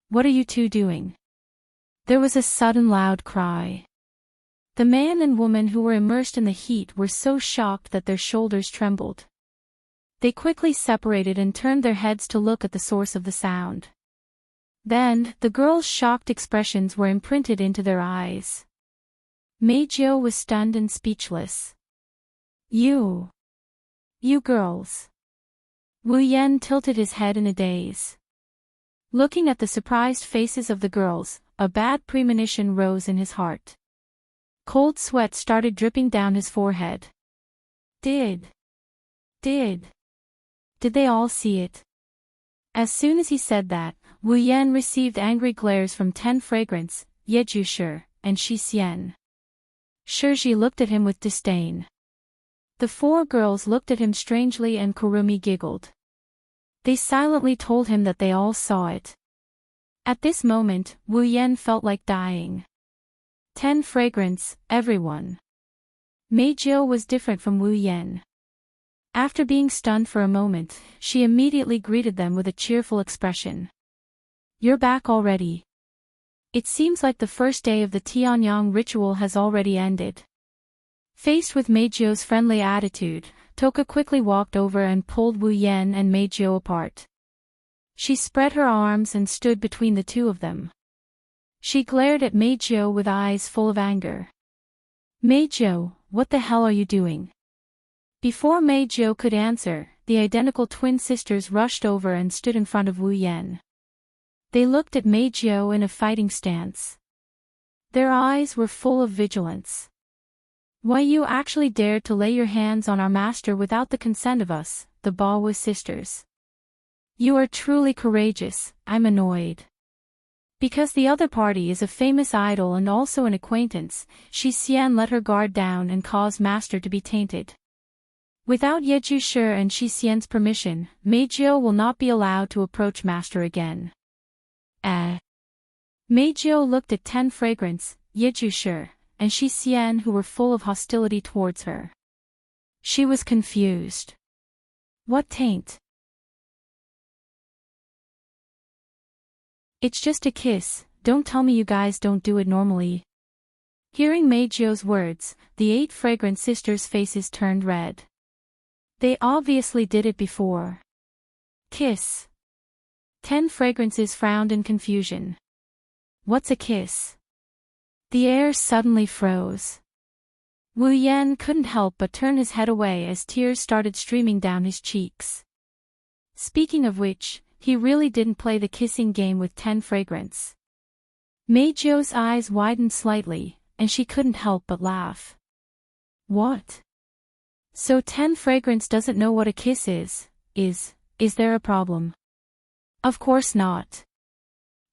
What are you two doing? There was a sudden loud cry. The man and woman who were immersed in the heat were so shocked that their shoulders trembled. They quickly separated and turned their heads to look at the source of the sound. Then, the girls' shocked expressions were imprinted into their eyes. Mei Jiu was stunned and speechless. You girls. Wu Yan tilted his head in a daze. Looking at the surprised faces of the girls, a bad premonition rose in his heart. Cold sweat started dripping down his forehead. Did they all see it? As soon as he said that, Wu Yan received angry glares from 10 Fragrance, Yeju Shi, and Shi Xian. Shirji looked at him with disdain. The four girls looked at him strangely and Kurumi giggled. They silently told him that they all saw it. At this moment, Wu Yan felt like dying. 10 Fragrance, everyone. Mei Jiu was different from Wu Yan. After being stunned for a moment, she immediately greeted them with a cheerful expression. You're back already. It seems like the first day of the Tianyang ritual has already ended. Faced with Meijio's friendly attitude, Toka quickly walked over and pulled Wu Yan and Meijio apart. She spread her arms and stood between the two of them. She glared at Meijio with eyes full of anger. Meijio, what the hell are you doing? Before Meijio could answer, the identical twin sisters rushed over and stood in front of Wu Yan. They looked at Meijio in a fighting stance. Their eyes were full of vigilance. Why you actually dared to lay your hands on our master without the consent of us, the Baowu sisters. You are truly courageous, I'm annoyed. Because the other party is a famous idol and also an acquaintance, Shi Xian let her guard down and caused master to be tainted. Without Yeju Shi and Shi Xian's permission, Meijio will not be allowed to approach master again. Meijio looked at 10 Fragrance, Yeju Shi, and Shi Xian who were full of hostility towards her. She was confused. What taint? It's just a kiss, don't tell me you guys don't do it normally. Hearing Meijio's words, the 8 Fragrant sisters' faces turned red. They obviously did it before. Kiss. 10 Fragrances frowned in confusion. What's a kiss? The air suddenly froze. Wu Yan couldn't help but turn his head away as tears started streaming down his cheeks. Speaking of which, he really didn't play the kissing game with 10 Fragrance. Meijio's eyes widened slightly, and she couldn't help but laugh. What? So 10 Fragrance doesn't know what a kiss is there a problem? Of course not.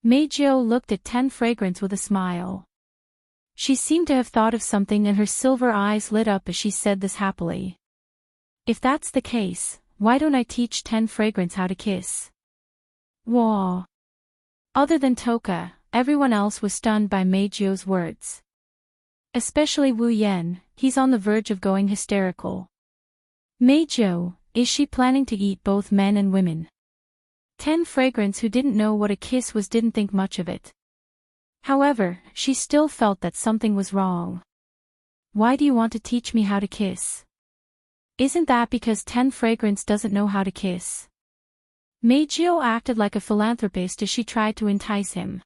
Meijio looked at 10 Fragrance with a smile. She seemed to have thought of something and her silver eyes lit up as she said this happily. If that's the case, why don't I teach 10 Fragrance how to kiss? Wah. Other than Toka, everyone else was stunned by Meijio's words. Especially Wu Yan, he's on the verge of going hysterical. Meijio, is she planning to eat both men and women? 10 Fragrance who didn't know what a kiss was didn't think much of it. However, she still felt that something was wrong. Why do you want to teach me how to kiss? Isn't that because 10 Fragrance doesn't know how to kiss? Meijio acted like a philanthropist as she tried to entice him.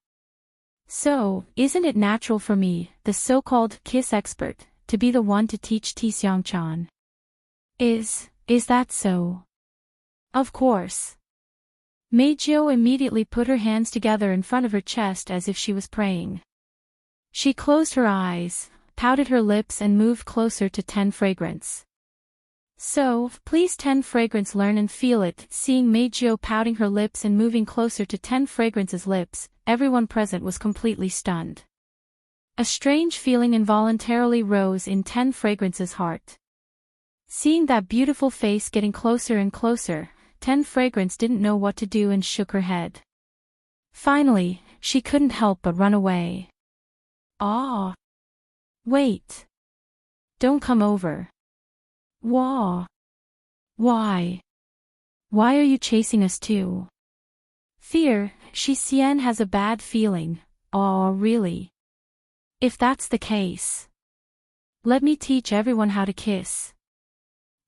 So, isn't it natural for me, the so-called kiss expert, to be the one to teach Tixiang-chan? Is that so? Of course. Meijio immediately put her hands together in front of her chest as if she was praying. She closed her eyes, pouted her lips and moved closer to 10 Fragrance. So, please 10 Fragrance learn and feel it. Seeing Meijio pouting her lips and moving closer to 10 Fragrance's lips, everyone present was completely stunned. A strange feeling involuntarily rose in 10 Fragrance's heart. Seeing that beautiful face getting closer and closer, 10 Fragrance didn't know what to do and shook her head. Finally, she couldn't help but run away. Ah! Wait! Don't come over. Wah! Why? Why are you chasing us too? Fear, Shi Xian has a bad feeling. Aw, really? If that's the case, let me teach everyone how to kiss.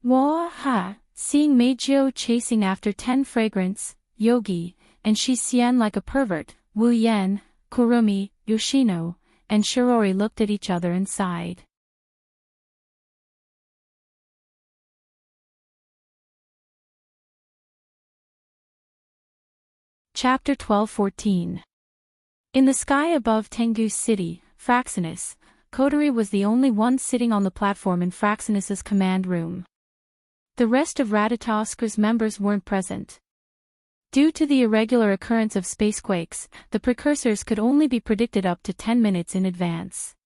Wah ha! Seeing Meijio chasing after 10 Fragrance, Yogi, and Shi Xian like a pervert, Wu Yan, Kurumi, Yoshino, and Shirori looked at each other and sighed. Chapter 12-14. In the sky above Tengu's city, Fraxinus, Kotori was the only one sitting on the platform in Fraxinus's command room. The rest of Ratatosk's members weren't present. Due to the irregular occurrence of spacequakes, the precursors could only be predicted up to 10 minutes in advance.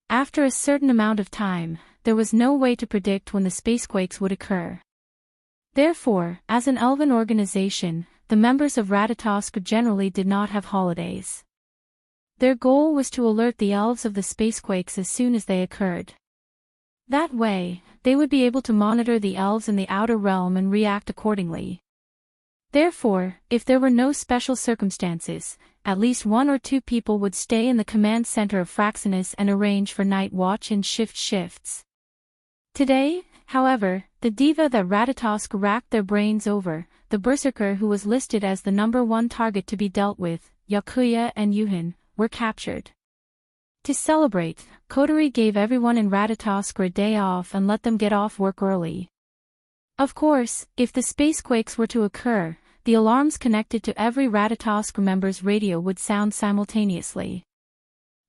After a certain amount of time, there was no way to predict when the spacequakes would occur. Therefore, as an elven organization, the members of Ratatosk generally did not have holidays. Their goal was to alert the elves of the spacequakes as soon as they occurred. That way, they would be able to monitor the elves in the outer realm and react accordingly. Therefore, if there were no special circumstances, at least 1 or 2 people would stay in the command center of Fraxinus and arrange for night watch and shifts. Today, however, the diva that Ratatosk racked their brains over, the berserker who was listed as the #1 target to be dealt with, Yakuya and Yuhin, were captured. To celebrate, Kotori gave everyone in Ratatosk a day off and let them get off work early. Of course, if the spacequakes were to occur, the alarms connected to every Ratatosk member's radio would sound simultaneously.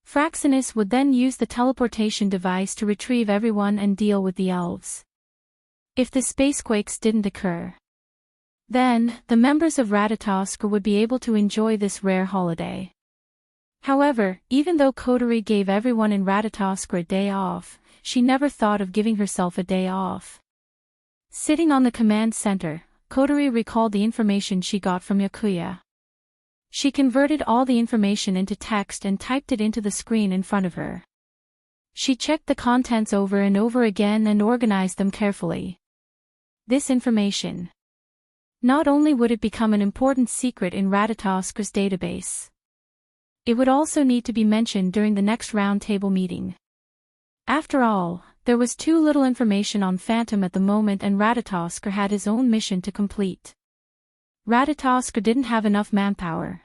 Fraxinus would then use the teleportation device to retrieve everyone and deal with the elves. If the spacequakes didn't occur, then the members of Ratatosk would be able to enjoy this rare holiday. However, even though Kotori gave everyone in Ratatosk a day off, she never thought of giving herself a day off. Sitting on the command center, Kotori recalled the information she got from Yakuya. She converted all the information into text and typed it into the screen in front of her. She checked the contents over and over again and organized them carefully. This information. Not only would it become an important secret in Ratatosk's database, it would also need to be mentioned during the next roundtable meeting. After all, there was too little information on Phantom at the moment and Ratatosk had his own mission to complete. Ratatosk didn't have enough manpower.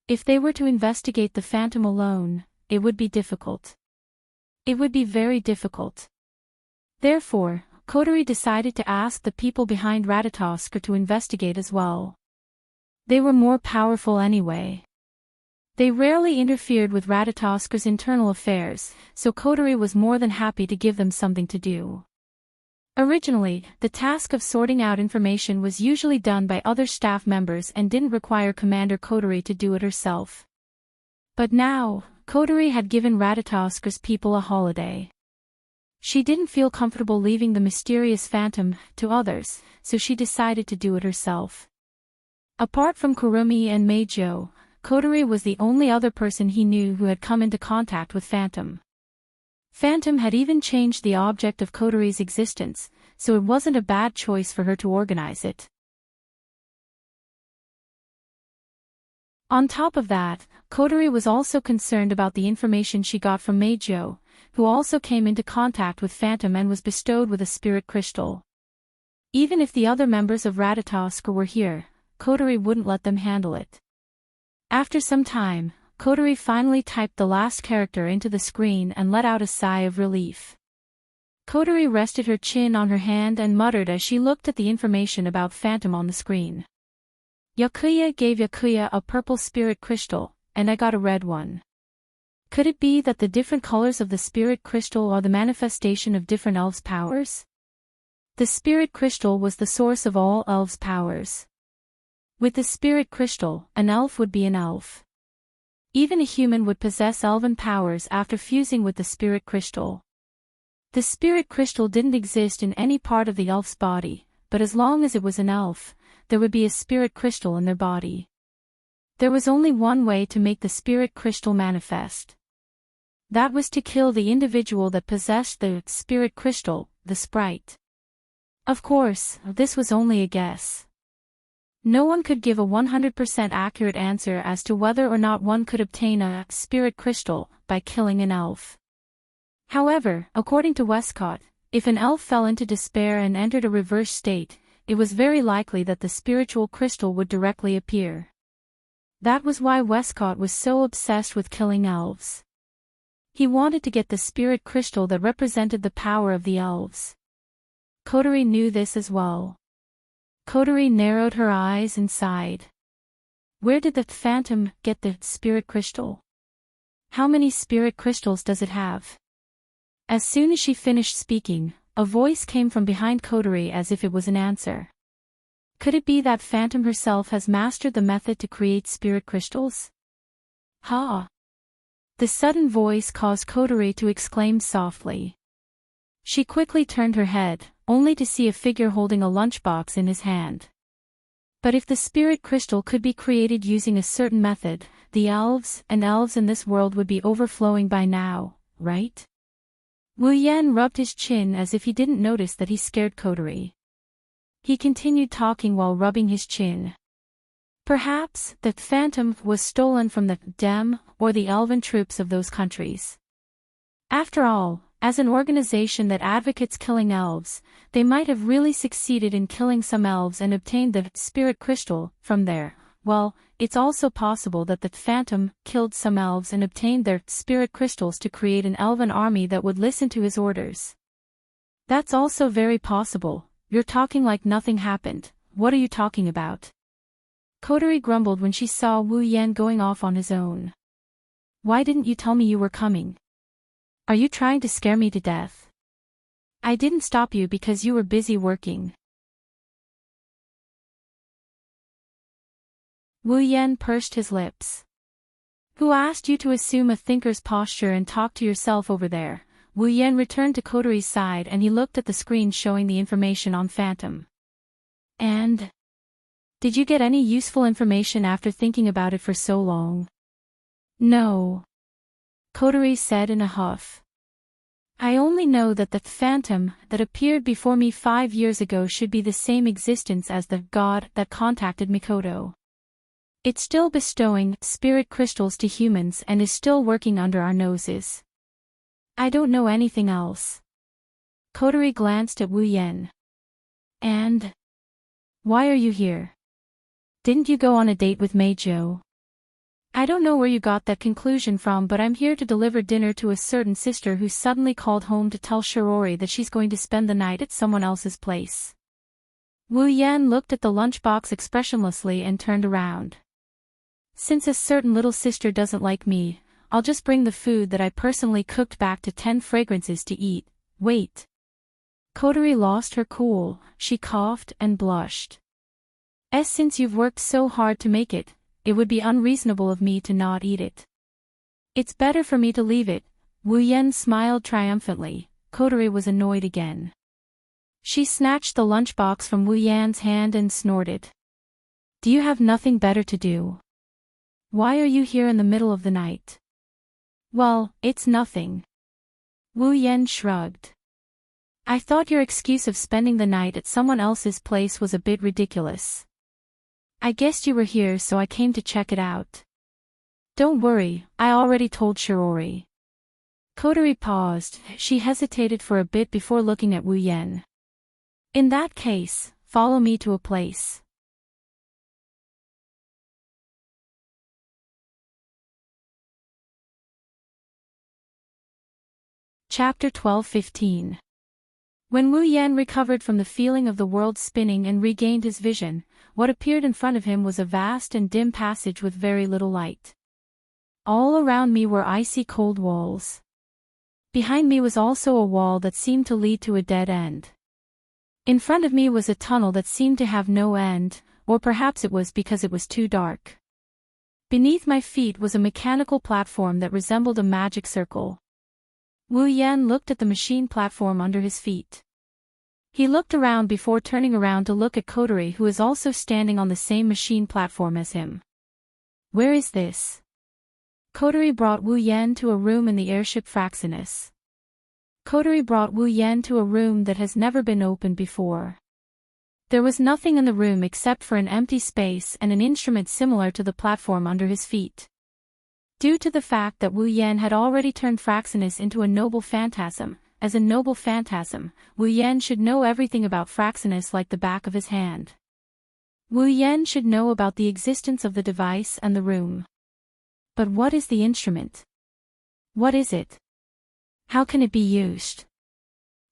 If they were to investigate the Phantom alone, it would be difficult. It would be very difficult. Therefore, Kotori decided to ask the people behind Ratatosk to investigate as well. They were more powerful anyway. They rarely interfered with Ratatosk's internal affairs, so Kotori was more than happy to give them something to do. Originally, the task of sorting out information was usually done by other staff members and didn't require Commander Kotori to do it herself. But now, Kotori had given Ratatosk's people a holiday. She didn't feel comfortable leaving the mysterious Phantom to others, so she decided to do it herself. Apart from Kurumi and Meijo, Kotori was the only other person he knew who had come into contact with Phantom. Phantom had even changed the object of Kotori's existence, so it wasn't a bad choice for her to organize it. On top of that, Kotori was also concerned about the information she got from Meijo, who also came into contact with Phantom and was bestowed with a spirit crystal. Even if the other members of Ratatosk were here, Kotori wouldn't let them handle it. After some time, Kotori finally typed the last character into the screen and let out a sigh of relief. Kotori rested her chin on her hand and muttered as she looked at the information about Phantom on the screen. Yakuya gave Yakuya a purple spirit crystal, and I got a red one. Could it be that the different colors of the spirit crystal are the manifestation of different elves' powers? The spirit crystal was the source of all elves' powers. With the spirit crystal, an elf would be an elf. Even a human would possess elven powers after fusing with the spirit crystal. The spirit crystal didn't exist in any part of the elf's body, but as long as it was an elf, there would be a spirit crystal in their body. There was only one way to make the spirit crystal manifest. That was to kill the individual that possessed the spirit crystal, the sprite. Of course, this was only a guess. No one could give a 100% accurate answer as to whether or not one could obtain a spirit crystal by killing an elf. However, according to Westcott, if an elf fell into despair and entered a reverse state, it was very likely that the spiritual crystal would directly appear. That was why Westcott was so obsessed with killing elves. He wanted to get the spirit crystal that represented the power of the elves. Kotori knew this as well. Kotori narrowed her eyes and sighed. Where did the Phantom get the spirit crystal? How many spirit crystals does it have? As soon as she finished speaking, a voice came from behind Kotori as if it was an answer. Could it be that Phantom herself has mastered the method to create spirit crystals? Ha! The sudden voice caused Kotori to exclaim softly. She quickly turned her head, only to see a figure holding a lunchbox in his hand. But if the spirit crystal could be created using a certain method, the elves in this world would be overflowing by now, right? Wu Yan rubbed his chin as if he didn't notice that he scared Kotori. He continued talking while rubbing his chin. Perhaps the phantom was stolen from the Dem or the elven troops of those countries. After all, as an organization that advocates killing elves, they might have really succeeded in killing some elves and obtained the spirit crystal from there. Well, it's also possible that the phantom killed some elves and obtained their spirit crystals to create an elven army that would listen to his orders. That's also very possible. You're talking like nothing happened. What are you talking about? Kotori grumbled when she saw Wu Yan going off on his own. Why didn't you tell me you were coming? Are you trying to scare me to death? I didn't stop you because you were busy working. Wu Yan pursed his lips. Who asked you to assume a thinker's posture and talk to yourself over there? Wu Yan returned to Kotori's side and he looked at the screen showing the information on Phantom. And? Did you get any useful information after thinking about it for so long? No. Kotori said in a huff. I only know that the phantom that appeared before me 5 years ago should be the same existence as the god that contacted Mikoto. It's still bestowing spirit crystals to humans and is still working under our noses. I don't know anything else. Kotori glanced at Wu Yan. And? Why are you here? Didn't you go on a date with Meijo? I don't know where you got that conclusion from, but I'm here to deliver dinner to a certain sister who suddenly called home to tell Shirori that she's going to spend the night at someone else's place. Wu Yan looked at the lunchbox expressionlessly and turned around. Since a certain little sister doesn't like me, I'll just bring the food that I personally cooked back to 10 fragrances to eat. Wait. Kotori lost her cool, she coughed and blushed. Since you've worked so hard to make it, it would be unreasonable of me to not eat it. It's better for me to leave it. Wu Yan smiled triumphantly. Kotori was annoyed again. She snatched the lunchbox from Wu Yan's hand and snorted. Do you have nothing better to do? Why are you here in the middle of the night? Well, it's nothing. Wu Yan shrugged. I thought your excuse of spending the night at someone else's place was a bit ridiculous. I guessed you were here, so I came to check it out. Don't worry, I already told Shirori. Kotori paused. She hesitated for a bit before looking at Wu Yan. In that case, follow me to a place. Chapter 12-15. When Wu Yan recovered from the feeling of the world spinning and regained his vision, what appeared in front of him was a vast and dim passage with very little light. All around me were icy cold walls. Behind me was also a wall that seemed to lead to a dead end. In front of me was a tunnel that seemed to have no end, or perhaps it was because it was too dark. Beneath my feet was a mechanical platform that resembled a magic circle. Wu Yan looked at the machine platform under his feet. He looked around before turning around to look at Kotori, who is also standing on the same machine platform as him. Where is this? Kotori brought Wu Yan to a room in the airship Fraxinus. Kotori brought Wu Yan to a room that has never been opened before. There was nothing in the room except for an empty space and an instrument similar to the platform under his feet. Due to the fact that Wu Yan had already turned Fraxinus into a noble phantasm, as a noble phantasm, Wu Yan should know everything about Fraxinus like the back of his hand. Wu Yan should know about the existence of the device and the room. But what is the instrument? What is it? How can it be used?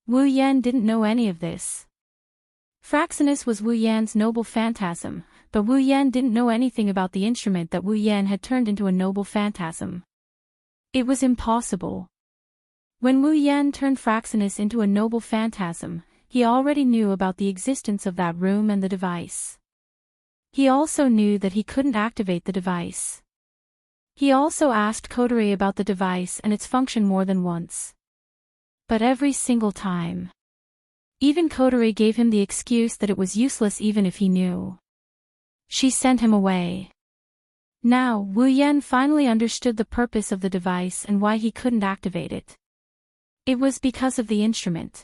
Wu Yan didn't know any of this. Fraxinus was Wu Yan's noble phantasm, but Wu Yan didn't know anything about the instrument that Wu Yan had turned into a noble phantasm. It was impossible. When Wu Yan turned Fraxinus into a noble phantasm, he already knew about the existence of that room and the device. He also knew that he couldn't activate the device. He also asked Kotori about the device and its function more than once. But every single time. Even Kotori gave him the excuse that it was useless even if he knew. She sent him away. Now, Wu Yan finally understood the purpose of the device and why he couldn't activate it. It was because of the instrument.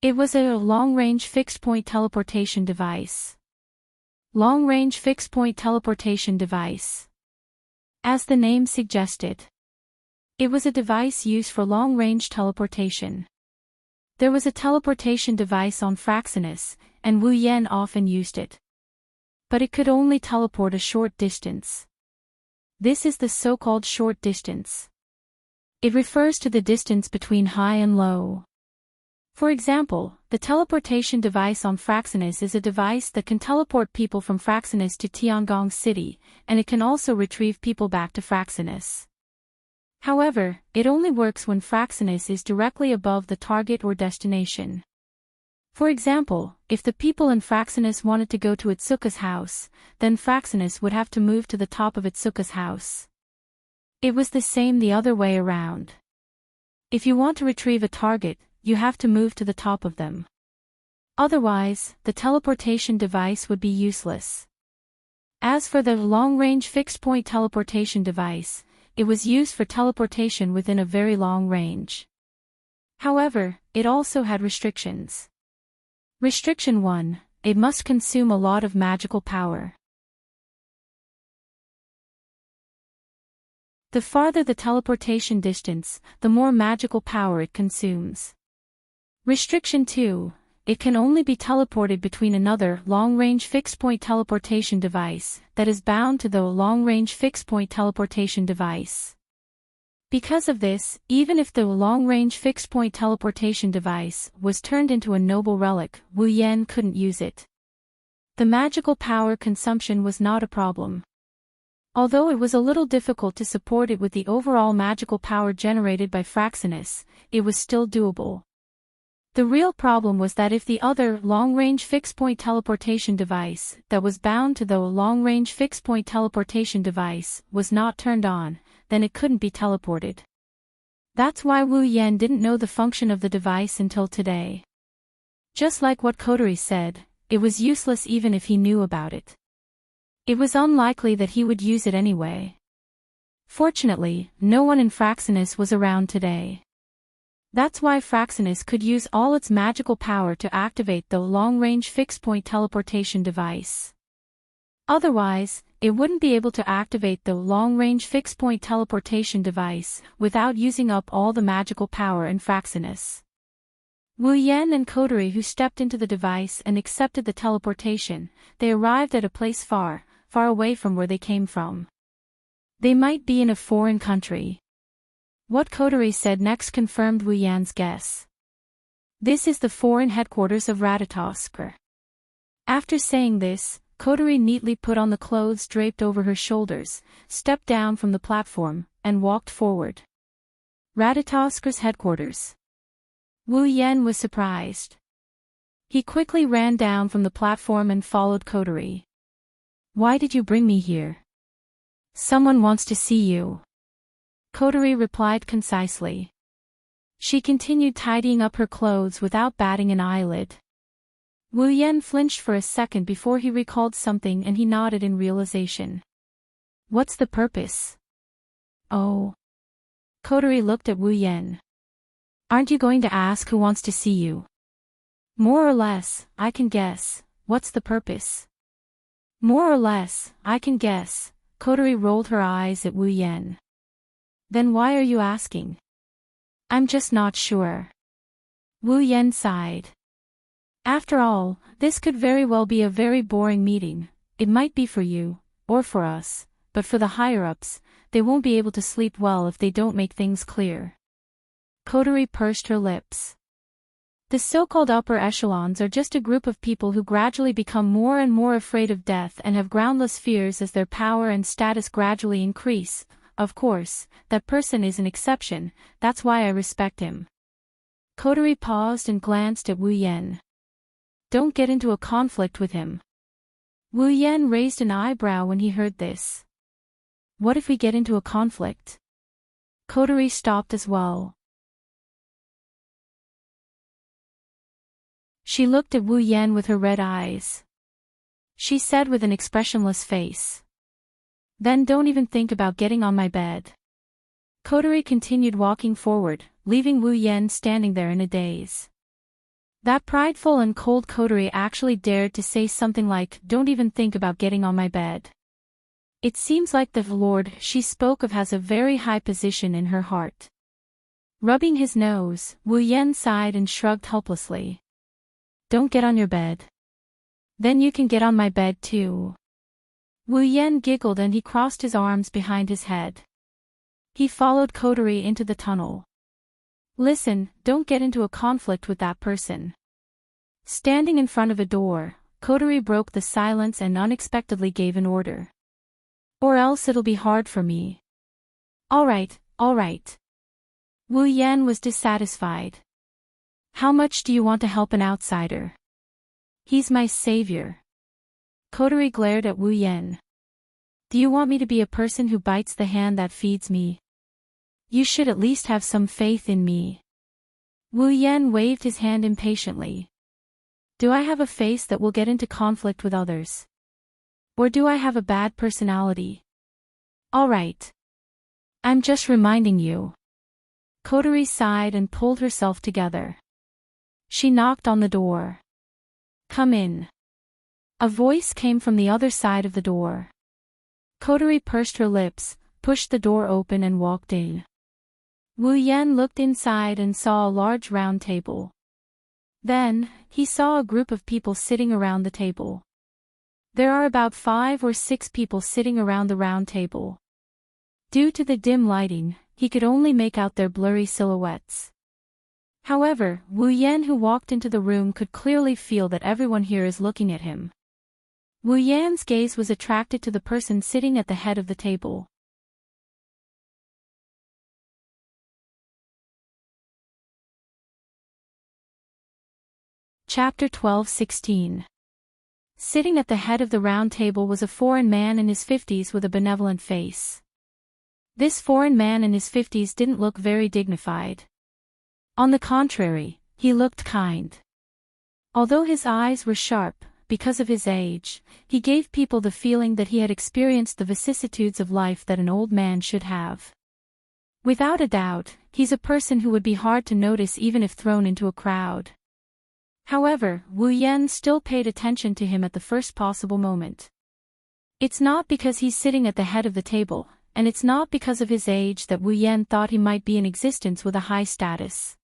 It was a long-range fixed-point teleportation device. Long-range fixed-point teleportation device. As the name suggested, it was a device used for long-range teleportation. There was a teleportation device on Fraxinus, and Wu Yan often used it. But it could only teleport a short distance. This is the so-called short distance. It refers to the distance between high and low. For example, the teleportation device on Fraxinus is a device that can teleport people from Fraxinus to Tiangong City, and it can also retrieve people back to Fraxinus. However, it only works when Fraxinus is directly above the target or destination. For example, if the people in Fraxinus wanted to go to Itsuka's house, then Fraxinus would have to move to the top of Itsuka's house. It was the same the other way around. If you want to retrieve a target, you have to move to the top of them. Otherwise, the teleportation device would be useless. As for the long-range fixed-point teleportation device, it was used for teleportation within a very long range. However, it also had restrictions. Restriction 1, it must consume a lot of magical power. The farther the teleportation distance, the more magical power it consumes. Restriction 2, it can only be teleported between another long-range fixed-point teleportation device that is bound to the long-range fixed-point teleportation device. Because of this, even if the long-range fixed-point teleportation device was turned into a noble relic, Wu Yan couldn't use it. The magical power consumption was not a problem. Although it was a little difficult to support it with the overall magical power generated by Fraxinus, it was still doable. The real problem was that if the other long-range fixed-point teleportation device that was bound to the long-range fixed-point teleportation device was not turned on, then it couldn't be teleported. That's why Wu Yan didn't know the function of the device until today. Just like what Kotori said, it was useless even if he knew about it. It was unlikely that he would use it anyway. Fortunately, no one in Fraxinus was around today. That's why Fraxinus could use all its magical power to activate the long-range fixed-point teleportation device. Otherwise, it wouldn't be able to activate the long-range fixed-point teleportation device without using up all the magical power in Fraxinus. Wu Yan and Kotori, who stepped into the device and accepted the teleportation, they arrived at a place far, far away from where they came from. They might be in a foreign country. What Kotori said next confirmed Wu Yan's guess. This is the foreign headquarters of Ratatoskr. After saying this, Kotori neatly put on the clothes draped over her shoulders, stepped down from the platform, and walked forward. Ratatoskr's headquarters. Wu Yan was surprised. He quickly ran down from the platform and followed Kotori. Why did you bring me here? Someone wants to see you. Kotori replied concisely. She continued tidying up her clothes without batting an eyelid. Wu Yan flinched for a second before he recalled something and he nodded in realization. What's the purpose? Oh. Kotori looked at Wu Yan. Aren't you going to ask who wants to see you? More or less, I can guess. What's the purpose? More or less, I can guess. Kotori rolled her eyes at Wu Yan. Then why are you asking? I'm just not sure. Wu Yan sighed. After all, this could very well be a very boring meeting. It might be for you, or for us, but for the higher-ups, they won't be able to sleep well if they don't make things clear. Kotori pursed her lips. The so-called upper echelons are just a group of people who gradually become more and more afraid of death and have groundless fears as their power and status gradually increase. Of course, that person is an exception, that's why I respect him. Kotori paused and glanced at Wu Yan. Don't get into a conflict with him. Wu Yan raised an eyebrow when he heard this. What if we get into a conflict? Kotori stopped as well. She looked at Wu Yan with her red eyes. She said with an expressionless face. Then don't even think about getting on my bed. Kotori continued walking forward, leaving Wu Yan standing there in a daze. That prideful and cold coterie actually dared to say something like, "Don't even think about getting on my bed." It seems like the lord she spoke of has a very high position in her heart. Rubbing his nose, Wu Yan sighed and shrugged helplessly. "Don't get on your bed. Then you can get on my bed too." Wu Yan giggled and he crossed his arms behind his head. He followed coterie into the tunnel. "Listen, don't get into a conflict with that person." Standing in front of a door, coterie broke the silence and unexpectedly gave an order. "Or else it'll be hard for me." All right. Wu Yan was dissatisfied. "How much do you want to help an outsider?" "He's my savior." Coterie glared at Wu Yan. "Do you want me to be a person who bites the hand that feeds me? You should at least have some faith in me." Wu Yan waved his hand impatiently. "Do I have a face that will get into conflict with others? Or do I have a bad personality?" "All right. I'm just reminding you." Coterie sighed and pulled herself together. She knocked on the door. "Come in." A voice came from the other side of the door. Coterie pursed her lips, pushed the door open and walked in. Wu Yan looked inside and saw a large round table. Then, he saw a group of people sitting around the table. There are about 5 or 6 people sitting around the round table. Due to the dim lighting, he could only make out their blurry silhouettes. However, Wu Yan who walked into the room could clearly feel that everyone here is looking at him. Wu Yan's gaze was attracted to the person sitting at the head of the table. Chapter 12:16. Sitting at the head of the round table was a foreign man in his 50s with a benevolent face. This foreign man in his 50s didn't look very dignified. On the contrary, he looked kind. Although his eyes were sharp, because of his age, he gave people the feeling that he had experienced the vicissitudes of life that an old man should have. Without a doubt, he's a person who would be hard to notice even if thrown into a crowd. However, Wu Yan still paid attention to him at the first possible moment. It's not because he's sitting at the head of the table, and it's not because of his age that Wu Yan thought he might be in existence with a high status.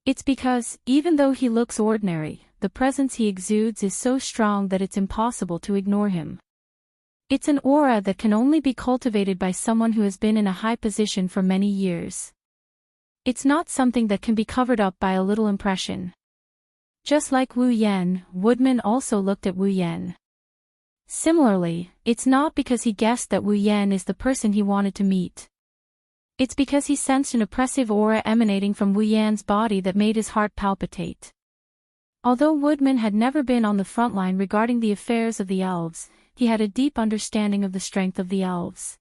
It's because, even though he looks ordinary, the presence he exudes is so strong that it's impossible to ignore him. It's an aura that can only be cultivated by someone who has been in a high position for many years. It's not something that can be covered up by a little impression. Just like Wu Yan, Woodman also looked at Wu Yan. Similarly, it's not because he guessed that Wu Yan is the person he wanted to meet. It's because he sensed an oppressive aura emanating from Wu Yan's body that made his heart palpitate. Although Woodman had never been on the front line regarding the affairs of the elves, he had a deep understanding of the strength of the elves.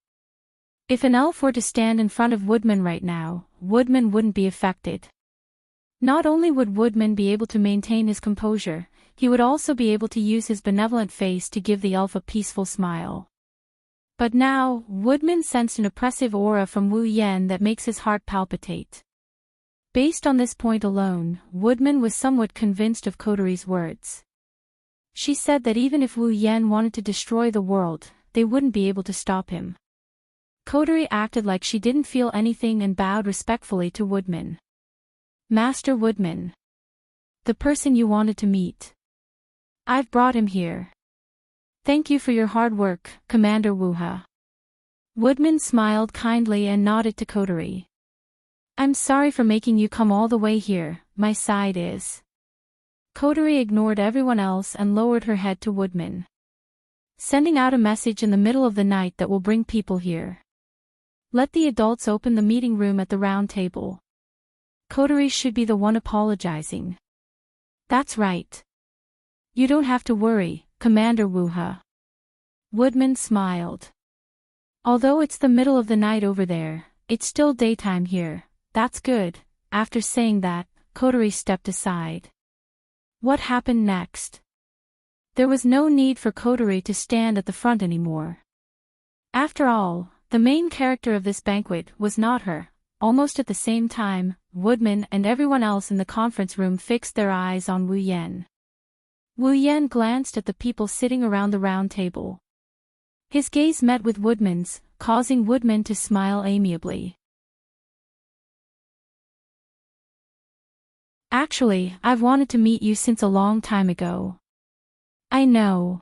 If an elf were to stand in front of Woodman right now, Woodman wouldn't be affected. Not only would Woodman be able to maintain his composure, he would also be able to use his benevolent face to give the elf a peaceful smile. But now, Woodman sensed an oppressive aura from Wu Yan that makes his heart palpitate. Based on this point alone, Woodman was somewhat convinced of Coterie's words. She said that even if Wu Yan wanted to destroy the world, they wouldn't be able to stop him. Coterie acted like she didn't feel anything and bowed respectfully to Woodman. "Master Woodman. The person you wanted to meet. I've brought him here. Thank you for your hard work, Commander Wuha." Woodman smiled kindly and nodded to Coterie. "I'm sorry for making you come all the way here, my side is." Coterie ignored everyone else and lowered her head to Woodman. "Sending out a message in the middle of the night that will bring people here. Let the adults open the meeting room at the round table. Coterie should be the one apologizing." "That's right. You don't have to worry, Commander Wuha." Woodman smiled. "Although it's the middle of the night over there, it's still daytime here, that's good." After saying that, Coterie stepped aside. What happened next? There was no need for Coterie to stand at the front anymore. After all, the main character of this banquet was not her. Almost at the same time, Woodman and everyone else in the conference room fixed their eyes on Wu Yan. Wu Yan glanced at the people sitting around the round table. His gaze met with Woodman's, causing Woodman to smile amiably. Actually, I've wanted to meet you since a long time ago. I know.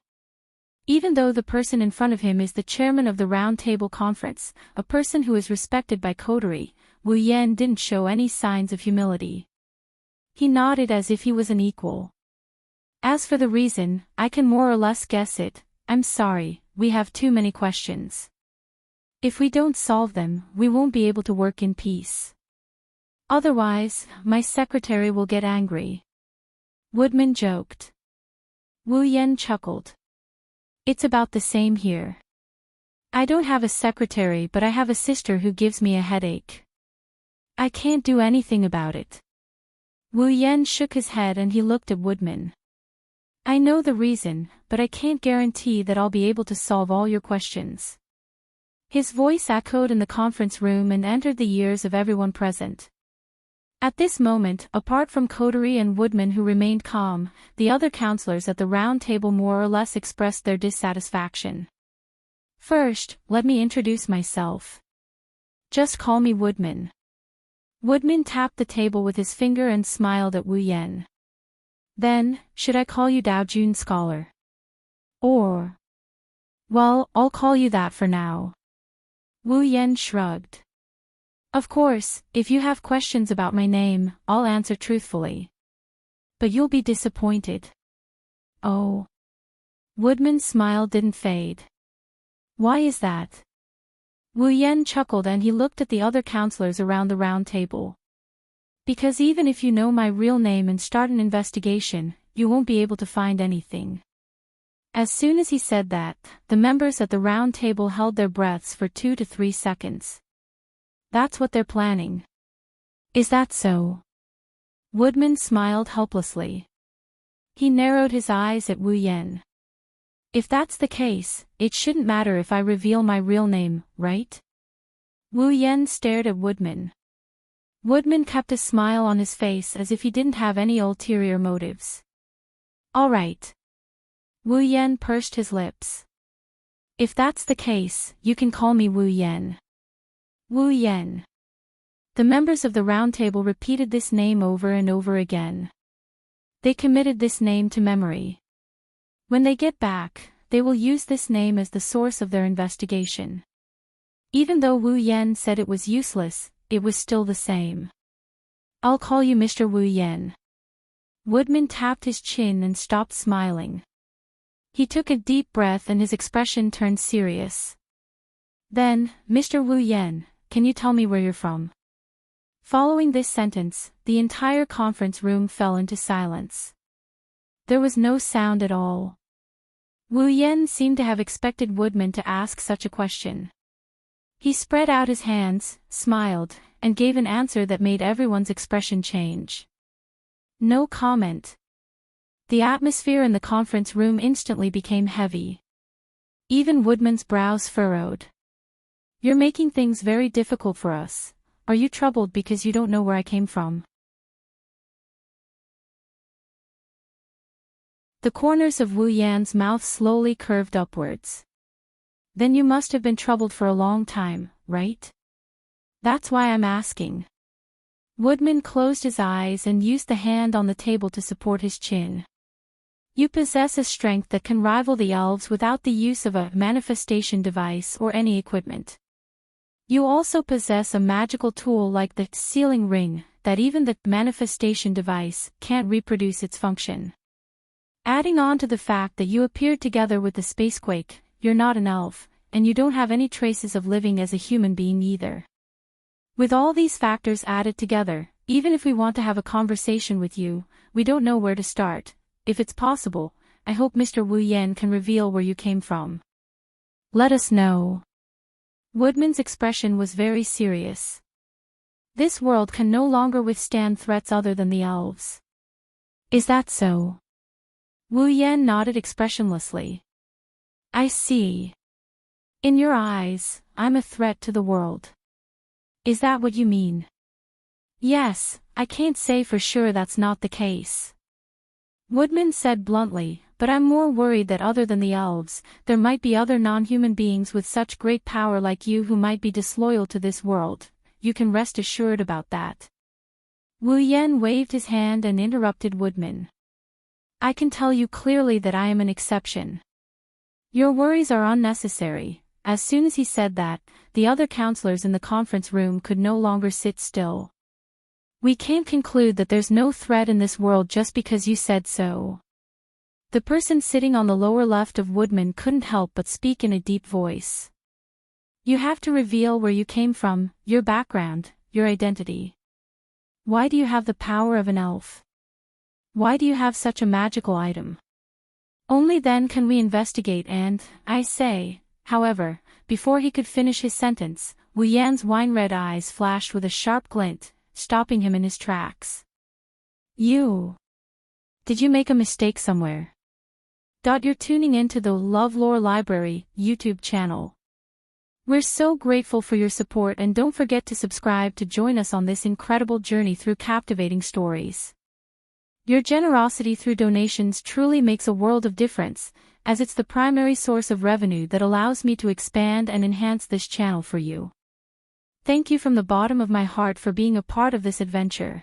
Even though the person in front of him is the chairman of the Round Table Conference, a person who is respected by coterie, Wu Yan didn't show any signs of humility. He nodded as if he was an equal. As for the reason, I can more or less guess it. I'm sorry, we have too many questions. If we don't solve them, we won't be able to work in peace. Otherwise, my secretary will get angry. Woodman joked. Wu Yan chuckled. It's about the same here. I don't have a secretary, but I have a sister who gives me a headache. I can't do anything about it. Wu Yan shook his head and he looked at Woodman. I know the reason, but I can't guarantee that I'll be able to solve all your questions. His voice echoed in the conference room and entered the ears of everyone present. At this moment, apart from Coterie and Woodman who remained calm, the other counselors at the round table more or less expressed their dissatisfaction. First, let me introduce myself. Just call me Woodman. Woodman tapped the table with his finger and smiled at Wu Yan. Then, should I call you Daojun Scholar? Or... Well, I'll call you that for now. Wu Yan shrugged. Of course, if you have questions about my name, I'll answer truthfully. But you'll be disappointed. Oh. Woodman's smile didn't fade. Why is that? Wu Yan chuckled and he looked at the other counselors around the round table. Because even if you know my real name and start an investigation, you won't be able to find anything. As soon as he said that, the members at the round table held their breaths for 2 to 3 seconds. That's what they're planning. Is that so? Woodman smiled helplessly. He narrowed his eyes at Wu Yan. If that's the case, it shouldn't matter if I reveal my real name, right? Wu Yan stared at Woodman. Woodman kept a smile on his face as if he didn't have any ulterior motives. All right. Wu Yan pursed his lips. If that's the case, you can call me Wu Yan. Wu Yan. The members of the round table repeated this name over and over again. They committed this name to memory. When they get back, they will use this name as the source of their investigation. Even though Wu Yan said it was useless, it was still the same. I'll call you Mr. Wu Yan. Woodman tapped his chin and stopped smiling. He took a deep breath and his expression turned serious. Then, Mr. Wu Yan, can you tell me where you're from? Following this sentence, the entire conference room fell into silence. There was no sound at all. Wu Yan seemed to have expected Woodman to ask such a question. He spread out his hands, smiled, and gave an answer that made everyone's expression change. No comment. The atmosphere in the conference room instantly became heavy. Even Woodman's brows furrowed. You're making things very difficult for us. Are you troubled because you don't know where I came from? The corners of Wu Yan's mouth slowly curved upwards. Then you must have been troubled for a long time, right? That's why I'm asking. Woodman closed his eyes and used the hand on the table to support his chin. You possess a strength that can rival the elves without the use of a manifestation device or any equipment. You also possess a magical tool like the sealing ring, that even the manifestation device can't reproduce its function. Adding on to the fact that you appeared together with the spacequake, you're not an elf, and you don't have any traces of living as a human being either. With all these factors added together, even if we want to have a conversation with you, we don't know where to start. If it's possible, I hope Mr. Wu Yan can reveal where you came from. Let us know. Woodman's expression was very serious. This world can no longer withstand threats other than the elves. Is that so? Wu Yan nodded expressionlessly. I see. In your eyes, I'm a threat to the world. Is that what you mean? Yes, I can't say for sure that's not the case. Woodman said bluntly, but I'm more worried that other than the elves, there might be other non-human beings with such great power like you who might be disloyal to this world. You can rest assured about that. Wu Yen waved his hand and interrupted Woodman. I can tell you clearly that I am an exception. Your worries are unnecessary. As soon as he said that, the other counselors in the conference room could no longer sit still. We can't conclude that there's no threat in this world just because you said so. The person sitting on the lower left of Woodman couldn't help but speak in a deep voice. You have to reveal where you came from, your background, your identity. Why do you have the power of an elf? Why do you have such a magical item? Only then can we investigate and, I say, however, before he could finish his sentence, Wu Yan's wine-red eyes flashed with a sharp glint, stopping him in his tracks. Did you make a mistake somewhere? You're tuning into the LoveLore Library YouTube channel. We're so grateful for your support and don't forget to subscribe to join us on this incredible journey through captivating stories. Your generosity through donations truly makes a world of difference, as it's the primary source of revenue that allows me to expand and enhance this channel for you. Thank you from the bottom of my heart for being a part of this adventure.